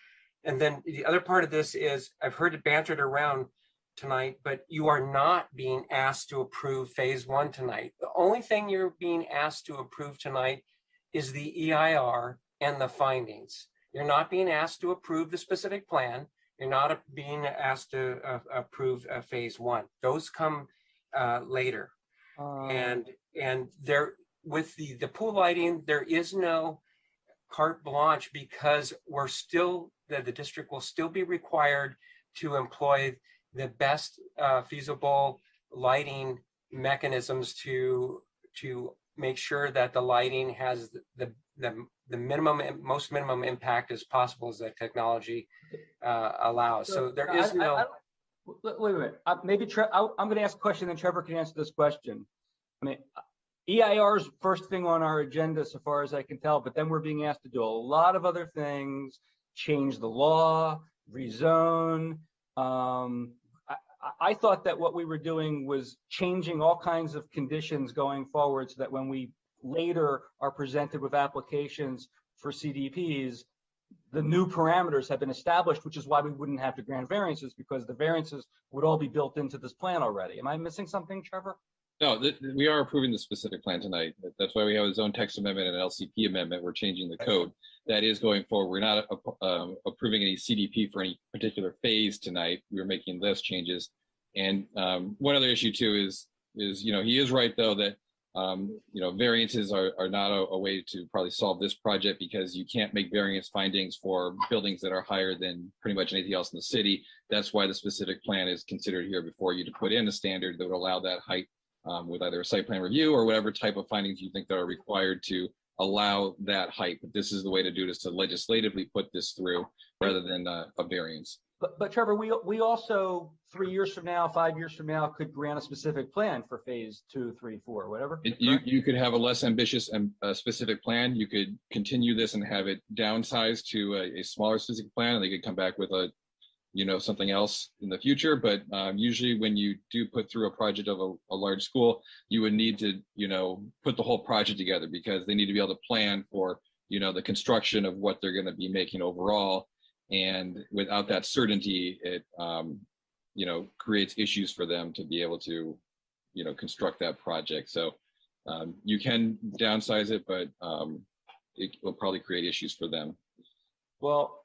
And then the other part of this is, I've heard it bantered around tonight, but you are not being asked to approve phase 1 tonight. The only thing you're being asked to approve tonight is the EIR and the findings. You're not being asked to approve the specific plan. You're not being asked to approve phase 1. Those come later. And there, with the pool lighting, there is no carte blanche, because we're still, the district will still be required to employ the best feasible lighting mechanisms to make sure that the lighting has the most minimum impact as possible as the technology allows. So there is no. Wait a minute. Maybe I'm going to ask a question, and Trevor can answer this question. I mean, EIR is first thing on our agenda, so far as I can tell, but then we're being asked to do a lot of other things, change the law, rezone. I thought that what we were doing was changing all kinds of conditions going forward, so that when we later are presented with applications for CDPs, the new parameters have been established, which is why we wouldn't have to grant variances, because the variances would all be built into this plan already. Am I missing something, Trevor? No, we are approving the specific plan tonight. That's why we have a zone text amendment and an LCP amendment. We're changing the code. That is going forward. We're not approving any CDP for any particular phase tonight. We're making less changes. And one other issue too is he is right though that variances are not a way to probably solve this project, because you can't make variance findings for buildings that are higher than pretty much anything else in the city. That's why the specific plan is considered here before you to put in a standard that would allow that height with either a site plan review or whatever type of findings you think that are required to allow that height. But this is the way to do this, to legislatively put this through rather than a variance. But Trevor, we also 3 years from now, 5 years from now, could grant a specific plan for phase 2, 3, 4, whatever. You could have a less ambitious and specific plan. You could continue this and have it downsized to a smaller specific plan, and they could come back with something else in the future. But usually when you do put through a project of a large school, you would need to, put the whole project together, because they need to be able to plan for, the construction of what they're going to be making overall. And without that certainty, it, creates issues for them to be able to, construct that project. So you can downsize it, but it will probably create issues for them. Well,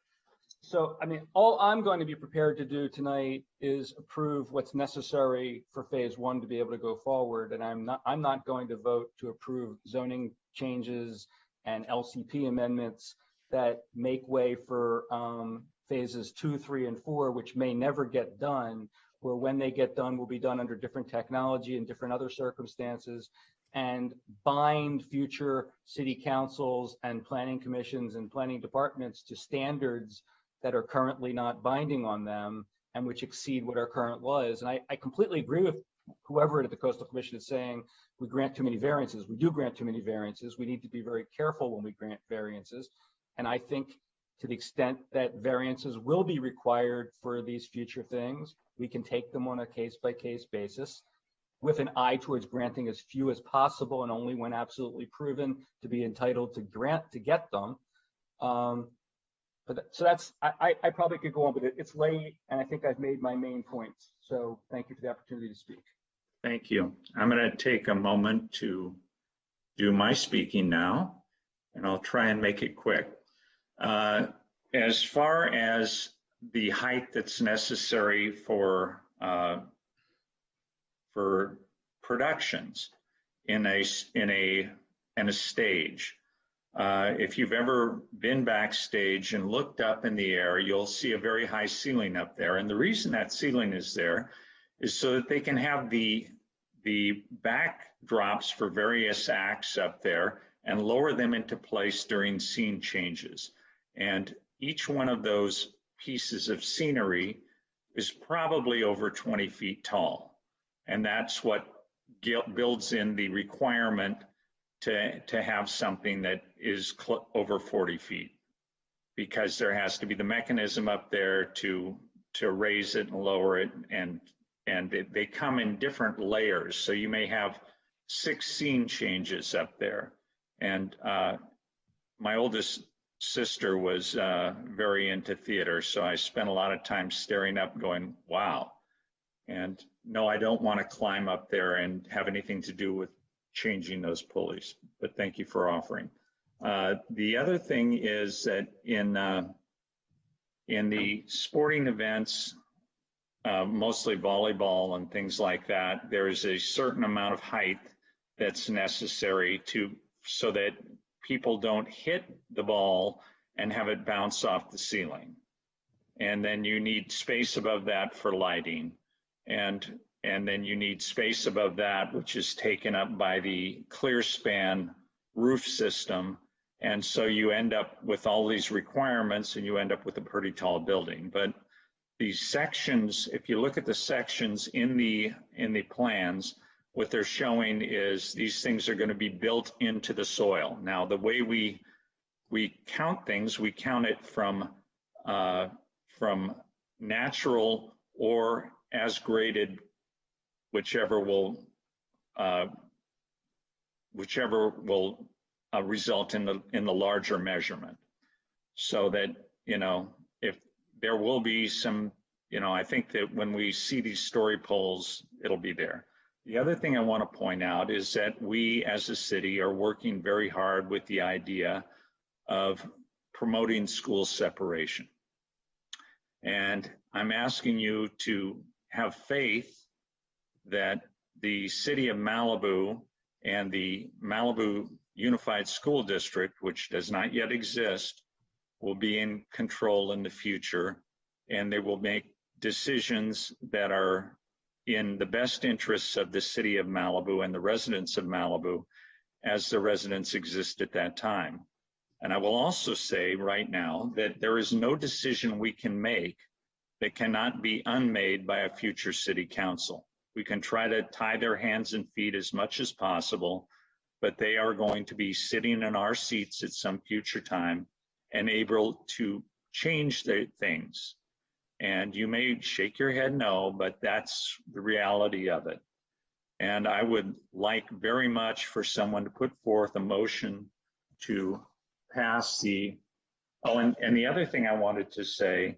so, I mean, all I'm going to be prepared to do tonight is approve what's necessary for phase 1 to be able to go forward. And I'm not going to vote to approve zoning changes and LCP amendments that make way for phases 2, 3, and 4, which may never get done, or when they get done will be done under different technology and different other circumstances, and bind future city councils and planning commissions and planning departments to standards that are currently not binding on them and which exceed what our current law is. And I completely agree with whoever at the Coastal Commission is saying we grant too many variances. We do grant too many variances. We need to be very careful when we grant variances. And I think to the extent that variances will be required for these future things, we can take them on a case-by-case basis with an eye towards granting as few as possible, and only when absolutely proven to be entitled to get them. So that's, I probably could go on, but it's late, and I think I've made my main points. So thank you for the opportunity to speak. Thank you. I'm going to take a moment to do my speaking now, and I'll try and make it quick. As far as the height that's necessary for productions in a stage, if you've ever been backstage and looked up in the air, you'll see a very high ceiling up there. And the reason that ceiling is there is so that they can have the backdrops for various acts up there and lower them into place during scene changes. And each one of those pieces of scenery is probably over 20 feet tall. And that's what builds in the requirement to have something that is over 40 feet, because there has to be the mechanism up there to raise it and lower it, and they come in different layers. So you may have 6 scene changes up there. And my oldest sister was very into theater, so I spent a lot of time staring up going, wow. And no, I don't want to climb up there and have anything to do with changing those pulleys, but thank you for offering. The other thing is that in the sporting events, mostly volleyball and things like that, there is a certain amount of height that's necessary so that people don't hit the ball and have it bounce off the ceiling. And then you need space above that for lighting. And then you need space above that, which is taken up by the clear span roof system. And so you end up with all these requirements and you end up with a pretty tall building. But these sections, if you look at the sections in the plans, what they're showing is these things are going to be built into the soil. Now, the way we count things, we count it from natural or as graded, whichever will result in the larger measurement. So that, if there will be some, I think that when we see these story poles, it'll be there. The other thing I want to point out is that we as a city are working very hard with the idea of promoting school separation. And I'm asking you to have faith that the city of Malibu and the Malibu Unified School District, which does not yet exist, will be in control in the future, and they will make decisions that are in the best interests of the city of Malibu and the residents of Malibu as the residents exist at that time. And I will also say right now that there is no decision we can make that cannot be unmade by a future city council. We can try to tie their hands and feet as much as possible, but they are going to be sitting in our seats at some future time and able to change the things. And you may shake your head no, but that's the reality of it. And I would like very much for someone to put forth a motion to pass the, and the other thing I wanted to say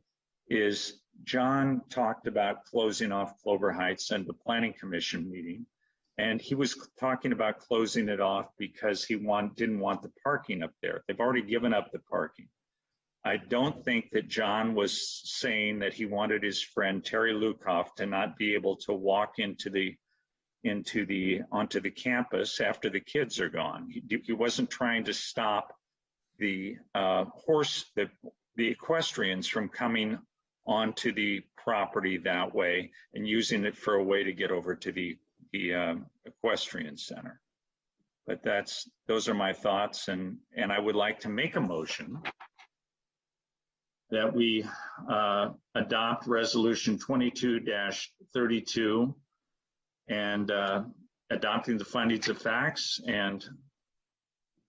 is John talked about closing off Clover Heights and the Planning Commission meeting. And he was talking about closing it off because he didn't want the parking up there. They've already given up the parking. I don't think that John was saying that he wanted his friend Terry Lukoff to not be able to walk onto the campus after the kids are gone. He wasn't trying to stop the equestrians from coming onto the property that way and using it for a way to get over to the equestrian center. But those are my thoughts, and I would like to make a motion that we adopt resolution 22-32 and adopting the findings of facts, and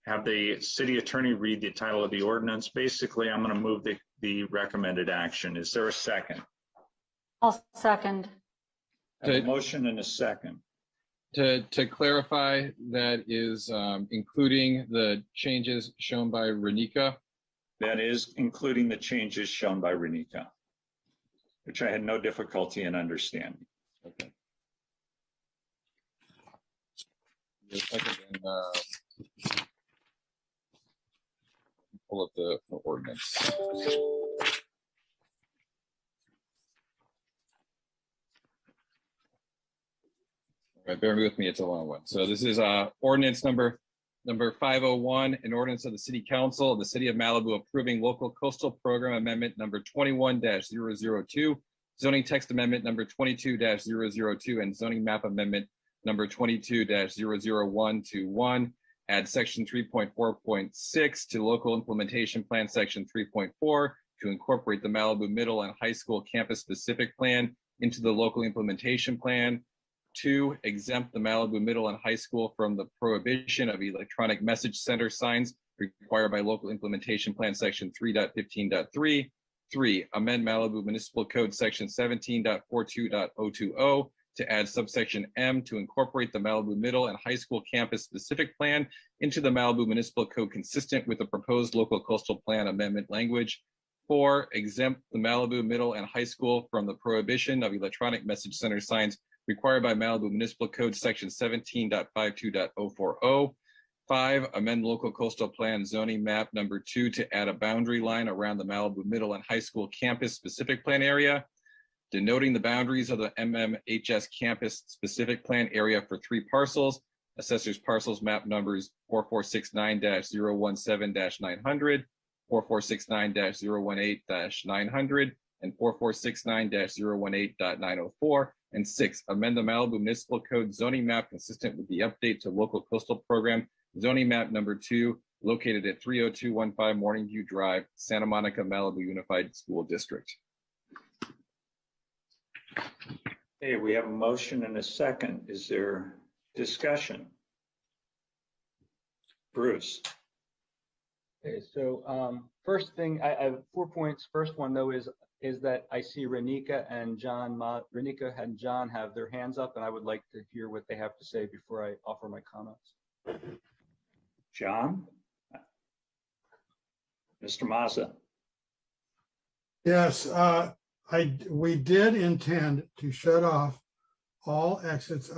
have the city attorney read the title of the ordinance. Basically, I'm going to move the recommended action. Is there a second? I'll second. A motion and a second. To clarify, that is including the changes shown by Renika. That is including the changes shown by Renika, which I had no difficulty in understanding. Okay. Pull up the ordinance. All right, bear with me, it's a long one. So this is ordinance number 501, an ordinance of the City Council of the City of Malibu approving local coastal program amendment number 21-002, zoning text amendment number 22-002, and zoning map amendment number 22-00121. Add section 3.4.6 to local implementation plan section 3.4 to incorporate the Malibu Middle and High School campus specific plan into the local implementation plan. 2, exempt the Malibu Middle and High School from the prohibition of electronic message center signs required by local implementation plan section 3.15.3. 3, amend Malibu Municipal Code section 17.42.020 to add subsection M to incorporate the Malibu Middle and High School campus specific plan into the Malibu Municipal Code consistent with the proposed local coastal plan amendment language. 4, exempt the Malibu Middle and High School from the prohibition of electronic message center signs required by Malibu Municipal Code section 17.52.040. 5, amend local coastal plan zoning map number 2 to add a boundary line around the Malibu Middle and High School campus specific plan area, denoting the boundaries of the MMHS campus specific plan area for 3 parcels, assessors parcels map numbers 4469-017-900, 4469-018-900, and 4469-018.904, and 6, amend the Malibu Municipal Code zoning map consistent with the update to local coastal program zoning map number 2, located at 30215 Morningview Drive, Santa Monica, Malibu Unified School District. Okay, we have a motion and a second. Is there discussion? Bruce. Okay, so first thing, I have 4 points. First one though is that I see Renika and John have their hands up, and I would like to hear what they have to say before I offer my comments. John? Mr. Mazza? Yes, we did intend to shut off all exits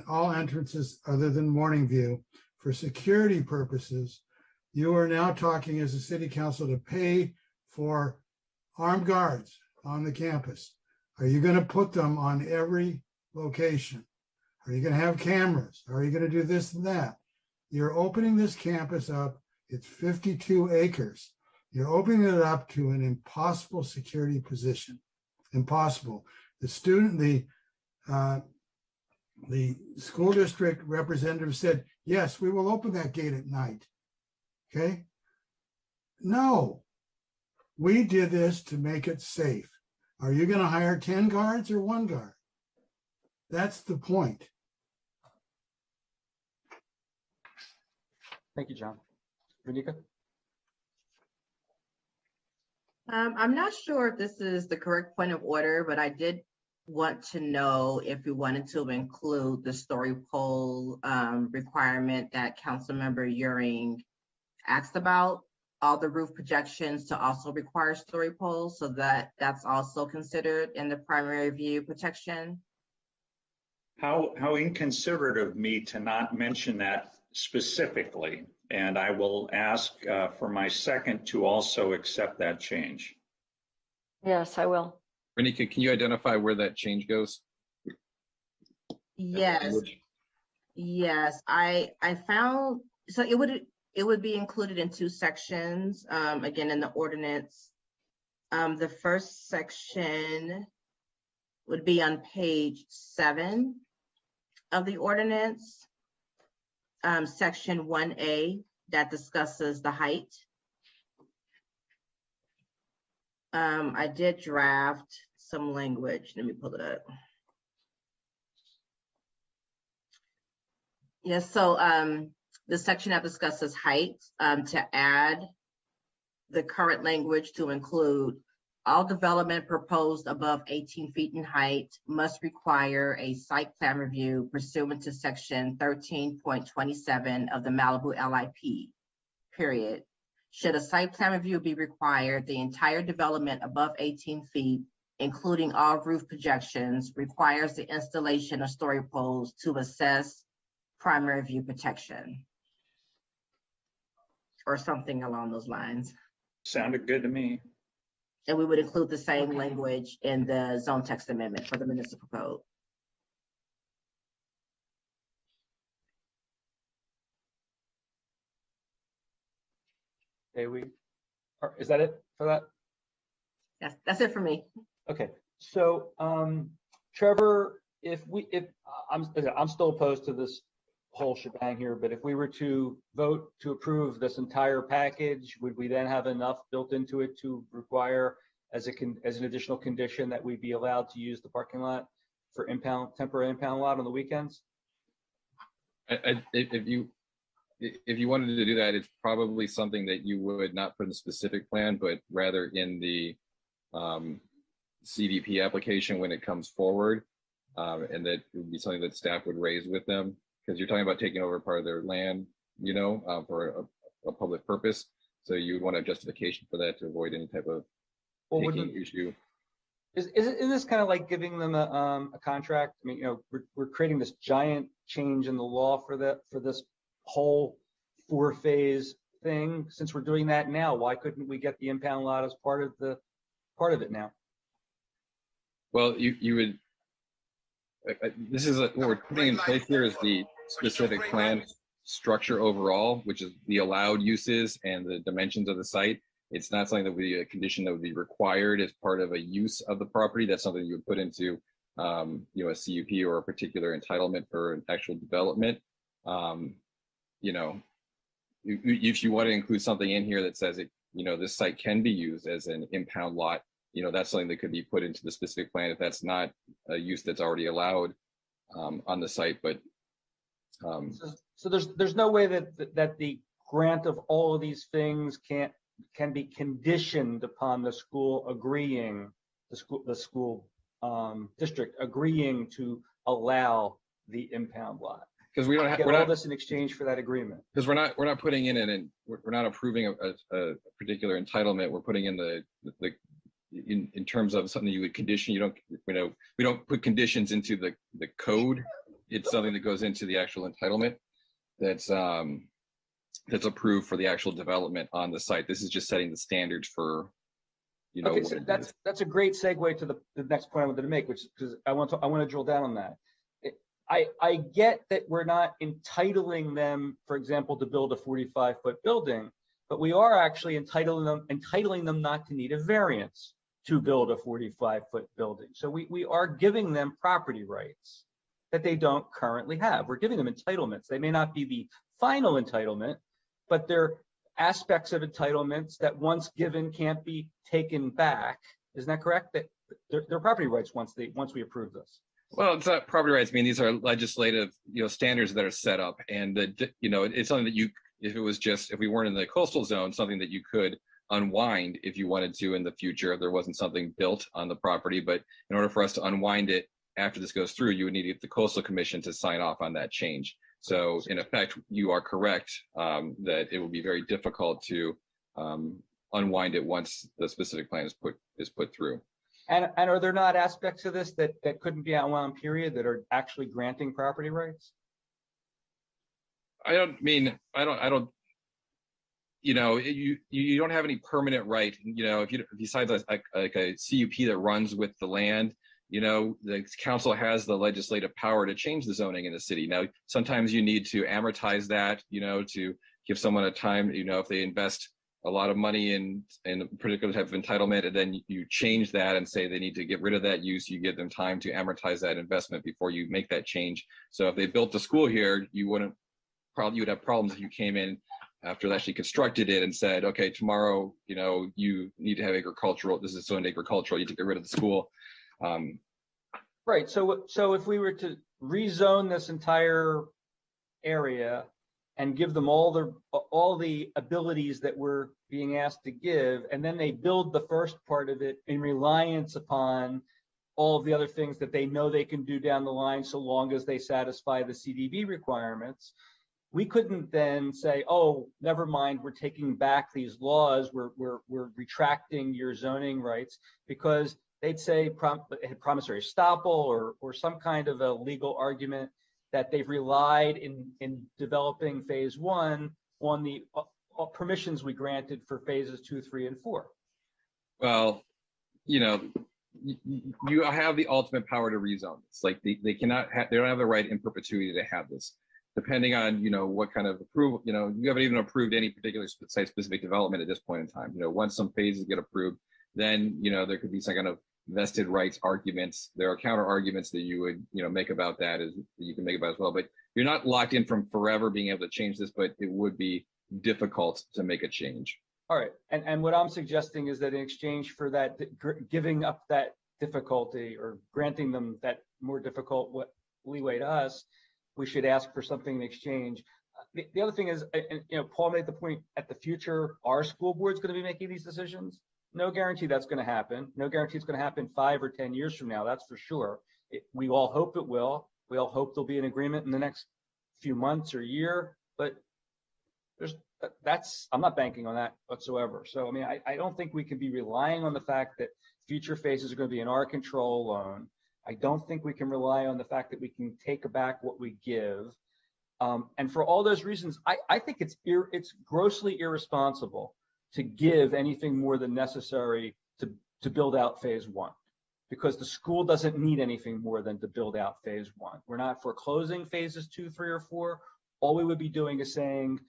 all entrances other than Morningview for security purposes. You are now talking as a city council to pay for armed guards on the campus. Are you going to put them on every location? Are you going to have cameras? Are you going to do this and that? You're opening this campus up. It's 52 acres. You're opening it up to an impossible security position. Impossible. The school district representative said, yes, we will open that gate at night. Okay? No, we did this to make it safe. Are you going to hire 10 guards or 1 guard? That's the point. Thank you, John. Renika? I'm not sure if this is the correct point of order, but I did want to know if we wanted to include the story pole requirement that Councilmember Euring asked about, all the roof projections to also require story poles, so that's also considered in the primary view protection. How inconsiderate of me to not mention that specifically. And I will ask for my second to also accept that change. Yes, I will. Renika, can you identify where that change goes? Yes. Yes, I found, so it would be included in 2 sections, again, in the ordinance. The first section would be on page 7 of the ordinance. Section 1A that discusses the height. I did draft some language. Let me pull it up. Yes, so the section that discusses height, to add the current language to include all development proposed above 18 feet in height must require a site plan review pursuant to section 13.27 of the Malibu LIP, period. Should a site plan review be required, the entire development above 18 feet, including all roof projections, requires the installation of story poles to assess primary view protection, or something along those lines. Sounded good to me. And we would include the same language in the zone text amendment for the municipal code. Okay, is that it for that? That's it for me. Okay, so Trevor, I'm still opposed to this whole shebang here, but if we were to vote to approve this entire package, would we then have enough built into it to require as an additional condition that we be allowed to use the parking lot for temporary impound lot on the weekends? If you wanted to do that, it's probably something that you would not put in the specific plan, but rather in the CDP application when it comes forward, and that would be something that staff would raise with them, because you're talking about taking over part of their land, for a public purpose. So you would want a justification for that to avoid any type of taking issue. Isn't this kind of like giving them a contract? I mean, we're creating this giant change in the law for this whole 4-phase thing. Since we're doing that now, why couldn't we get the impound lot as part of it now? Well, you would. This is what we're putting in place here is the specific plan structure overall, which is the allowed uses and the dimensions of the site. It's not something that would be a condition that would be required as part of a use of the property. That's something you would put into, a CUP or a particular entitlement for an actual development. If you want to include something in here that says this site can be used as an impound lot, that's something that could be put into the specific plan if that's not a use that's already allowed on the site. But so there's no way that the grant of all of these things can be conditioned upon the school agreeing, the school district agreeing to allow the impound lot. Because we're all not this in exchange for that agreement. Because we're not putting in we're not approving a particular entitlement. We're putting in in terms of something you would condition. We don't put conditions into the code. It's something that goes into the actual entitlement that's approved for the actual development on the site. This is just setting the standards for Okay, so that's a great segue to the next point I wanted to make, which because I want to drill down on that. I get that we're not entitling them, for example, to build a 45-foot building, but we are actually entitling them not to need a variance to build a 45-foot building. So we are giving them property rights that they don't currently have. We're giving them entitlements. They may not be the final entitlement, but they're aspects of entitlements that once given can't be taken back. Isn't that correct? That they're property rights once we approve this. Well, it's not property rights. I mean, these are legislative, standards that are set up, and it's something that if we weren't in the coastal zone, something that you could unwind if you wanted to in the future if there wasn't something built on the property. But in order for us to unwind it after this goes through, you would need the Coastal Commission to sign off on that change. So in effect, you are correct that it will be very difficult to unwind it once the specific plan is put through. And are there not aspects of this that couldn't be unwound, period, that are actually granting property rights? I don't, you don't have any permanent right, if you besides like a CUP that runs with the land, the council has the legislative power to change the zoning in the city. Now, sometimes you need to amortize that, to give someone a time, if they invest a lot of money in a particular type of entitlement, and then you change that and say they need to get rid of that use, you give them time to amortize that investment before you make that change. So if they built the school here, you would have problems if you came in after they actually constructed it and said, okay, tomorrow, you need to have agricultural, this is zoned agricultural, you need to get rid of the school. Right. So if we were to rezone this entire area and give them all the abilities that we're being asked to give, and then they build the first part of it in reliance upon all of the other things that they know they can do down the line, so long as they satisfy the CDB requirements, we couldn't then say, oh, never mind, we're taking back these laws, we're retracting your zoning rights, because they'd say promissory estoppel or some kind of a legal argument that they've relied in developing phase 1 on the permissions we granted for phases 2, 3, and 4. Well, you have the ultimate power to rezone this. Like they don't have the right in perpetuity to have this. Depending on, what kind of approval, you haven't even approved any particular site-specific development at this point in time. Once some phases get approved, then, there could be some kind of vested rights arguments. There are counter arguments that you would, make about that you can make about as well. But you're not locked in from forever being able to change this, but it would be difficult to make a change. All right. And what I'm suggesting is that in exchange for that, giving up that difficulty or granting them that more difficult leeway to us, we should ask for something in exchange. The other thing is, and Paul made the point, at the future, our school board's going to be making these decisions. No guarantee that's going to happen. No guarantee it's going to happen 5 or 10 years from now. That's for sure. We all hope it will. We all hope there'll be an agreement in the next few months or year, but I'm not banking on that whatsoever. So, I mean, I don't think we can be relying on the fact that future phases are going to be in our control alone. I don't think we can rely on the fact that we can take back what we give. And for all those reasons, I think it's grossly irresponsible to give anything more than necessary to build out phase 1, because the school doesn't need anything more than to build out phase 1. We're not foreclosing phases 2, 3, or 4. All we would be doing is saying,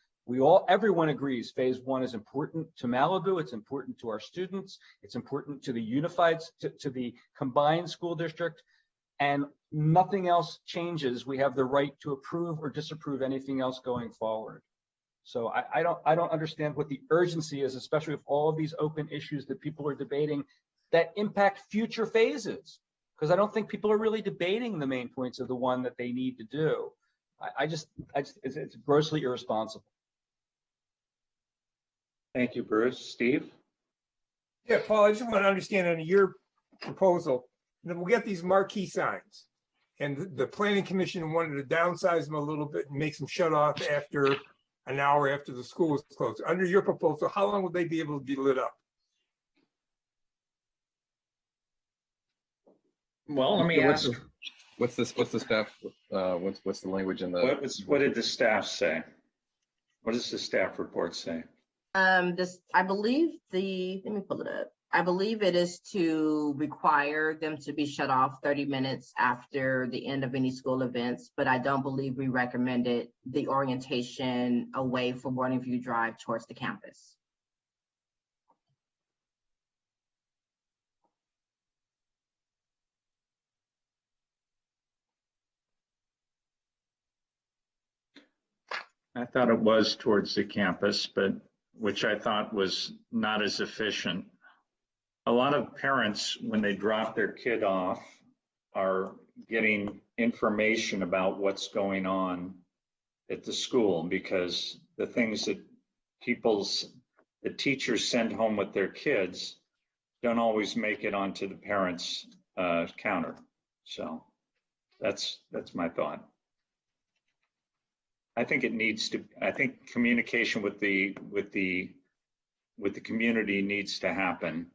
everyone agrees phase 1 is important to Malibu, it's important to our students, it's important to the combined school district, and nothing else changes. We have the right to approve or disapprove anything else going forward. So I don't understand what the urgency is, especially with all of these open issues that people are debating that impact future phases, because I don't think people are really debating the main points of the one that they need to do. It's grossly irresponsible. Thank you, Bruce. Steve? Yeah, Paul, I just want to understand on your proposal, we'll get these marquee signs, and the planning commission wanted to downsize them a little bit and make them shut off after an hour after the school is closed. Under your proposal, how long will they be able to be lit up? Well, let me ask. What's the staff? What's the language in the? What did the staff say? What does the staff report say? I believe let me pull it up. I believe it is to require them to be shut off 30 minutes after the end of any school events, but I don't believe we recommended the orientation away from Morning View Drive towards the campus. I thought it was towards the campus, but which I thought was not as efficient. A lot of parents, when they drop their kid off, are getting information about what's going on at the school, because the things that the teachers send home with their kids don't always make it onto the parents' counter. So that's my thought. I think communication with the community needs to happen.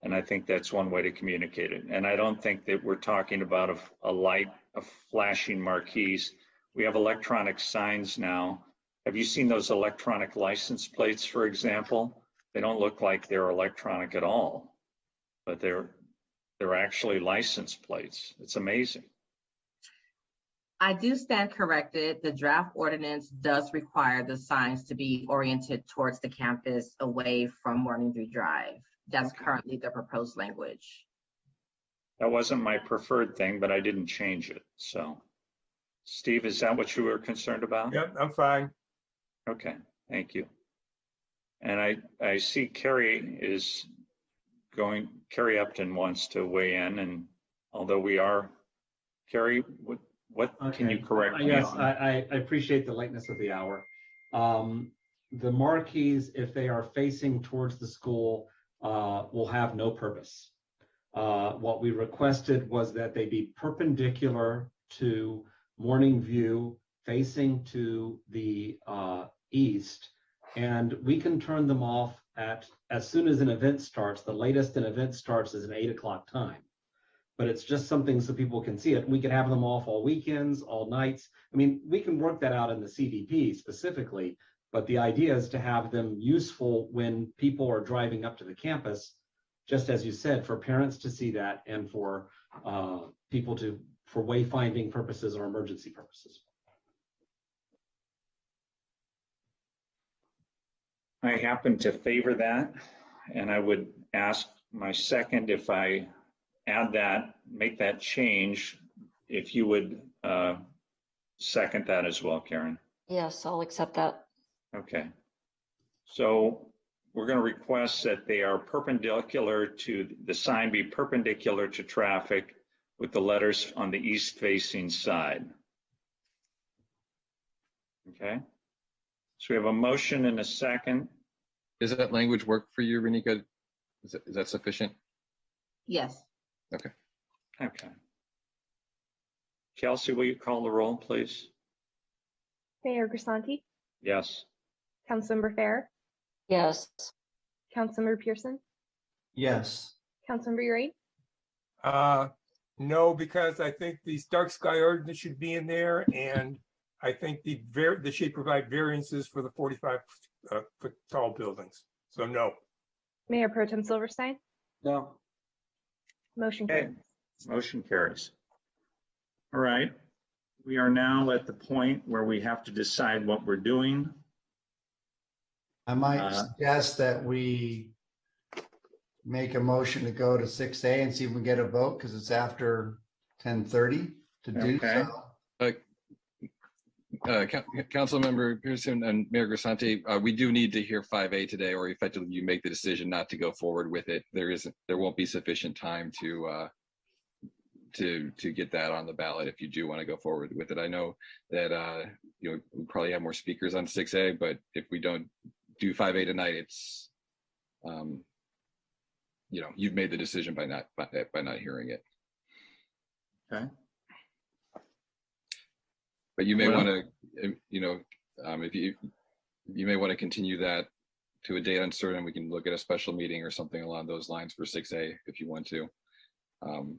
And I think that's one way to communicate it. And I don't think that we're talking about a light of flashing marquees. We have electronic signs now. Have you seen those electronic license plates, for example? They don't look like they're electronic at all, but they're actually license plates. It's amazing. I do stand corrected. The draft ordinance does require the signs to be oriented towards the campus away from Morning View Drive. That's currently the proposed language. That wasn't my preferred thing, but I didn't change it. So, Steve, is that what you were concerned about? Yep, I'm fine. Okay, thank you. And I see Carrie Upton wants to weigh in, and although Carrie, what can you correct me yes, on? I appreciate the lateness of the hour. The marquees, if they are facing towards the school, will have no purpose. What we requested was that they be perpendicular to Morning View, facing to the east, and we can turn them off as soon as an event starts. The latest an event starts is an 8 o'clock time. But it's just something so people can see it. We can have them off all weekends, all nights. I mean, we can work that out in the CDP specifically, but the idea is to have them useful when people are driving up to the campus, just as you said, for parents to see that and for people for wayfinding purposes or emergency purposes. I happen to favor that, and I would ask my second, if I make that change, if you would second that as well, Karen. Yes, I'll accept that. Okay. So we're going to request that they are the sign be perpendicular to traffic with the letters on the east facing side. Okay. So we have a motion and a second. Does that language work for you, Renika? Is that sufficient? Yes. Okay. Okay. Kelsey, will you call the roll, please? Mayor Grisanti, Yes. Councilmember Fair, Yes. Councilmember Pearson, Yes. Councilmember Euring, No, because I think the dark sky ordinance should be in there, and I think they should provide variances for the 45 foot tall buildings. So no. Mayor Pro Tem Silverstein, No. motion Okay. carries. Motion carries. All right. We are now at the point where we have to decide what we're doing. I might suggest that we make a motion to go to 6A and see if we can get a vote because it's after 10:30 to do Okay. so. Councilmember Pearson and Mayor Grisanti, we do need to hear 5A today, or effectively you make the decision not to go forward with it. There won't be sufficient time to get that on the ballot if you do want to go forward with it. I know that we probably have more speakers on 6A, but if we don't do 5A tonight, it's you've made the decision by not hearing it. Okay. But you may Well- want to, if you may want to continue that to a date uncertain, we can look at a special meeting or something along those lines for 6A if you want to.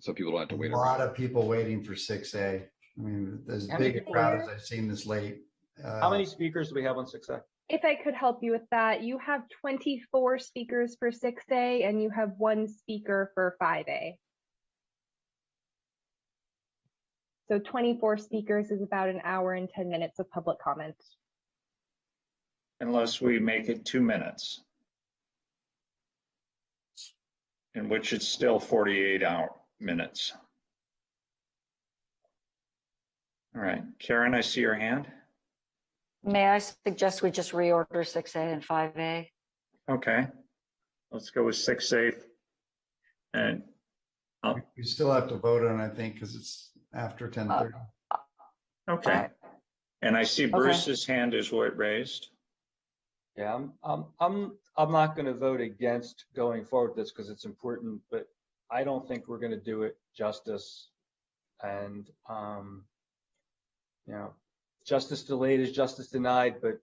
So people don't have to A wait lot around. of people waiting for 6A. I mean, as How big a many crowd as I've seen this late. How many speakers do we have on 6A? If I could help you with that, you have 24 speakers for 6A and you have 1 speaker for 5A. So 24 speakers is about an hour and 10 minutes of public comment. Unless we make it 2 minutes. In which it's still 48 minutes. All right, Karen, I see your hand. May I suggest we just reorder 6A and 5A? Okay, let's go with 6A. And We still have to vote on, I think, because it's after 10:30. okay. And I see Bruce's hand is raised. Yeah, I'm not going to vote against going forward with this because it's important, but I don't think we're going to do it justice. And justice delayed is justice denied, but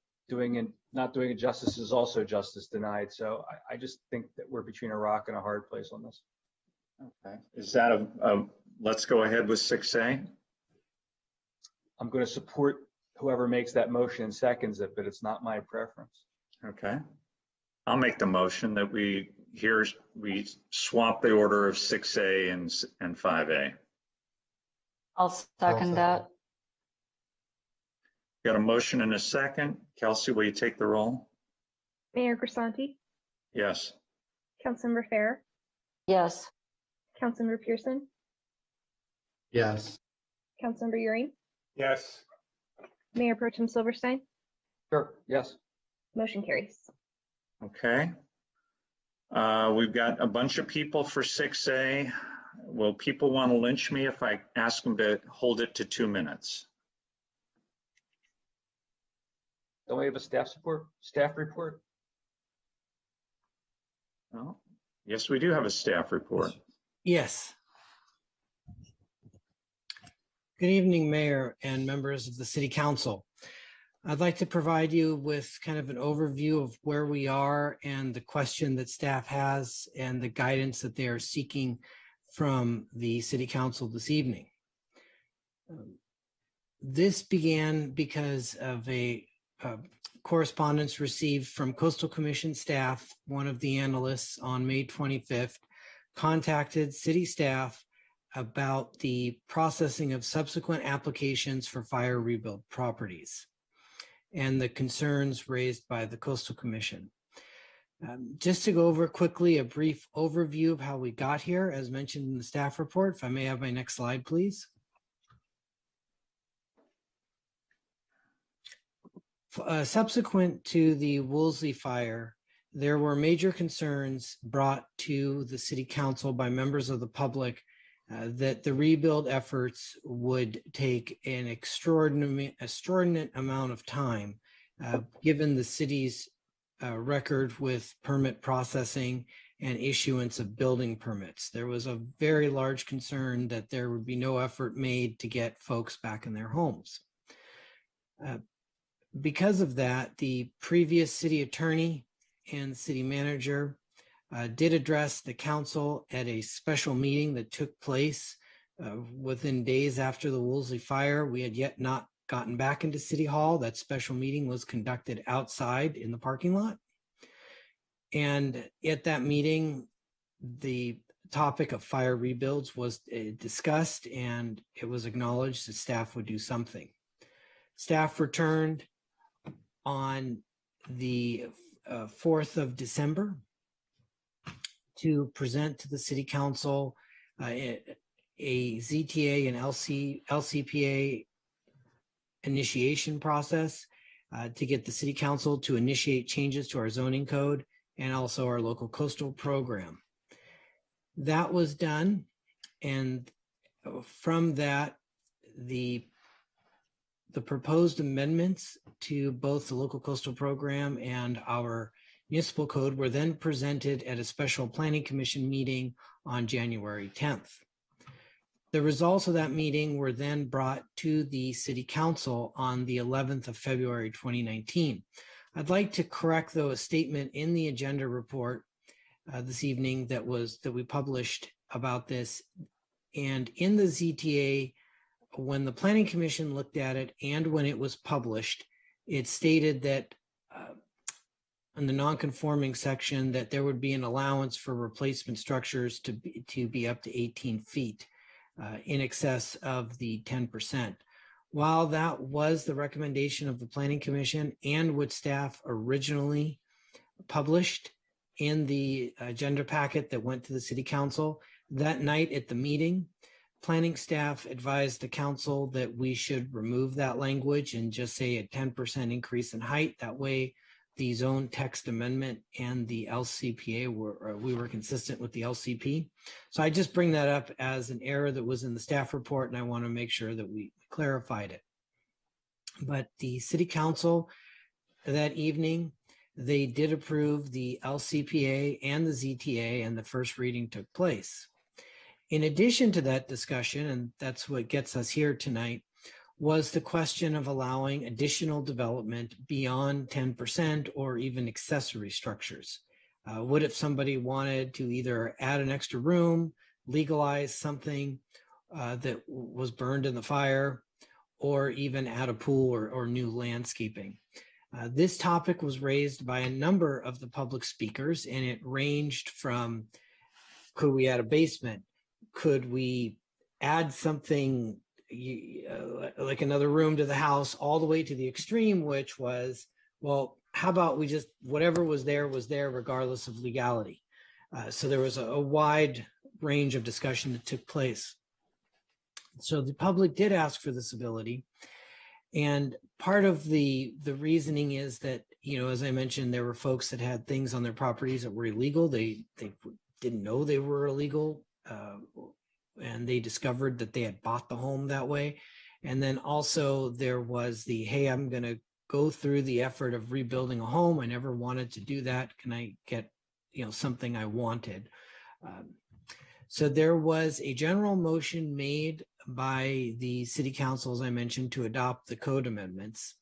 not doing it justice is also justice denied. So I just think that we're between a rock and a hard place on this. Okay. Is that let's go ahead with 6A? I'm going to support whoever makes that motion and seconds it, but it's not my preference. Okay. I'll make the motion that we swap the order of 6A and 5A. I'll second that. Got a motion and a second. Kelsey, will you take the roll? Mayor Grisanti, Yes. Councilmember Fair, Yes. Councilmember Pearson, Yes. Councilmember Euring, Yes. Mayor Pro Tem Silverstein, Sure, yes. motion carries. Okay. We've got a bunch of people for 6A. Will people want to lynch me if I ask them to hold it to 2 minutes? Don't we have a staff report? No. Yes, we do have a staff report. Yes. Good evening, Mayor and members of the City Council. I'd like to provide you with kind of an overview of where we are and the question that staff has and the guidance that they are seeking from the City Council this evening. This began because of a correspondence received from Coastal Commission staff. One of the analysts on May 25th contacted city staff about the processing of subsequent applications for fire rebuild properties and the concerns raised by the Coastal Commission. Just to go over quickly a brief overview of how we got here, as mentioned in the staff report. If I may have my next slide, please. Subsequent to the Woolsey fire, there were major concerns brought to the City Council by members of the public that the rebuild efforts would take an extraordinary amount of time, given the city's record with permit processing and issuance of building permits. There was a very large concern that there would be no effort made to get folks back in their homes. Because of that, the previous city attorney and city manager did address the council at a special meeting that took place within days after the Woolsey fire. We had yet not gotten back into City Hall. That special meeting was conducted outside in the parking lot. And at that meeting, the topic of fire rebuilds was discussed, and it was acknowledged that staff would do something. Staff returned on the 4th of December to present to the City Council a ZTA and LCPA initiation process to get the City Council to initiate changes to our zoning code and also our local coastal program. That was done, and from that, the proposed amendments to both the local coastal program and our municipal code were then presented at a special planning commission meeting on January 10th. The results of that meeting were then brought to the City Council on the 11th of February 2019. I'd like to correct, though, a statement in the agenda report this evening that we published about this. And in the ZTA, when the Planning Commission looked at it and when it was published, it stated that in the non-conforming section that there would be an allowance for replacement structures to be up to 18 feet in excess of the 10%. While that was the recommendation of the Planning Commission and what staff originally published in the agenda packet that went to the City Council, that night at the meeting, planning staff advised the council that we should remove that language and just say a 10% increase in height. That way the zone text amendment and the LCPA we were consistent with the LCP. So I just bring that up as an error that was in the staff report, and I want to make sure that we clarified it. But the City Council that evening, they did approve the LCPA and the ZTA, and the first reading took place. In addition to that discussion, and that's what gets us here tonight, was the question of allowing additional development beyond 10% or even accessory structures. What if somebody wanted to either add an extra room, legalize something that was burned in the fire, or even add a pool or new landscaping? This topic was raised by a number of the public speakers, and it ranged from, could we add a basement? Could we add something like another room to the house, all the way to the extreme, which was, well, how about we just, whatever was there regardless of legality. So there was a wide range of discussion that took place. So the public did ask for this ability. And part of the reasoning is that, you know, as I mentioned, there were folks that had things on their properties that were illegal. They didn't know they were illegal. And they discovered that they had bought the home that way. And then also there was the, hey, I'm going to go through the effort of rebuilding a home. I never wanted to do that. Can I get, you know, something I wanted? So there was a general motion made by the City Council, as I mentioned, to adopt the code amendments.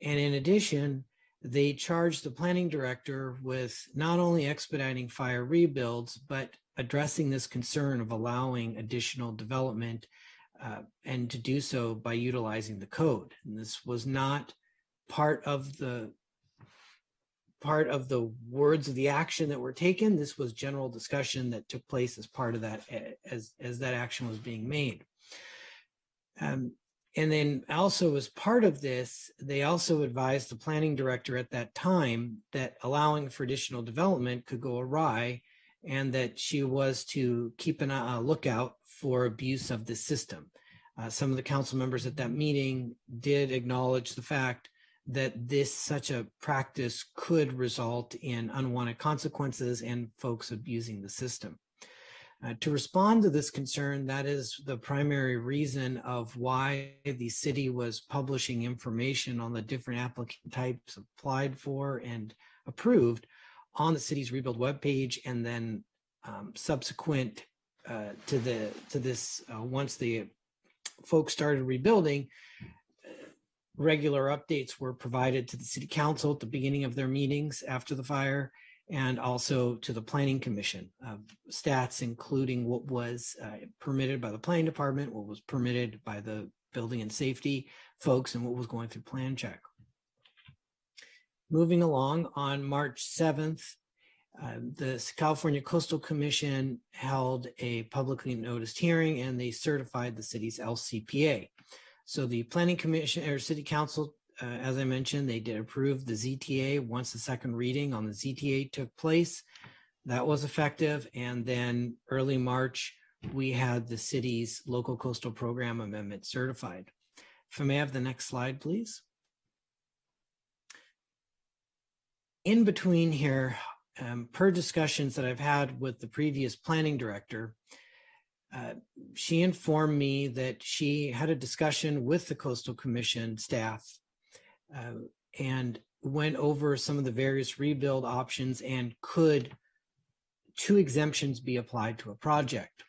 And in addition, they charged the planning director with not only expediting fire rebuilds, but addressing this concern of allowing additional development and to do so by utilizing the code. And this was not part of the words of the action that were taken. This was general discussion that took place as part of that, as that action was being made. And then also as part of this, they also advised the planning director at that time that allowing for additional development could go awry, and that she was to keep a lookout for abuse of the system. Some of the council members at that meeting did acknowledge the fact that such a practice could result in unwanted consequences and folks abusing the system. To respond to this concern, that is the primary reason of why the city was publishing information on the different applicant types applied for and approved on the city's Rebuild webpage, and then subsequent to this, once the folks started rebuilding, regular updates were provided to the city council at the beginning of their meetings after the fire, and also to the planning commission, stats including what was permitted by the planning department, what was permitted by the building and safety folks, and what was going through plan check. Moving along, on March 7th, the California Coastal Commission held a publicly noticed hearing, and they certified the city's LCPA. So the planning commission or city council, as I mentioned, they did approve the ZTA once the second reading on the ZTA took place. That was effective. And then early March, we had the city's local coastal program amendment certified. If I may have the next slide, please. In between here, per discussions that I've had with the previous planning director, she informed me that she had a discussion with the Coastal Commission staff and went over some of the various rebuild options, and could 2 exemptions be applied to a project.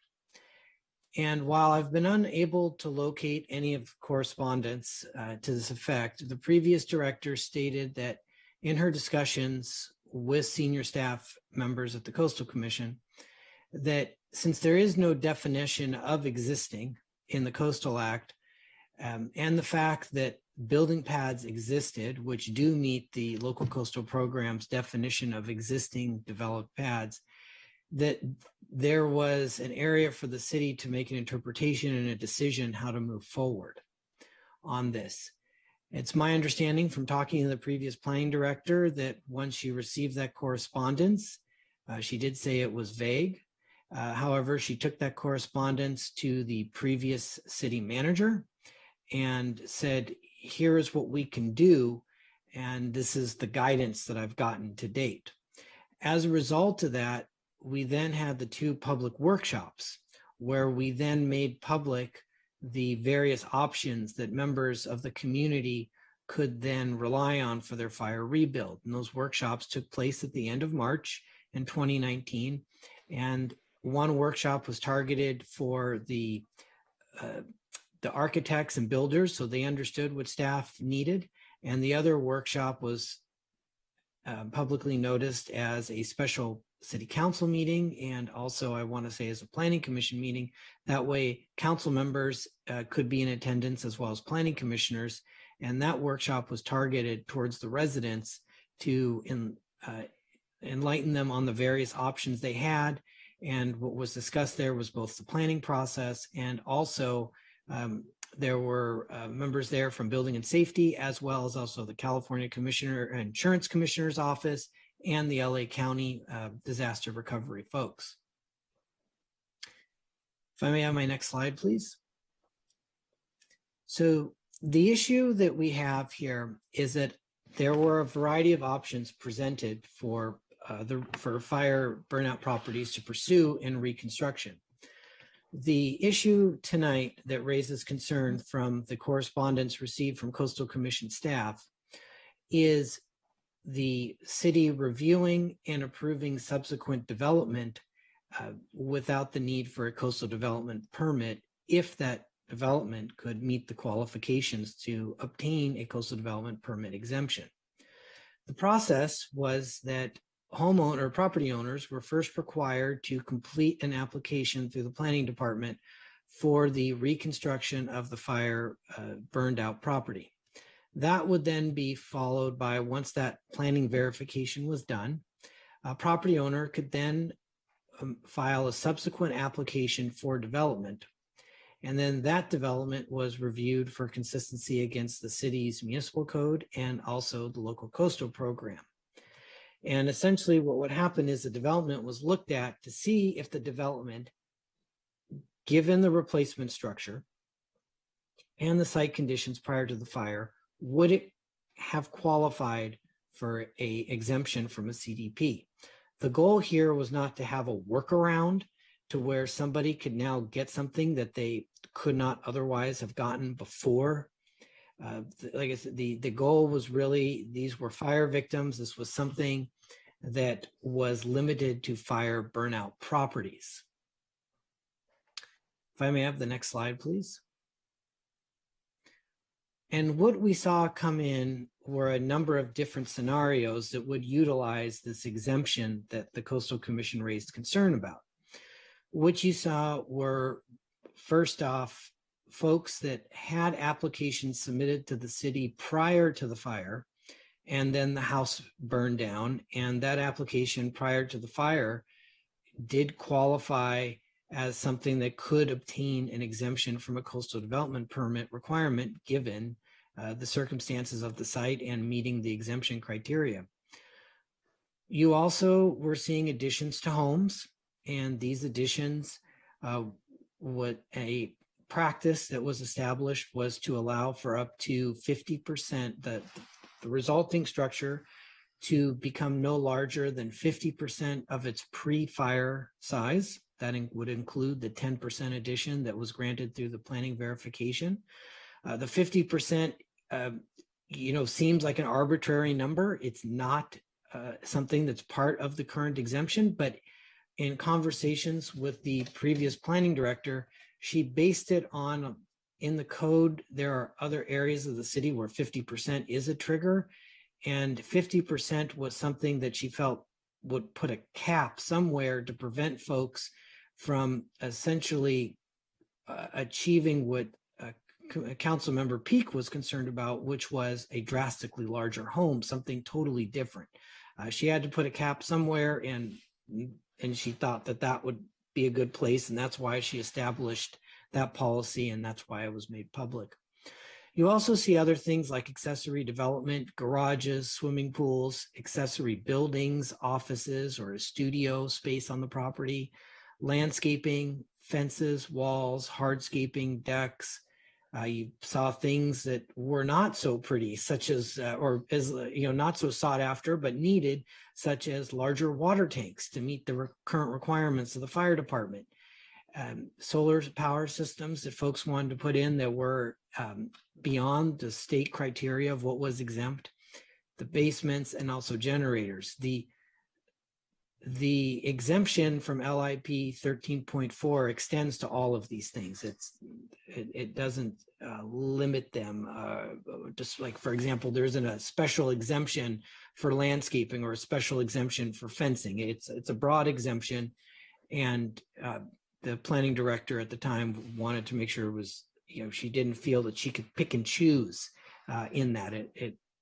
And while I've been unable to locate any of correspondence to this effect, the previous director stated that in her discussions with senior staff members at the Coastal Commission, that since there is no definition of existing in the Coastal Act, and the fact that building pads existed, which do meet the local coastal program's definition of existing developed pads, that there was an area for the city to make an interpretation and a decision how to move forward on this. It's my understanding from talking to the previous planning director that once she received that correspondence, she did say it was vague. However, she took that correspondence to the previous city manager and said, here is what we can do, and this is the guidance that I've gotten to date. As a result of that, we then had the 2 public workshops where we then made public the various options that members of the community could then rely on for their fire rebuild. And those workshops took place at the end of March in 2019. And one workshop was targeted for the architects and builders, so they understood what staff needed. And the other workshop was publicly noticed as a special city council meeting, and also I want to say as a planning commission meeting. That way council members could be in attendance as well as planning commissioners. And that workshop was targeted towards the residents to enlighten them on the various options they had. And what was discussed there was both the planning process, and also there were members there from building and safety, as well as also the California Insurance Commissioner's Office and the LA County disaster recovery folks. If I may have my next slide, please. So the issue that we have here is that there were a variety of options presented for fire burnout properties to pursue in reconstruction. The issue tonight that raises concern from the correspondence received from Coastal Commission staff is the city reviewing and approving subsequent development without the need for a coastal development permit, if that development could meet the qualifications to obtain a coastal development permit exemption. The process was that property owners were first required to complete an application through the planning department for the reconstruction of the fire burned out property. That would then be followed by, once that planning verification was done, a property owner could then file a subsequent application for development. And then that development was reviewed for consistency against the city's municipal code and also the local coastal program. And essentially what would happen is the development was looked at to see if the development, given the replacement structure and the site conditions prior to the fire, would it have qualified for an exemption from a CDP? The goal here was not to have a workaround to where somebody could now get something that they could not otherwise have gotten before. Like I said, the goal was really, these were fire victims. This was something that was limited to fire burnout properties. If I may have the next slide, please. And what we saw come in were a number of different scenarios that would utilize this exemption that the Coastal Commission raised concern about. What you saw were, first off, folks that had applications submitted to the city prior to the fire, and then the house burned down, and that application prior to the fire did qualify as something that could obtain an exemption from a coastal development permit requirement given the circumstances of the site and meeting the exemption criteria. You also were seeing additions to homes, and these additions, what a practice that was established was to allow for up to 50%, the resulting structure to become no larger than 50% of its pre-fire size. That would include the 10% addition that was granted through the planning verification. The 50%, seems like an arbitrary number. It's not something that's part of the current exemption, but in conversations with the previous planning director, she based it on, in the code, there are other areas of the city where 50% is a trigger, and 50% was something that she felt would put a cap somewhere to prevent folks from essentially achieving what Councilmember Peak was concerned about, which was a drastically larger home, something totally different. She had to put a cap somewhere, and she thought that that would be a good place, and that's why she established that policy, and that's why it was made public. You also see other things like accessory development, garages, swimming pools, accessory buildings, offices, or a studio space on the property, landscaping, fences, walls, hardscaping, decks. You saw things that were not so pretty, such as, not so sought after, but needed, such as larger water tanks to meet the current requirements of the fire department. Solar power systems that folks wanted to put in that were beyond the state criteria of what was exempt, the basements, and also generators. The exemption from LIP 13.4 extends to all of these things. It doesn't limit them. Just like, for example, there isn't a special exemption for landscaping or a special exemption for fencing. It's a broad exemption, and the planning director at the time wanted to make sure it was, she didn't feel that she could pick and choose in that.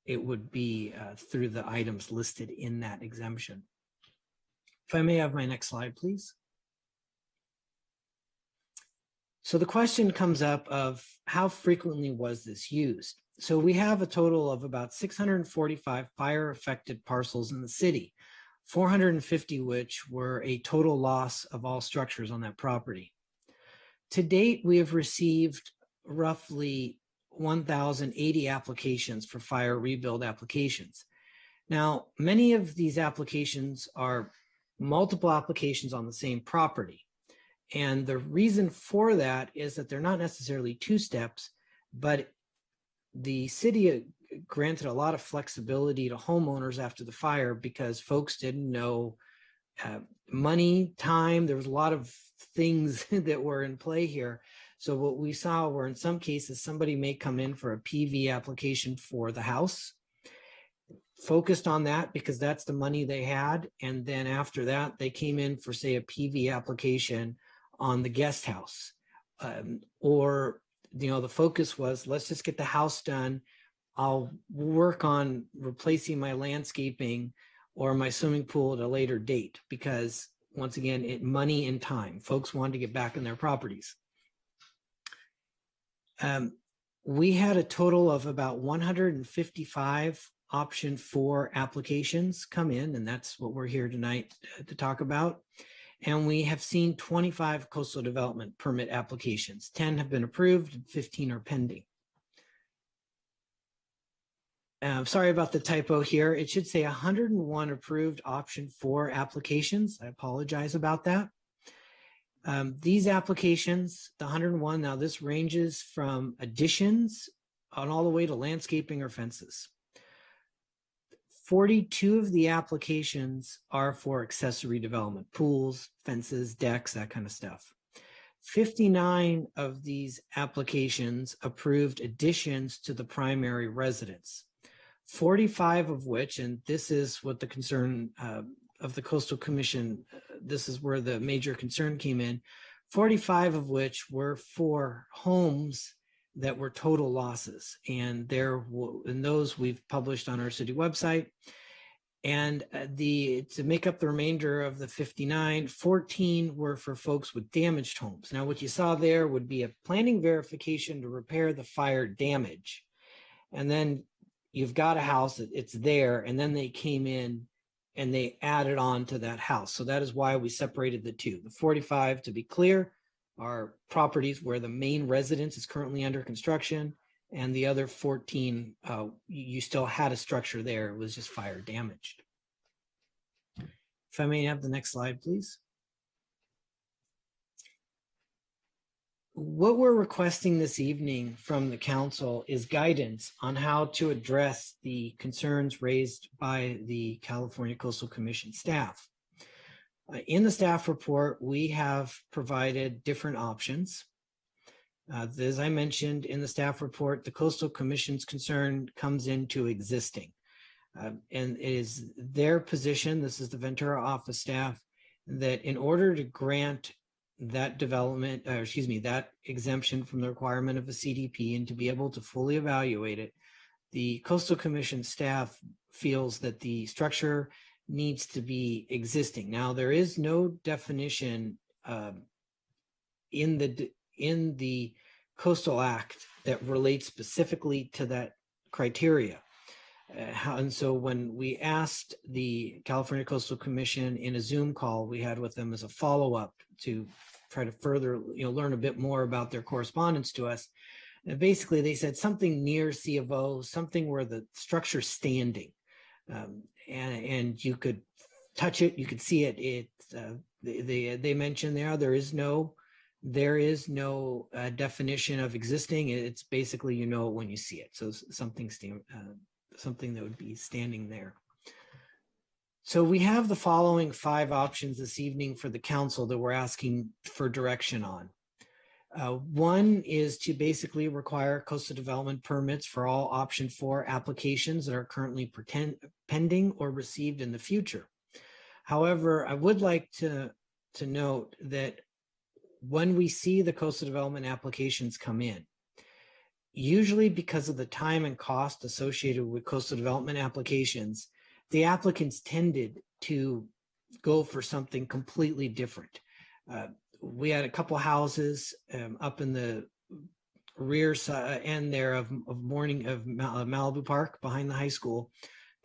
It would be through the items listed in that exemption. If I may have my next slide, please. So the question comes up of how frequently was this used? So we have a total of about 645 fire-affected parcels in the city, 450 which were a total loss of all structures on that property. To date, we have received roughly 1,080 applications for fire rebuild applications. Now, many of these applications are multiple applications on the same property. And the reason for that is that they're not necessarily two steps, but the city granted a lot of flexibility to homeowners after the fire because folks didn't know money, time. There was a lot of things that were in play here. So what we saw were, in some cases, somebody may come in for a PV application for the house, focused on that because that's the money they had. And then after that, they came in for, say, a PV application on the guest house. Or, the focus was, let's just get the house done. I'll work on replacing my landscaping or my swimming pool at a later date because, once again, money and time. Folks wanted to get back in their properties. We had a total of about 155 option 4 applications come in, and that's what we're here tonight to talk about. And we have seen 25 coastal development permit applications. 10 have been approved and 15 are pending. Sorry about the typo here. It should say 101 approved option 4 applications. I apologize about that. These applications, the 101, now this ranges from additions on all the way to landscaping or fences. 42 of the applications are for accessory development, pools, fences, decks, that kind of stuff. 59 of these applications approved additions to the primary residence. 45 of which, and this is what the concern of the Coastal Commission, this is where the major concern came in, 45 of which were for homes that were total losses. And those we've published on our city website. And to make up the remainder of the 59, 14 were for folks with damaged homes. Now, what you saw there would be a planning verification to repair the fire damage. And then you've got a house, it's there, and then they came in and they added on to that house. So that is why we separated the two. The 45, to be clear, are properties where the main residence is currently under construction, and the other 14, you still had a structure there. It was just fire damaged. If I may have the next slide, please. What we're requesting this evening from the council is guidance on how to address the concerns raised by the California Coastal Commission staff. In the staff report, we have provided different options. As I mentioned in the staff report, the Coastal Commission's concern comes into existing. And it is their position, this is the Ventura office staff, that in order to grant that development, that exemption from the requirement of a CDP and to be able to fully evaluate it, the Coastal Commission staff feels that the structure needs to be existing. Now, there is no definition in the Coastal Act that relates specifically to that criteria. And so when we asked the California Coastal Commission in a Zoom call we had with them as a follow-up to try to further learn a bit more about their correspondence to us, and basically they said something near C of O, something where the structure's standing, and you could touch it, you could see it. They mentioned there is no definition of existing. It's basically when you see it. So something that would be standing there. So we have the following 5 options this evening for the council that we're asking for direction on. One is to basically require coastal development permits for all option 4 applications that are currently pending or received in the future. However, I would like to note that when we see the coastal development applications come in, usually because of the time and cost associated with coastal development applications, the applicants tended to go for something completely different. We had a couple houses up in the rear end there of Malibu Park behind the high school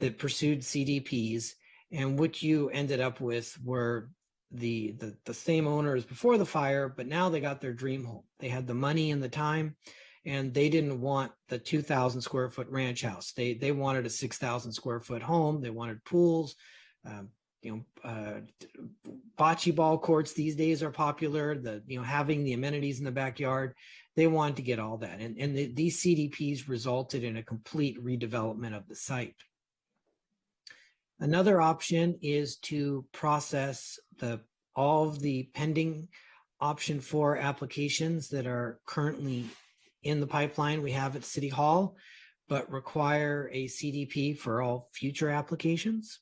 that pursued CDPs, and what you ended up with were the same owners before the fire, but now they got their dream home. They had the money and the time, and they didn't want the 2,000 square foot ranch house. They wanted a 6,000 square foot home. They wanted pools. Bocce ball courts these days are popular. Having the amenities in the backyard. They wanted to get all that, and these CDPs resulted in a complete redevelopment of the site. Another option is to process all of the pending option 4 applications that are currently in the pipeline we have at City Hall, but require a CDP for all future applications.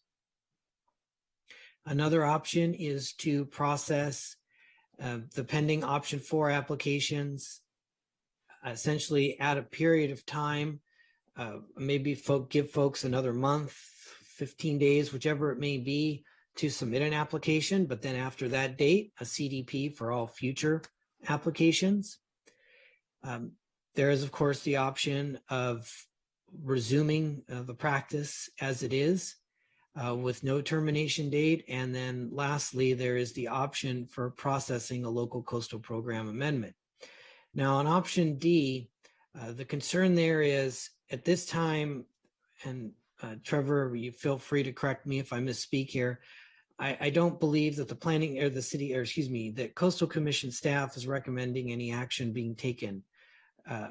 Another option is to process the pending option 4 applications, essentially at a period of time, maybe give folks another month, 15 days, whichever it may be, to submit an application, but then after that date, a CDP for all future applications. There is, of course, the option of resuming the practice as it is with no termination date. And then lastly, there is the option for processing a local coastal program amendment. Now on option D, the concern there is at this time, and Trevor, you feel free to correct me if I misspeak here, I don't believe that the planning or the city, or excuse me, that Coastal Commission staff is recommending any action being taken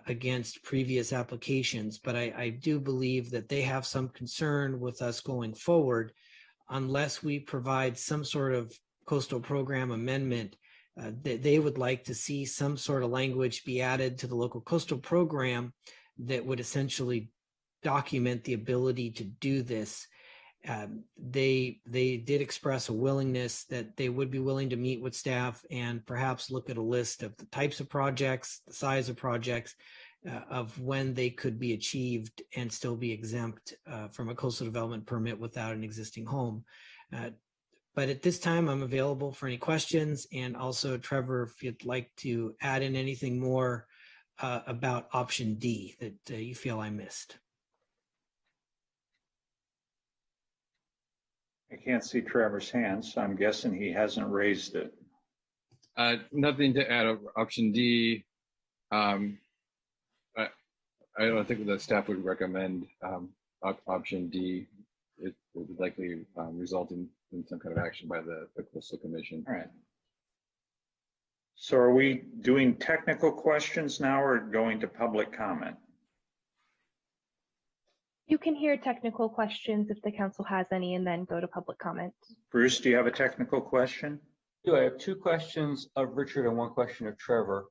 against previous applications, but I do believe that they have some concern with us going forward unless we provide some sort of coastal program amendment. That they would like to see some sort of language be added to the local coastal program that would essentially document the ability to do this. They did express a willingness that they would be willing to meet with staff and perhaps look at a list of the types of projects, the size of projects, of when they could be achieved and still be exempt from a coastal development permit without an existing home. But at this time, I'm available for any questions. And also, Trevor, if you'd like to add in anything more about option D that you feel I missed. I can't see Trevor's hand, so I'm guessing he hasn't raised it. Nothing to add over option D. I don't think the staff would recommend option D. It would likely result in some kind of action by the Coastal Commission. All right. So are we doing technical questions now or going to public comment? You can hear technical questions if the council has any and then go to public comment. Bruce, do you have a technical question? I have two questions of Richard and one question of Trevor.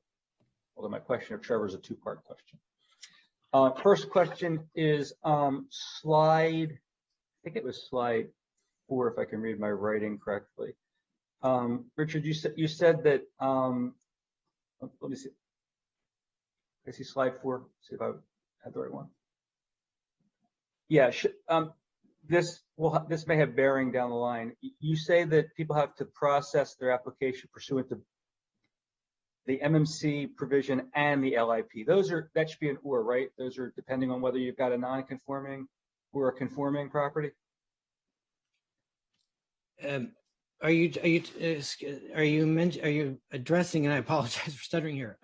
Although my question of Trevor is a two-part question. First question is slide, I think it was slide 4, if I can read my writing correctly. Richard, you said that, let me see. I see slide 4, see if I had the right one. Yeah, this may have bearing down the line. You say that people have to process their application pursuant to the MMC provision and the LIP. That should be an or, right? Those are depending on whether you've got a non-conforming or a conforming property. Are you addressing? And I apologize for stuttering here.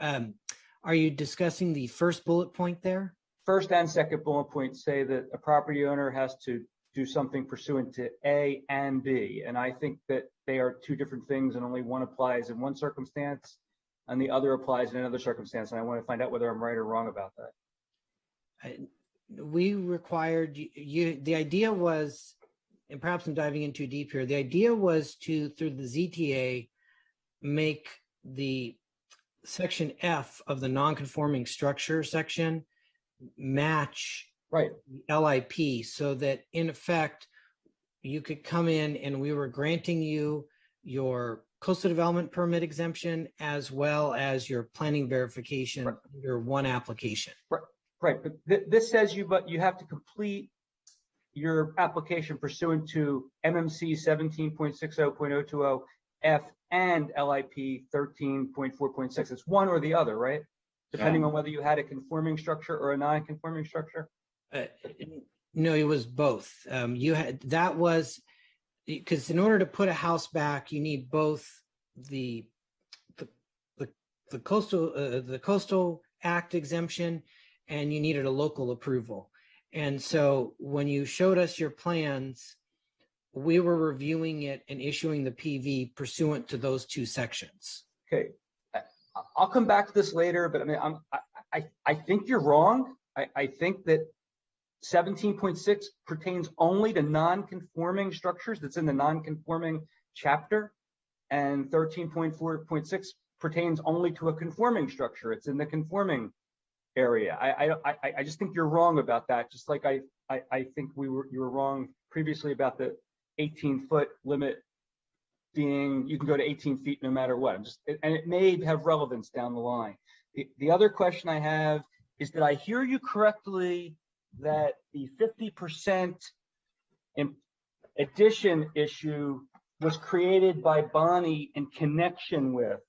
Are you discussing the first bullet point there? First and second bullet point say that a property owner has to do something pursuant to A and B. And I think that they are two different things and only one applies in one circumstance and the other applies in another circumstance. And I want to find out whether I'm right or wrong about that. We required you, the idea was, and perhaps I'm diving in too deep here, the idea was to, through the ZTA, make the section F of the non-conforming structure section match right LIP, so that in effect you could come in and we were granting you your coastal development permit exemption as well as your planning verification under one application. Right, but this says you have to complete your application pursuant to MMC 17.60.020 F and LIP 13.4.6. It's one or the other, right? Depending on whether you had a conforming structure or a non-conforming structure? No, it was both. You had, that was, because in order to put a house back, you need both the coastal act exemption and you needed a local approval. And so when you showed us your plans, we were reviewing it and issuing the PV pursuant to those two sections. Okay. I'll come back to this later, but I mean, I think you're wrong. I think that 17.6 pertains only to non-conforming structures. That's in the non-conforming chapter, and 13.4.6 pertains only to a conforming structure. It's in the conforming area. I just think you're wrong about that. Just like I think you were wrong previously about the 18-foot limit being, you can go to 18 feet no matter what. And it may have relevance down the line. The other question I have is, did I hear you correctly that the 50% addition issue was created by Bonnie in connection with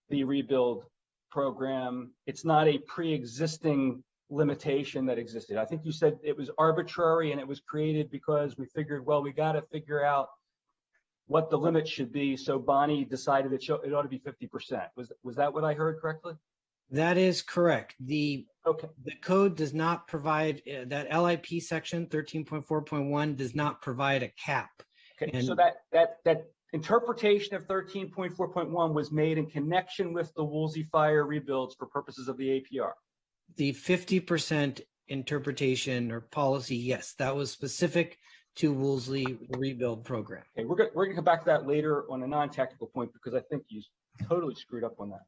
the rebuild program? It's not a pre-existing limitation that existed. I think you said it was arbitrary and it was created because we figured, well, we got to figure out what the limit should be. So Bonnie decided it ought to be 50%. Was that what I heard correctly? That is correct. The code does not provide, that LIP section 13.4.1 does not provide a cap. Okay, so that interpretation of 13.4.1 was made in connection with the Woolsey Fire rebuilds for purposes of the APR. The 50% interpretation or policy, yes, that was specific to Woolsey rebuild program. Okay, we're gonna come back to that later on a non-technical point because I think you totally screwed up on that.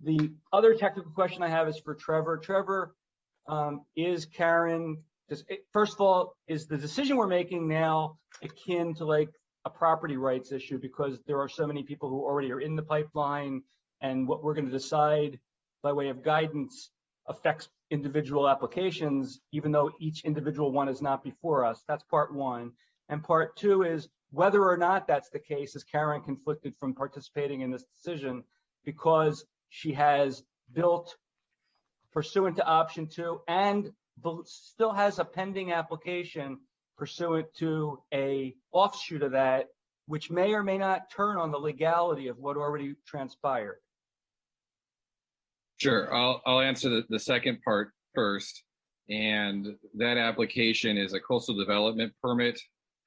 The other technical question I have is for Trevor. Trevor, is Karen, first of all, is the decision we're making now akin to like a property rights issue because there are so many people who already are in the pipeline and what we're going to decide by way of guidance affects individual applications, even though each individual one is not before us? That's part one. And part two is whether or not that's the case, is Karen conflicted from participating in this decision because she has built pursuant to option 2 and still has a pending application pursuant to a offshoot of that, which may or may not turn on the legality of what already transpired. Sure, I'll answer the second part first. And that application is a coastal development permit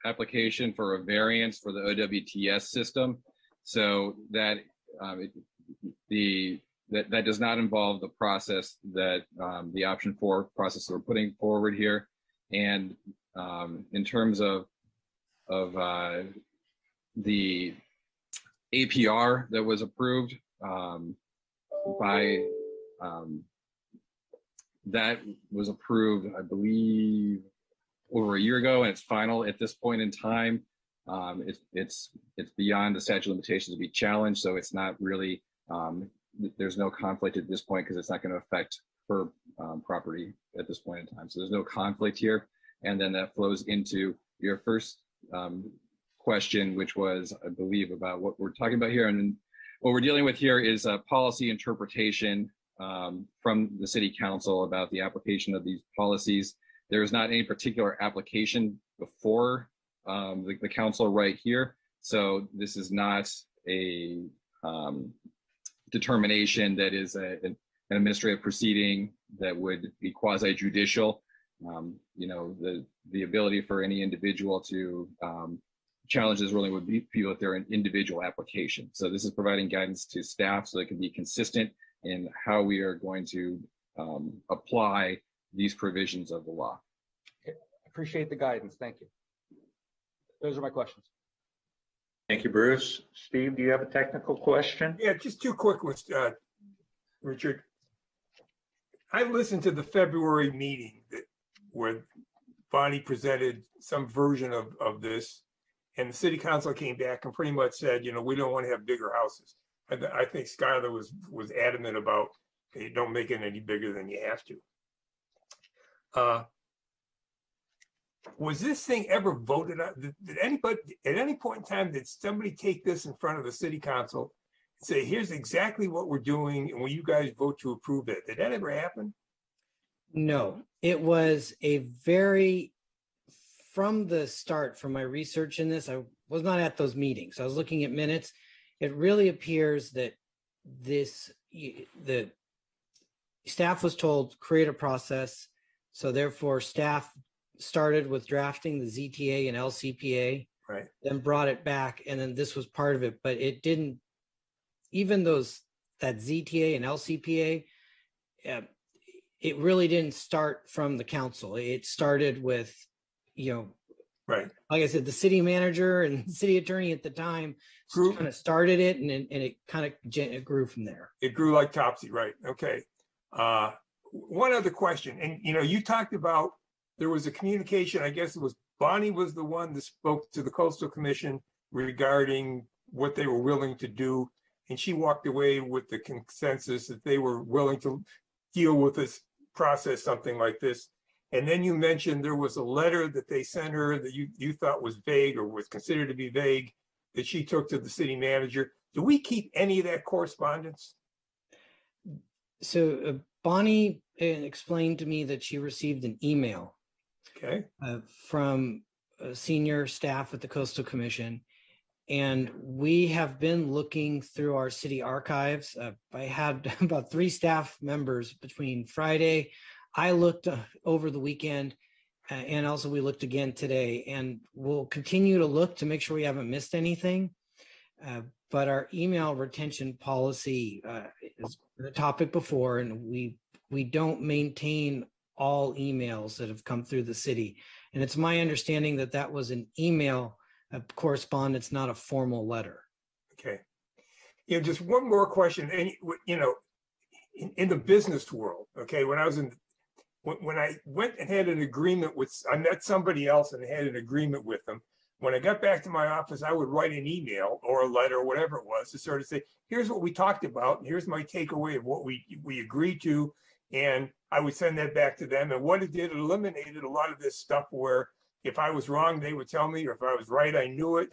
application for a variance for the OWTS system. So that that does not involve the process that the option 4 process that we're putting forward here. And in terms of the APR that was approved that was approved, I believe, over a year ago, and it's final at this point in time. It's beyond the statute of limitations to be challenged, so it's not really, there's no conflict at this point because it's not going to affect her property at this point in time. So there's no conflict here. And then that flows into your first question, which was, I believe, about what we're talking about here. And what we're dealing with here is a policy interpretation from the city council about the application of these policies. There is not any particular application before the council right here. So this is not a determination that is an administrative proceeding that would be quasi-judicial. The ability for any individual to challenge this ruling would be if they're an individual application. So this is providing guidance to staff so it can be consistent in how we are going to apply these provisions of the law. Okay. Appreciate the guidance. Thank you. Those are my questions. Thank you, Bruce. Steve, do you have a technical question? Yeah, just two quick ones, Richard. I listened to the February meeting where Bonnie presented some version of this, and the city council came back and pretty much said, we don't want to have bigger houses. I think Skylar was adamant about, hey, don't make it any bigger than you have to. Was this thing ever voted on? Did anybody, at any point in time, did somebody take this in front of the city council and say, here's exactly what we're doing, and will you guys vote to approve it? Did that ever happen? No, it was from the start, from my research in this, I was not at those meetings. I was looking at minutes. It really appears that the staff was told, create a process. So therefore staff started with drafting the ZTA and LCPA, right? Then brought it back. And then this was part of it, but it didn't, even that ZTA and LCPA, it really didn't start from the council. It started with, right. Like I said, the city manager and city attorney at the time kind of started it, and it kind of grew from there. It grew like Topsy, right? Okay. One other question, and you talked about there was a communication. I guess it was Bonnie was the one that spoke to the Coastal Commission regarding what they were willing to do, and she walked away with the consensus that they were willing to deal with this process, something like this. And then you mentioned there was a letter that they sent her that you thought was vague or was considered to be vague that she took to the city manager. Do we keep any of that correspondence? So Bonnie explained to me that she received an email from senior staff at the Coastal Commission. And we have been looking through our city archives. I had about 3 staff members between Friday. I looked over the weekend, And also we looked again today, and we'll continue to look to make sure we haven't missed anything. But our email retention policy is the topic before, and we don't maintain all emails that have come through the city. And it's my understanding that that was an email correspondence, not a formal letter. Okay. Just one more question. And, in the business world, okay, when I went and had an agreement with, I met somebody else and had an agreement with them. When I got back to my office, I would write an email or a letter, or whatever it was, to sort of say, here's what we talked about, and here's my takeaway of what we agreed to. And I would send that back to them. And what it did, it eliminated a lot of this stuff where if I was wrong, they would tell me, or if I was right, I knew it.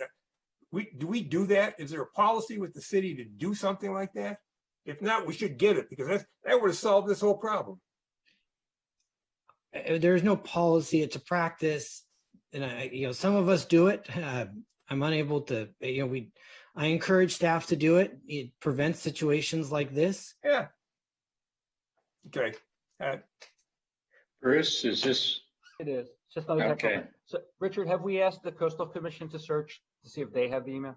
Do we do that? Is there a policy with the city to do something like that? If not, we should get it, because that would have solved this whole problem. There's no policy, it's a practice. And some of us do it. I'm unable to, I encourage staff to do it. It prevents situations like this. Yeah. Okay. Bruce, is this? It is. Just okay. So, Richard, have we asked the Coastal Commission to search to see if they have the email?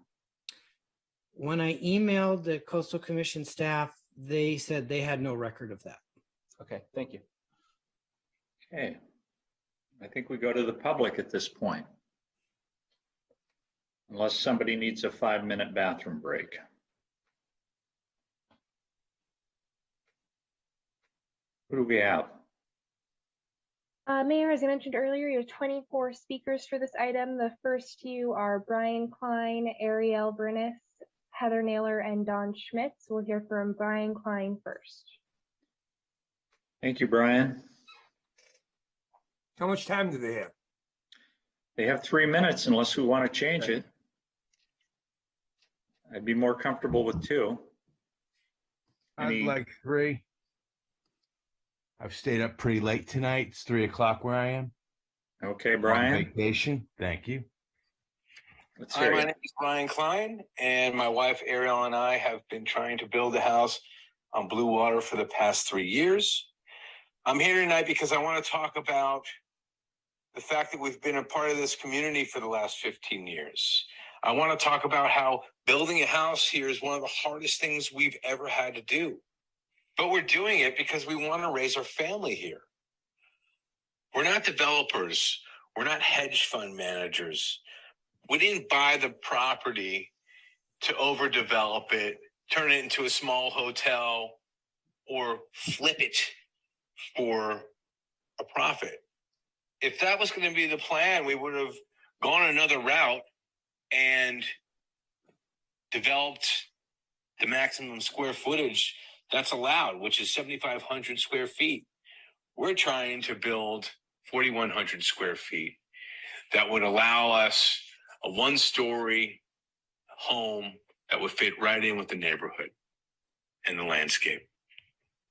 When I emailed the Coastal Commission staff, they said they had no record of that. Okay, thank you. Okay. I think we go to the public at this point. Unless somebody needs a 5-minute bathroom break. Who do we have? Mayor, as I mentioned earlier, you have 24 speakers for this item. The first few are Brian Klein, Ariel Bernis, Heather Naylor, and Don Schmitz. We'll hear from Brian Klein first. Thank you, Brian. How much time do they have? They have 3 minutes unless we want to change it. I'd be more comfortable with 2. I'd like 3. I've stayed up pretty late tonight. It's 3 o'clock where I am. Okay, Brian. On vacation. Thank you. Hi, my name is Brian Klein, and my wife Ariel and I have been trying to build a house on Blue Water for the past 3 years. I'm here tonight because I want to talk about the fact that we've been a part of this community for the last 15 years. I want to talk about how building a house here is one of the hardest things we've ever had to do. But we're doing it because we want to raise our family here. We're not developers. We're not hedge fund managers. We didn't buy the property to overdevelop it, turn it into a small hotel, or flip it for a profit. If that was going to be the plan, we would have gone another route and developed the maximum square footage that's allowed, which is 7,500 square feet. We're trying to build 4,100 square feet that would allow us a 1-story home that would fit right in with the neighborhood and the landscape.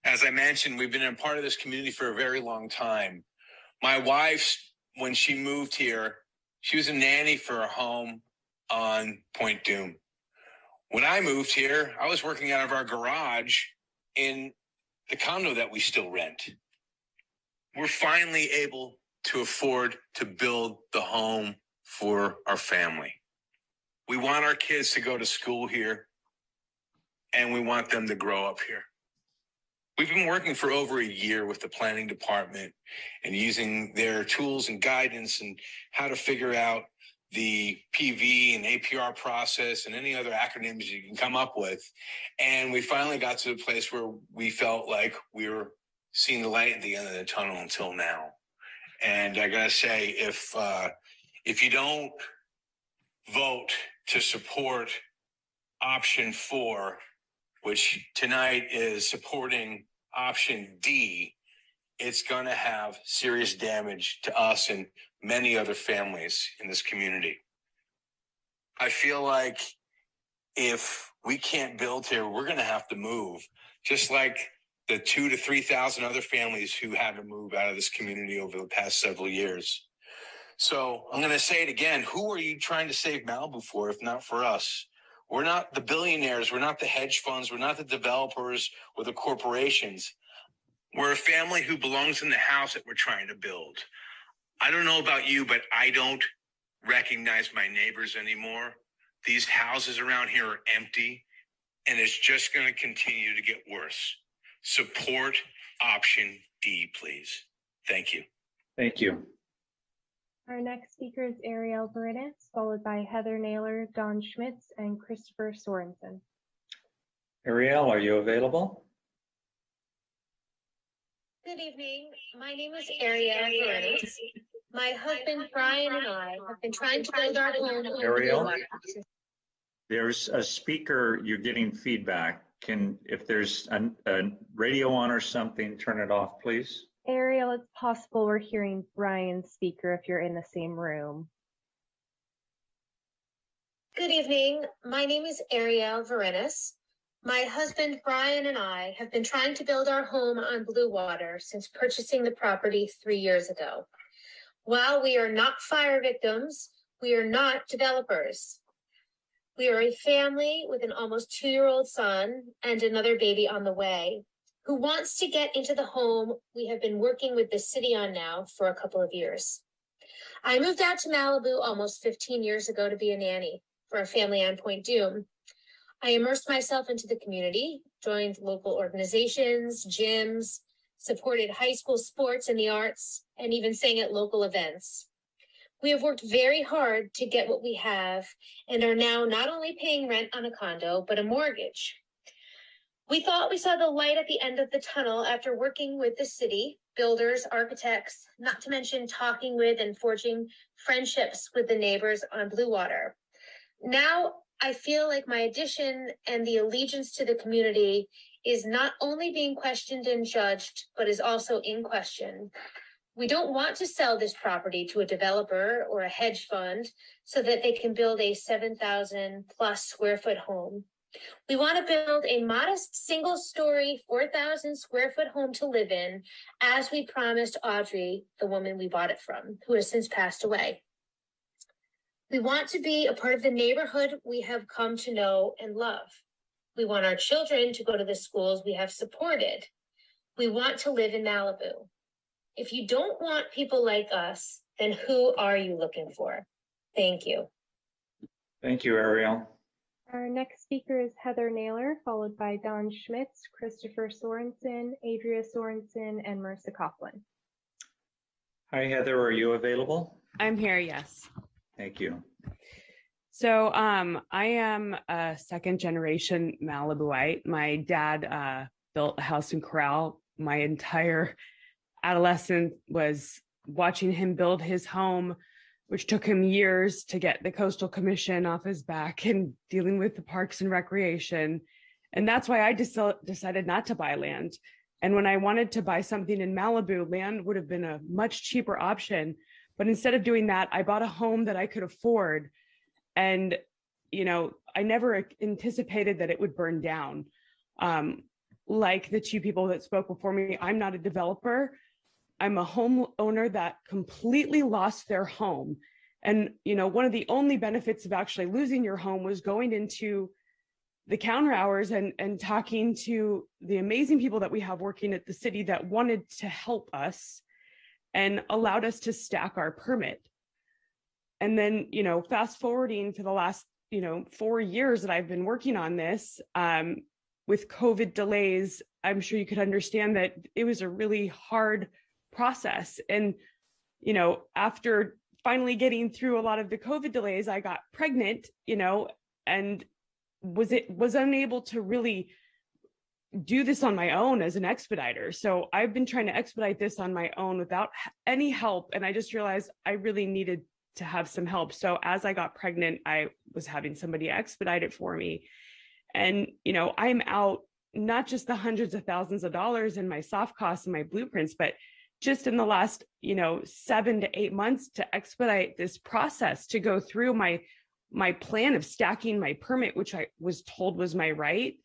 As I mentioned, we've been a part of this community for a very long time. My wife, when she moved here, she was a nanny for a home on Point Dume. When I moved here, I was working out of our garage in the condo that we still rent. We're finally able to afford to build the home for our family. We want our kids to go to school here, and we want them to grow up here. We've been working for over a year with the planning department and using their tools and guidance and how to figure out the PV and APR process and any other acronyms you can come up with. And we finally got to the place where we felt like we were seeing the light at the end of the tunnel until now. And I gotta say, if you don't vote to support option 4, which tonight is supporting option D, it's going to have serious damage to us and many other families in this community. I feel like if we can't build here, we're going to have to move, just like the 2,000 to 3,000 other families who had to move out of this community over the past several years. So I'm going to say it again. Who are you trying to save Malibu for, if not for us? We're not the billionaires. We're not the hedge funds. We're not the developers or the corporations. We're a family who belongs in the house that we're trying to build. I don't know about you, but I don't recognize my neighbors anymore. These houses around here are empty, and it's just going to continue to get worse. Support option D, please. Thank you. Thank you. Our next speaker is Ariel Verinis, followed by Heather Naylor, Don Schmitz, and Christopher Sorensen. Ariel, are you available? Good evening. My name is Ariel Verinis. My husband Brian and I have been trying to build our home. Ariel, there's a speaker, you're getting feedback. If there's a radio on or something, turn it off, please. Ariel, it's possible we're hearing Brian's speaker if you're in the same room. Good evening. My name is Ariel Verinis. My husband Brian and I have been trying to build our home on Blue Water since purchasing the property 3 years ago. While we are not fire victims, we are not developers. We are a family with an almost 2-year-old son and another baby on the way who wants to get into the home we have been working with the city on now for a couple of years. I moved out to Malibu almost 15 years ago to be a nanny for a family on Point Dume. I immersed myself into the community, joined local organizations, gyms, supported high school sports and the arts, and even sang at local events. We have worked very hard to get what we have and are now not only paying rent on a condo, but a mortgage. We thought we saw the light at the end of the tunnel after working with the city, builders, architects, not to mention talking with and forging friendships with the neighbors on Blue Water. Now I feel like my addition and the allegiance to the community is not only being questioned and judged, but is also in question. We don't want to sell this property to a developer or a hedge fund so that they can build a 7,000 plus square foot home. We want to build a modest single-story, 4,000 square foot home to live in, as we promised Audrey, the woman we bought it from, who has since passed away. We want to be a part of the neighborhood we have come to know and love. We want our children to go to the schools we have supported. We want to live in Malibu. If you don't want people like us, then who are you looking for? Thank you. Thank you, Ariel. Our next speaker is Heather Naylor, followed by Don Schmitz, Christopher Sorensen, Adria Sorensen, and Marissa Coughlin. Hi, Heather, are you available? I'm here, yes. Thank you. So I am a second generation Malibuite. My dad built a house in Corral. My entire adolescence was watching him build his home, which took him years to get the Coastal Commission off his back and dealing with the Parks and Recreation. And that's why I decided not to buy land. And when I wanted to buy something in Malibu, land would have been a much cheaper option. But instead of doing that, I bought a home that I could afford. And, you know, I never anticipated that it would burn down. Like the two people that spoke before me, I'm not a developer. I'm a homeowner that completely lost their home. And, you know, one of the only benefits of actually losing your home was going into the counter hours and talking to the amazing people that we have working at the city that wanted to help us and allowed us to stack our permit. And then, you know, fast forwarding for the last, 4 years that I've been working on this, with COVID delays, I'm sure you could understand that it was a really hard process. And, after finally getting through a lot of the COVID delays, I got pregnant, and was unable to really do this on my own as an expediter. So I've been trying to expedite this on my own without any help. And I just realized I really needed to have some help. So as I got pregnant, I was having somebody expedite it for me. And, I'm out not just the hundreds of thousands of dollars in my soft costs and my blueprints, but just in the last, 7 to 8 months to expedite this process, to go through my plan of stacking my permit, which I was told was my right.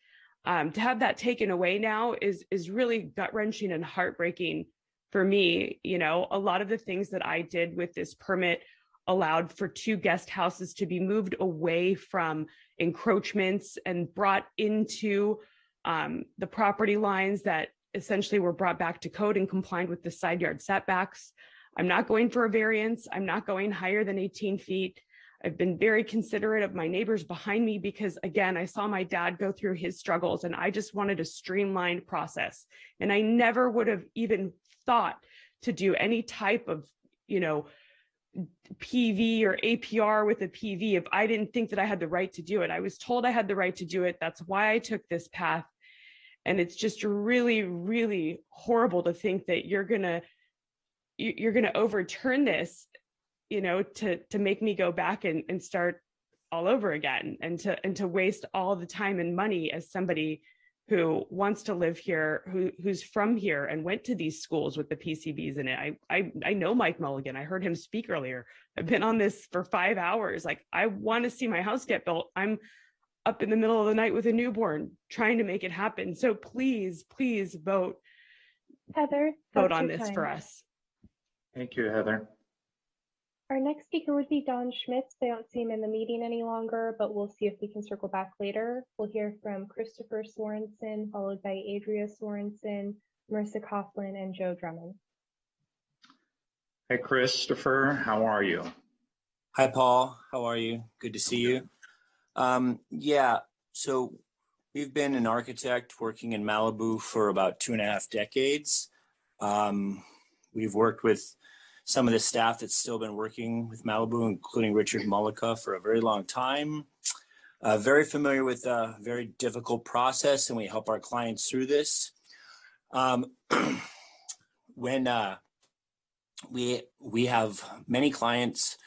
To have that taken away now is really gut-wrenching and heartbreaking for me. A lot of the things that I did with this permit allowed for 2 guest houses to be moved away from encroachments and brought into the property lines that essentially were brought back to code and complied with the side yard setbacks. I'm not going for a variance. I'm not going higher than 18 feet. I've been very considerate of my neighbors behind me because, again, I saw my dad go through his struggles and I just wanted a streamlined process. And I never would have even thought to do any type of, PV or APR with a PV if I didn't think that I had the right to do it. I was told I had the right to do it. That's why I took this path. And it's just really, really horrible to think that you're gonna overturn this, to make me go back and start all over again, and to waste all the time and money as somebody who wants to live here, who's from here and went to these schools with the PCVs in it. I know Mike Mulligan. I heard him speak earlier. I've been on this for 5 hours. Like, I want to see my house get built. I'm up in the middle of the night with a newborn trying to make it happen. So please, please vote. Heather, vote that's on your this time. for us. Thank you, Heather. Our next speaker would be Don Schmitz. I don't see him in the meeting any longer, but we'll see if we can circle back later. We'll hear from Christopher Sorensen, followed by Adria Sorensen, Marissa Coughlin, and Joe Drummond. Hi, Christopher. How are you? Hi, Paul. How are you? Good to see you. Yeah, so we've been an architect working in Malibu for about 2.5 decades. We've worked with some of the staff that's still been working with Malibu, including Richard Mullica, for a very long time. Very familiar with a very difficult process, and we help our clients through this. When we have many clients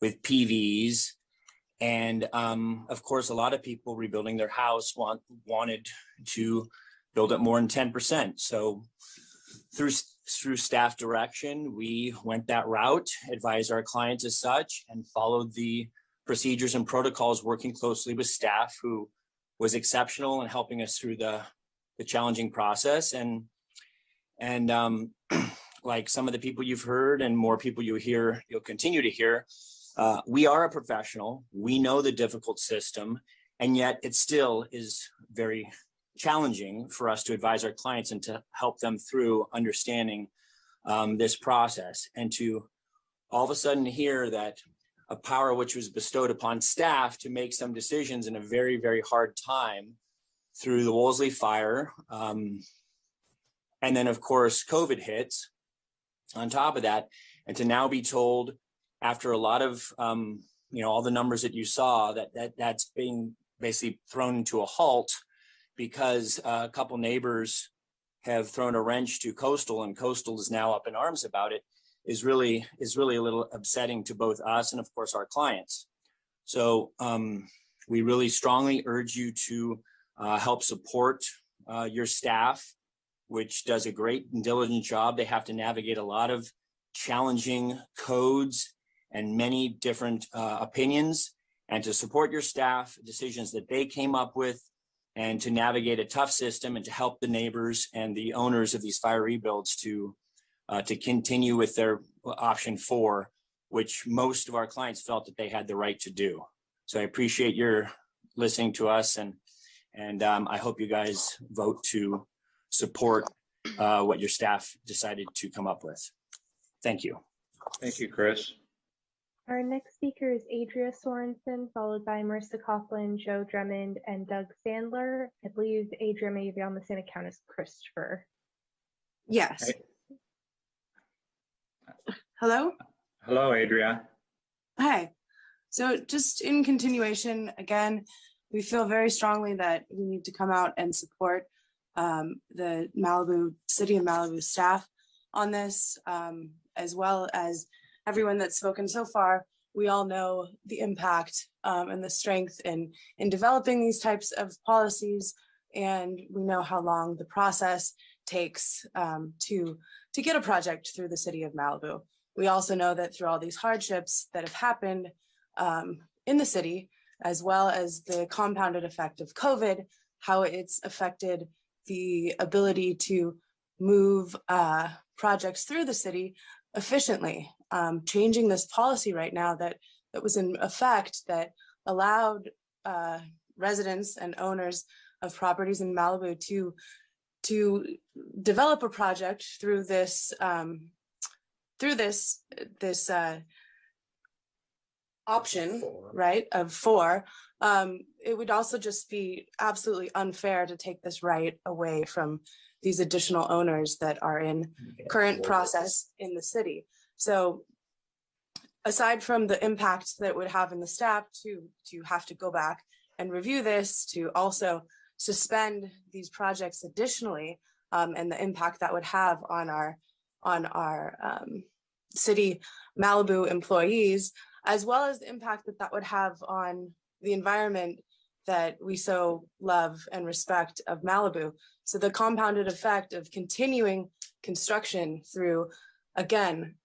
with PVs, and of course, a lot of people rebuilding their house wanted to build it more than 10%. So through staff direction, we went that route, advised our clients as such, and followed the procedures and protocols, working closely with staff who was exceptional in helping us through the challenging process. And like some of the people you've heard and more people you'll continue to hear, we are a professional. We know the difficult system, and yet it still is very challenging for us to advise our clients and to help them through understanding this process, and to all of a sudden hear that a power which was bestowed upon staff to make some decisions in a very, very hard time through the Wolseley fire. And then of course, COVID hits on top of that. And to now be told after a lot of, all the numbers that you saw, that's being basically thrown into a halt because a couple neighbors have thrown a wrench to Coastal, and Coastal is now up in arms about it, is really a little upsetting to both us and of course our clients. So we really strongly urge you to help support your staff, which does a great and diligent job. They have to navigate a lot of challenging codes and many different opinions, and to support your staff decisions that they came up with, and to navigate a tough system, and to help the neighbors and the owners of these fire rebuilds to continue with their option 4, which most of our clients felt that they had the right to do. So I appreciate your listening to us, and I hope you guys vote to support what your staff decided to come up with. Thank you. Thank you, Chris. Our next speaker is Adria Sorensen, followed by Marissa Coughlin, Joe Drummond, and Doug Sandler. I believe Adria may be on the same account as Christopher. Yes. Hey. Hello? Hello, Adria. Hi. So just in continuation, again, we feel very strongly that we need to come out and support the City of Malibu staff on this, as well as everyone that's spoken so far. We all know the impact and the strength in developing these types of policies, and we know how long the process takes to get a project through the City of Malibu. We also know that through all these hardships that have happened in the city, as well as the compounded effect of COVID, how it's affected the ability to move projects through the city efficiently. Changing this policy right now that was in effect that allowed residents and owners of properties in Malibu to develop a project through this through this option, right, of 4, it would also just be absolutely unfair to take this right away from these additional owners that are in current process in the city. So aside from the impact that would have in the staff to have to go back and review this, to also suspend these projects additionally, and the impact that would have on our city Malibu employees, as well as the impact that that would have on the environment that we so love and respect of Malibu. So the compounded effect of continuing construction through, again,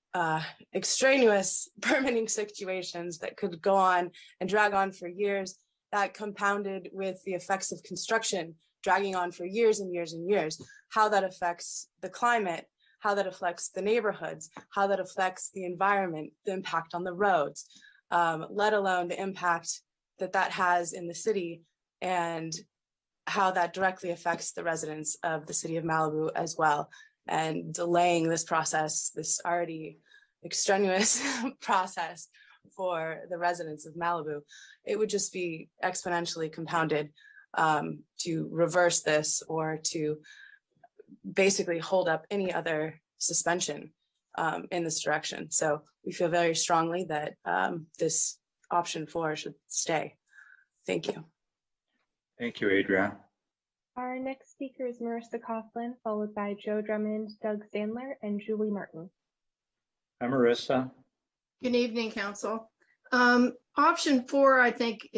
extraneous permitting situations that could go on and drag on for years, that compounded with the effects of construction dragging on for years and years and years, how that affects the climate, how that affects the neighborhoods, how that affects the environment, the impact on the roads, let alone the impact that that has in the city, and how that directly affects the residents of the city of Malibu as well, and delaying this process, this already extraneous process for the residents of Malibu. It would just be exponentially compounded to reverse this, or to basically hold up any other suspension in this direction. So we feel very strongly that this option 4 should stay. Thank you. Thank you, Adria. Our next speaker is Marissa Coughlin, followed by Joe Drummond, Doug Sandler, and Julie Martin. Hi, Marissa. Good evening, Council. Option 4, I think,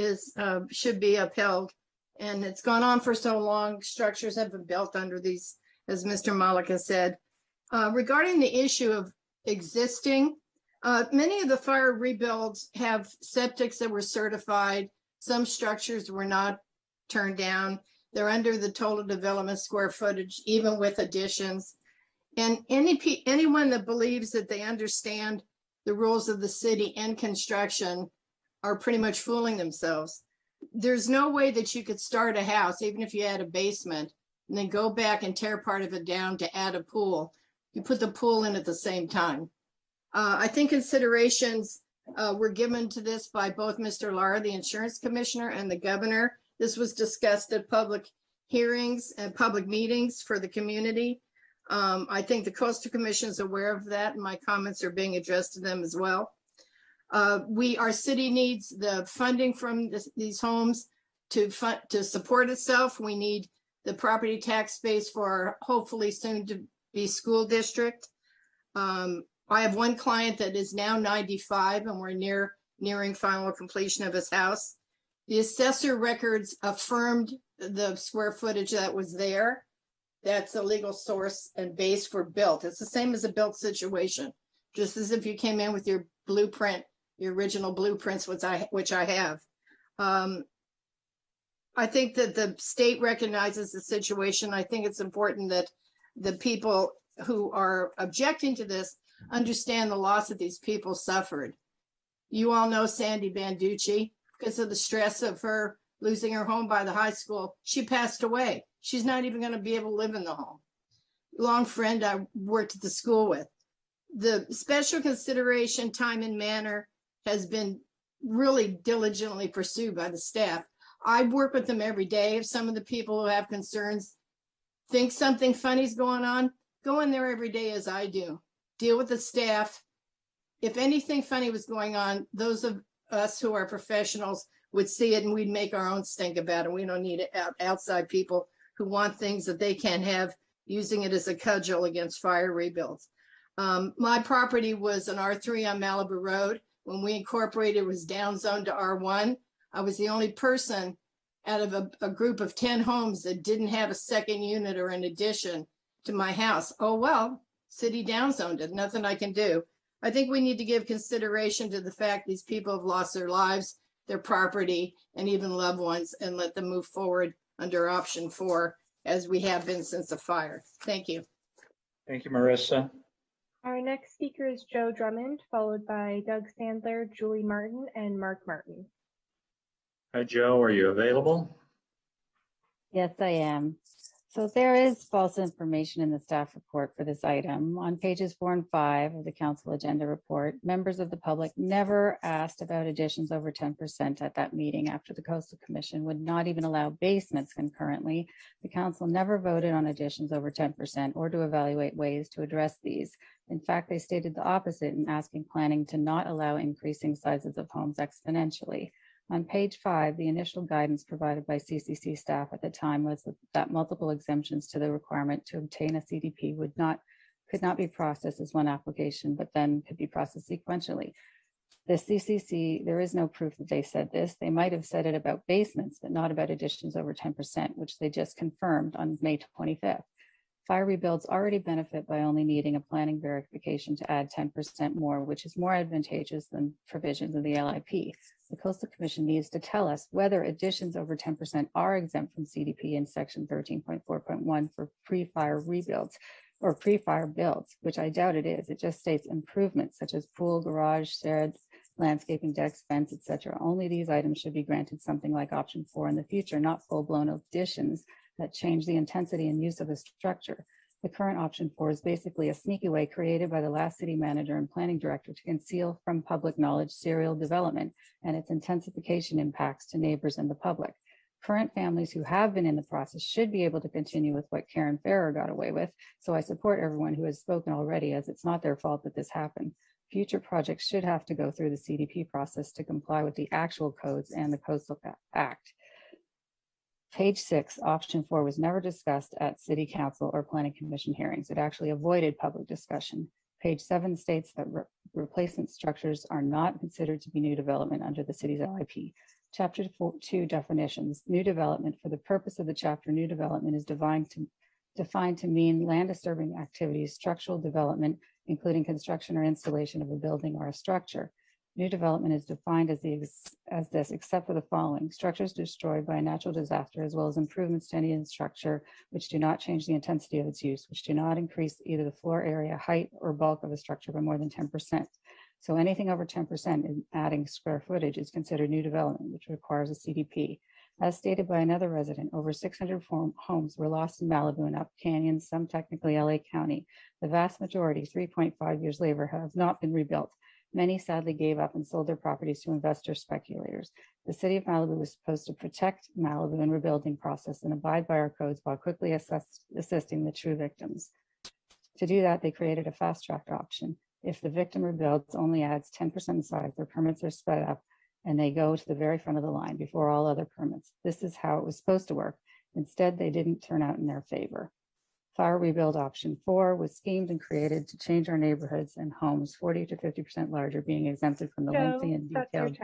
should be upheld, and it's gone on for so long. Structures have been built under these, as Mr. Malika said. Regarding the issue of existing, many of the fire rebuilds have septics that were certified. Some structures were not turned down. They're under the total development square footage, even with additions. And anyone that believes that they understand the rules of the city and construction are pretty much fooling themselves. There's no way that you could start a house, even if you had a basement, and then go back and tear part of it down to add a pool. You put the pool in at the same time. I think considerations were given to this by both Mr. Lara, the insurance commissioner, and the governor. This was discussed at public hearings and public meetings for the community. I think the Coastal Commission is aware of that, and my comments are being addressed to them as well. Our city needs the funding from these homes to support itself. We need the property tax base for our hopefully soon to be school district. I have one client that is now 95, and we're nearing final completion of his house. The assessor records affirmed the square footage that was there. That's a legal source and base for built. It's the same as a built situation, just as if you came in with your blueprint, your original blueprints, which I have. I think that the state recognizes the situation. I think it's important that the people who are objecting to this understand the loss that these people suffered. You all know Sandy Banducci. Because of the stress of her losing her home by the high school, she passed away. She's not even going to be able to live in the home. Long friend I worked at the school with. The special consideration, time and manner has been really diligently pursued by the staff. I work with them every day. If some of the people who have concerns think something funny's going on, go in there every day as I do. Deal with the staff. If anything funny was going on, those of us who are professionals would see it, and we'd make our own stink about it. We don't need outside people who want things that they can't have, using it as a cudgel against fire rebuilds. My property was an R3 on Malibu Road. When we incorporated, it was down zoned to R1. I was the only person out of a group of 10 homes that didn't have a second unit or an addition to my house. Oh, well, city down zoned it, nothing I can do. I think we need to give consideration to the fact these people have lost their lives, their property, and even loved ones, and let them move forward under option 4, as we have been since the fire. Thank you. Thank you, Marissa. Our next speaker is Joe Drummond, followed by Doug Sandler, Julie Martin, and Mark Martin. Hi, Joe. Are you available? Yes, I am. So there is false information in the staff report for this item. On pages 4 and 5 of the council agenda report, members of the public never asked about additions over 10% at that meeting after the Coastal Commission would not even allow basements concurrently. The council never voted on additions over 10% or to evaluate ways to address these. In fact, they stated the opposite in asking planning to not allow increasing sizes of homes exponentially. On page 5, the initial guidance provided by CCC staff at the time was that multiple exemptions to the requirement to obtain a CDP could not be processed as one application, but then could be processed sequentially. The CCC, there is no proof that they said this. They might have said it about basements, but not about additions over 10%, which they just confirmed on May 25th. Fire rebuilds already benefit by only needing a planning verification to add 10% more, which is more advantageous than provisions of the LIP. The Coastal Commission needs to tell us whether additions over 10% are exempt from CDP in section 13.4.1 for pre-fire rebuilds or pre-fire builds, which I doubt it is. It just states improvements such as pool, garage, shed, landscaping, decks, fence, etc. Only these items should be granted something like option 4 in the future, not full-blown additions that change the intensity and use of the structure. The current option 4 is basically a sneaky way created by the last city manager and planning director to conceal from public knowledge serial development and its intensification impacts to neighbors and the public. Current families who have been in the process should be able to continue with what Karen Farrer got away with. So I support everyone who has spoken already, as it's not their fault that this happened. Future projects should have to go through the CDP process to comply with the actual codes and the Coastal Act. Page 6, option 4 was never discussed at City Council or Planning Commission hearings. It actually avoided public discussion. Page 7 states that replacement structures are not considered to be new development under the city's LIP. Chapter 2 definitions. New development, for the purpose of the chapter, new development is defined to mean land disturbing activities, structural development, including construction or installation of a building or a structure. New development is defined as this, except for the following: structures destroyed by a natural disaster, as well as improvements to any structure which do not change the intensity of its use, which do not increase either the floor area, height, or bulk of a structure by more than 10%. So anything over 10% in adding square footage is considered new development, which requires a CDP. As stated by another resident, over 600 homes were lost in Malibu and Up Canyon, some technically LA County. The vast majority, 3.5 years later, have not been rebuilt. Many sadly gave up and sold their properties to investor speculators. The city of Malibu was supposed to protect Malibu in rebuilding process and abide by our codes while quickly assisting the true victims. To do that, they created a fast-track option. If the victim rebuilds only adds 10% in size, their permits are sped up and they go to the very front of the line before all other permits. This is how it was supposed to work. Instead, they didn't turn out in their favor. Fire rebuild option 4 was schemed and created to change our neighborhoods and homes 40 to 50% larger, being exempted from the lengthy and detailed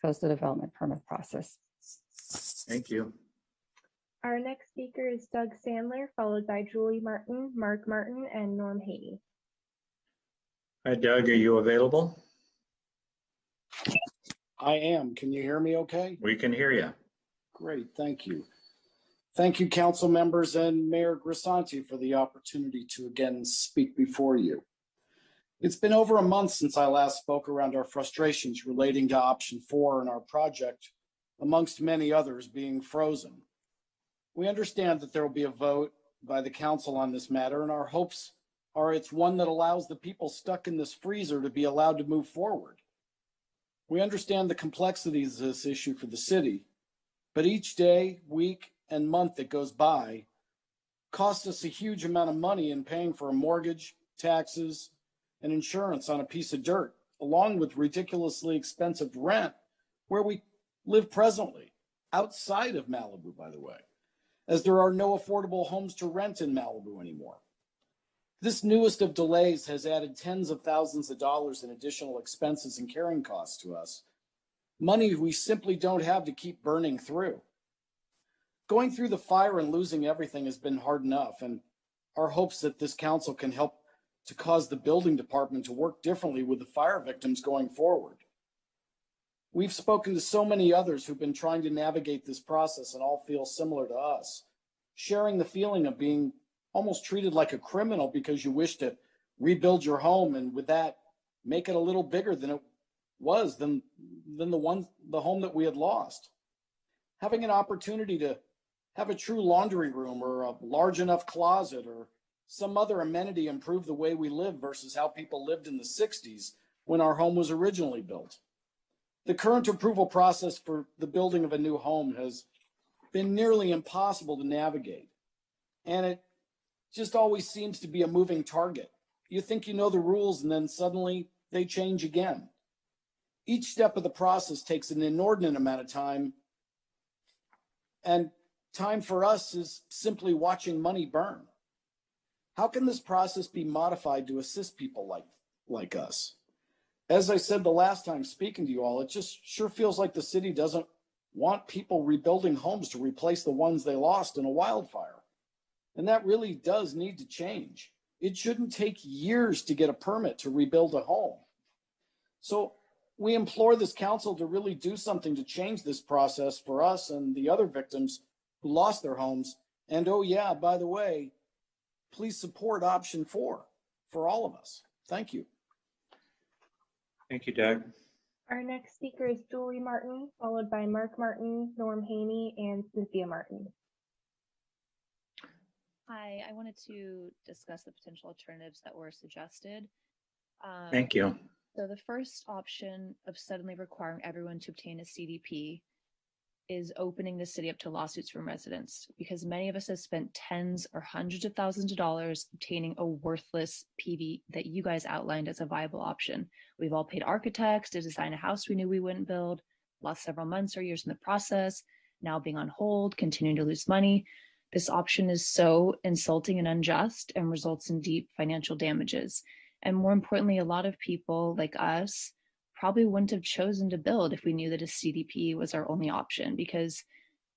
coastal development permit process. Thank you. Our next speaker is Doug Sandler, followed by Julie Martin, Mark Martin, and Norm Haney. Hi, Doug, are you available? I am. Can you hear me okay? We can hear you. Great, thank you. Thank you, council members and Mayor Grisanti, for the opportunity to again speak before you. It's been over a month since I last spoke around our frustrations relating to option 4 in our project, amongst many others being frozen. We understand that there will be a vote by the council on this matter, and our hopes are it's one that allows the people stuck in this freezer to be allowed to move forward. We understand the complexities of this issue for the city, but each day, week, and month that goes by costs us a huge amount of money in paying for a mortgage, taxes, and insurance on a piece of dirt, along with ridiculously expensive rent where we live presently, outside of Malibu, by the way, as there are no affordable homes to rent in Malibu anymore. This newest of delays has added tens of thousands of dollars in additional expenses and carrying costs to us, money we simply don't have to keep burning through. Going through the fire and losing everything has been hard enough, and our hopes that this council can help to cause the building department to work differently with the fire victims going forward. We've spoken to so many others who've been trying to navigate this process and all feel similar to us, sharing the feeling of being almost treated like a criminal because you wish to rebuild your home and with that make it a little bigger than it was than the home that we had lost. Having an opportunity to have a true laundry room or a large enough closet or some other amenity improve the way we live versus how people lived in the 60s when our home was originally built. The current approval process for the building of a new home has been nearly impossible to navigate, and it just always seems to be a moving target. You think you know the rules and then suddenly they change again. Each step of the process takes an inordinate amount of time, and time for us is simply watching money burn. How can this process be modified to assist people like us? As I said the last time speaking to you all, it just sure feels like the city doesn't want people rebuilding homes to replace the ones they lost in a wildfire. And that really does need to change. It shouldn't take years to get a permit to rebuild a home. So we implore this council to really do something to change this process for us and the other victims who lost their homes. And oh yeah, by the way, please support option 4 for all of us. Thank you. Thank you, Doug. Our next speaker is Julie Martin, followed by Mark Martin, Norm Haney, and Cynthia Martin. Hi, I wanted to discuss the potential alternatives that were suggested. Thank you. So the first option of suddenly requiring everyone to obtain a CDP is opening the city up to lawsuits from residents, because many of us have spent tens or hundreds of thousands of dollars obtaining a worthless PV that you guys outlined as a viable option. We've all paid architects to design a house we knew we wouldn't build, lost several months or years in the process, now being on hold, continuing to lose money. This option is so insulting and unjust and results in deep financial damages. And more importantly, a lot of people like us probably wouldn't have chosen to build if we knew that a CDP was our only option, because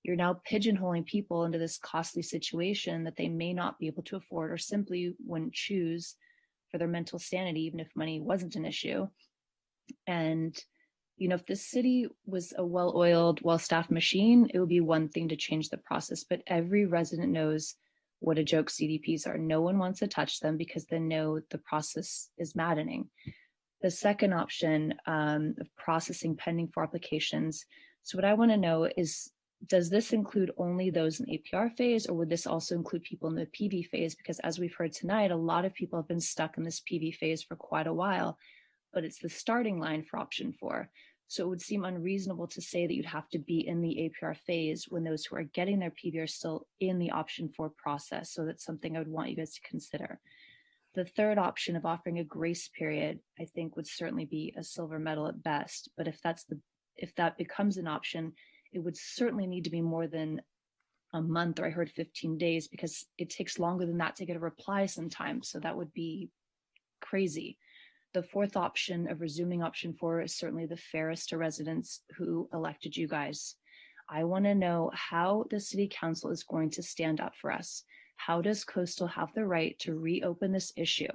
you're now pigeonholing people into this costly situation that they may not be able to afford or simply wouldn't choose for their mental sanity, even if money wasn't an issue. And, you know, if the city was a well-oiled, well-staffed machine, it would be one thing to change the process, but every resident knows what a joke CDPs are. No one wants to touch them because they know the process is maddening. The second option of processing pending for applications. So what I want to know is, does this include only those in APR phase, or would this also include people in the PV phase? Because as we've heard tonight, a lot of people have been stuck in this PV phase for quite a while, but it's the starting line for option 4. So it would seem unreasonable to say that you'd have to be in the APR phase when those who are getting their PV are still in the option 4 process. So that's something I would want you guys to consider. The third option of offering a grace period, I think, would certainly be a silver medal at best. But if that becomes an option, it would certainly need to be more than a month, or I heard 15 days, because it takes longer than that to get a reply sometimes. So that would be crazy. The fourth option of resuming option 4 is certainly the fairest to residents who elected you guys. I want to know how the city council is going to stand up for us. How does Coastal have the right to reopen this issue?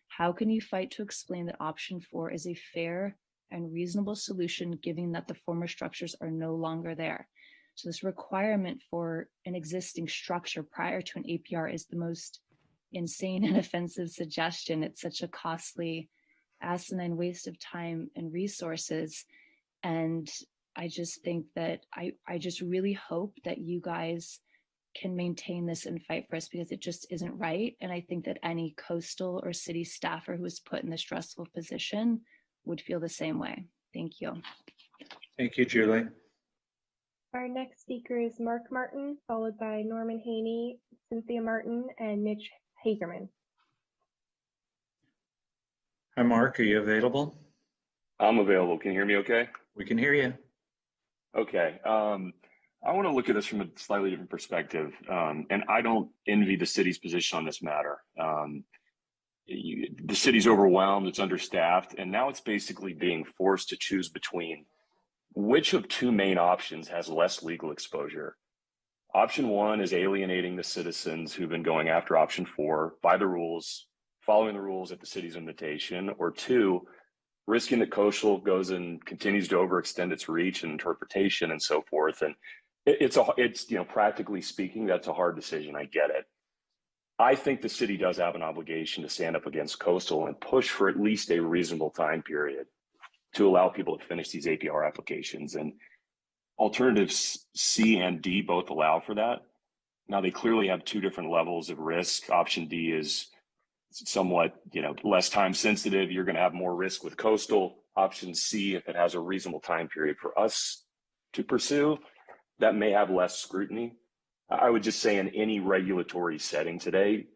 How can you fight to explain that option 4 is a fair and reasonable solution, given that the former structures are no longer there? So this requirement for an existing structure prior to an APR is the most insane and offensive suggestion. It's such a costly, asinine waste of time and resources. And I just think that I just really hope that you guys can maintain this and fight for us, because it just isn't right. And I think that any coastal or city staffer who is put in this stressful position would feel the same way. Thank you. Thank you, Julie. Our next speaker is Mark Martin, followed by Norman Haney, Cynthia Martin, and Mitch Hagerman. Hi, Mark. Are you available? I'm available. Can you hear me okay? We can hear you. Okay. I want to look at this from a slightly different perspective. And I don't envy the city's position on this matter. The city's overwhelmed, it's understaffed, and now it's basically being forced to choose between which of 2 main options has less legal exposure. Option 1 is alienating the citizens who've been going after option 4 by the rules, following the rules at the city's invitation, or 2, risking that Coastal goes and continues to overextend its reach and interpretation and so forth. And it's practically speaking, that's a hard decision. I get it. I think the city does have an obligation to stand up against Coastal and push for at least a reasonable time period to allow people to finish these APR applications. And alternatives C and D both allow for that. Now they clearly have two different levels of risk. Option D is somewhat, less time sensitive. You're going to have more risk with coastal. Option C, if it has a reasonable time period for us to pursue, that may have less scrutiny. I would just say in any regulatory setting today,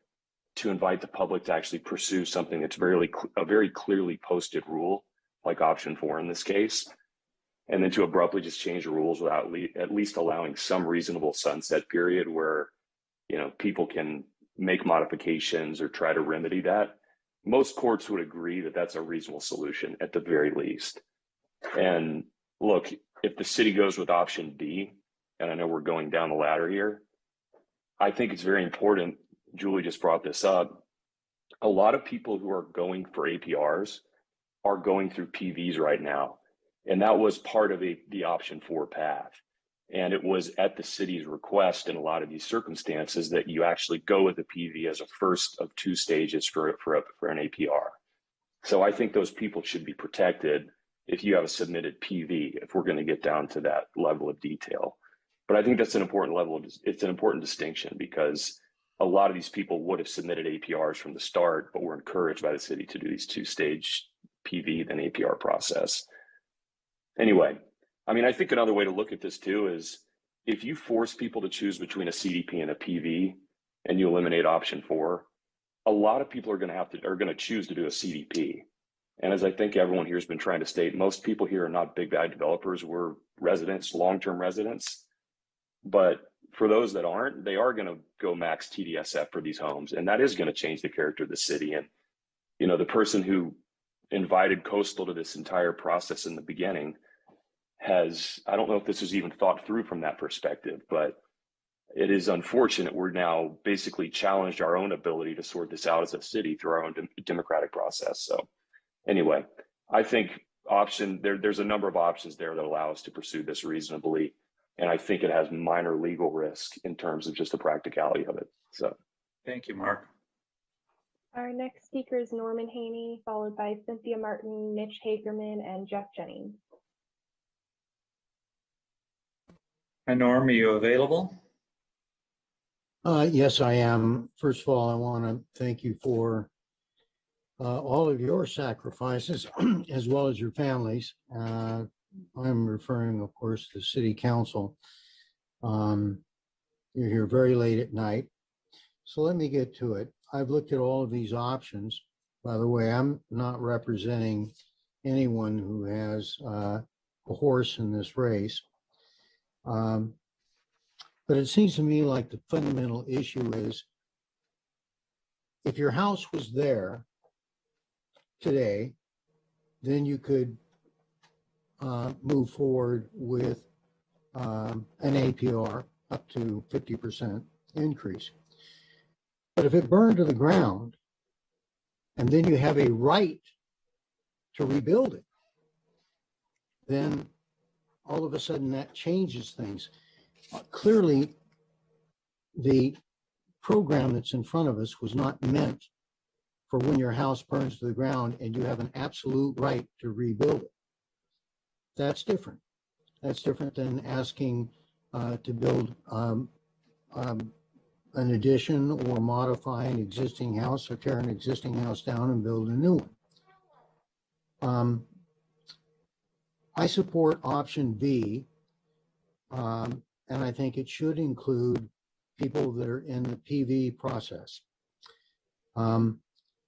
to invite the public to actually pursue something that's a very clearly posted rule, like option 4 in this case, and then to abruptly just change the rules without at least allowing some reasonable sunset period where, people can make modifications or try to remedy that. Most courts would agree that that's a reasonable solution at the very least. And look, if the city goes with option D, and I know we're going down the ladder here, I think it's very important. Julie just brought this up. A lot of people who are going for APRs are going through PVs right now. And that was part of the option 4 path. And it was at the city's request in a lot of these circumstances that you actually go with the PV as a first of 2 stages for an APR. So I think those people should be protected if you have a submitted PV, if we're going to get down to that level of detail. But I think that's an important it's an important distinction, because a lot of these people would have submitted APRs from the start, but were encouraged by the city to do these 2-stage PV, then APR process. Anyway, I think another way to look at this too is if you force people to choose between a CDP and a PV and you eliminate option 4, a lot of people are going to choose to do a CDP. And as I think everyone here has been trying to state, most people here are not big bad developers. We're residents, long-term residents. But for those that aren't, they are going to go max TDSF for these homes. And that is going to change the character of the city. And, the person who invited Coastal to this entire process in the beginning I don't know if this was even thought through from that perspective, but it is unfortunate we're now basically challenged our own ability to sort this out as a city through our own democratic process. So anyway, I think there's a number of options there that allow us to pursue this reasonably. And I think it has minor legal risk in terms of just the practicality of it. So thank you, Mark. Our next speaker is Norman Haney, followed by Cynthia Martin, Mitch Hagerman, and Jeff Jennings. Hi, Norm, are you available? Yes, I am. First of all, I want to thank you for all of your sacrifices, as well as your families. I'm referring, of course, to City Council. You're here very late at night. So let me get to it. I've looked at all of these options. By the way, I'm not representing anyone who has a horse in this race. But it seems to me like the fundamental issue is if your house was there today, then you could move forward with an APR up to 50% increase. But if it burned to the ground and then you have a right to rebuild it, then all of a sudden that changes things. Clearly, the program that's in front of us was not meant for when your house burns to the ground and you have an absolute right to rebuild it. That's different. That's different than asking to build an addition or modify an existing house or tear an existing house down and build a new one. I support option B, and I think it should include people that are in the PV process. And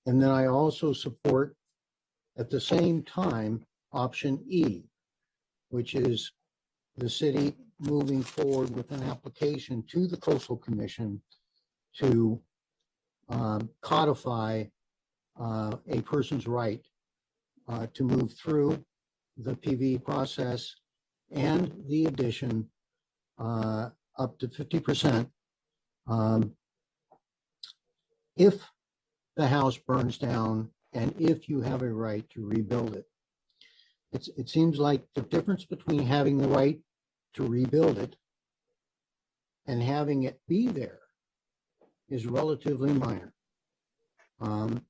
then I also support, at the same time, option E, which is the city moving forward with an application to the Coastal Commission to codify a person's right to move through the PV process and the addition up to 50% if the house burns down and if you have a right to rebuild it. It seems like the difference between having the right to rebuild it and having it be there is relatively minor. And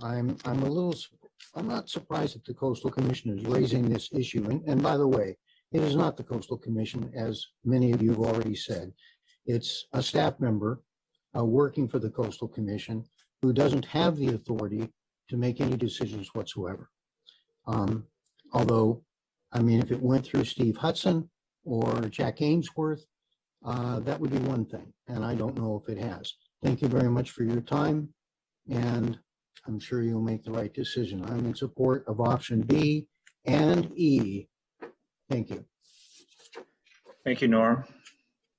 I'm not surprised that the Coastal Commission is raising this issue. And by the way, It is not the Coastal Commission, as many of you have already said. It's a staff member working for the Coastal Commission who doesn't have the authority to make any decisions whatsoever. Although, I mean, if it went through Steve Hudson or Jack Ainsworth, that would be one thing, and I don't know if it has. Thank you very much for your time, and I'm sure you'll make the right decision. I'm in support of option B and E. Thank you. Thank you, Norm.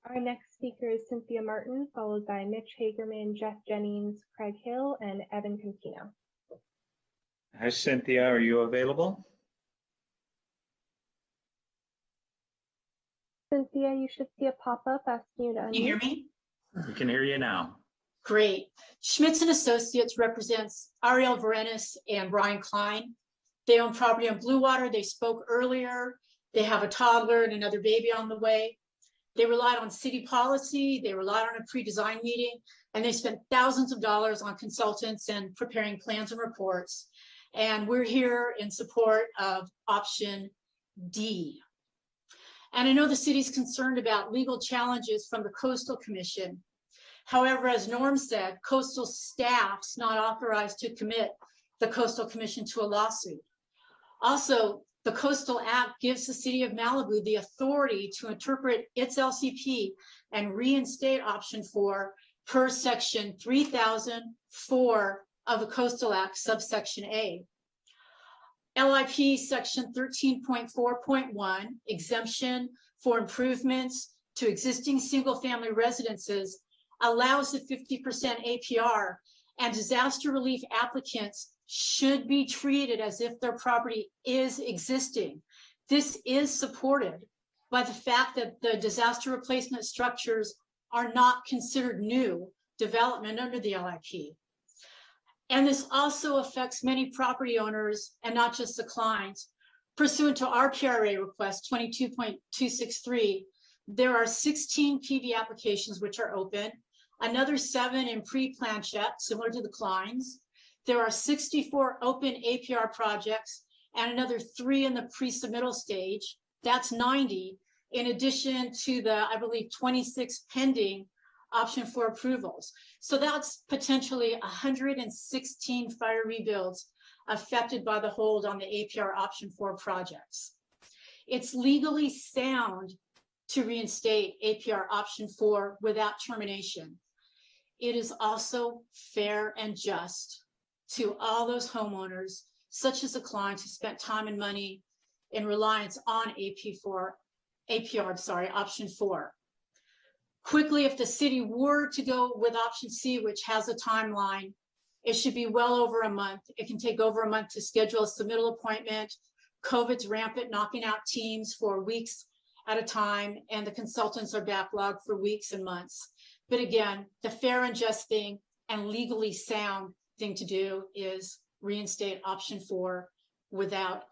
Our next speaker is Cynthia Martin, followed by Mitch Hagerman, Jeff Jennings, Craig Hill, and Evan Contino. Hi, Cynthia. Are you available? Cynthia, you should see a pop-up asking you to unmute. Can you hear me? We can hear you now. Great. Schmitz and Associates represents Ariel Varenis and Brian Klein. They own property on Blue Water. They spoke earlier. They have a toddler and another baby on the way. They relied on city policy. They relied on a pre-design meeting, and they spent thousands of dollars on consultants and preparing plans and reports. And we're here in support of option D. And I know the city's concerned about legal challenges from the Coastal Commission. However, as Norm said, coastal staff's not authorized to commit the Coastal Commission to a lawsuit. Also, the Coastal Act gives the city of Malibu the authority to interpret its LCP and reinstate option 4 per section 3004 of the Coastal Act, subsection A. LIP section 13.4.1, exemption for improvements to existing single-family residences, allows the 50% APR, and disaster relief applicants should be treated as if their property is existing. This is supported by the fact that the disaster replacement structures are not considered new development under the LIP. And this also affects many property owners and not just the clients. Pursuant to our PRA request 22.263, there are 16 PV applications which are open, another 7 in pre-plan check, similar to the Kleins. There are 64 open APR projects and another 3 in the pre-submittal stage. That's 90, in addition to the, I believe, 26 pending option 4 approvals. So that's potentially 116 fire rebuilds affected by the hold on the APR option 4 projects. It's legally sound to reinstate APR option 4 without termination. It is also fair and just to all those homeowners, such as the clients who spent time and money in reliance on option 4. Quickly, if the city were to go with option C, which has a timeline, it should be well over a month. It can take over a month to schedule a submittal appointment. COVID's rampant, knocking out teams for weeks at a time, and the consultants are backlogged for weeks and months. But again, the fair and just thing and legally sound thing to do is reinstate option 4 without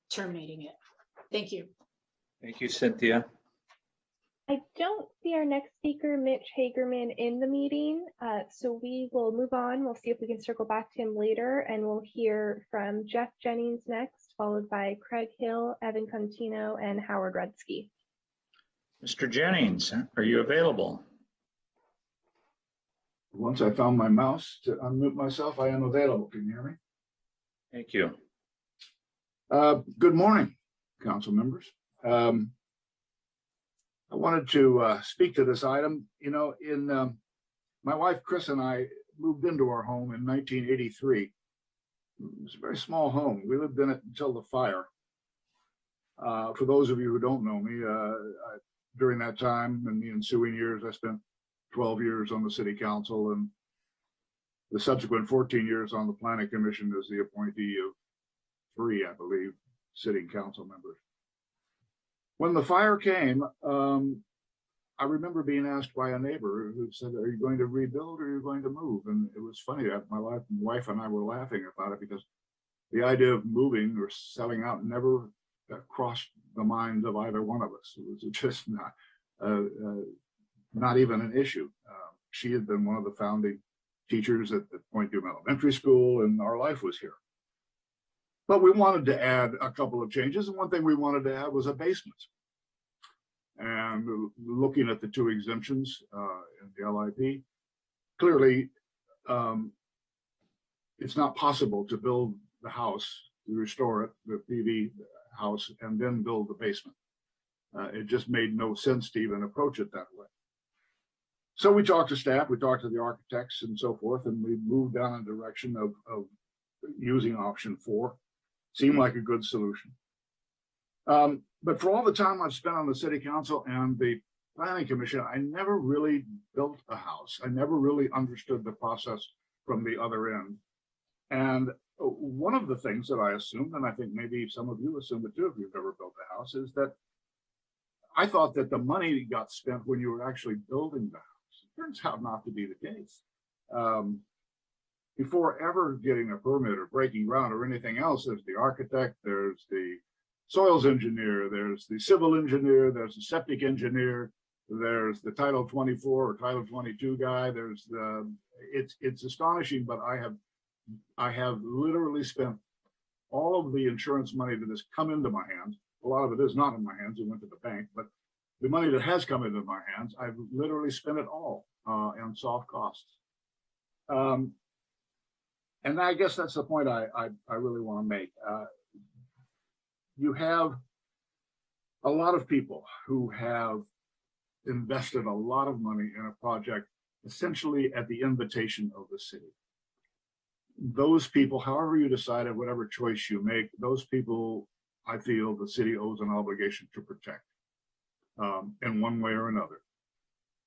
terminating it. Thank you. Thank you, Cynthia. I don't see our next speaker, Mitch Hagerman, in the meeting, so we will move on. We'll see if we can circle back to him later, and we'll hear from Jeff Jennings next, followed by Craig Hill, Evan Contino, and Howard Rudsky. Mr. Jennings, are you available? Once I found my mouse to unmute myself, I am available. Can you hear me? Thank you. Good morning, council members. I wanted to speak to this item. You know, my wife, Chris, and I moved into our home in 1983. It was a very small home. We lived in it until the fire. For those of you who don't know me, during that time and the ensuing years, I spent 12 years on the city council and the subsequent 14 years on the planning commission as the appointee of 3, I believe, sitting council members. When the fire came, I remember being asked by a neighbor who said, "Are you going to rebuild or are you going to move?" And it was funny that my wife and I were laughing about it because the idea of moving or selling out never crossed the minds of either one of us. It was just not even an issue. She had been one of the founding teachers at Point Dume Elementary School, and our life was here. But we wanted to add a couple of changes, and one thing we wanted to add was a basement. and looking at the two exemptions in the LIP, clearly it's not possible to build the house, to restore it, the PV house, and then build the basement. It just made no sense to even approach it that way. So we talked to staff, we talked to the architects and so forth, and we moved down a direction of using option 4. Seemed like a good solution. But for all the time I've spent on the city council and the planning commission, I never really built a house. I never really understood the process from the other end. And one of the things that I assumed, and I think maybe some of you assume it too if you've ever built a house, is that I thought that the money got spent when you were actually building the house. It turns out not to be the case. Before ever getting a permit or breaking ground or anything else, there's the architect, there's the soils engineer, there's the civil engineer, there's the septic engineer, there's the Title 24 or Title 22 guy. There's the it's astonishing, but I have literally spent all of the insurance money that has come into my hands. A lot of it is not in my hands, it went to the bank, but the money that has come into my hands, I've literally spent it all on soft costs. And I guess that's the point I really want to make. You have a lot of people who have invested a lot of money in a project essentially at the invitation of the city. Those people, however you decide, whatever choice you make, those people, I feel the city owes an obligation to protect in one way or another.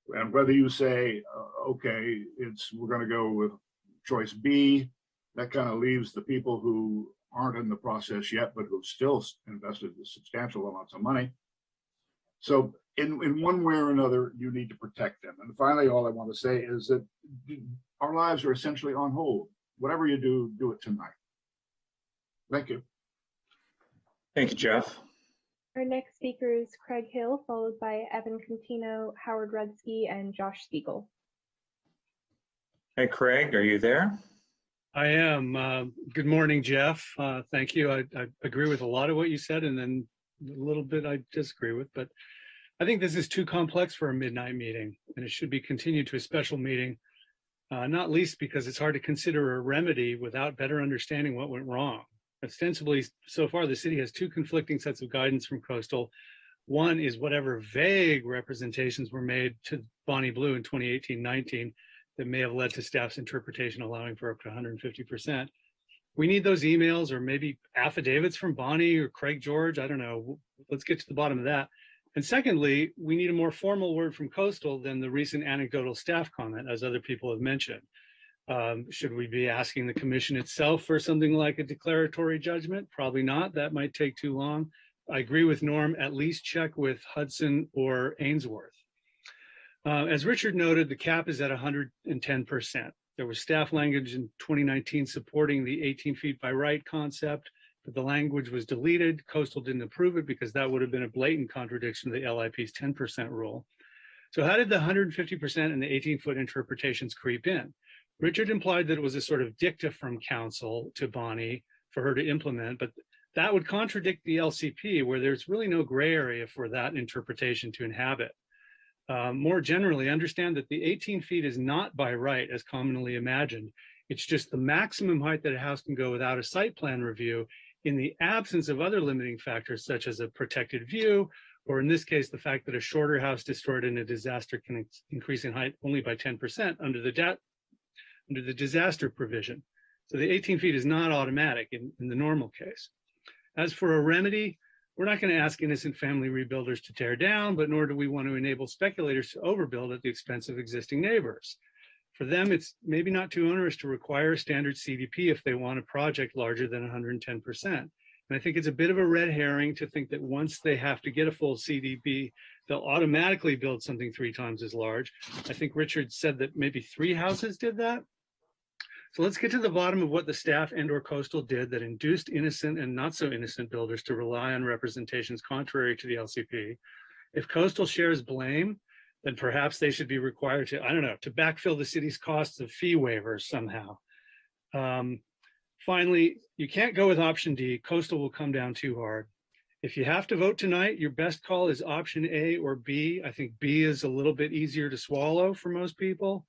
And whether you say, okay, we're going to go with choice B, that kind of leaves the people who aren't in the process yet, but who've still invested substantial amounts of money. So in one way or another, you need to protect them. And finally, all I want to say is that our lives are essentially on hold. Whatever you do, do it tonight. Thank you. Thank you, Jeff. Our next speaker is Craig Hill, followed by Evan Contino, Howard Rudsky, and Josh Spiegel. Hey, Craig, are you there? I am. Good morning, Jeff. Thank you. I agree with a lot of what you said, and then a little bit I disagree with, but I think this is too complex for a midnight meeting, and it should be continued to a special meeting, not least because it's hard to consider a remedy without better understanding what went wrong. Ostensibly, so far, the city has two conflicting sets of guidance from Coastal. One is whatever vague representations were made to Bonnie Blue in 2018-19 that may have led to staff's interpretation allowing for up to 150%. We need those emails or maybe affidavits from Bonnie or Craig George. I don't know. Let's get to the bottom of that. And secondly, we need a more formal word from Coastal than the recent anecdotal staff comment, as other people have mentioned. Should we be asking the commission itself for something like a declaratory judgment? Probably not. That might take too long. I agree with Norm, at least check with Hudson or Ainsworth. As Richard noted, the cap is at 110%. There was staff language in 2019 supporting the 18 feet by right concept, but the language was deleted. Coastal didn't approve it because that would have been a blatant contradiction to the LIP's 10% rule. So how did the 150% and the 18-foot interpretations creep in? Richard implied that it was a sort of dicta from council to Bonnie for her to implement, but that would contradict the LCP, where there's really no gray area for that interpretation to inhabit. More generally, understand that the 18 feet is not by right as commonly imagined. It's just the maximum height that a house can go without a site plan review in the absence of other limiting factors such as a protected view, or in this case, the fact that a shorter house destroyed in a disaster can increase in height only by 10% under the disaster provision. So the 18 feet is not automatic in the normal case. As for a remedy, we're not going to ask innocent family rebuilders to tear down, but nor do we want to enable speculators to overbuild at the expense of existing neighbors. For them, it's maybe not too onerous to require a standard CDP if they want a project larger than 110%. And I think it's a bit of a red herring to think that once they have to get a full CDP, they'll automatically build something 3 times as large. I think Richard said that maybe 3 houses did that. So let's get to the bottom of what the staff and/or Coastal did that induced innocent and not so innocent builders to rely on representations contrary to the LCP. If Coastal shares blame, then perhaps they should be required to, I don't know, to backfill the city's costs of fee waivers somehow. Finally, you can't go with option D. Coastal will come down too hard. If you have to vote tonight, your best call is option A or B. I think B is a little bit easier to swallow for most people.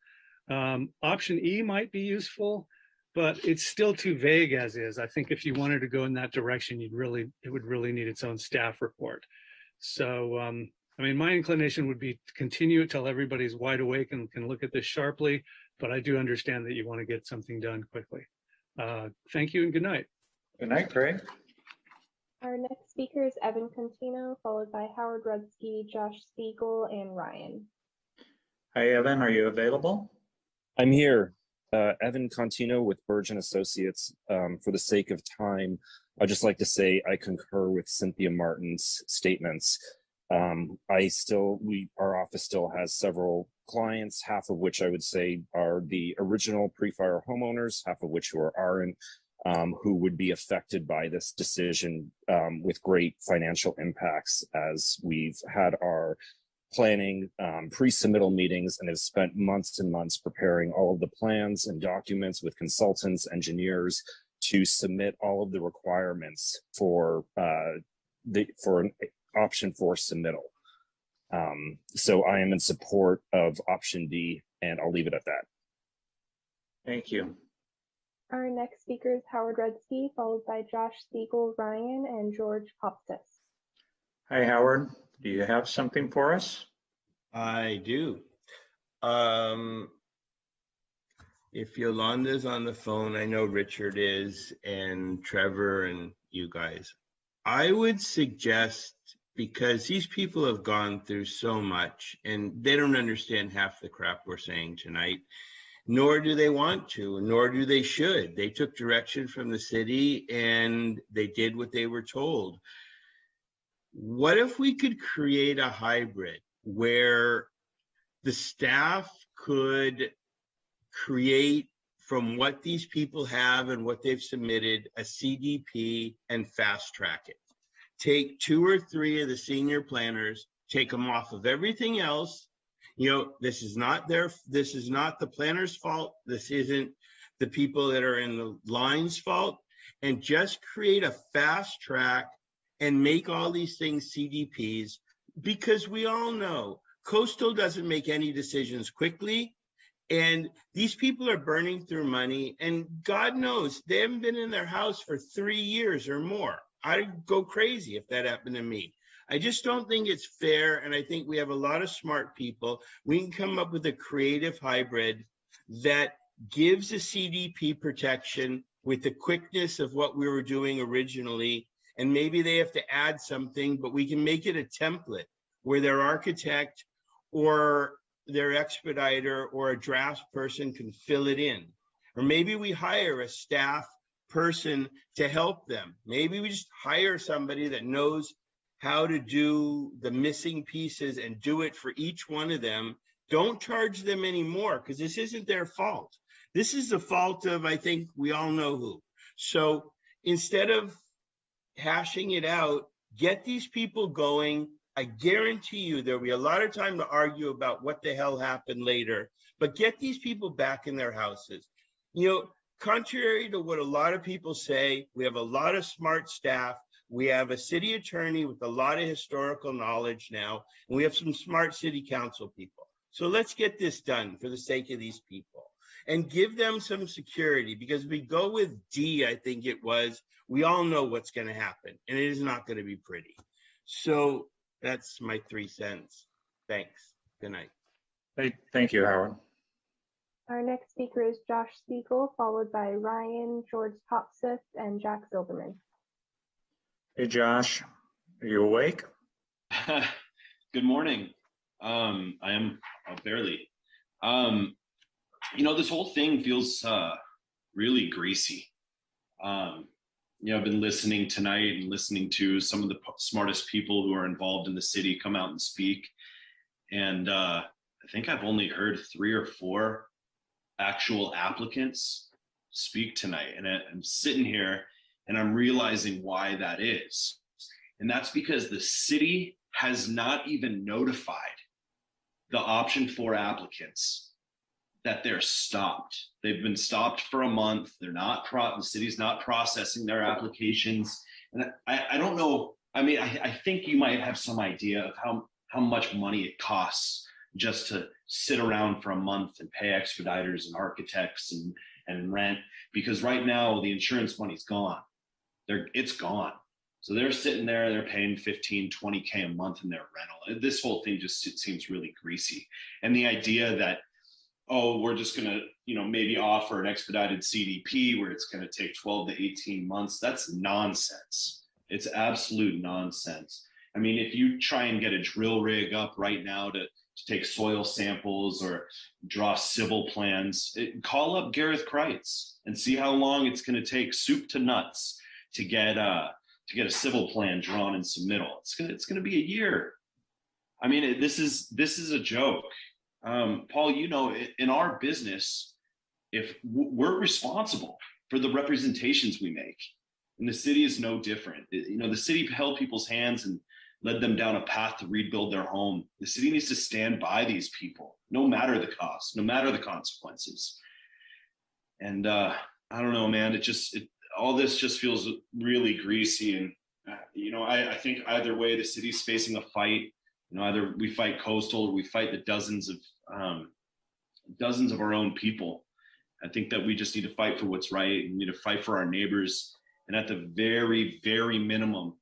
Option E might be useful, but it's still too vague as is. I think if you wanted to go in that direction, it would really need its own staff report. So, I mean, my inclination would be to continue it till everybody's wide awake and can look at this sharply, but I do understand that you want to get something done quickly. Thank you and good night. Good night, Craig. Our next speaker is Evan Contino, followed by Howard Rudsky, Josh Spiegel, and Ryan. Hi, Evan. Are you available? I'm here. Evan Contino with Burge and Associates. For the sake of time, I'd just like to say I concur with Cynthia Martin's statements. Our office still has several clients, half of which I would say are the original pre-fire homeowners, half of which who are RN, who would be affected by this decision with great financial impacts, as we've had our planning pre-submittal meetings and have spent months and months preparing all of the plans and documents with consultants, engineers to submit all of the requirements for an option 4 submittal. So I am in support of option D, and I'll leave it at that. Thank you. Our next speaker is Howard Rudsky, followed by Josh Spiegel, Ryan, and George Popstis. Hi, Howard. Do you have something for us? I do. If Yolanda's on the phone, I know Richard is, and Trevor and you guys. I would suggest, because these people have gone through so much and they don't understand half the crap we're saying tonight, nor do they want to, nor do they should. They took direction from the city and they did what they were told. What if we could create a hybrid where the staff could create from what these people have and what they've submitted a CDP and fast track it? Take 2 or 3 of the senior planners, take them off of everything else. You know, this is not the planner's fault. This isn't the people that are in the line's fault. And just create a fast track and make all these things CDPs, because we all know Coastal doesn't make any decisions quickly. And these people are burning through money, and God knows they haven't been in their house for 3 years or more. I'd go crazy if that happened to me. I just don't think it's fair, and I think we have a lot of smart people. We can come up with a creative hybrid that gives a CDP protection with the quickness of what we were doing originally, and maybe they have to add something, but we can make it a template where their architect or their expediter or a drafts person can fill it in. Or maybe we hire a staff person to help them. Maybe we just hire somebody that knows how to do the missing pieces and do it for each one of them. Don't charge them anymore, because this isn't their fault. This is the fault of, I think we all know who. So instead of hashing it out, get these people going. I guarantee you there'll be a lot of time to argue about what the hell happened later, but get these people back in their houses. You know, contrary to what a lot of people say, we have a lot of smart staff. We have a city attorney with a lot of historical knowledge now, and we have some smart city council people. So let's get this done for the sake of these people and give them some security, because if we go with D, I think it was, we all know what's going to happen, and it is not going to be pretty. So that's my 3 cents. Thanks. Good night. Thank you, Howard. Our next speaker is Josh Spiegel, followed by Ryan, George Popstis, and Jack Silverman. Hey, Josh, are you awake? Good morning. I am barely. You know, this whole thing feels really greasy. You know, I've been listening tonight and listening to some of the smartest people who are involved in the city come out and speak. And I think I've only heard 3 or 4 actual applicants speak tonight. And I'm sitting here and I'm realizing why that is. And that's because the city has not even notified the option 4 applicants that they're stopped. They've been stopped for a month. They're not, the city's not processing their applications. And I don't know I mean, I think you might have some idea of how much money it costs just to sit around for a month and pay expediters and architects and rent, because right now the insurance money's gone. It's gone. So they're sitting there, they're paying 15, 20K a month in their rental. This whole thing just seems really greasy. And the idea that, oh, we're just going to, maybe offer an expedited CDP where it's going to take 12 to 18 months, that's nonsense. It's absolute nonsense. I mean, if you try and get a drill rig up right now to take soil samples or draw civil plans, call up Gareth Kreitz and see how long it's going to take, soup to nuts, to get a civil plan drawn and submittal. It's going to be a year. I mean, this is a joke. Paul, in our business, if we're responsible for the representations we make, and the city is no different. The city held people's hands and led them down a path to rebuild their home. The city needs to stand by these people, no matter the cost, no matter the consequences. And I don't know, man, all this just feels really greasy. And, I think either way, the city's facing a fight. Either we fight Coastal or we fight the dozens of our own people. I think that we just need to fight for what's right. We need to fight for our neighbors. And at the very, very minimum,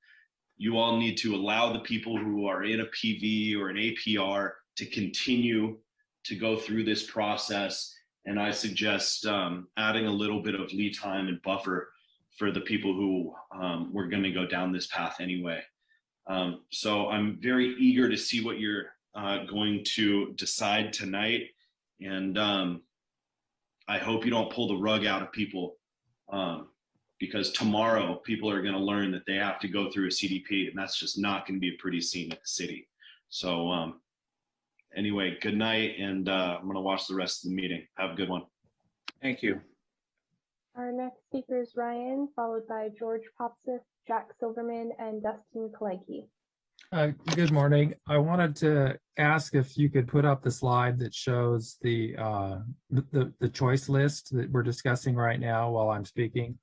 you all need to allow the people who are in a PV or an APR to continue to go through this process. And I suggest adding a little bit of lead time and buffer for the people who were going to go down this path anyway. So I'm very eager to see what you're going to decide tonight. And I hope you don't pull the rug out of people, because tomorrow people are going to learn that they have to go through a CDP, and that's just not going to be a pretty scene at the city. So anyway, good night, and I'm going to watch the rest of the meeting. Have a good one. Thank you. Our next speaker is Ryan, followed by George Popsif, Jack Silverman, and Dustin Kalecki. Good morning. I wanted to ask if you could put up the slide that shows the choice list that we're discussing right now while I'm speaking.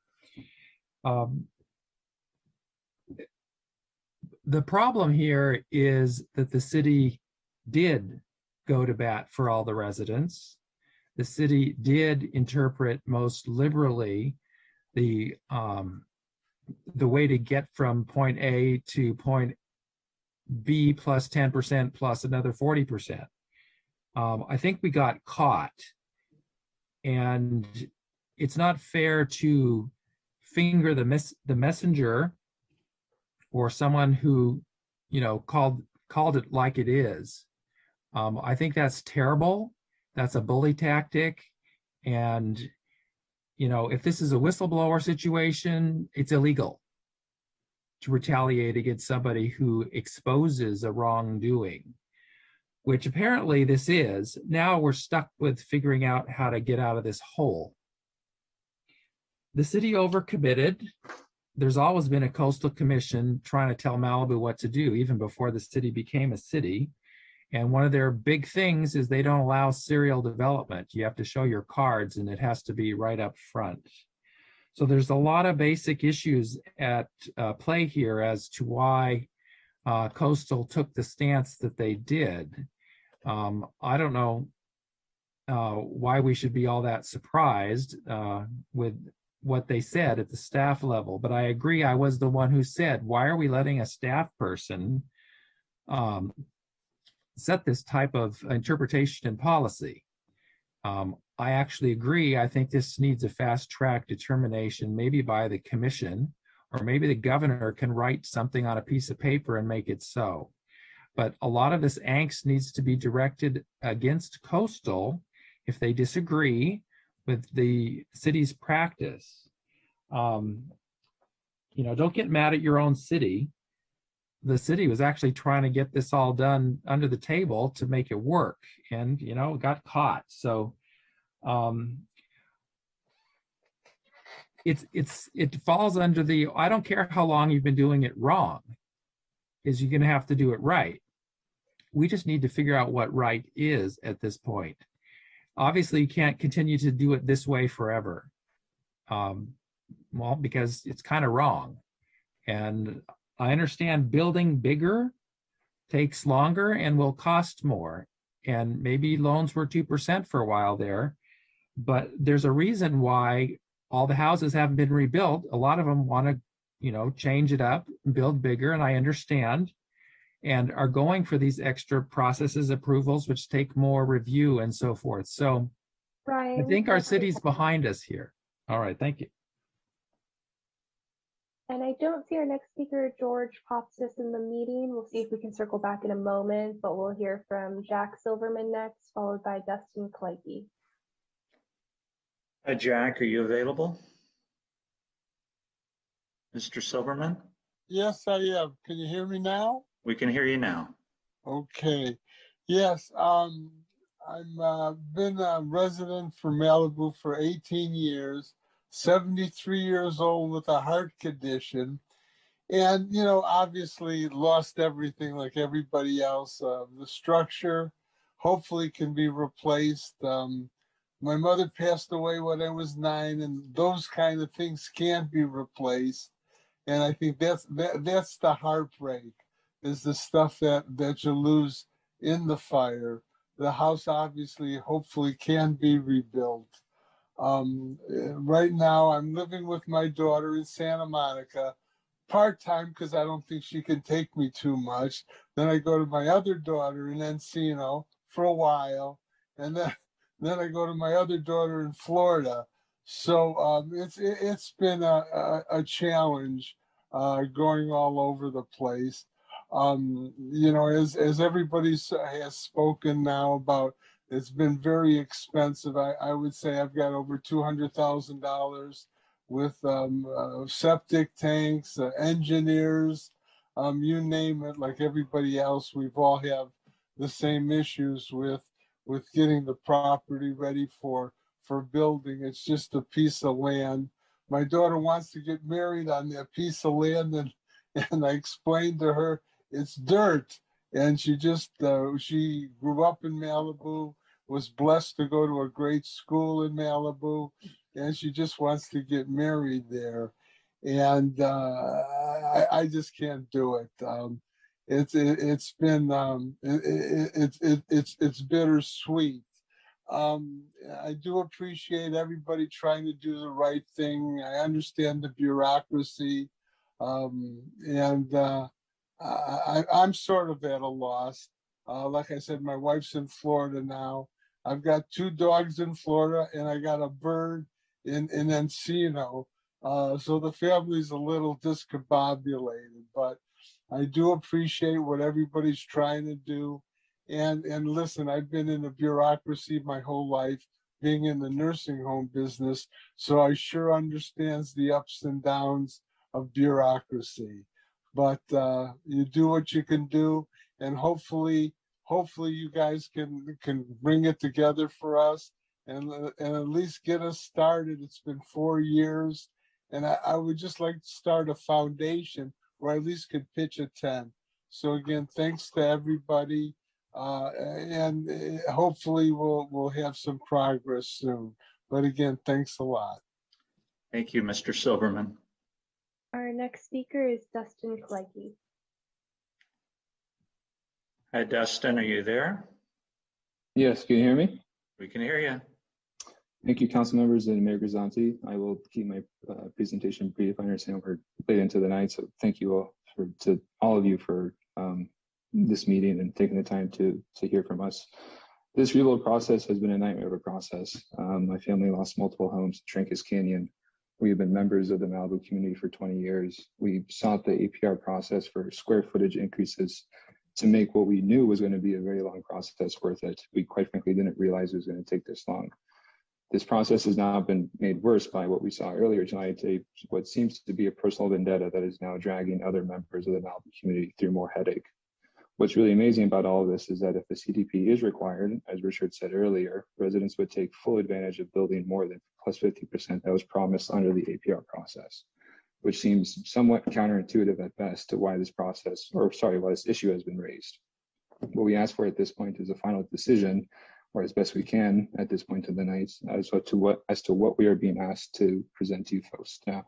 The problem here is that the city did go to bat for all the residents. The city did interpret most liberally the way to get from point A to point B plus 10% plus another 40%. I think we got caught, and it's not fair to finger the messenger or someone who called it like it is. I think that's terrible. That's a bully tactic. And if this is a whistleblower situation, it's illegal to retaliate against somebody who exposes a wrongdoing, which apparently this is. Now we're stuck with figuring out how to get out of this hole. The city overcommitted. There's always been a coastal commission trying to tell Malibu what to do, even before the city became a city. And one of their big things is they don't allow serial development. You have to show your cards, and it has to be right up front. So there's a lot of basic issues at play here as to why Coastal took the stance that they did. I don't know why we should be all that surprised with what they said at the staff level, but I agree. I was the one who said, why are we letting a staff person set this type of interpretation and policy? I actually agree. I think this needs a fast track determination, maybe by the commission, or maybe the governor can write something on a piece of paper and make it so. But a lot of this angst needs to be directed against Coastal if they disagree with the city's practice. Don't get mad at your own city. The city was actually trying to get this all done under the table to make it work, and got caught. So it falls under the, I don't care how long you've been doing it wrong, is you're going to have to do it right. We just need to figure out what right is at this point. Obviously, you can't continue to do it this way forever. Well, because it's kind of wrong. And I understand building bigger takes longer and will cost more. And maybe loans were 2% for a while there, but there's a reason why all the houses haven't been rebuilt. A lot of them want to, change it up and build bigger, and I understand, and are going for these extra processes, approvals, which take more review and so forth. So Brian, I think our city's behind us here. All right, thank you. And I don't see our next speaker, George Popsis, in the meeting. We'll see if we can circle back in a moment, but we'll hear from Jack Silverman next, followed by Dustin Cleggy. Hi, Jack, are you available? Mr. Silverman? Yes, I am. Can you hear me now? We can hear you now. Okay. Yes, I've been a resident for Malibu for 18 years, 73 years old with a heart condition. And, obviously lost everything like everybody else. The structure hopefully can be replaced. My mother passed away when I was 9, and those kind of things can't be replaced. And I think that's the heartbreak, is the stuff that you lose in the fire. The house obviously, hopefully, can be rebuilt. Right now, I'm living with my daughter in Santa Monica, part-time, because I don't think she can take me too much. Then I go to my other daughter in Encino for a while, and then I go to my other daughter in Florida. So it's been a challenge going all over the place. As everybody has spoken now about, it's been very expensive. I would say I've got over $200,000 with septic tanks, engineers, you name it. Like everybody else, we've all have the same issues with getting the property ready for building. It's just a piece of land. My daughter wants to get married on that piece of land, and I explained to her it's dirt. And she she grew up in Malibu, was blessed to go to a great school in Malibu, and she just wants to get married there. And I just can't do it. It's bittersweet. I do appreciate everybody trying to do the right thing. I understand the bureaucracy, and I'm sort of at a loss. Like I said, my wife's in Florida now. I've got 2 dogs in Florida, and I got a bird in Encino. So the family's a little discombobulated, but I do appreciate what everybody's trying to do. And listen, I've been in the bureaucracy my whole life, being in the nursing home business, so I sure understands the ups and downs of bureaucracy. But you do what you can do, and hopefully you guys can bring it together for us and at least get us started. It's been 4 years, and I would just like to start a foundation where I at least could pitch a tent. So again, thanks to everybody. And hopefully we'll have some progress soon. But again, thanks a lot. Thank you, Mr. Silverman. Our next speaker is Dustin Cleggy. Hi, Dustin, are you there? Yes, can you hear me? We can hear you. Thank you, council members and Mayor Grisanti. I will keep my presentation brief. I understand we're late into the night, so thank you all to all of you for this meeting and taking the time to hear from us. This rebuild process has been a nightmare of a process. My family lost multiple homes to Trancas Canyon. We have been members of the Malibu community for 20 years. We sought the APR process for square footage increases to make what we knew was going to be a very long process worth it. We quite frankly didn't realize it was going to take this long. This process has now been made worse by what we saw earlier tonight, what seems to be a personal vendetta that is now dragging other members of the Malibu community through more headache. What's really amazing about all of this is that if a CDP is required, as Richard said earlier, residents would take full advantage of building more than plus 50% that was promised under the APR process, which seems somewhat counterintuitive at best to why this issue has been raised. What we ask for at this point is a final decision, or as best we can at this point of the night, as to what we are being asked to present to you folks now.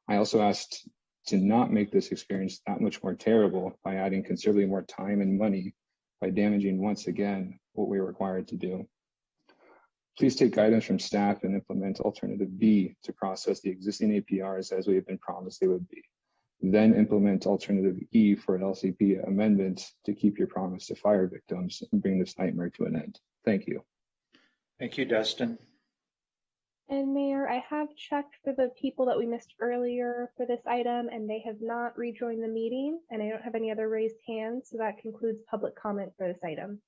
I also asked to not make this experience that much more terrible by adding considerably more time and money by damaging once again what we were required to do. Please take guidance from staff and implement alternative B to process the existing APRs as we have been promised they would be. Then implement alternative E for an LCP amendment to keep your promise to fire victims and bring this nightmare to an end. Thank you. Thank you, Dustin. And Mayor, I have checked for the people that we missed earlier for this item, and they have not rejoined the meeting, and I don't have any other raised hands, so that concludes public comment for this item.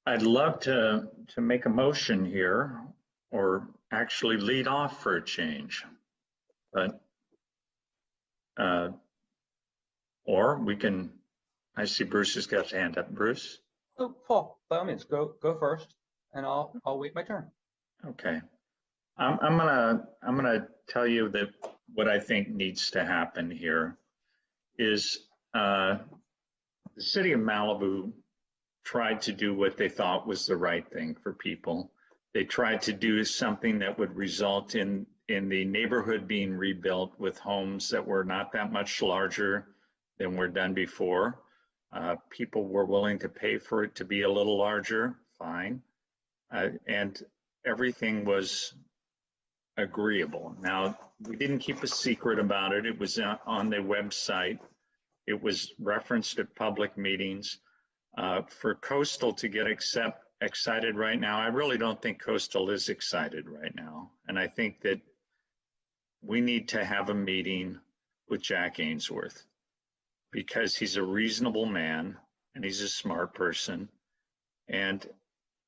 I'd love to make a motion here, or actually lead off for a change, but or we can. I see Bruce has got his hand up. Bruce. Oh, Paul, by all means, go first, and I'll wait my turn. Okay. I'm gonna tell you that what I think needs to happen here is the city of Malibu tried to do what they thought was the right thing for people. They tried to do something that would result in the neighborhood being rebuilt with homes that were not that much larger than were done before. People were willing to pay for it to be a little larger, fine. And everything was agreeable. Now, we didn't keep a secret about it. It was on the website. It was referenced at public meetings. For Coastal to get excited right now, I really don't think Coastal is excited right now. And I think that we need to have a meeting with Jack Ainsworth because he's a reasonable man and he's a smart person. And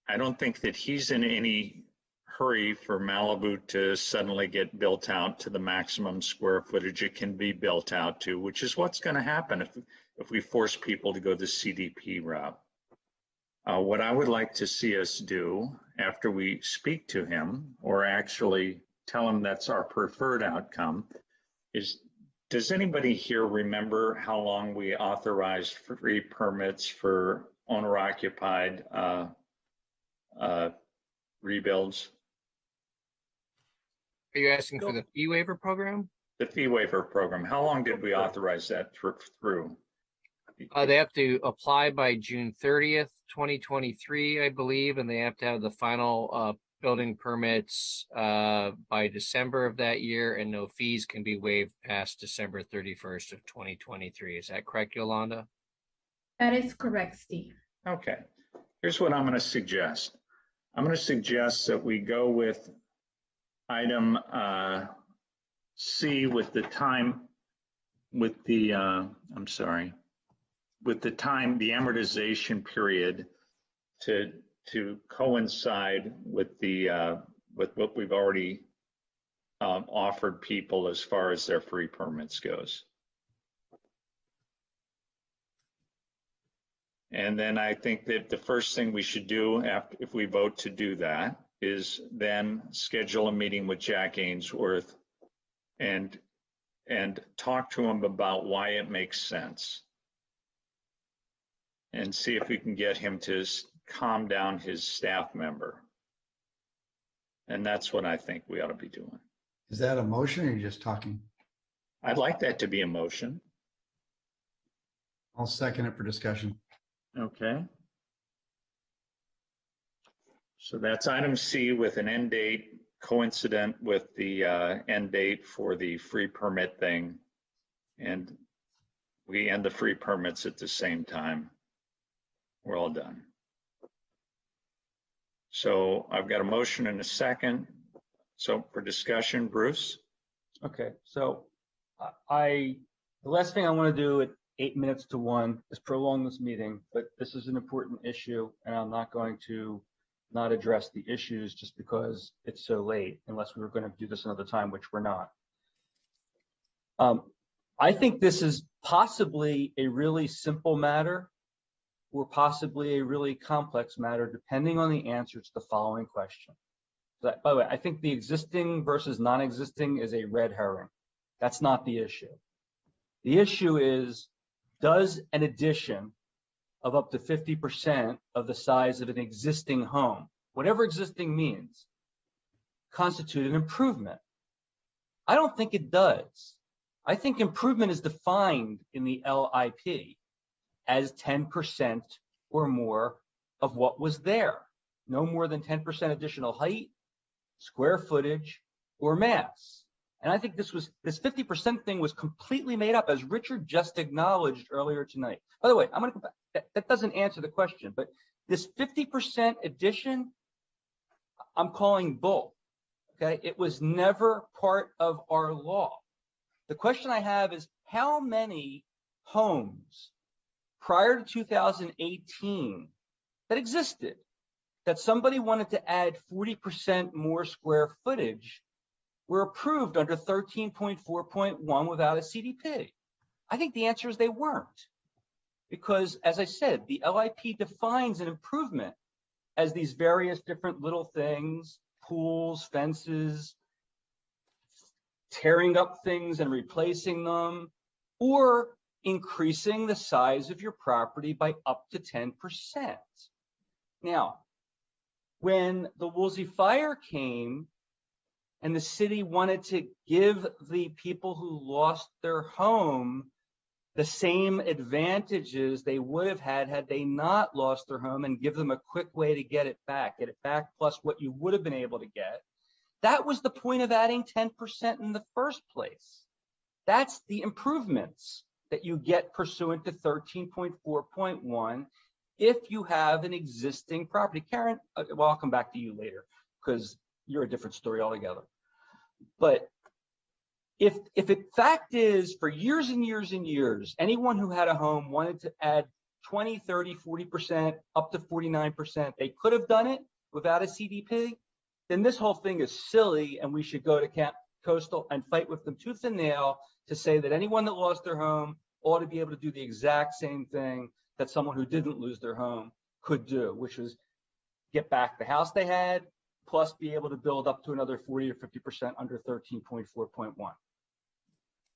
I don't think that he's in any hurry for Malibu to suddenly get built out to the maximum square footage it can be built out to, which is what's going to happen if we force people to go the CDP route. What I would like to see us do after we speak to him, or actually tell him that's our preferred outcome, is, does anybody here remember how long we authorized free permits for owner-occupied rebuilds? Are you asking for the fee waiver program? The fee waiver program. How long did we authorize that through? They have to apply by June 30th, 2023, I believe, and they have to have the final building permits by December of that year, and no fees can be waived past December 31st of 2023. Is that correct, Yolanda? That is correct, Steve. Okay. Here's what I'm going to suggest. I'm going to suggest that we go with item C with the time, with the, with the time, the amortization period to coincide with the, with what we've already offered people as far as their free permits goes. And then I think that the first thing we should do after, if we vote to do that, is then schedule a meeting with Jack Ainsworth and talk to him about why it makes sense. And see if we can get him to calm down his staff member. And that's what I think we ought to be doing. Is that a motion or are you just talking? I'd like that to be a motion. I'll second it for discussion. Okay. So that's item C with an end date coincident with the end date for the free permit thing. And we end the free permits at the same time. We're all done. So I've got a motion and a second. So for discussion, Bruce. Okay, so the last thing I want to do at 8 minutes to 1 is prolong this meeting, but this is an important issue and I'm not going to not address the issues just because it's so late, unless we were going to do this another time, which we're not. I think this is possibly a really simple matter or possibly a really complex matter, depending on the answer to the following question. By the way, I think the existing versus non-existing is a red herring. That's not the issue. The issue is, does an addition of up to 50% of the size of an existing home, whatever existing means, constitute an improvement? I don't think it does. I think improvement is defined in the LIP as 10% or more of what was there. No more than 10% additional height, square footage, or mass. And I think this 50% thing was completely made up, as Richard just acknowledged earlier tonight. By the way, I'm going to go back. That doesn't answer the question, but this 50% addition, I'm calling bull. Okay, it was never part of our law. The question I have is, how many homes prior to 2018 that existed that somebody wanted to add 40% more square footage were approved under 13.4.1 without a CDP? I think the answer is they weren't. Because, as I said, the LIP defines an improvement as these various different little things, pools, fences, tearing up things and replacing them, or increasing the size of your property by up to 10%. Now, when the Woolsey fire came and the city wanted to give the people who lost their home the same advantages they would have had they not lost their home, and give them a quick way to get it back plus what you would have been able to get. That was the point of adding 10% in the first place. That's the improvements that you get pursuant to 13.4.1 if you have an existing property. Karen, well, I'll come back to you later because you're a different story altogether. But if the fact is, for years and years and years, anyone who had a home wanted to add 20, 30, 40%, up to 49%, they could have done it without a CDP, then this whole thing is silly, and we should go to Camp Coastal and fight with them tooth and nail to say that anyone that lost their home ought to be able to do the exact same thing that someone who didn't lose their home could do, which was get back the house they had, plus be able to build up to another 40 or 50% under 13.4.1.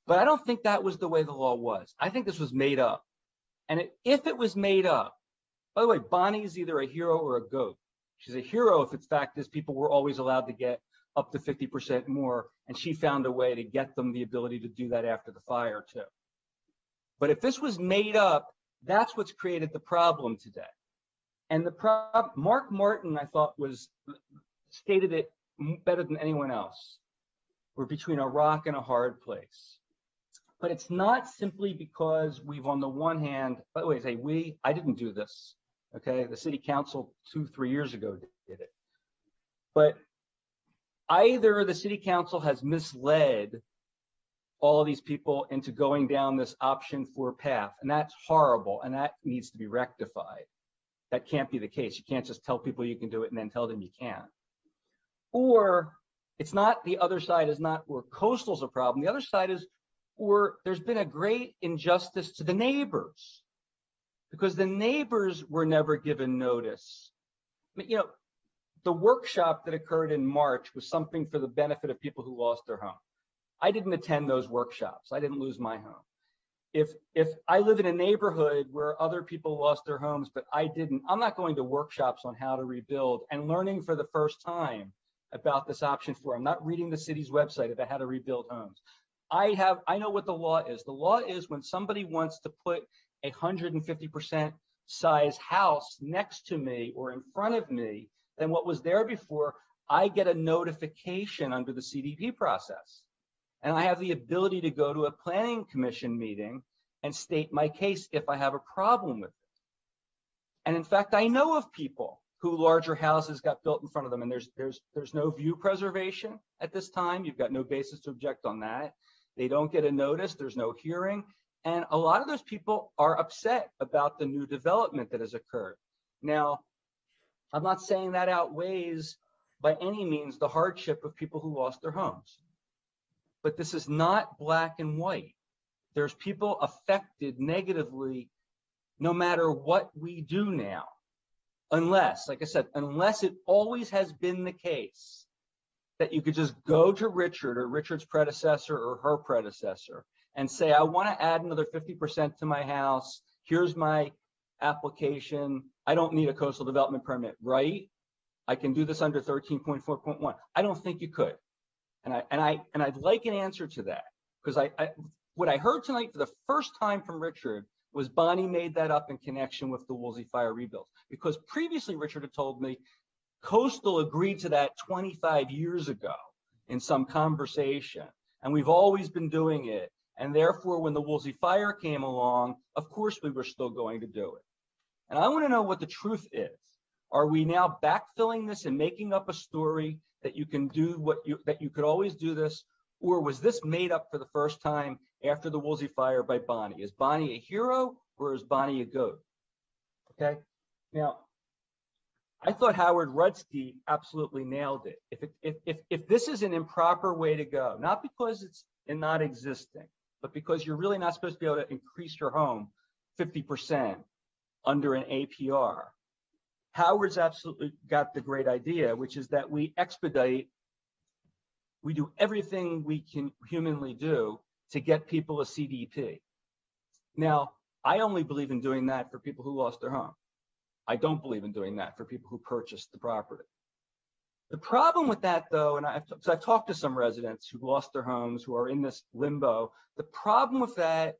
But I don't think that was the way the law was. I think this was made up. And if it was made up, by the way, Bonnie is either a hero or a goat. She's a hero if the fact is people were always allowed to get up to 50% more, and she found a way to get them the ability to do that after the fire too. But if this was made up, that's what's created the problem today. And the problem, Mark Martin, I thought, stated it better than anyone else. We're between a rock and a hard place. But it's not simply because we've, on the one hand, by the way, I didn't do this, okay? The city council 2-3 years ago did it. But either the city council has misled all of these people into going down this option 4 path, and that's horrible, and that needs to be rectified. That can't be the case. You can't just tell people you can do it and then tell them you can't. Or it's not, the other side is not where coastal's a problem. The other side is where there's been a great injustice to the neighbors, because the neighbors were never given notice. You know, the workshop that occurred in March was something for the benefit of people who lost their home. I didn't attend those workshops. I didn't lose my home. If I live in a neighborhood where other people lost their homes, but I didn't, I'm not going to workshops on how to rebuild and learning for the first time about this option 4. I'm not reading the city's website about how to rebuild homes. I know what the law is. The law is when somebody wants to put a 150% size house next to me or in front of me than what was there before, I get a notification under the CDP process. And I have the ability to go to a planning commission meeting and state my case if I have a problem with it. And in fact, I know of people who larger houses got built in front of them, and there's no view preservation at this time. You've got no basis to object on that. They don't get a notice. There's no hearing. And a lot of those people are upset about the new development that has occurred. Now, I'm not saying that outweighs by any means the hardship of people who lost their homes. But this is not black and white. There's people affected negatively no matter what we do now. Unless, like I said, unless it always has been the case that you could just go to Richard or Richard's predecessor or her predecessor and say, I want to add another 50% to my house. Here's my application. I don't need a coastal development permit, right? I can do this under 13.4.1. I don't think you could. And I'd like an answer to that, because what I heard tonight for the first time from Richard was Bonnie made that up in connection with the Woolsey Fire rebuilds. Because previously Richard had told me Coastal agreed to that 25 years ago in some conversation. And we've always been doing it. And therefore, when the Woolsey Fire came along, of course we were still going to do it. And I want to know what the truth is. Are we now backfilling this and making up a story that you can do that you could always do this? Or was this made up for the first time after the Woolsey Fire by Bonnie? Is Bonnie a hero or is Bonnie a goat? Okay. Now, I thought Howard Rudsky absolutely nailed it. If this is an improper way to go, not because it's not existing, but because you're really not supposed to be able to increase your home 50% under an APR, Howard's absolutely got the great idea, which is that we expedite, we do everything we can humanly do to get people a CDP. Now, I only believe in doing that for people who lost their home. I don't believe in doing that for people who purchased the property. The problem with that, though, and I've talked to some residents who lost their homes, who are in this limbo. The problem with that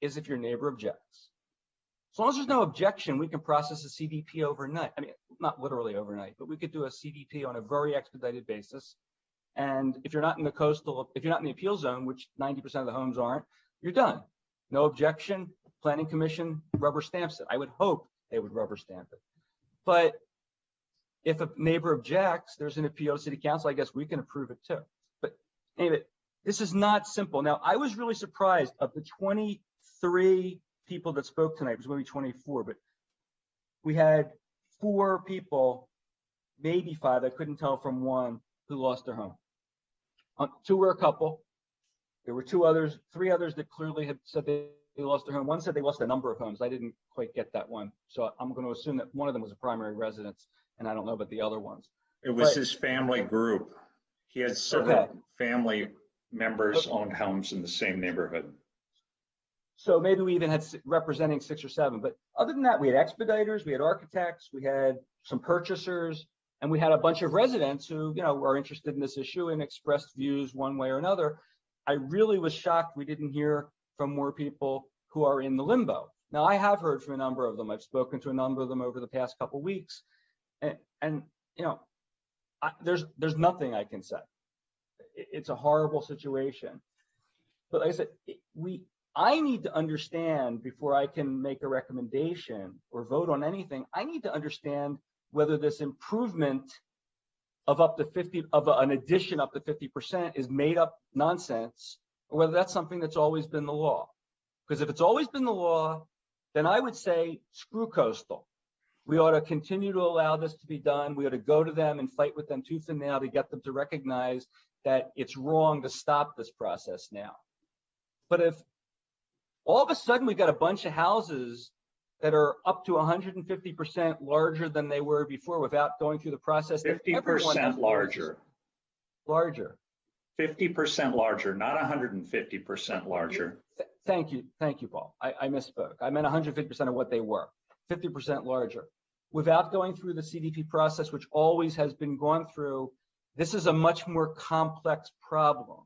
is if your neighbor objects. As long as there's no objection, we can process a CDP overnight. I mean, not literally overnight, but we could do a CDP on a very expedited basis. And if you're not in the coastal, if you're not in the appeal zone, which 90% of the homes aren't, you're done. No objection, planning commission rubber stamps it. I would hope they would rubber stamp it. But if a neighbor objects, there's an appeal to city council. I guess we can approve it too. But anyway, this is not simple. Now, I was really surprised of the 23 people that spoke tonight. It was maybe 24, but we had 4 people, maybe 5, I couldn't tell from one, who lost their home. 2 were a couple. There were 3 others that clearly had said they lost their home. One said they lost a number of homes. I didn't quite get that one. So I'm going to assume that one of them was a primary residence, and I don't know about the other ones. It was his family group. He had several family members owned homes in the same neighborhood. So maybe we even had representing 6 or 7. But other than that, we had expediters, we had architects, we had some purchasers, and we had a bunch of residents who, were interested in this issue and expressed views one way or another. I really was shocked we didn't hear from more people who are in the limbo. Now, I have heard from a number of them. I've spoken to a number of them over the past couple of weeks, and there's nothing I can say. It's a horrible situation. But like I said, I need to understand before I can make a recommendation or vote on anything. I need to understand whether this improvement of an addition up to 50% is made up nonsense, or whether that's something that's always been the law. Because if it's always been the law, then I would say screw Coastal. We ought to continue to allow this to be done. We ought to go to them and fight with them tooth and nail to get them to recognize that it's wrong to stop this process now. But if all of a sudden we've got a bunch of houses that are up to 150% larger than they were before without going through the process. 50% larger. Larger. 50% larger, not 150% larger. Thank you, Paul. I misspoke. I meant 150% of what they were. 50% larger. Without going through the CDP process, which always has been gone through, this is a much more complex problem.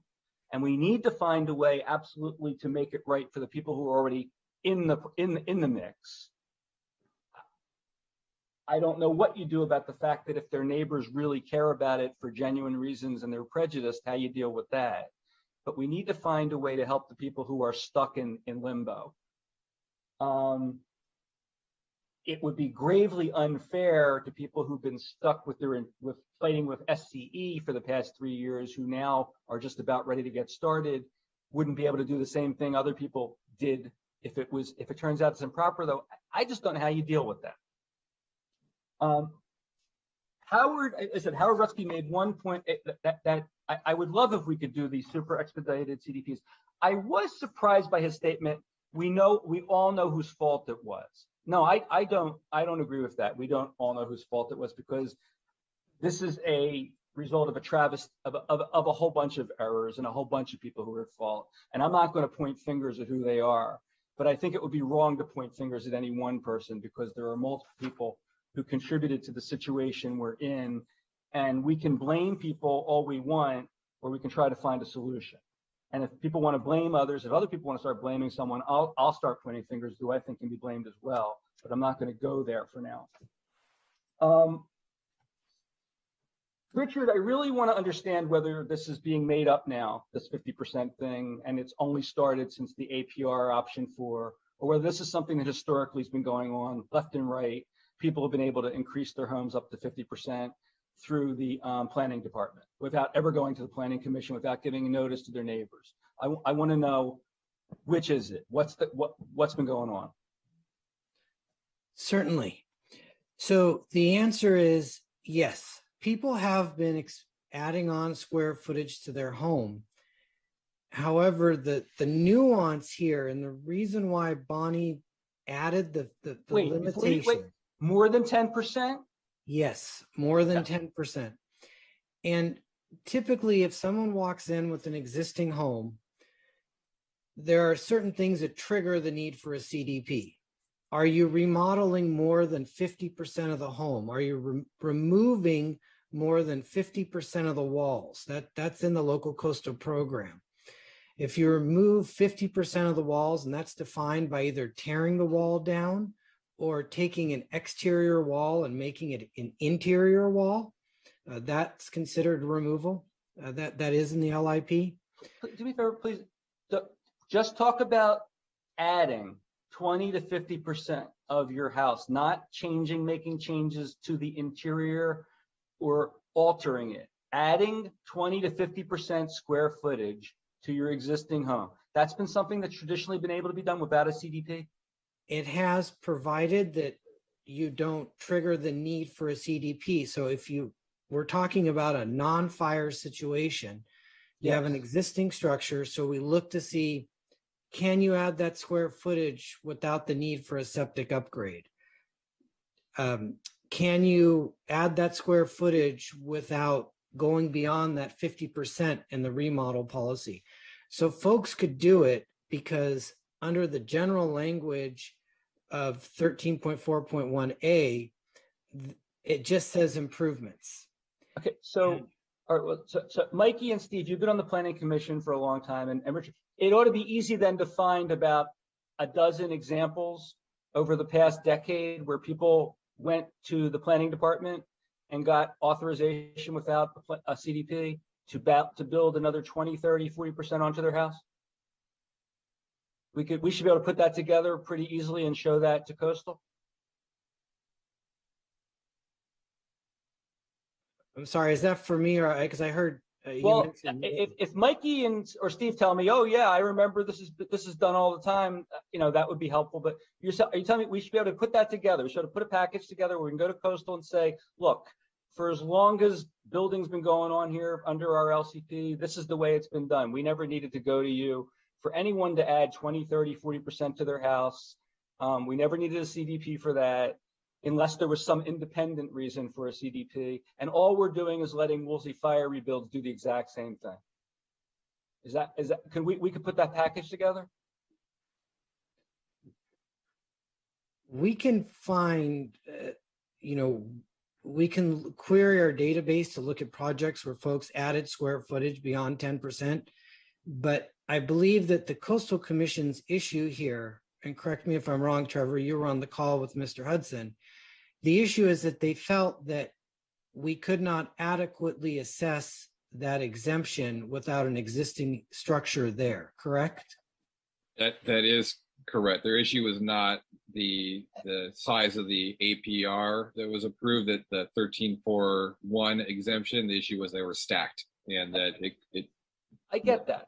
And we need to find a way absolutely to make it right for the people who are already in the mix. I don't know what you do about the fact that if their neighbors really care about it for genuine reasons and they're prejudiced, how you deal with that. But we need to find a way to help the people who are stuck in limbo. It would be gravely unfair to people who've been stuck with fighting with SCE for the past 3 years, who now are just about ready to get started, wouldn't be able to do the same thing other people did. If it turns out it's improper, though, I just don't know how you deal with that. Howard Rutsky made one point that I would love if we could do these super expedited CDPs. I was surprised by his statement. We all know whose fault it was. No, I don't agree with that. We don't all know whose fault it was, because this is a result of a whole bunch of errors and a whole bunch of people who are at fault. And I'm not going to point fingers at who they are, but I think it would be wrong to point fingers at any one person, because there are multiple people who contributed to the situation we're in, and we can blame people all we want, or we can try to find a solution. And if people want to blame others, if other people want to start blaming someone, I'll start pointing fingers who I think can be blamed as well. But I'm not going to go there for now. Richard, I really want to understand whether this is being made up now, this 50% thing, and it's only started since the APR option 4, or whether this is something that historically has been going on left and right. People have been able to increase their homes up to 50% through the planning department without ever going to the planning commission, without giving a notice to their neighbors. I want to know, which is it? What's been going on? Certainly. So the answer is yes. People have been adding on square footage to their home. However, the nuance here and the reason why Bonnie added the limitation. Wait, more than 10%? Yes, more than 10%. And typically, if someone walks in with an existing home, there are certain things that trigger the need for a CDP. Are you remodeling more than 50% of the home? Are you removing more than 50% of the walls? That's in the local coastal program. If you remove 50% of the walls, and that's defined by either tearing the wall down or taking an exterior wall and making it an interior wall, that's considered removal. That is in the LIP. Do me a favor, please. Just talk about adding 20 to 50% of your house, not making changes to the interior or altering it. Adding 20 to 50% square footage to your existing home. That's been something that's traditionally been able to be done without a CDP? It has, provided that you don't trigger the need for a CDP. So if we're talking about a non-fire situation, you have an existing structure. So we look to see, can you add that square footage without the need for a septic upgrade? Can you add that square footage without going beyond that 50% in the remodel policy? So folks could do it because under the general language of 13.4.1A, it just says improvements. Okay, so, all right, well, so Mikey and Steve, you've been on the planning commission for a long time, and Richard, it ought to be easy then to find about a dozen examples over the past decade where people went to the planning department and got authorization without a CDP to build another 20, 30, 40% onto their house. We should be able to put that together pretty easily and show that to Coastal. I'm sorry, is that for me or because I heard well, if Mikey or Steve tell me, oh yeah, I remember this is done all the time, that would be helpful. But are you telling me we should be able to put that together? We should have put a package together where we can go to Coastal and say, look, for as long as building's been going on here under our LCP, this is the way it's been done. We never needed to go to you. For anyone to add 20, 30, 40% to their house, we never needed a CDP for that, unless there was some independent reason for a CDP. And all we're doing is letting Woolsey Fire Rebuilds do the exact same thing. Is that, can we could put that package together? We can find, we can query our database to look at projects where folks added square footage beyond 10%. But I believe that the Coastal Commission's issue here, and correct me if I'm wrong, Trevor, you were on the call with Mr. Hudson. The issue is that they felt that we could not adequately assess that exemption without an existing structure there, correct? That is correct. Their issue was not the size of the APR that was approved at the 13.4.1 exemption. The issue was they were stacked, and that it I get that.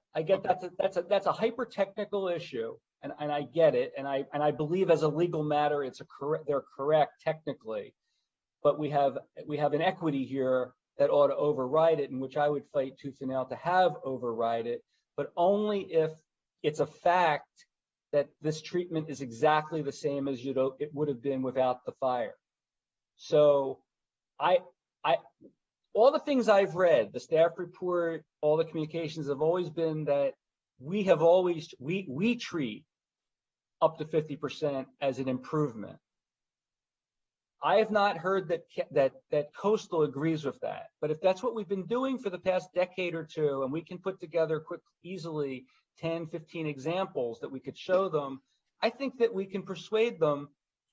That's a hyper technical issue, and I get it, and I believe as a legal matter they're correct technically, but we have an equity here that ought to override it, in which I would fight tooth and nail to have override it, but only if it's a fact that this treatment is exactly the same as it would have been without the fire. So all the things I've read, the staff report, all the communications have always been that we treat up to 50% as an improvement. I have not heard that Coastal agrees with that. But if that's what we've been doing for the past decade or two, and we can put together easily 10, 15 examples that we could show them, I think that we can persuade them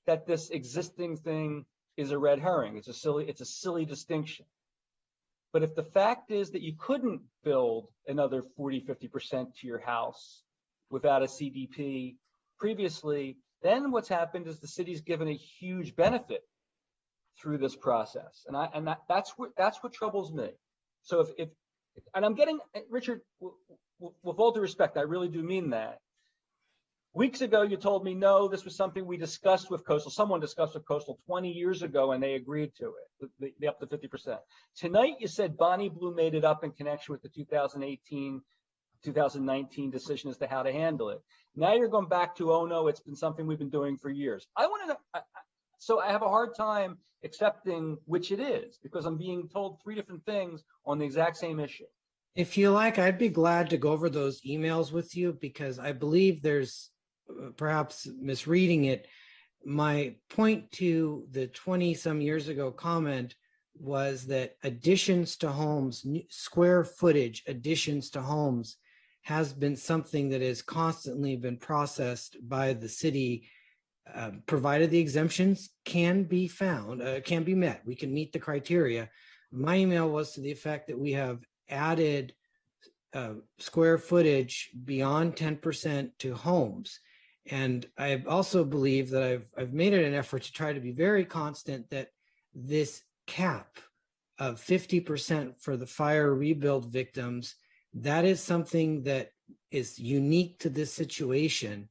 that this existing thing is a red herring. It's a silly distinction. But if the fact is that you couldn't build another 40, 50% to your house without a CDP previously, then what's happened is the city's given a huge benefit through this process. And that's what troubles me. So if and I'm getting, Richard, with all due respect, I really do mean that. Weeks ago, you told me, no, this was something we discussed with Coastal. Someone discussed with Coastal 20 years ago, and they agreed to it, the up to 50%. Tonight, you said Bonnie Blue made it up in connection with the 2018, 2019 decision as to how to handle it. Now you're going back to, oh, no, it's been something we've been doing for years. I want to know, so I have a hard time accepting which it is, because I'm being told three different things on the exact same issue. If you like, I'd be glad to go over those emails with you, because I believe there's perhaps misreading it. My point to the 20 some years ago comment was that additions to homes, square footage additions to homes, has been something that has constantly been processed by the city, provided the exemptions can be found, can be met. We can meet the criteria. My email was to the effect that we have added square footage beyond 10% to homes. And I also believe that I've made it an effort to try to be very constant that this cap of 50% for the fire rebuild victims, that is something that is unique to this situation.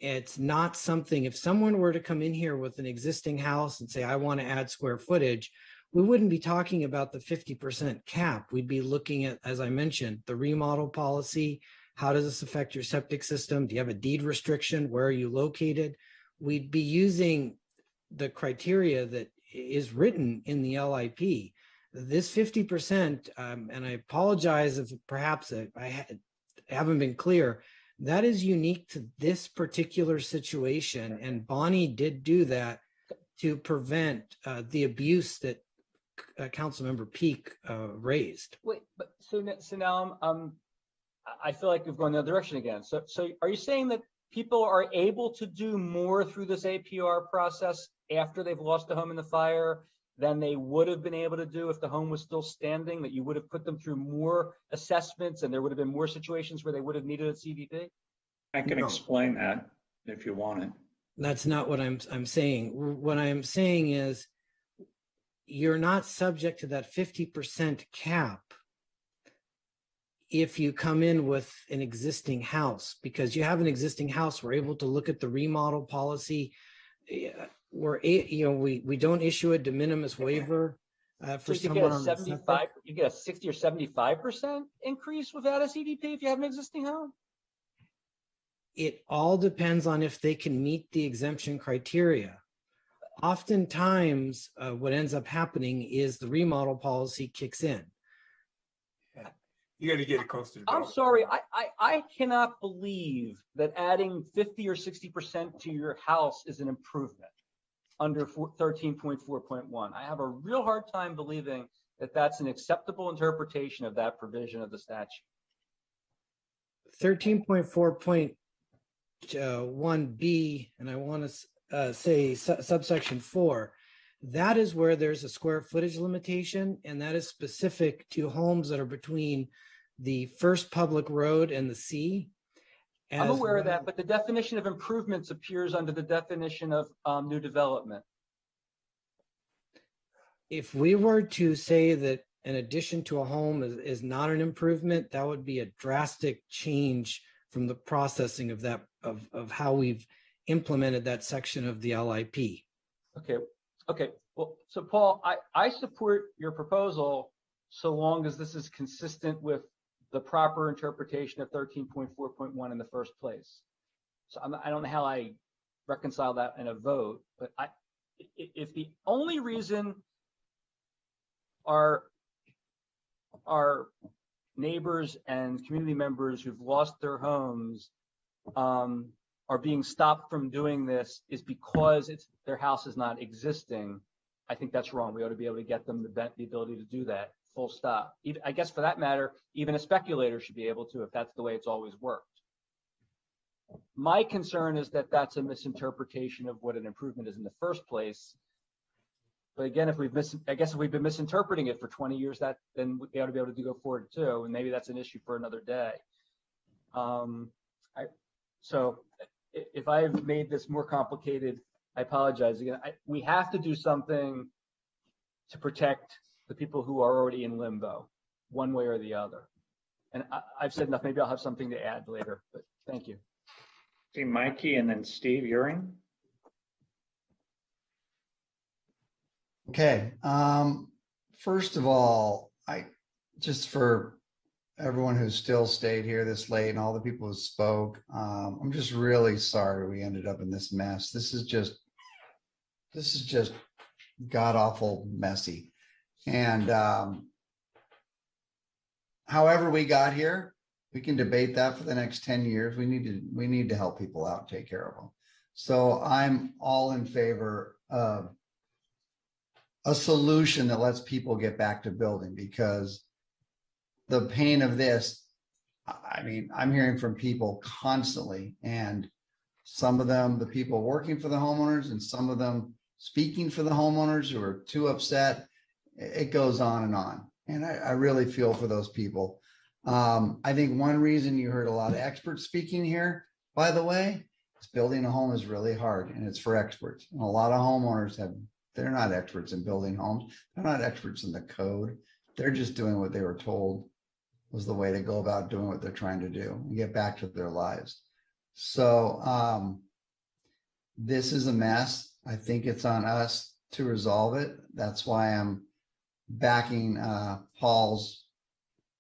It's not something, if someone were to come in here with an existing house and say, I want to add square footage, we wouldn't be talking about the 50% cap. We'd be looking at, as I mentioned, the remodel policy. How does this affect your septic system? Do you have a deed restriction? Where are you located? We'd be using the criteria that is written in the LIP. This 50%, and I apologize if perhaps I haven't been clear, that is unique to this particular situation. And Bonnie did do that to prevent the abuse that Councilmember Peak raised. Wait, but so now I feel like we've gone the other direction again. So are you saying that people are able to do more through this APR process after they've lost a home in the fire than they would have been able to do if the home was still standing, that you would have put them through more assessments and there would have been more situations where they would have needed a CDP? I can explain that if you want it. That's not what I'm saying. What I'm saying is you're not subject to that 50% cap if you come in with an existing house, because you have an existing house. We're able to look at the remodel policy. We don't issue a de minimis waiver for so someone on the 75. You get a 60 or 75% increase without a CDP if you have an existing home. It all depends on if they can meet the exemption criteria. Oftentimes, what ends up happening is the remodel policy kicks in. You got to get it close to the I'm sorry, I cannot believe that adding 50 or 60% to your house is an improvement under 13.4.1. I have a real hard time believing that that's an acceptable interpretation of that provision of the statute. 13.4.1b, and I want to say subsection 4, that is where there's a square footage limitation, and that is specific to homes that are between the first public road and the sea. I'm aware of that, but the definition of improvements appears under the definition of new development. If we were to say that an addition to a home is not an improvement, that would be a drastic change from the processing of that, of how we've implemented that section of the LIP. Okay. Well, so Paul, I support your proposal so long as this is consistent with the proper interpretation of 13.4.1 in the first place. So I don't know how I reconcile that in a vote, but if the only reason our neighbors and community members who've lost their homes are being stopped from doing this is because their house is not existing, I think that's wrong. We ought to be able to get them the ability to do that, full stop. Even, I guess for that matter, even a speculator should be able to, if that's the way it's always worked. My concern is that that's a misinterpretation of what an improvement is in the first place. But again, if we've been misinterpreting it for 20 years, then we ought to be able to go forward too. And maybe that's an issue for another day. So if I've made this more complicated, I apologize again. We have to do something to protect the people who are already in limbo, one way or the other. And I've said enough. Maybe I'll have something to add later, but thank you. See, Mikey, and then Steve Euring. Okay. First of all, just for everyone who's still stayed here this late and all the people who spoke, I'm just really sorry we ended up in this mess. This is just god awful messy. And however we got here, we can debate that for the next 10 years. We need to help people out, take care of them. So I'm all in favor of a solution that lets people get back to building, because the pain of this, I mean, I'm hearing from people constantly, and some of them, the people working for the homeowners, and some of them speaking for the homeowners who are too upset. It goes on and on. And I really feel for those people. I think one reason you heard a lot of experts speaking here, by the way, is building a home is really hard, and it's for experts. And a lot of homeowners they're not experts in building homes. They're not experts in the code. They're just doing what they were told was the way to go about doing what they're trying to do and get back to their lives. So this is a mess. I think it's on us to resolve it. That's why I'm backing Paul's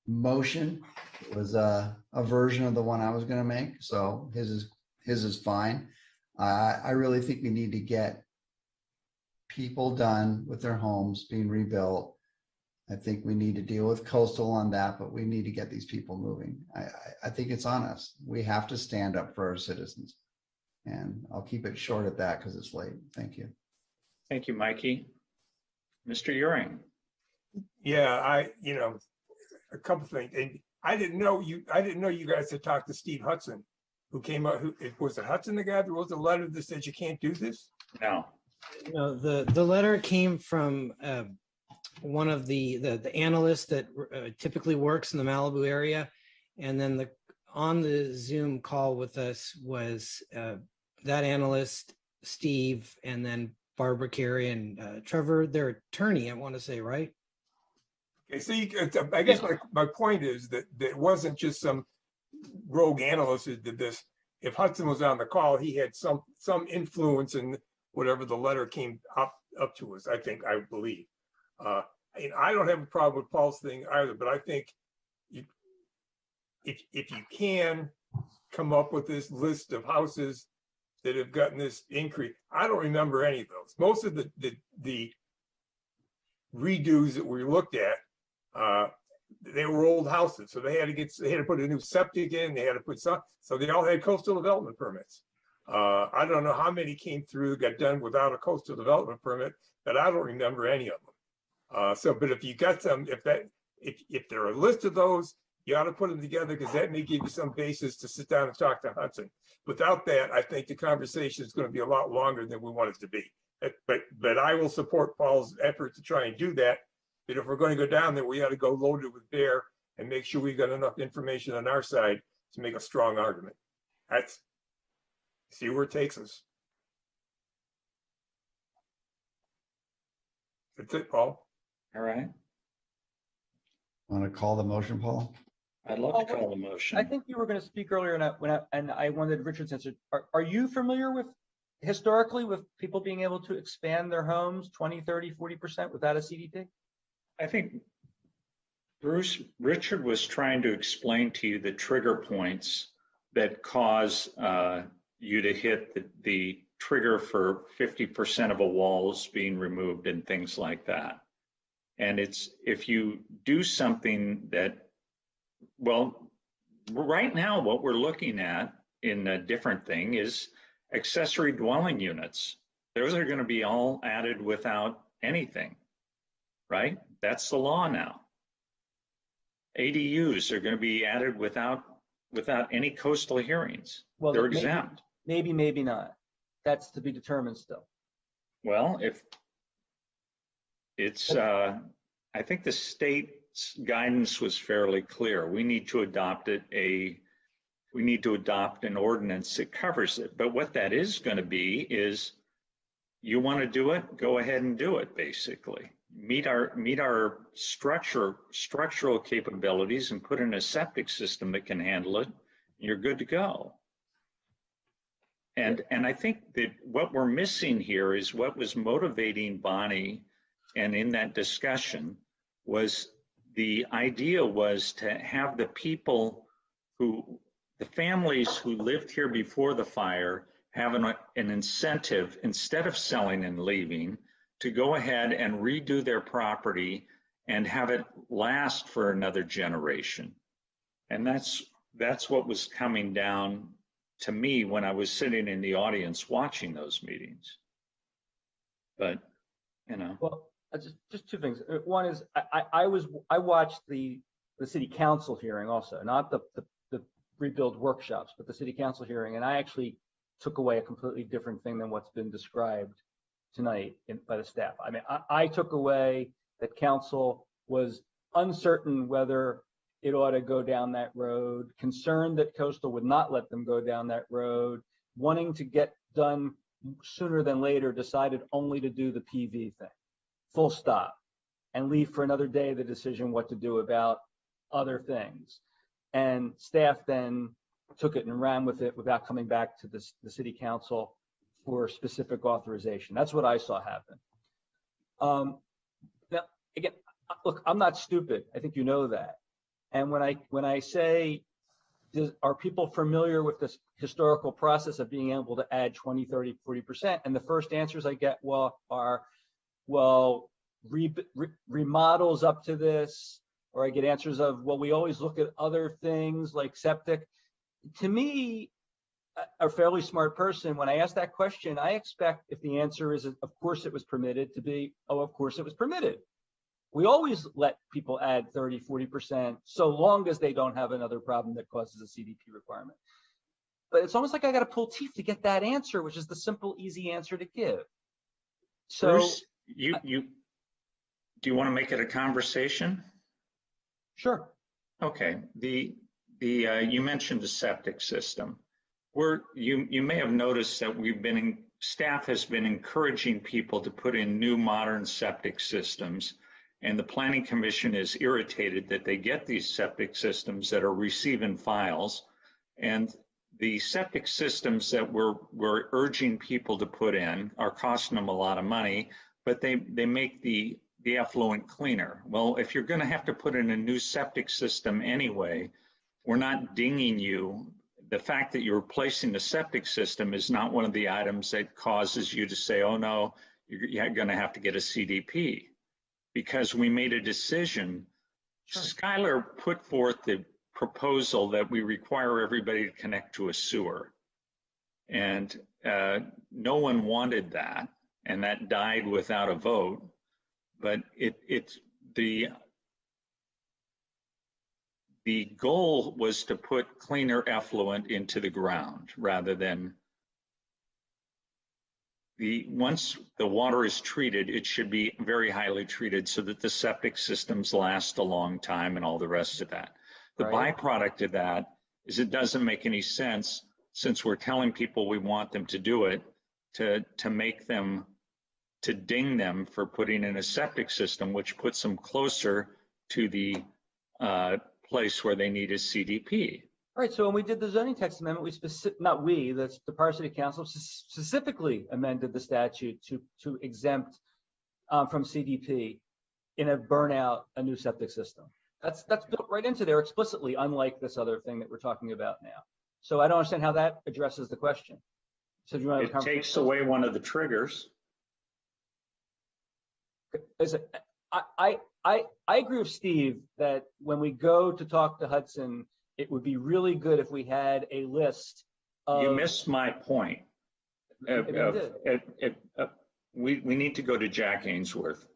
motion. It was a version of the one I was going to make. So his is fine. I really think we need to get people done with their homes being rebuilt. I think we need to deal with coastal on that, but we need to get these people moving. I think it's on us. We have to stand up for our citizens. And I'll keep it short at that because it's late. Thank you. Thank you, Mikey. Mr. Euring. Yeah, a couple things. And I didn't know you guys had talked to Steve Hudson, who came out. Was it Hudson, the guy that wrote the letter that said you can't do this? No. No, the letter came from one of the analysts that typically works in the Malibu area, and then on the Zoom call with us was that analyst, Steve, and then Barbara Carey and Trevor, their attorney, I want to say, right? Okay, so I guess my point is that it wasn't just some rogue analyst who did this. If Hudson was on the call, he had some influence in whatever the letter came up to us, I believe. And I don't have a problem with Paul's thing either, but I think if you can come up with this list of houses that have gotten this increase, I don't remember any of those. Most of the redos that we looked at, they were old houses, so they had to put a new septic in, they had to put so they all had coastal development permits. I don't know how many came through, got done without a coastal development permit, but I don't remember any of them. But if you got some, if there are a list of those, you ought to put them together, because that may give you some basis to sit down and talk to Hudson. Without that, I think the conversation is going to be a lot longer than we want it to be. But I will support Paul's effort to try and do that. But if we're going to go down there, we ought to go loaded with bear and make sure we got enough information on our side to make a strong argument. See where it takes us. That's it, Paul. All right. Want to call the motion, Paul? I'd love to call the motion. I think you were going to speak earlier, and I wanted Richard's answer. Are you familiar with historically with people being able to expand their homes 20, 30, 40% without a CDP? I think Richard was trying to explain to you the trigger points that cause you to hit the trigger for 50% of a wall's being removed and things like that. And it's, if you do something that, well, right now what we're looking at in a different thing is accessory dwelling units. Those are going to be all added without anything, right? That's the law now. ADUs are going to be added without any coastal hearings. Well, They're maybe- exempt. Maybe not. That's to be determined still. Well, if it's, I think the state's guidance was fairly clear. We need to adopt an ordinance that covers it. But what that is going to be is, you want to do it, go ahead and do it, basically. Meet our structural capabilities and put in a septic system that can handle it. You're good to go. And I think that what we're missing here is what was motivating Bonnie, and in that discussion was the idea was to have the families who lived here before the fire have an incentive, instead of selling and leaving, to go ahead and redo their property and have it last for another generation. And that's what was coming down to me when I was sitting in the audience watching those meetings. But, Well, just two things. One is I watched the city council hearing also, not the rebuild workshops, but the city council hearing, and I actually took away a completely different thing than what's been described tonight by the staff. I mean, I took away that council was uncertain whether it ought to go down that road, concerned that coastal would not let them go down that road, wanting to get done sooner than later, decided only to do the PV thing, full stop, and leave for another day the decision what to do about other things. And staff then took it and ran with it without coming back to the city council for specific authorization. That's what I saw happen. Now, again, look, I'm not stupid. I think you know that. And when I say, are people familiar with this historical process of being able to add 20, 30, 40%? And the first answers I get are remodels up to this, or I get answers of, well, we always look at other things like septic. To me, a fairly smart person, when I ask that question, I expect, if the answer is, of course it was permitted, to be, oh, of course it was permitted. We always let people add 30, 40%, so long as they don't have another problem that causes a CDP requirement. But it's almost like I got to pull teeth to get that answer, which is the simple, easy answer to give. So, Bruce, do you want to make it a conversation? Sure. Okay. You mentioned the septic system. You may have noticed that staff has been encouraging people to put in new modern septic systems, and the Planning Commission is irritated that they get these septic systems that are receiving files, and the septic systems that we're urging people to put in are costing them a lot of money, but they make the effluent cleaner. Well, if you're going to have to put in a new septic system anyway, we're not dinging you. The fact that you're replacing the septic system is not one of the items that causes you to say, oh no, you're going to have to get a CDP, because we made a decision. Sure. Skylar put forth the proposal that we require everybody to connect to a sewer. And no one wanted that, and that died without a vote. But the goal was to put cleaner effluent into the ground rather than once the water is treated, it should be very highly treated so that the septic systems last a long time and all the rest of that. The byproduct of that is it doesn't make any sense, since we're telling people we want them to do it, to ding them for putting in a septic system, which puts them closer to the place where they need a CDP. All right, so when we did the zoning text amendment, the Parr City Council specifically amended the statute to exempt from CDP in a new septic system. That's built right into there explicitly, unlike this other thing that we're talking about now. So I don't understand how that addresses the question. So do you want to it takes away one of the triggers. I agree with Steve that when we go to talk to Hudson, it would be really good if we had a list of. You missed my point. We need to go to Jack Ainsworth.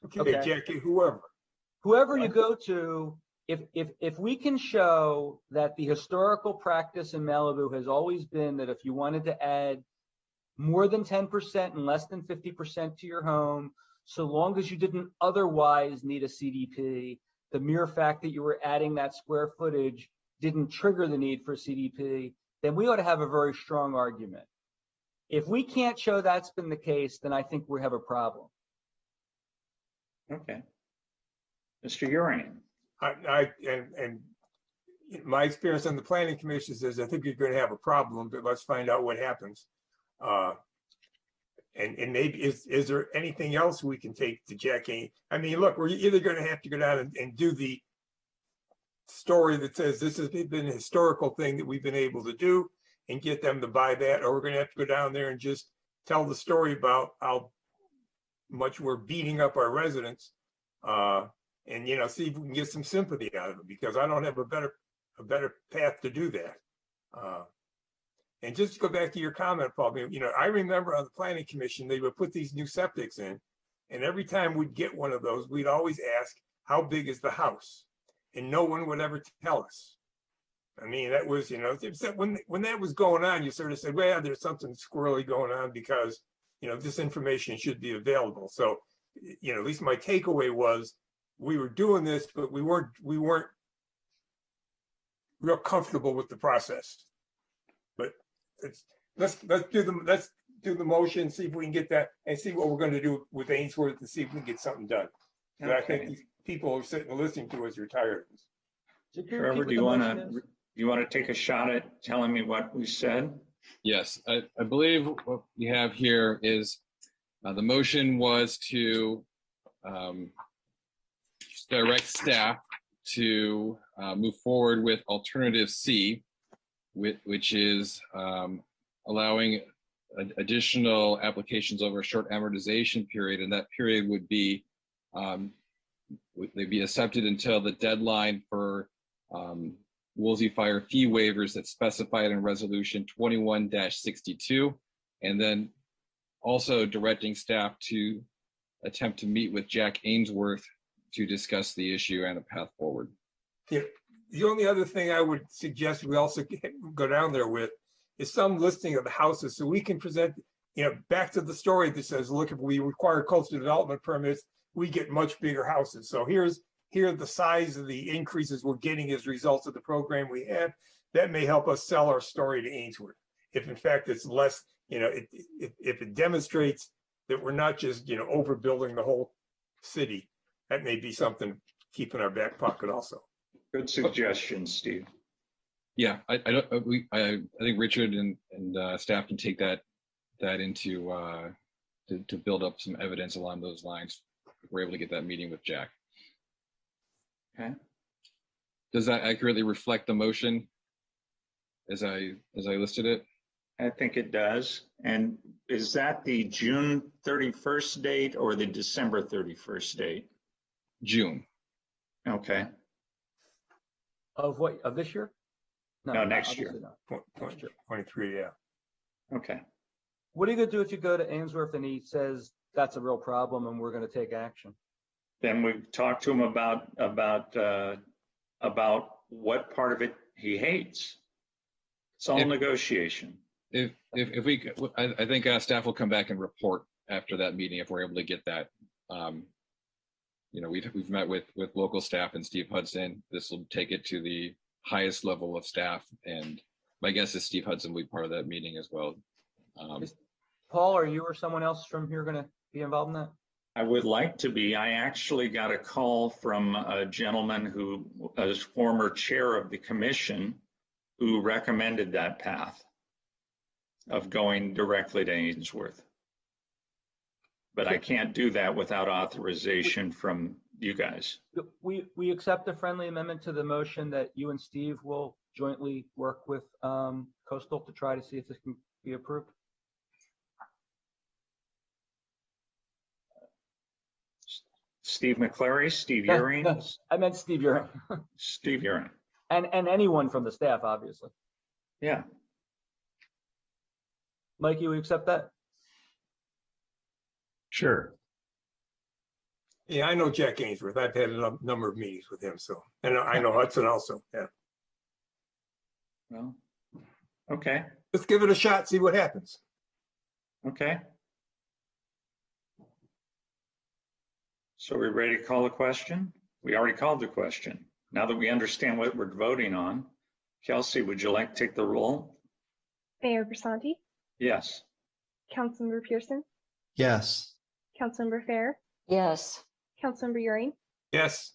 Okay, Jackie, whoever you go to, if we can show that the historical practice in Malibu has always been that if you wanted to add more than 10% and less than 50% to your home, so long as you didn't otherwise need a CDP, the mere fact that you were adding that square footage didn't trigger the need for CDP, then we ought to have a very strong argument. If we can't show that's been the case, then I think we have a problem. Okay. Mr. Urian. And my experience on the planning commission says, I think you're going to have a problem, but let's find out what happens. And maybe, is there anything else we can take to Jack Ains? I mean, look, we're either going to have to go down and do the story that says this has been a historical thing that we've been able to do and get them to buy that, or we're going to have to go down there and just tell the story about how much we're beating up our residents, and see if we can get some sympathy out of them, because I don't have a better path to do that. And just to go back to your comment, Paul, I remember on the planning commission, they would put these new septics in, and every time we'd get one of those, we'd always ask, how big is the house? And no one would ever tell us. I mean, that was, when that was going on, you sort of said, well, there's something squirrely going on because, this information should be available. So, at least my takeaway was we were doing this, but we weren't real comfortable with the process. But let's do the motion, see if we can get that, and see what we're going to do with Ainsworth and see if we can get something done. Okay. I think these people who are sitting and listening to us are tired of this. Trevor, do you want to take a shot at telling me what we said? Yes, I believe what we have here is the motion was to direct staff to move forward with alternative C, which is allowing additional applications over a short amortization period, and that period would be they'd be accepted until the deadline for Woolsey Fire fee waivers that's specified in Resolution 21-62, and then also directing staff to attempt to meet with Jack Ainsworth to discuss the issue and a path forward. Yeah. The only other thing I would suggest we also go down there with is some listing of the houses, so we can present, back to the story that says, look, if we require coastal development permits, we get much bigger houses. So here are the size of the increases we're getting as results of the program we have. That may help us sell our story to Ainsworth. If in fact it's less, if it demonstrates that we're not just, overbuilding the whole city, that may be something to keep in our back pocket also. Good suggestion, Steve. Yeah, I think Richard and staff can take that into to build up some evidence along those lines. We're able to get that meeting with Jack. Okay. Does that accurately reflect the motion as I listed it? I think it does. And is that the June 31st date or the December 31st date? June. Okay. Of what, of this year? No, next year. 23, yeah. Okay. What are you going to do if you go to Ainsworth and he says that's a real problem and we're going to take action? Then we talk to him about what part of it he hates. It's all negotiation. If we, I think staff will come back and report after that meeting if we're able to get that. We've met with local staff and Steve Hudson. This will take it to the highest level of staff, and my guess is Steve Hudson will be part of that meeting as well. Paul, are you or someone else from here going to be involved in that? I would like to be. I actually got a call from a gentleman who was former chair of the commission who recommended that path of going directly to Ainsworth. But I can't do that without authorization from you guys. We accept a friendly amendment to the motion that you and Steve will jointly work with Coastal to try to see if this can be approved. Steve McClary, Steve Urian. I meant Steve Urian. Steve Urian. And anyone from the staff, obviously. Yeah. Mikey, we accept that? Sure. Yeah, I know Jack Ainsworth. I've had a number of meetings with him, so, and I know Hudson also, yeah. Well, okay, Let's give it a shot, see what happens. okay. So we're ready to call the question? We already called the question. Now that we understand what we're voting on, Kelsey, would you like to take the roll? Mayor Grisanti, Yes. Councilmember Pearson, Yes. Councilmember Fair, Yes. Councilmember Euring, Yes.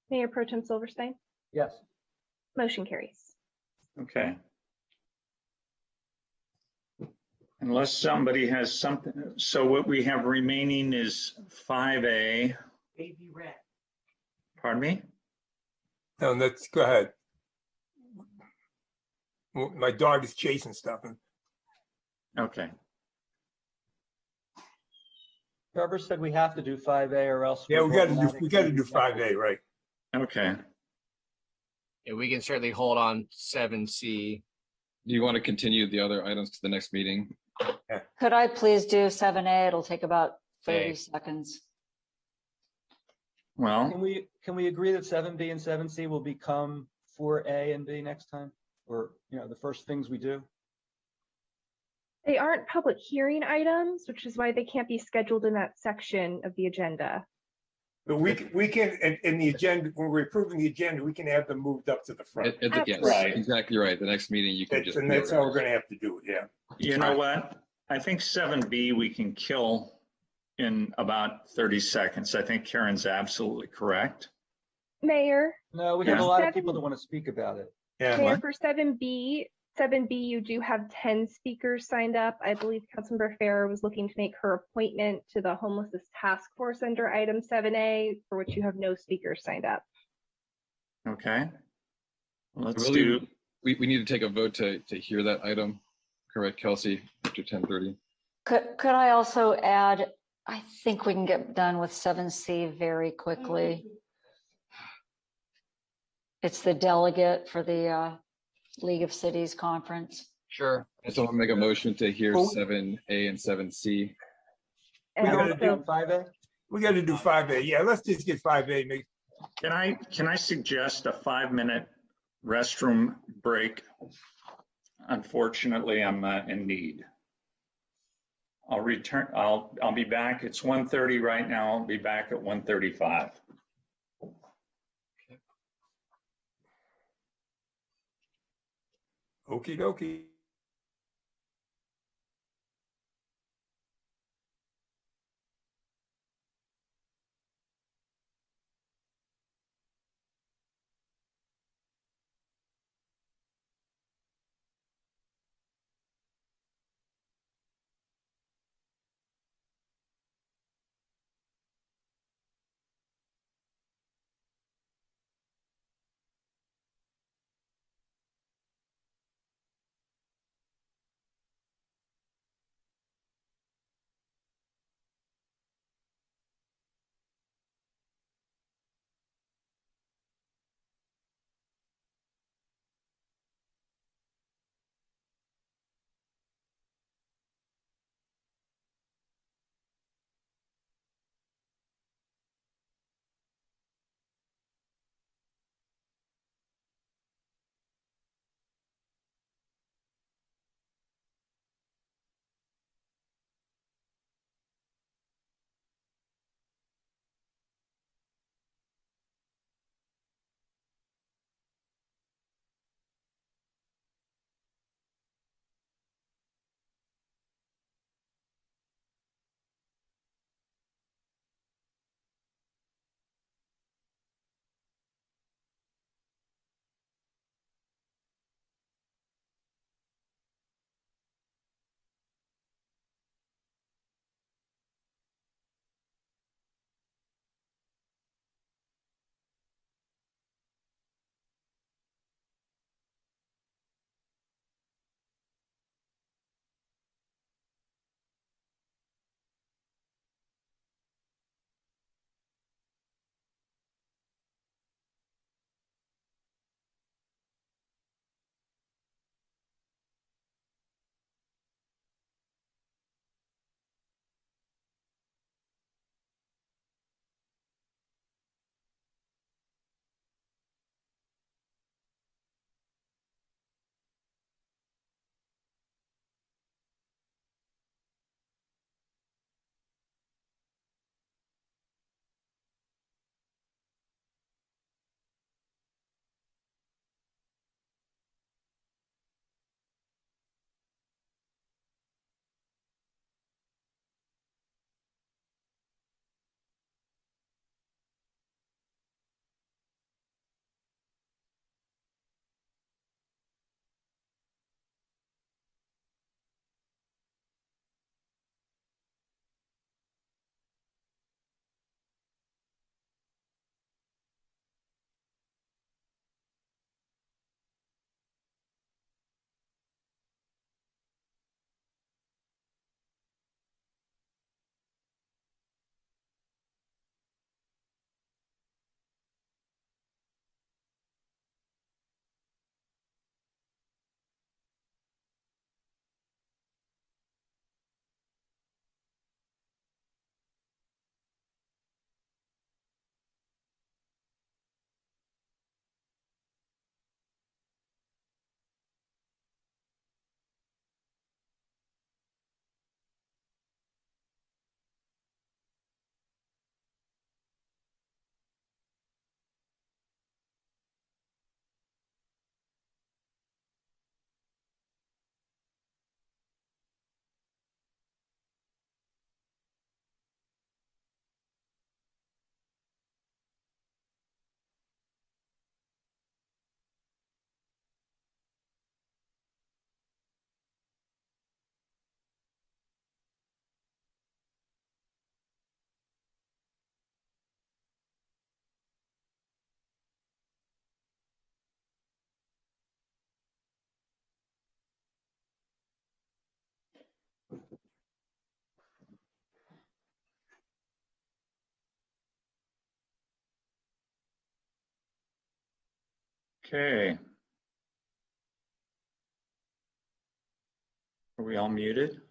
Mayor Pro Tem Silverstein, Yes. motion carries. Okay. Unless somebody has something, so what we have remaining is 5A. Baby rat. Pardon me? No, let's go ahead. Well, my dog is chasing stuff. Okay. Trevor said we have to do 5A or else. Yeah, we're we got automatically- to do 5A, right? Okay. Yeah, we can certainly hold on 7C. Do you want to continue the other items to the next meeting? Could I please do 7A? It'll take about 30 Okay. seconds. Well, Can we agree that 7B and 7C will become 4A and B next time? Or, the first things we do? They aren't public hearing items, which is why they can't be scheduled in that section of the agenda. But we can, in the agenda, when we're approving the agenda, we can have them moved up to the front. Yes, Right. exactly right. The next meeting, you can just. And that's how we're reorganize. gonna have to do it, yeah. you know what? I think 7B we can kill in about 30 seconds. I think Karen's absolutely correct. Mayor, No, we have a Yeah. lot of people that want to speak about it. Yeah. Mayor, for 7B, you do have 10 speakers signed up. I believe Councilmember Farrer was looking to make her appointment to the homelessness task force under item 7A, for which you have no speakers signed up. Okay. Let's I do, believe we need to take a vote to hear that item. Correct, Kelsey, after 10:30. Could I also add, I think we can get done with 7C very quickly. It's the delegate for the League of Cities Conference. Sure. And so I'll make a motion to hear Well- 7A and 7C. And We gotta also, do 5A? We gotta do 5A, yeah, let's just get 5A. can I suggest a 5-minute restroom break? Unfortunately, I'm in need. I'll return, I'll be back. It's 1:30 right now. I'll be back at 1:35. Okey dokey. Okay. Are we all muted?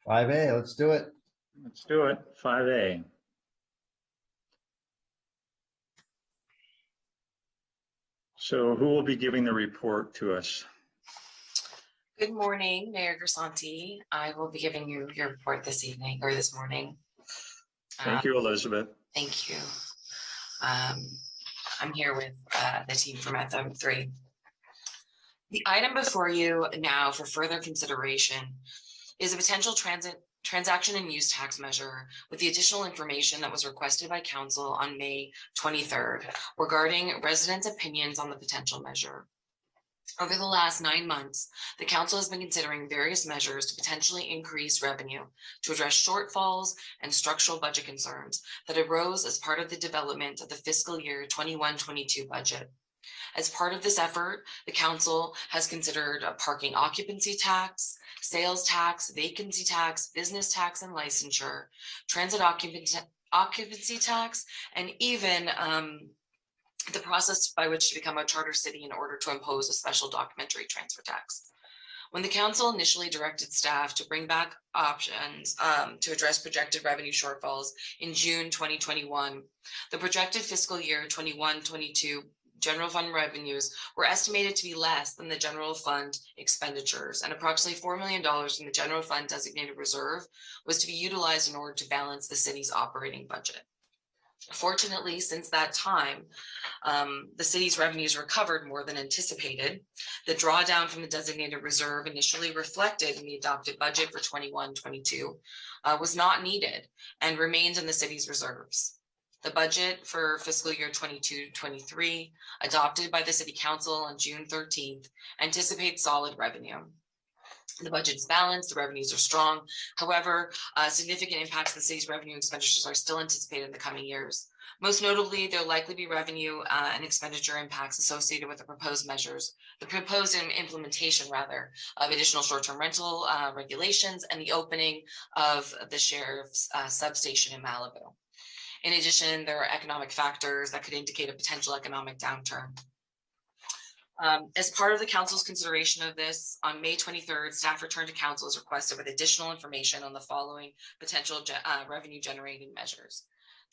5A, let's do it. Let's do it. 5A. So who will be giving the report to us? Good morning, Mayor Grisanti. I will be giving you your report this evening or this morning. Thank you, Elizabeth. Thank you. I'm here with the team from FM3. The item before you now for further consideration is a potential transaction and use tax measure with the additional information that was requested by council on May 23rd regarding residents' opinions on the potential measure. Over the last 9 months, the council has been considering various measures to potentially increase revenue to address shortfalls and structural budget concerns that arose as part of the development of the fiscal year 21-22 budget. As part of this effort, the council has considered a parking occupancy tax, sales tax, vacancy tax, business tax and licensure, transit occupancy tax, and even the process by which to become a charter city in order to impose a special documentary transfer tax. When the council initially directed staff to bring back options to address projected revenue shortfalls in June 2021, the projected fiscal year 21-22 general fund revenues were estimated to be less than the general fund expenditures, and approximately $4 million from the general fund designated reserve was to be utilized in order to balance the city's operating budget. Fortunately, since that time, the city's revenues recovered more than anticipated. The drawdown from the designated reserve initially reflected in the adopted budget for 21-22 was not needed and remained in the city's reserves. The budget for fiscal year 22-23, adopted by the City Council on June 13th, anticipates solid revenue. The budget is balanced, the revenues are strong. However, significant impacts on the city's revenue expenditures are still anticipated in the coming years. Most notably, there will likely be revenue and expenditure impacts associated with the proposed measures, the proposed implementation rather, of additional short-term rental regulations and the opening of the sheriff's substation in Malibu. In addition, there are economic factors that could indicate a potential economic downturn. As part of the council's consideration of this, on May 23rd, staff returned to council as requested with additional information on the following potential revenue generating measures: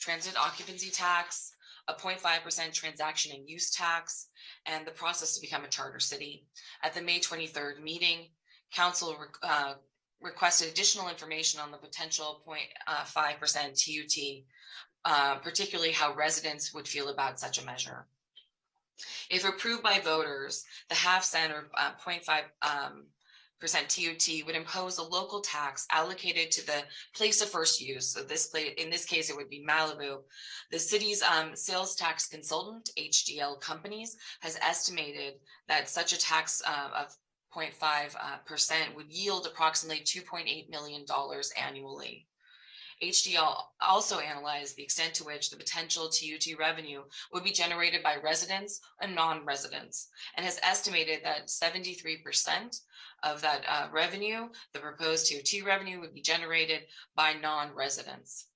transit occupancy tax, a 0.5% transaction and use tax, and the process to become a charter city. At the May 23rd meeting, council requested additional information on the potential 0.5% TUT, particularly how residents would feel about such a measure. If approved by voters, the half-cent or 0.5% TUT would impose a local tax allocated to the place of first use. So in this case, it would be Malibu. The city's sales tax consultant, HDL Companies, has estimated that such a tax of 0.5% would yield approximately $2.8 million annually. HDL also analyzed the extent to which the potential TUT revenue would be generated by residents and non-residents, and has estimated that 73% of that revenue, the proposed TUT revenue, would be generated by non-residents.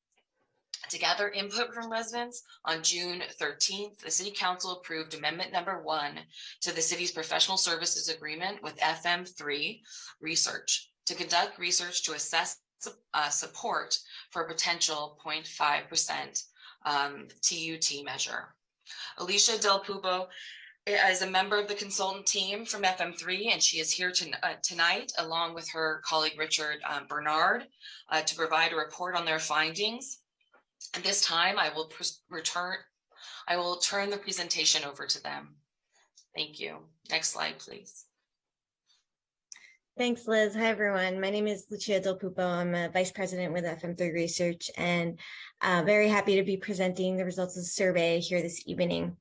To gather input from residents, on June 13th, the City Council approved Amendment Number 1 to the city's professional services agreement with FM3 Research to conduct research to assess support for a potential 0.5% TUT measure. Alicia Del Pupo is a member of the consultant team from FM3, and she is here tonight along with her colleague Richard Bernard to provide a report on their findings. At this time, I will turn the presentation over to them. Thank you. Next slide, please. Thanks, Liz. Hi, everyone. My name is Lucia Del Pupo. I'm a vice president with FM3 Research, and very happy to be presenting the results of the survey here this evening.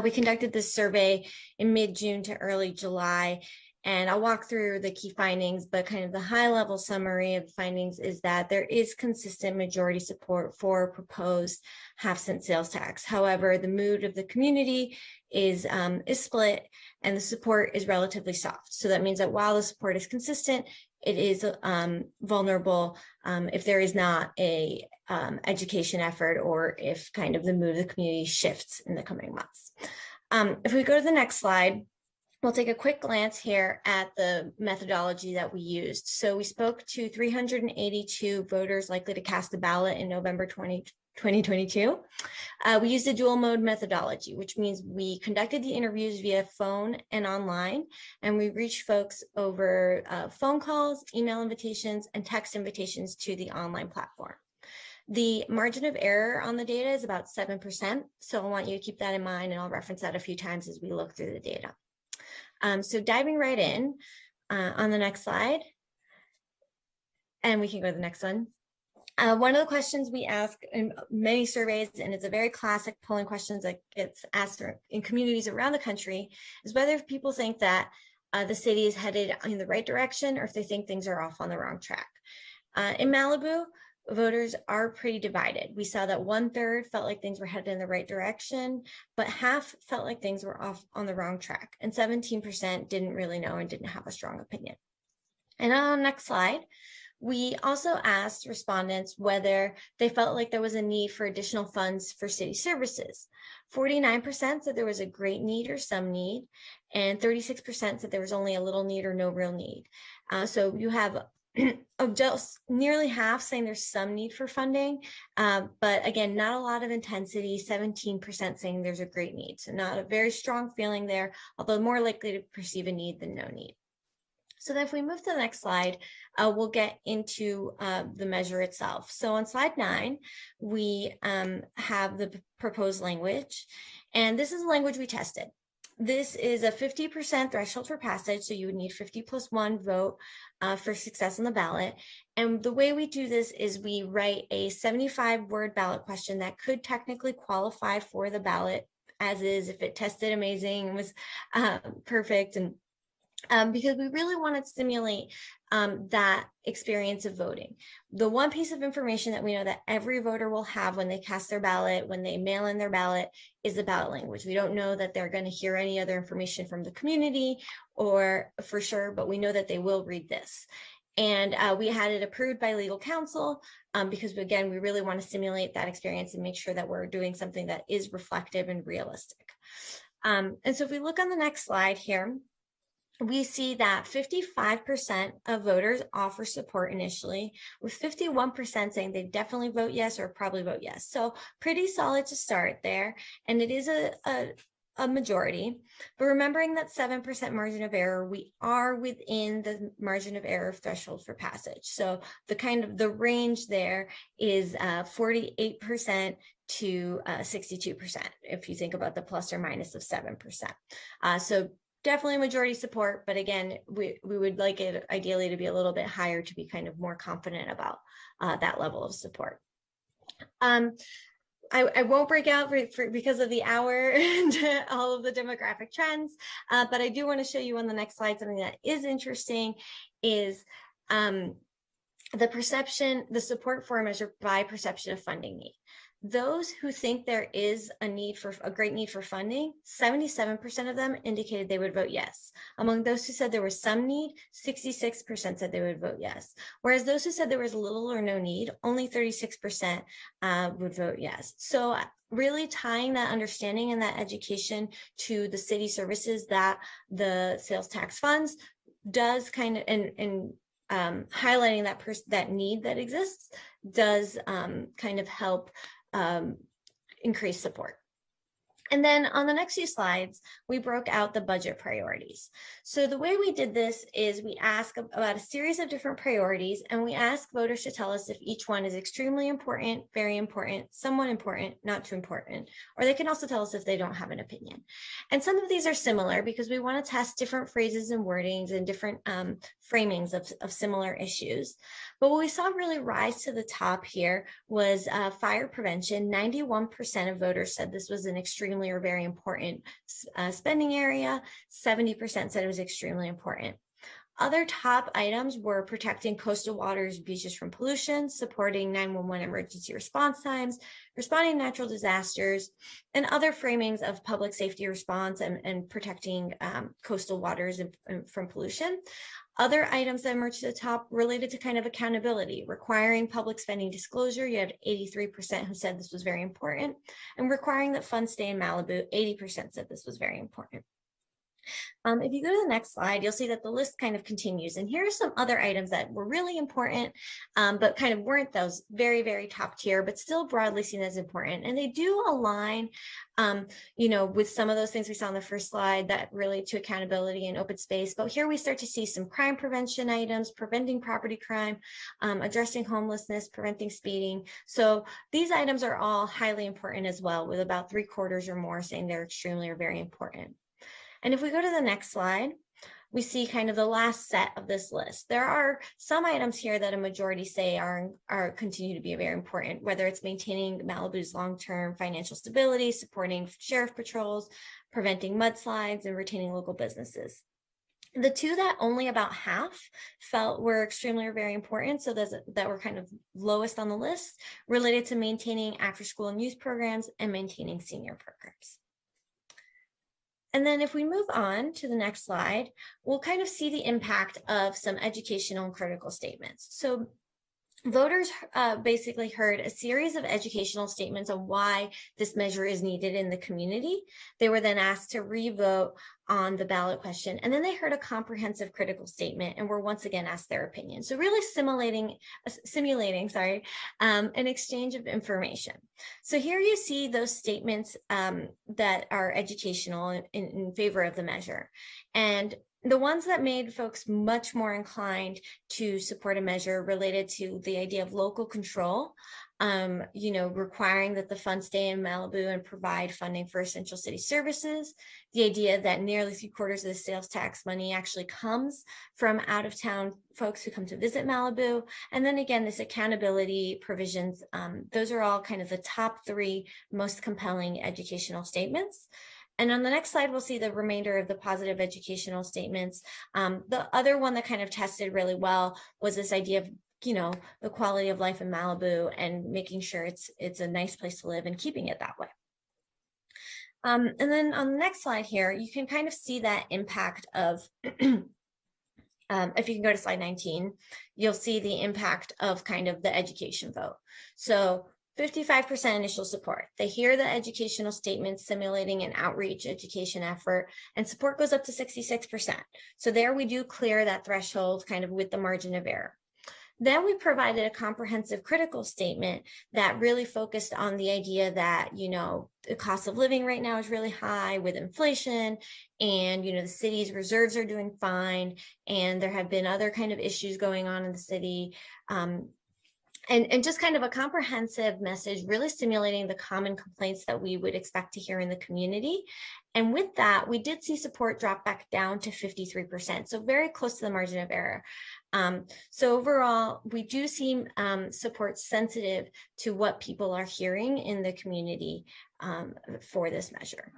We conducted this survey in mid-June to early July, and I'll walk through the key findings, but kind of the high-level summary of the findings is that there is consistent majority support for proposed half-cent sales tax. However, the mood of the community is split, and the support is relatively soft. So that means that while the support is consistent, it is vulnerable if there is not a education effort, or if kind of the mood of the community shifts in the coming months. If we go to the next slide, we'll take a quick glance here at the methodology that we used. So we spoke to 382 voters likely to cast a ballot in November 2022. We used a dual mode methodology, which means we conducted the interviews via phone and online, and we reached folks over phone calls, email invitations, and text invitations to the online platform. The margin of error on the data is about 7%, so I want you to keep that in mind, and I'll reference that a few times as we look through the data. So diving right in on the next slide, and we can go to the next one. One of the questions we ask in many surveys, and it's a very classic polling questions that gets asked in communities around the country, is whether people think that the city is headed in the right direction, or if they think things are off on the wrong track. In Malibu, voters are pretty divided. We saw that 1/3 felt like things were headed in the right direction, but half felt like things were off on the wrong track, and 17% didn't really know and didn't have a strong opinion. And on the next slide, we also asked respondents whether they felt like there was a need for additional funds for city services. 49% said there was a great need or some need, and 36% said there was only a little need or no real need. So you have of just nearly half saying there's some need for funding, but again, not a lot of intensity, 17% saying there's a great need. So not a very strong feeling there, although more likely to perceive a need than no need. So then if we move to the next slide, we'll get into the measure itself. So on slide 9, we have the proposed language, and this is the language we tested. This is a 50% threshold for passage, so you would need 50 plus 1 vote for success on the ballot. And the way we do this is we write a 75-word ballot question that could technically qualify for the ballot as is if it tested amazing and was perfect, and because we really want to stimulate that experience of voting. The one piece of information that we know that every voter will have when they cast their ballot, when they mail in their ballot, is the ballot language. We don't know that they're going to hear any other information from the community or for sure, but we know that they will read this. And we had it approved by legal counsel because, again, we really want to stimulate that experience and make sure that we're doing something that is reflective and realistic. And so if we look on the next slide here, we see that 55% of voters offer support initially, with 51% saying they definitely vote yes or probably vote yes. So pretty solid to start there. And it is a majority, but remembering that 7% margin of error, we are within the margin of error threshold for passage. So the range there is 48% to 62%, if you think about the plus or minus of 7%. So definitely majority support, but again, we would like it ideally to be a little bit higher to be kind of more confident about that level of support. I won't break out because of the hour and all of the demographic trends, but I do want to show you on the next slide something that is interesting is the support for a measure by perception of funding need. Those who think there is a great need for funding, 77% of them indicated they would vote yes. Among those who said there was some need, 66% said they would vote yes. Whereas those who said there was little or no need, only 36% would vote yes. So really tying that understanding and that education to the city services that the sales tax funds does kind of, and highlighting that need that exists does kind of help increase support. And then on the next few slides, we broke out the budget priorities. So the way we did this is we ask about a series of different priorities, and we ask voters to tell us if each one is extremely important, very important, somewhat important, not too important, or they can also tell us if they don't have an opinion. And some of these are similar because we want to test different phrases and wordings and different framings of similar issues. But what we saw really rise to the top here was fire prevention. 91% of voters said this was an extremely or very important spending area. 70% said it was extremely important. Other top items were protecting coastal waters, beaches from pollution, supporting 911 emergency response times, responding to natural disasters, and other framings of public safety response and protecting coastal waters and from pollution. Other items that emerged to the top related to kind of accountability, requiring public spending disclosure. You had 83% who said this was very important, and requiring that funds stay in Malibu. 80% said this was very important. If you go to the next slide, you'll see that the list kind of continues. And here are some other items that were really important, but kind of weren't those very, very top tier, but still broadly seen as important. And they do align, with some of those things we saw on the first slide that relate to accountability and open space. But here we start to see some crime prevention items, preventing property crime, addressing homelessness, preventing speeding. So these items are all highly important as well, with about 3/4 or more saying they're extremely or very important. And if we go to the next slide, we see kind of the last set of this list. There are some items here that a majority say are continue to be very important, whether it's maintaining Malibu's long-term financial stability, supporting sheriff patrols, preventing mudslides, and retaining local businesses. The two that only about half felt were extremely or very important, so that were kind of lowest on the list, related to maintaining after-school and youth programs and maintaining senior programs. And then if we move on to the next slide, we'll kind of see the impact of some educational and critical statements. So voters basically heard a series of educational statements on why this measure is needed in the community. They were then asked to re-vote on the ballot question, and then they heard a comprehensive critical statement and were once again asked their opinion. So really simulating an exchange of information. So here you see those statements that are educational in favor of the measure. And the ones that made folks much more inclined to support a measure related to the idea of local control, requiring that the funds stay in Malibu and provide funding for essential city services, the idea that nearly 3/4 of the sales tax money actually comes from out of town folks who come to visit Malibu. And then again, this accountability provisions, those are all kind of the top 3 most compelling educational statements. And on the next slide, we'll see the remainder of the positive educational statements. The other one that kind of tested really well was this idea of, the quality of life in Malibu and making sure it's a nice place to live and keeping it that way. And then on the next slide here, you can kind of see that impact of, if you can go to slide 19, you'll see the impact of kind of the education vote. So 55% initial support. They hear the educational statements simulating an outreach education effort, and support goes up to 66%. So there we do clear that threshold kind of with the margin of error. Then we provided a comprehensive critical statement that really focused on the idea that, the cost of living right now is really high with inflation, and, the city's reserves are doing fine, and there have been other kind of issues going on in the city. And just kind of a comprehensive message, really stimulating the common complaints that we would expect to hear in the community. And with that, we did see support drop back down to 53%, so very close to the margin of error. So overall, we do see support sensitive to what people are hearing in the community for this measure.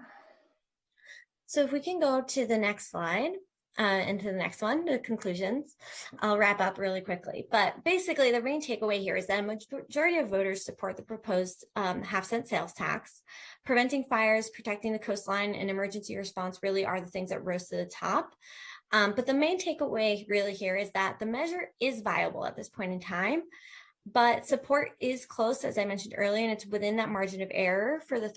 So if we can go to the next slide. And to the next one, the conclusions. I'll wrap up really quickly. But basically, the main takeaway here is that a majority of voters support the proposed half-cent sales tax. Preventing fires, protecting the coastline, and emergency response really are the things that rose to the top. But the main takeaway really here is that the measure is viable at this point in time, but support is close, as I mentioned earlier, and it's within that margin of error for the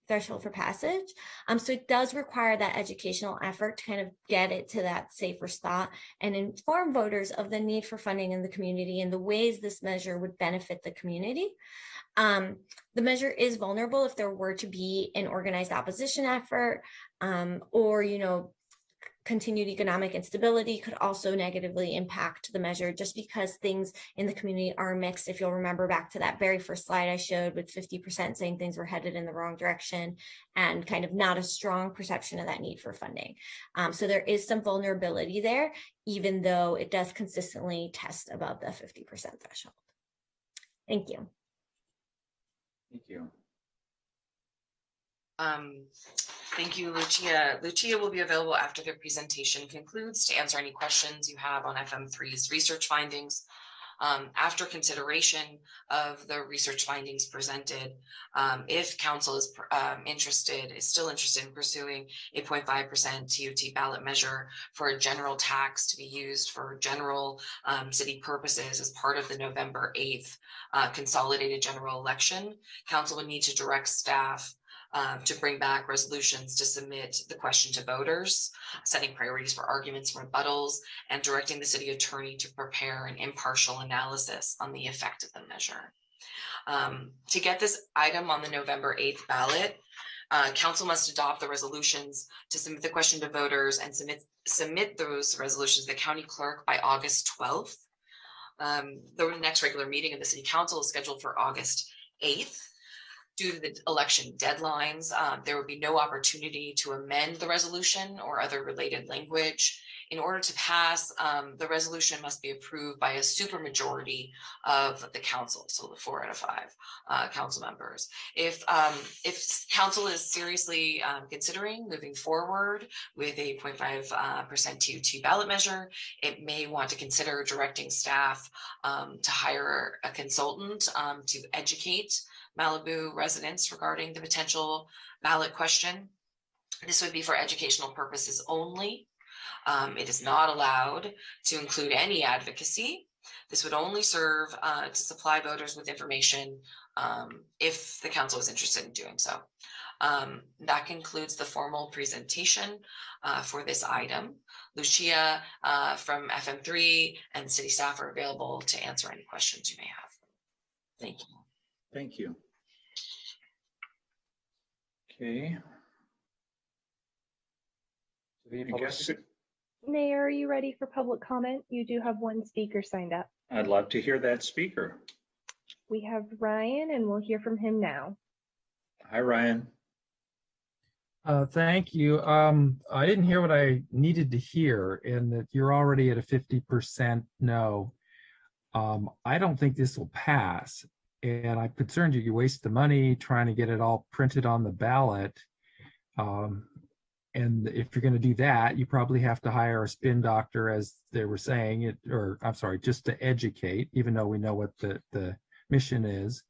threshold for passage. So it does require that educational effort to kind of get it to that safer spot and inform voters of the need for funding in the community and the ways this measure would benefit the community. The measure is vulnerable if there were to be an organized opposition effort, or, continued economic instability could also negatively impact the measure, just because things in the community are mixed. If you'll remember back to that very first slide I showed, with 50% saying things were headed in the wrong direction and kind of not a strong perception of that need for funding. So there is some vulnerability there, even though it does consistently test above the 50% threshold. Thank you. Thank you. Thank you, Lucia. Lucia will be available after the presentation concludes to answer any questions you have on FM3's research findings. After consideration of the research findings presented, if council is still interested in pursuing a 0.5% TUT ballot measure for a general tax to be used for general city purposes as part of the November 8th consolidated general election, council would need to direct staff to bring back resolutions to submit the question to voters, setting priorities for arguments and rebuttals, and directing the city attorney to prepare an impartial analysis on the effect of the measure. To get this item on the November 8th ballot, council must adopt the resolutions to submit the question to voters and submit those resolutions to the county clerk by August 12th. The next regular meeting of the city council is scheduled for August 8th. Due to the election deadlines, there would be no opportunity to amend the resolution or other related language. In order to pass, the resolution must be approved by a supermajority of the council, so the 4 out of 5 council members. If council is seriously considering moving forward with a 0.5% TUT ballot measure, it may want to consider directing staff to hire a consultant to educate Malibu residents regarding the potential ballot question. This would be for educational purposes only. It is not allowed to include any advocacy. This would only serve to supply voters with information if the council is interested in doing so. That concludes the formal presentation for this item. Lucia from FM3 and city staff are available to answer any questions you may have. Thank you. Thank you. Okay. I guess Mayor, are you ready for public comment? You do have one speaker signed up. I'd love to hear that speaker. We have Ryan, and we'll hear from him now. Hi, Ryan. Thank you. I didn't hear what I needed to hear, and that you're already at a 50% no. I don't think this will pass. And I'm concerned you waste the money trying to get it all printed on the ballot. And if you're going to do that, you probably have to hire a spin doctor, as they were saying, just to educate, even though we know what the mission is.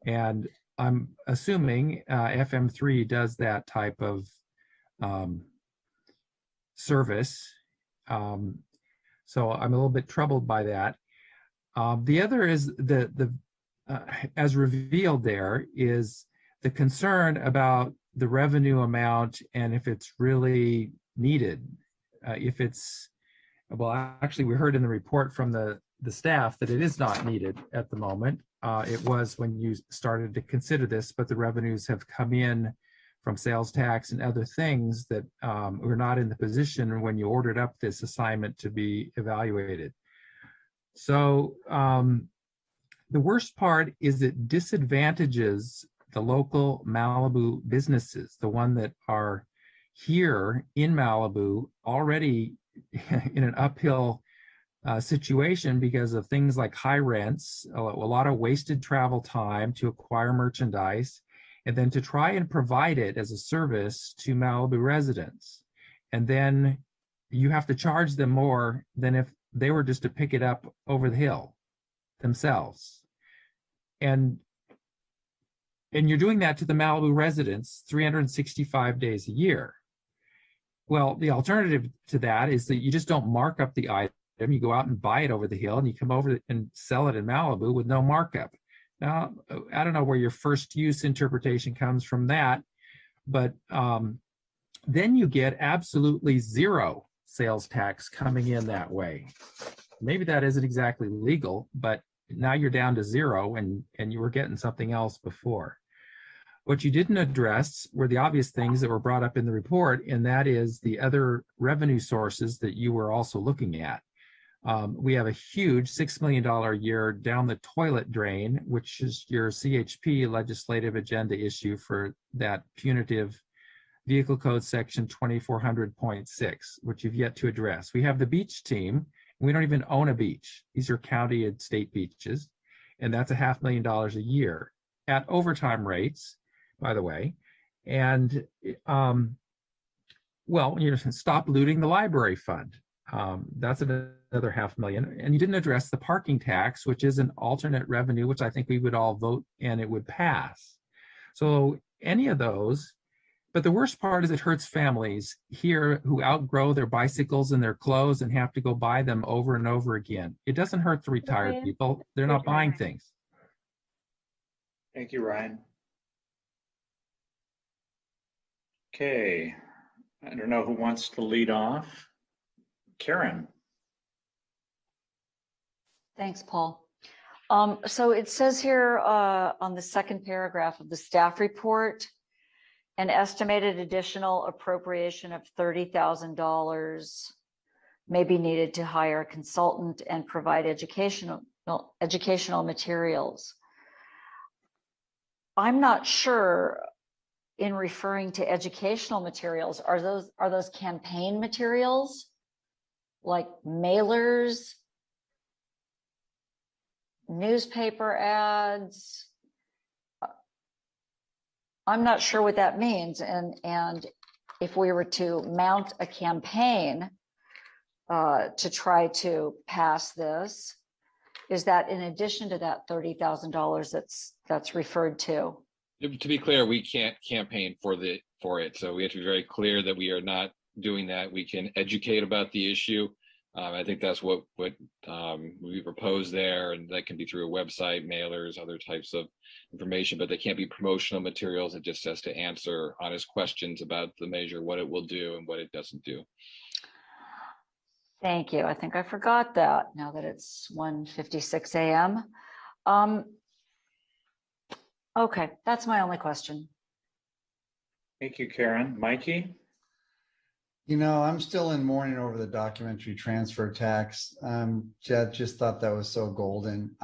And I'm assuming FM3 does that type of service. So I'm a little bit troubled by that. The other is as revealed there is the concern about the revenue amount and if it's really needed. Actually, we heard in the report from the staff that it is not needed at the moment. It was when you started to consider this, but the revenues have come in from sales tax and other things that we're not in the position when you ordered up this assignment to be evaluated. So the worst part is it disadvantages the local Malibu businesses, the one that are here in Malibu already in an uphill situation because of things like high rents, a lot of wasted travel time to acquire merchandise, and then to try and provide it as a service to Malibu residents. And then you have to charge them more than if they were just to pick it up over the hill themselves. And you're doing that to the Malibu residents 365 days a year. Well, the alternative to that is that you just don't mark up the item. You go out and buy it over the hill and you come over and sell it in Malibu with no markup. Now, I don't know where your first use interpretation comes from that, but then you get absolutely zero sales tax coming in that way. Maybe that isn't exactly legal, but now you're down to zero and you were getting something else before. What you didn't address were the obvious things that were brought up in the report, and that is the other revenue sources that you were also looking at. We have a huge $6 million a year down the toilet drain, which is your CHP legislative agenda issue for that punitive Vehicle Code section 2400.6, which you've yet to address. We have the beach team. We don't even own a beach. These are county and state beaches, and that's $500,000 a year at overtime rates, by the way. And well, stop looting the library fund. That's another $500,000. And you didn't address the parking tax, which is an alternate revenue, which I think we would all vote and it would pass. So any of those, but the worst part is it hurts families here who outgrow their bicycles and their clothes and have to go buy them over and over again. It doesn't hurt the retired Ryan, people. They're not buying things. Thank you, Ryan. Okay, I don't know who wants to lead off. Karen. Thanks, Paul. So it says here on the second paragraph of the staff report, an estimated additional appropriation of $30,000 may be needed to hire a consultant and provide educational materials. I'm not sure, in referring to educational materials, are those campaign materials like mailers, newspaper ads? I'm not sure what that means. And if we were to mount a campaign to try to pass this, is that in addition to that $30,000 that's referred to? To be clear, we can't campaign for it. So we have to be very clear that we are not doing that. We can educate about the issue. I think that's what we propose there, and that can be through a website, mailers, other types of information, but they can't be promotional materials. It just has to answer honest questions about the measure, what it will do and what it doesn't do. Thank you. I think I forgot that now that it's 1:56 a.m. Okay, that's my only question. Thank you, Karen. Mikey? You know, I'm still in mourning over the documentary transfer tax. Just thought that was so golden.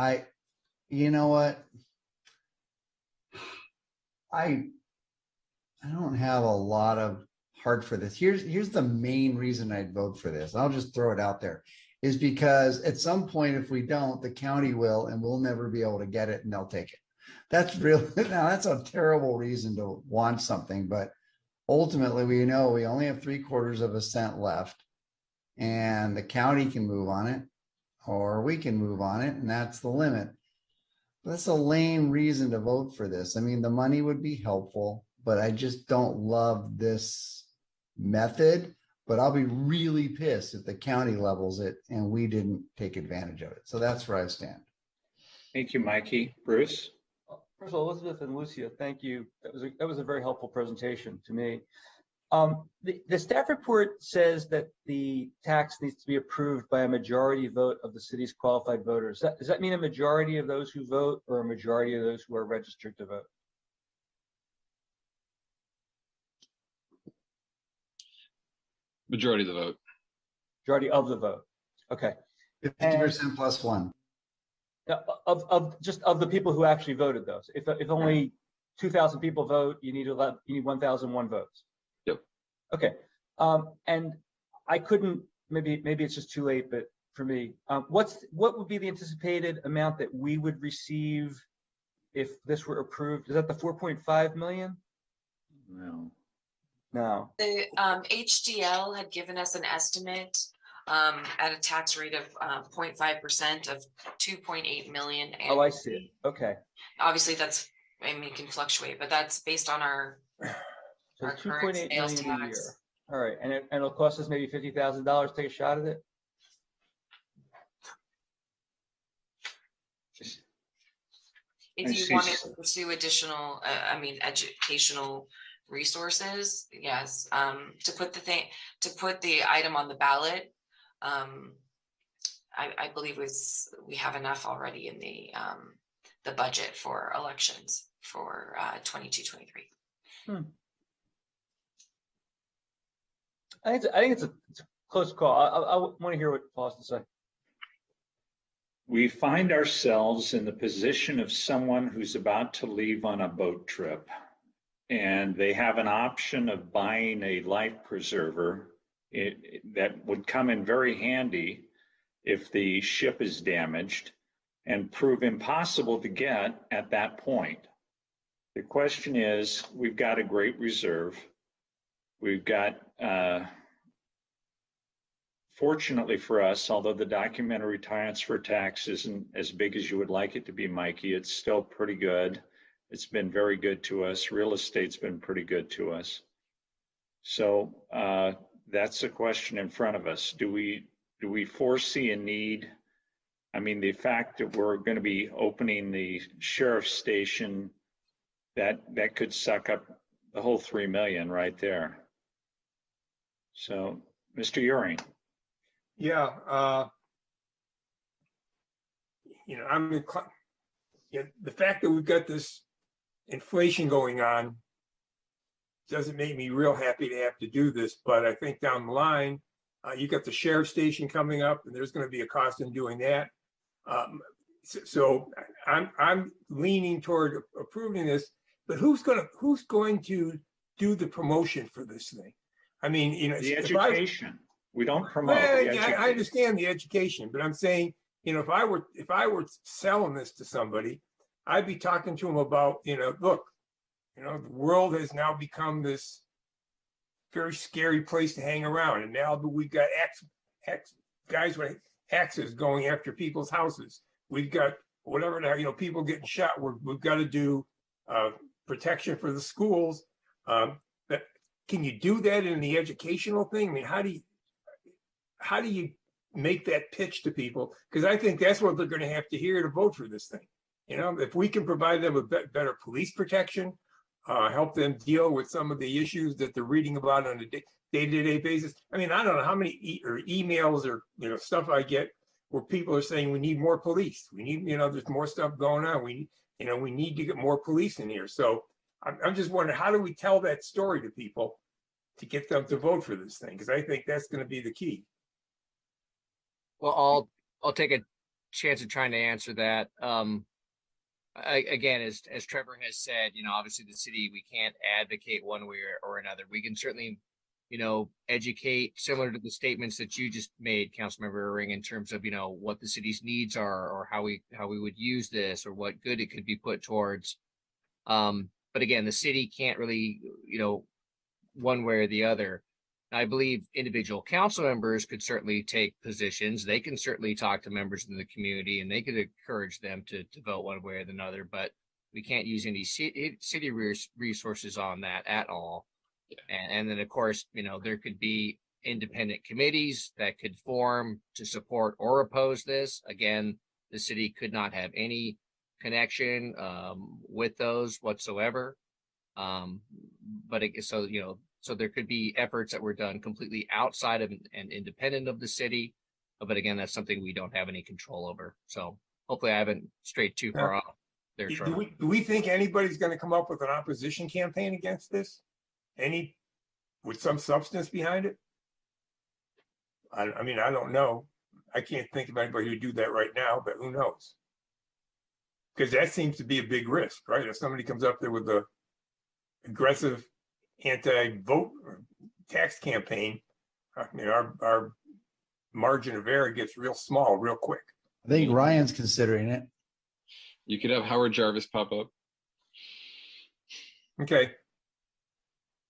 You know what? I don't have a lot of heart for this. Here's the main reason I'd vote for this. I'll just throw it out there. Is because at some point, if we don't, the county will, and we'll never be able to get it, and they'll take it. That's real. Now that's a terrible reason to want something, but ultimately we know we only have 3/4 of a cent left, and the county can move on it, or we can move on it, and that's the limit. That's a lame reason to vote for this. I mean, the money would be helpful, but I just don't love this method. But I'll be really pissed if the county levels it and we didn't take advantage of it. So that's where I stand. Thank you, Mikey. Bruce? First of all, Elizabeth and Lucia, thank you. That was a very helpful presentation to me. The staff report says that the tax needs to be approved by a majority vote of the city's qualified voters. Does that mean a majority of those who vote or a majority of those who are registered to vote? Majority of the vote. Majority of the vote. Okay. 50% plus one. Of the people who actually voted, though. If only 2,000 people vote, you need 1,001 votes. Yep. Okay. And I couldn't. Maybe it's just too late. But for me, what would be the anticipated amount that we would receive if this were approved? Is that the 4.5 million? No. The HDL had given us an estimate at a tax rate of 0.5% of 2.8 million. Oh, I see. Okay. Obviously, it can fluctuate, but that's based on our current sales tax. A year. All right, and it'll cost us maybe $50,000 to take a shot at it. If you wanted to pursue additional, educational resources, yes. To put the item on the ballot, I believe we have enough already in the budget for elections for 22-23. I think it's a close call. I want to hear what Paul has to say. We find ourselves in the position of someone who's about to leave on a boat trip, and they have an option of buying a life preserver that would come in very handy if the ship is damaged and prove impossible to get at that point. The question is, we've got a great reserve. We've got, fortunately for us, although the documentary transfer tax isn't as big as you would like it to be, Mikey, it's still pretty good. It's been very good to us. Real estate's been pretty good to us. So that's the question in front of us. Do we foresee a need? I mean, the fact that we're going to be opening the sheriff's station, that could suck up the whole 3 million right there. So, Mr. Euring. Yeah, the fact that we've got this inflation going on doesn't make me real happy to have to do this, but I think down the line, you got the sheriff's station coming up, and there's going to be a cost in doing that. So I'm leaning toward approving this, but who's going to do the promotion for this thing? I mean, the education. We don't promote. Well, I understand the education, but I'm saying, if I were selling this to somebody, I'd be talking to them about, look, the world has now become this very scary place to hang around, and now we've got guys with axes going after people's houses. We've got whatever now, people getting shot. We've got to do protection for the schools. But can you do that in the educational thing? I mean, how do you make that pitch to people? Because I think that's what they're going to have to hear to vote for this thing. If we can provide them with better police protection, help them deal with some of the issues that they're reading about on a day-to-day basis. I mean, I don't know how many emails or stuff I get where people are saying we need more police. We need, there's more stuff going on. We need to get more police in here. So I'm just wondering, how do we tell that story to people to get them to vote for this thing? Because I think that's going to be the key. Well, I'll take a chance at trying to answer that. Again, as Trevor has said, obviously the city, we can't advocate one way or another. We can certainly, educate, similar to the statements that you just made, Councilmember Ring, in terms of, what the city's needs are, or how we would use this, or what good it could be put towards. But again, the city can't really, one way or the other. I believe individual council members could certainly take positions. They can certainly talk to members in the community, and they could encourage them to vote one way or another, but we can't use any city resources on that at all. And then, of course, there could be independent committees that could form to support or oppose this. Again, the city could not have any connection with those whatsoever. So there could be efforts that were done completely outside of and independent of the city. But again, that's something we don't have any control over. So hopefully I haven't strayed too far off there. Do we think anybody's going to come up with an opposition campaign against this? With some substance behind it? I mean, I don't know. I can't think of anybody who'd do that right now, but who knows? Because that seems to be a big risk, right? If somebody comes up there with a aggressive anti-vote tax campaign, our margin of error gets real small real quick. I think Ryan's considering it. You could have Howard Jarvis pop up. Okay.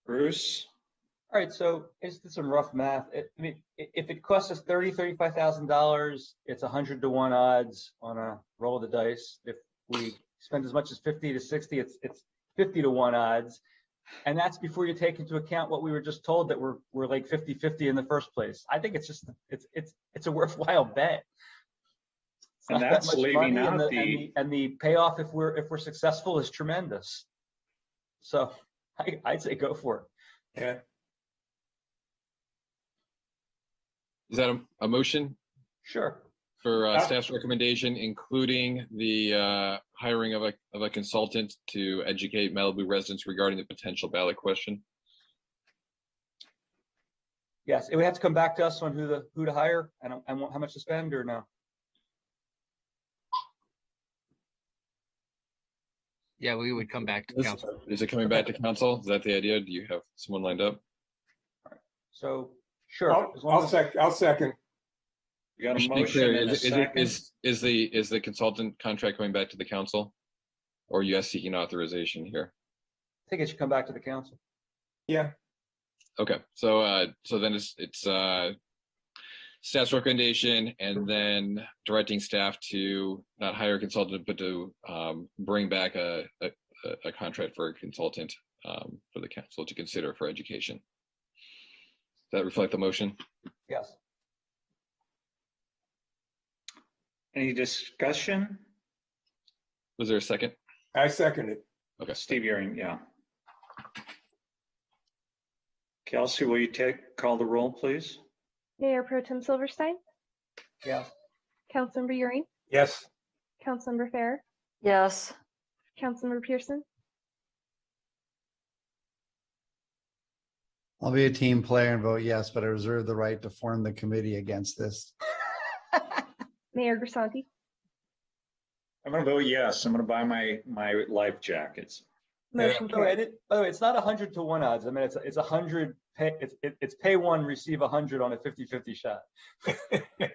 Bruce? All right, so it's some rough math. I mean, if it costs us $35,000, it's 100 to 1 odds on a roll of the dice. If we spend as much as 50 to 60, it's 50 to 1 odds. And that's before you take into account what we were just told, that we're like 50-50 in the first place. I think it's a worthwhile bet. And that's leaving out and the payoff if we're successful is tremendous. So I'd say go for it. Yeah. Is that a motion? Sure. For staff's recommendation, including the hiring of a consultant to educate Malibu residents regarding the potential ballot question? Yes, it would have to come back to us on who to hire and how much to spend, or no? Yeah, we would come back to council. Is it coming back to council? Is that the idea? Do you have someone lined up? All right. So sure. I'll second. You got a motion and a second. Is the consultant contract going back to the council? Or are you guys seeking authorization here? I think it should come back to the council. Yeah. Okay, so then it's staff's recommendation, and then directing staff to not hire a consultant, but to bring back a contract for a consultant for the council to consider for education. Does that reflect the motion? Yes. Any discussion? Was there a second? I second it. Okay. Steve Euring, yeah. Kelsey, will you call the roll, please? Mayor Pro Tem Silverstein, Yes. Councilmember Euring, Yes. Councilmember Fair, Yes. Councilmember Pearson, I'll be a team player and vote yes, but I reserve the right to form the committee against this. Mayor Grisanti. I'm going to vote yes. I'm going to buy my life jackets. Motion By the way, carries. it's not 100-to-1 odds. I mean, it's 100 pay. It's pay one, receive 100 on a 50-50 shot.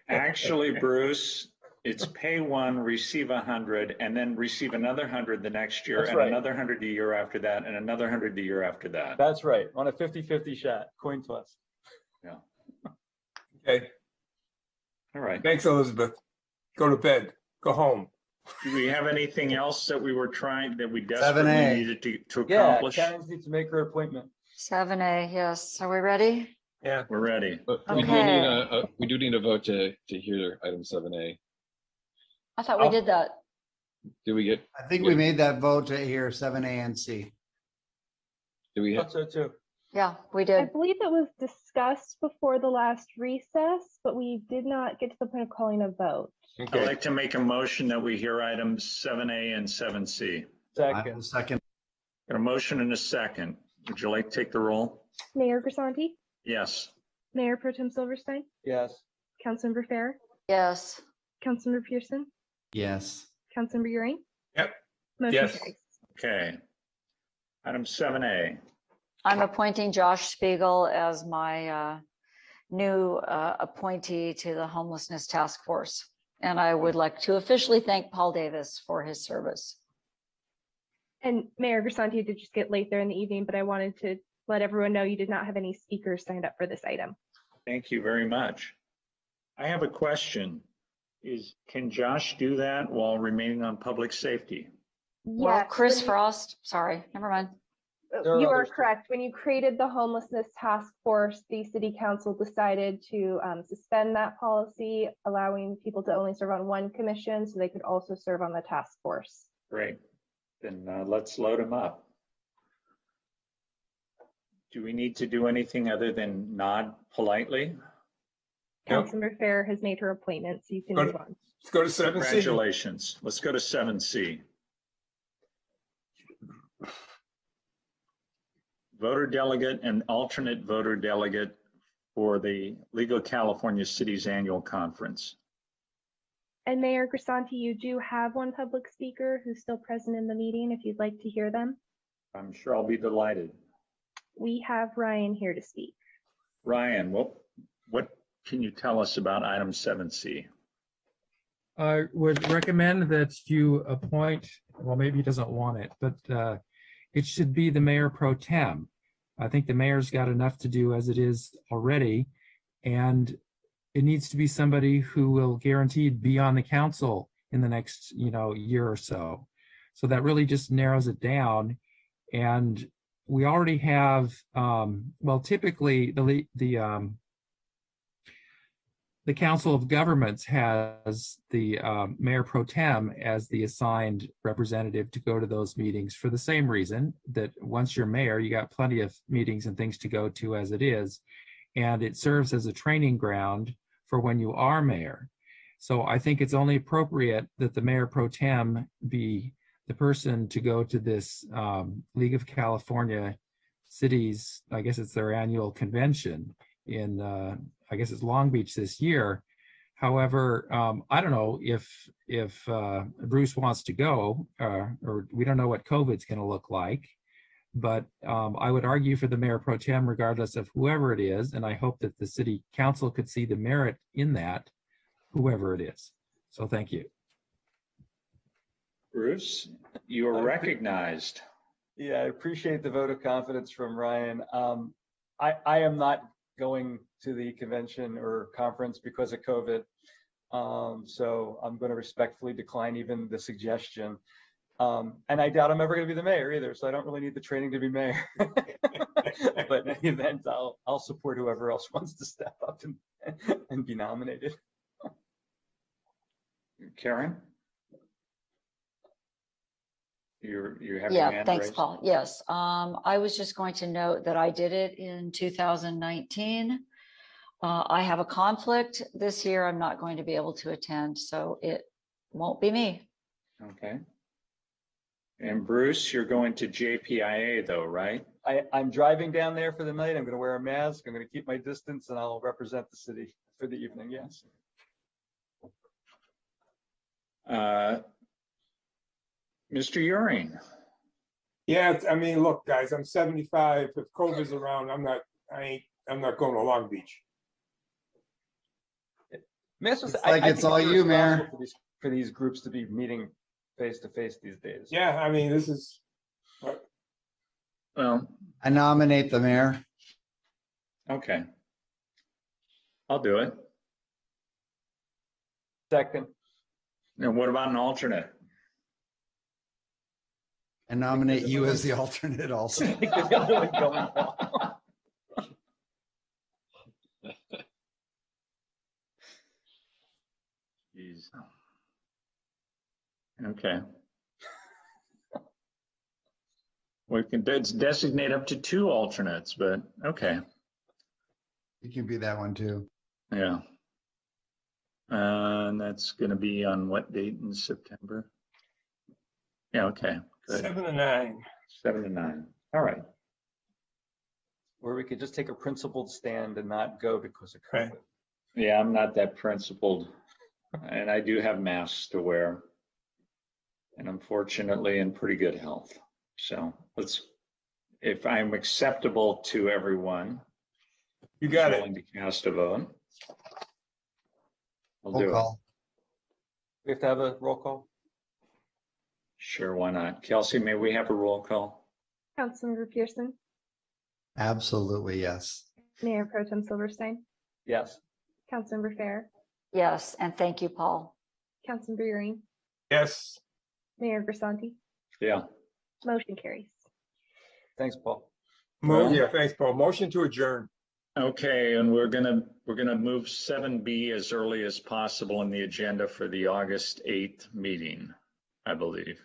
Actually, Bruce, it's pay one, receive 100, and then receive another 100 the next year, That's and right. another 100 the year after that, and another 100 the year after that. That's right. On a 50-50 shot, coin toss. Yeah. Okay. All right. Thanks, Elizabeth. Go to bed. Go home. Do we have anything else that we7A. desperately needed to Yeah, accomplish? Karen's needs to make her appointment. 7A, yes. Are we ready? Yeah. We're ready. But Okay. we do need a vote to hear item 7A. I thought we did that. Do we get? I think we made that vote to hear 7A and C. Do we? Thought so too. Yeah, we I did. believe it was discussed before the last recess, but we did not get to the point of calling a vote. I'd like to make a motion that we hear items 7A and 7C. Second. Second. Got a motion and a second. Would you like to take the roll? Mayor Grisanti, Yes. Mayor Pro Tem Silverstein, Yes. Councilmember Fair, Yes. Councilmember Pearson, Yes. Councilmember Euring. Yep. Motion Yes. carries. Okay. Item 7A. I'm appointing Josh Spiegel as my new appointee to the Homelessness Task Force. And I would like to officially thank Paul Davis for his service. And Mayor Grisanti did just get late there in the evening, but I wanted to let everyone know you did not have any speakers signed up for this item. Thank you very much. I have a question. Can Josh do that while remaining on public safety? Well, Yes, Chris when you- Frost, sorry, never mind. There are You are others too. correct. When you created the homelessness task force, the city council decided to suspend that policy, allowing people to only serve on one commission so they could also serve on the task force. Great. Then let's load him up. Do we need to do anything other than nod politely? Nope. Councilmember Fair has made her appointment, so you can Good. move on. Let's go to 7C. Congratulations. Let's go to 7C. Voter delegate and alternate voter delegate for the League of California Cities Annual Conference. And Mayor Grisanti, you do have one public speaker who's still present in the meeting if you'd like to hear them. I'm sure I'll be delighted. We have Ryan here to speak. Ryan, what can you tell us about item 7C? I would recommend that you appoint, well, maybe he doesn't want it, but it should be the mayor pro tem. I think the mayor's got enough to do as it is already, and it needs to be somebody who will guaranteed be on the council in the next, year or so. So that really just narrows it down. And we already have, well, typically the Council of Governments has the mayor pro tem as the assigned representative to go to those meetings for the same reason that once you're mayor, you got plenty of meetings and things to go to as it is. And it serves as a training ground for when you are mayor. So I think it's only appropriate that the mayor pro tem be the person to go to this League of California Cities, I guess it's their annual convention in, I guess it's Long Beach this year. However, I don't know if Bruce wants to go, or we don't know what COVID's going to look like. But I would argue for the mayor pro tem regardless of whoever it is, and I hope that the city council could see the merit in that, whoever it is. So thank you. Bruce, you are recognized. Yeah, I appreciate the vote of confidence from Ryan. I am not going to the convention or conference because of COVID. So I'm going to respectfully decline even the suggestion. And I doubt I'm ever going to be the mayor either, so I don't really need the training to be mayor. But in any event, I'll support whoever else wants to step up and be nominated. Karen? You have your Yeah, hand thanks, raised? Paul. Yes, I was just going to note that I did it in 2019. I have a conflict this year. I'm not going to be able to attend, so it won't be me. Okay. And Bruce, you're going to JPIA though, right? I'm driving down there for the night. I'm going to wear a mask. I'm going to keep my distance, and I'll represent the city for the evening. Yes. Mr. Uring. Yeah, I mean, look, guys, I'm 75. If COVID's around, I'm not going to Long Beach. It's it's all you, Mayor. For these groups to be meeting face to face these days. Yeah, I mean, this is. Well, I nominate the mayor. Okay. I'll do it. Second. And what about an alternate? I nominate you as the alternate also. Jeez. Okay. We can designate up to 2 alternates, but okay. You can be that one too. Yeah. And that's going to be on what date in September? Yeah, okay. Good. 7 to 9. 7 to 9. All right. Where we could just take a principled stand and not go because of COVID. Yeah, I'm not that principled. And I do have masks to wear. And I'm fortunately in pretty good health. So if I'm acceptable to everyone, you got it. Willing to cast a vote. I'll Roll do call. We have to have a roll call. Sure, why not? Kelsey, may we have a roll call? Councilmember Pearson, Absolutely, yes. Mayor Pro Tem Silverstein, Yes. Councilmember Fair, Yes, and thank you, Paul. Councilmember Euring, Yes. Mayor Grisanti. Yeah. Motion carries. Thanks, Paul. Yeah, thanks, Paul. Motion to adjourn. Okay, and we're gonna move 7B as early as possible in the agenda for the August 8th meeting, I believe.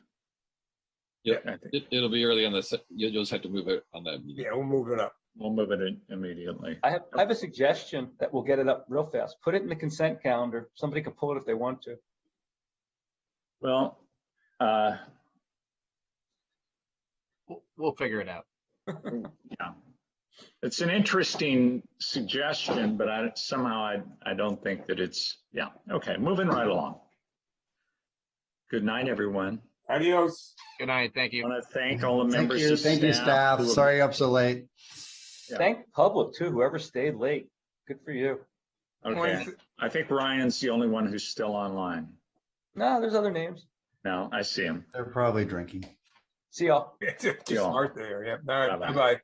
Yeah, it'll be early on the. You'll just have to move it on that meeting. Yeah, we'll move it up. We'll move it in immediately. I have a suggestion that will get it up real fast. Put it in the consent calendar. Somebody can pull it if they want to. Well, we'll figure it out. Yeah. It's an interesting suggestion, but I don't think that it's, yeah. Okay, moving right along. Good night, everyone. Adios. Good night. Thank you. I want to thank all the members of Thank you, staff. who have- Sorry up so late. Yeah. Thank public too, whoever stayed late. Good for you. Okay, I think Ryan's the only one who's still online. No, there's other names. No, I see him. They're probably drinking. See y'all. Just start there. Yeah. All right. Bye-bye. Bye-bye.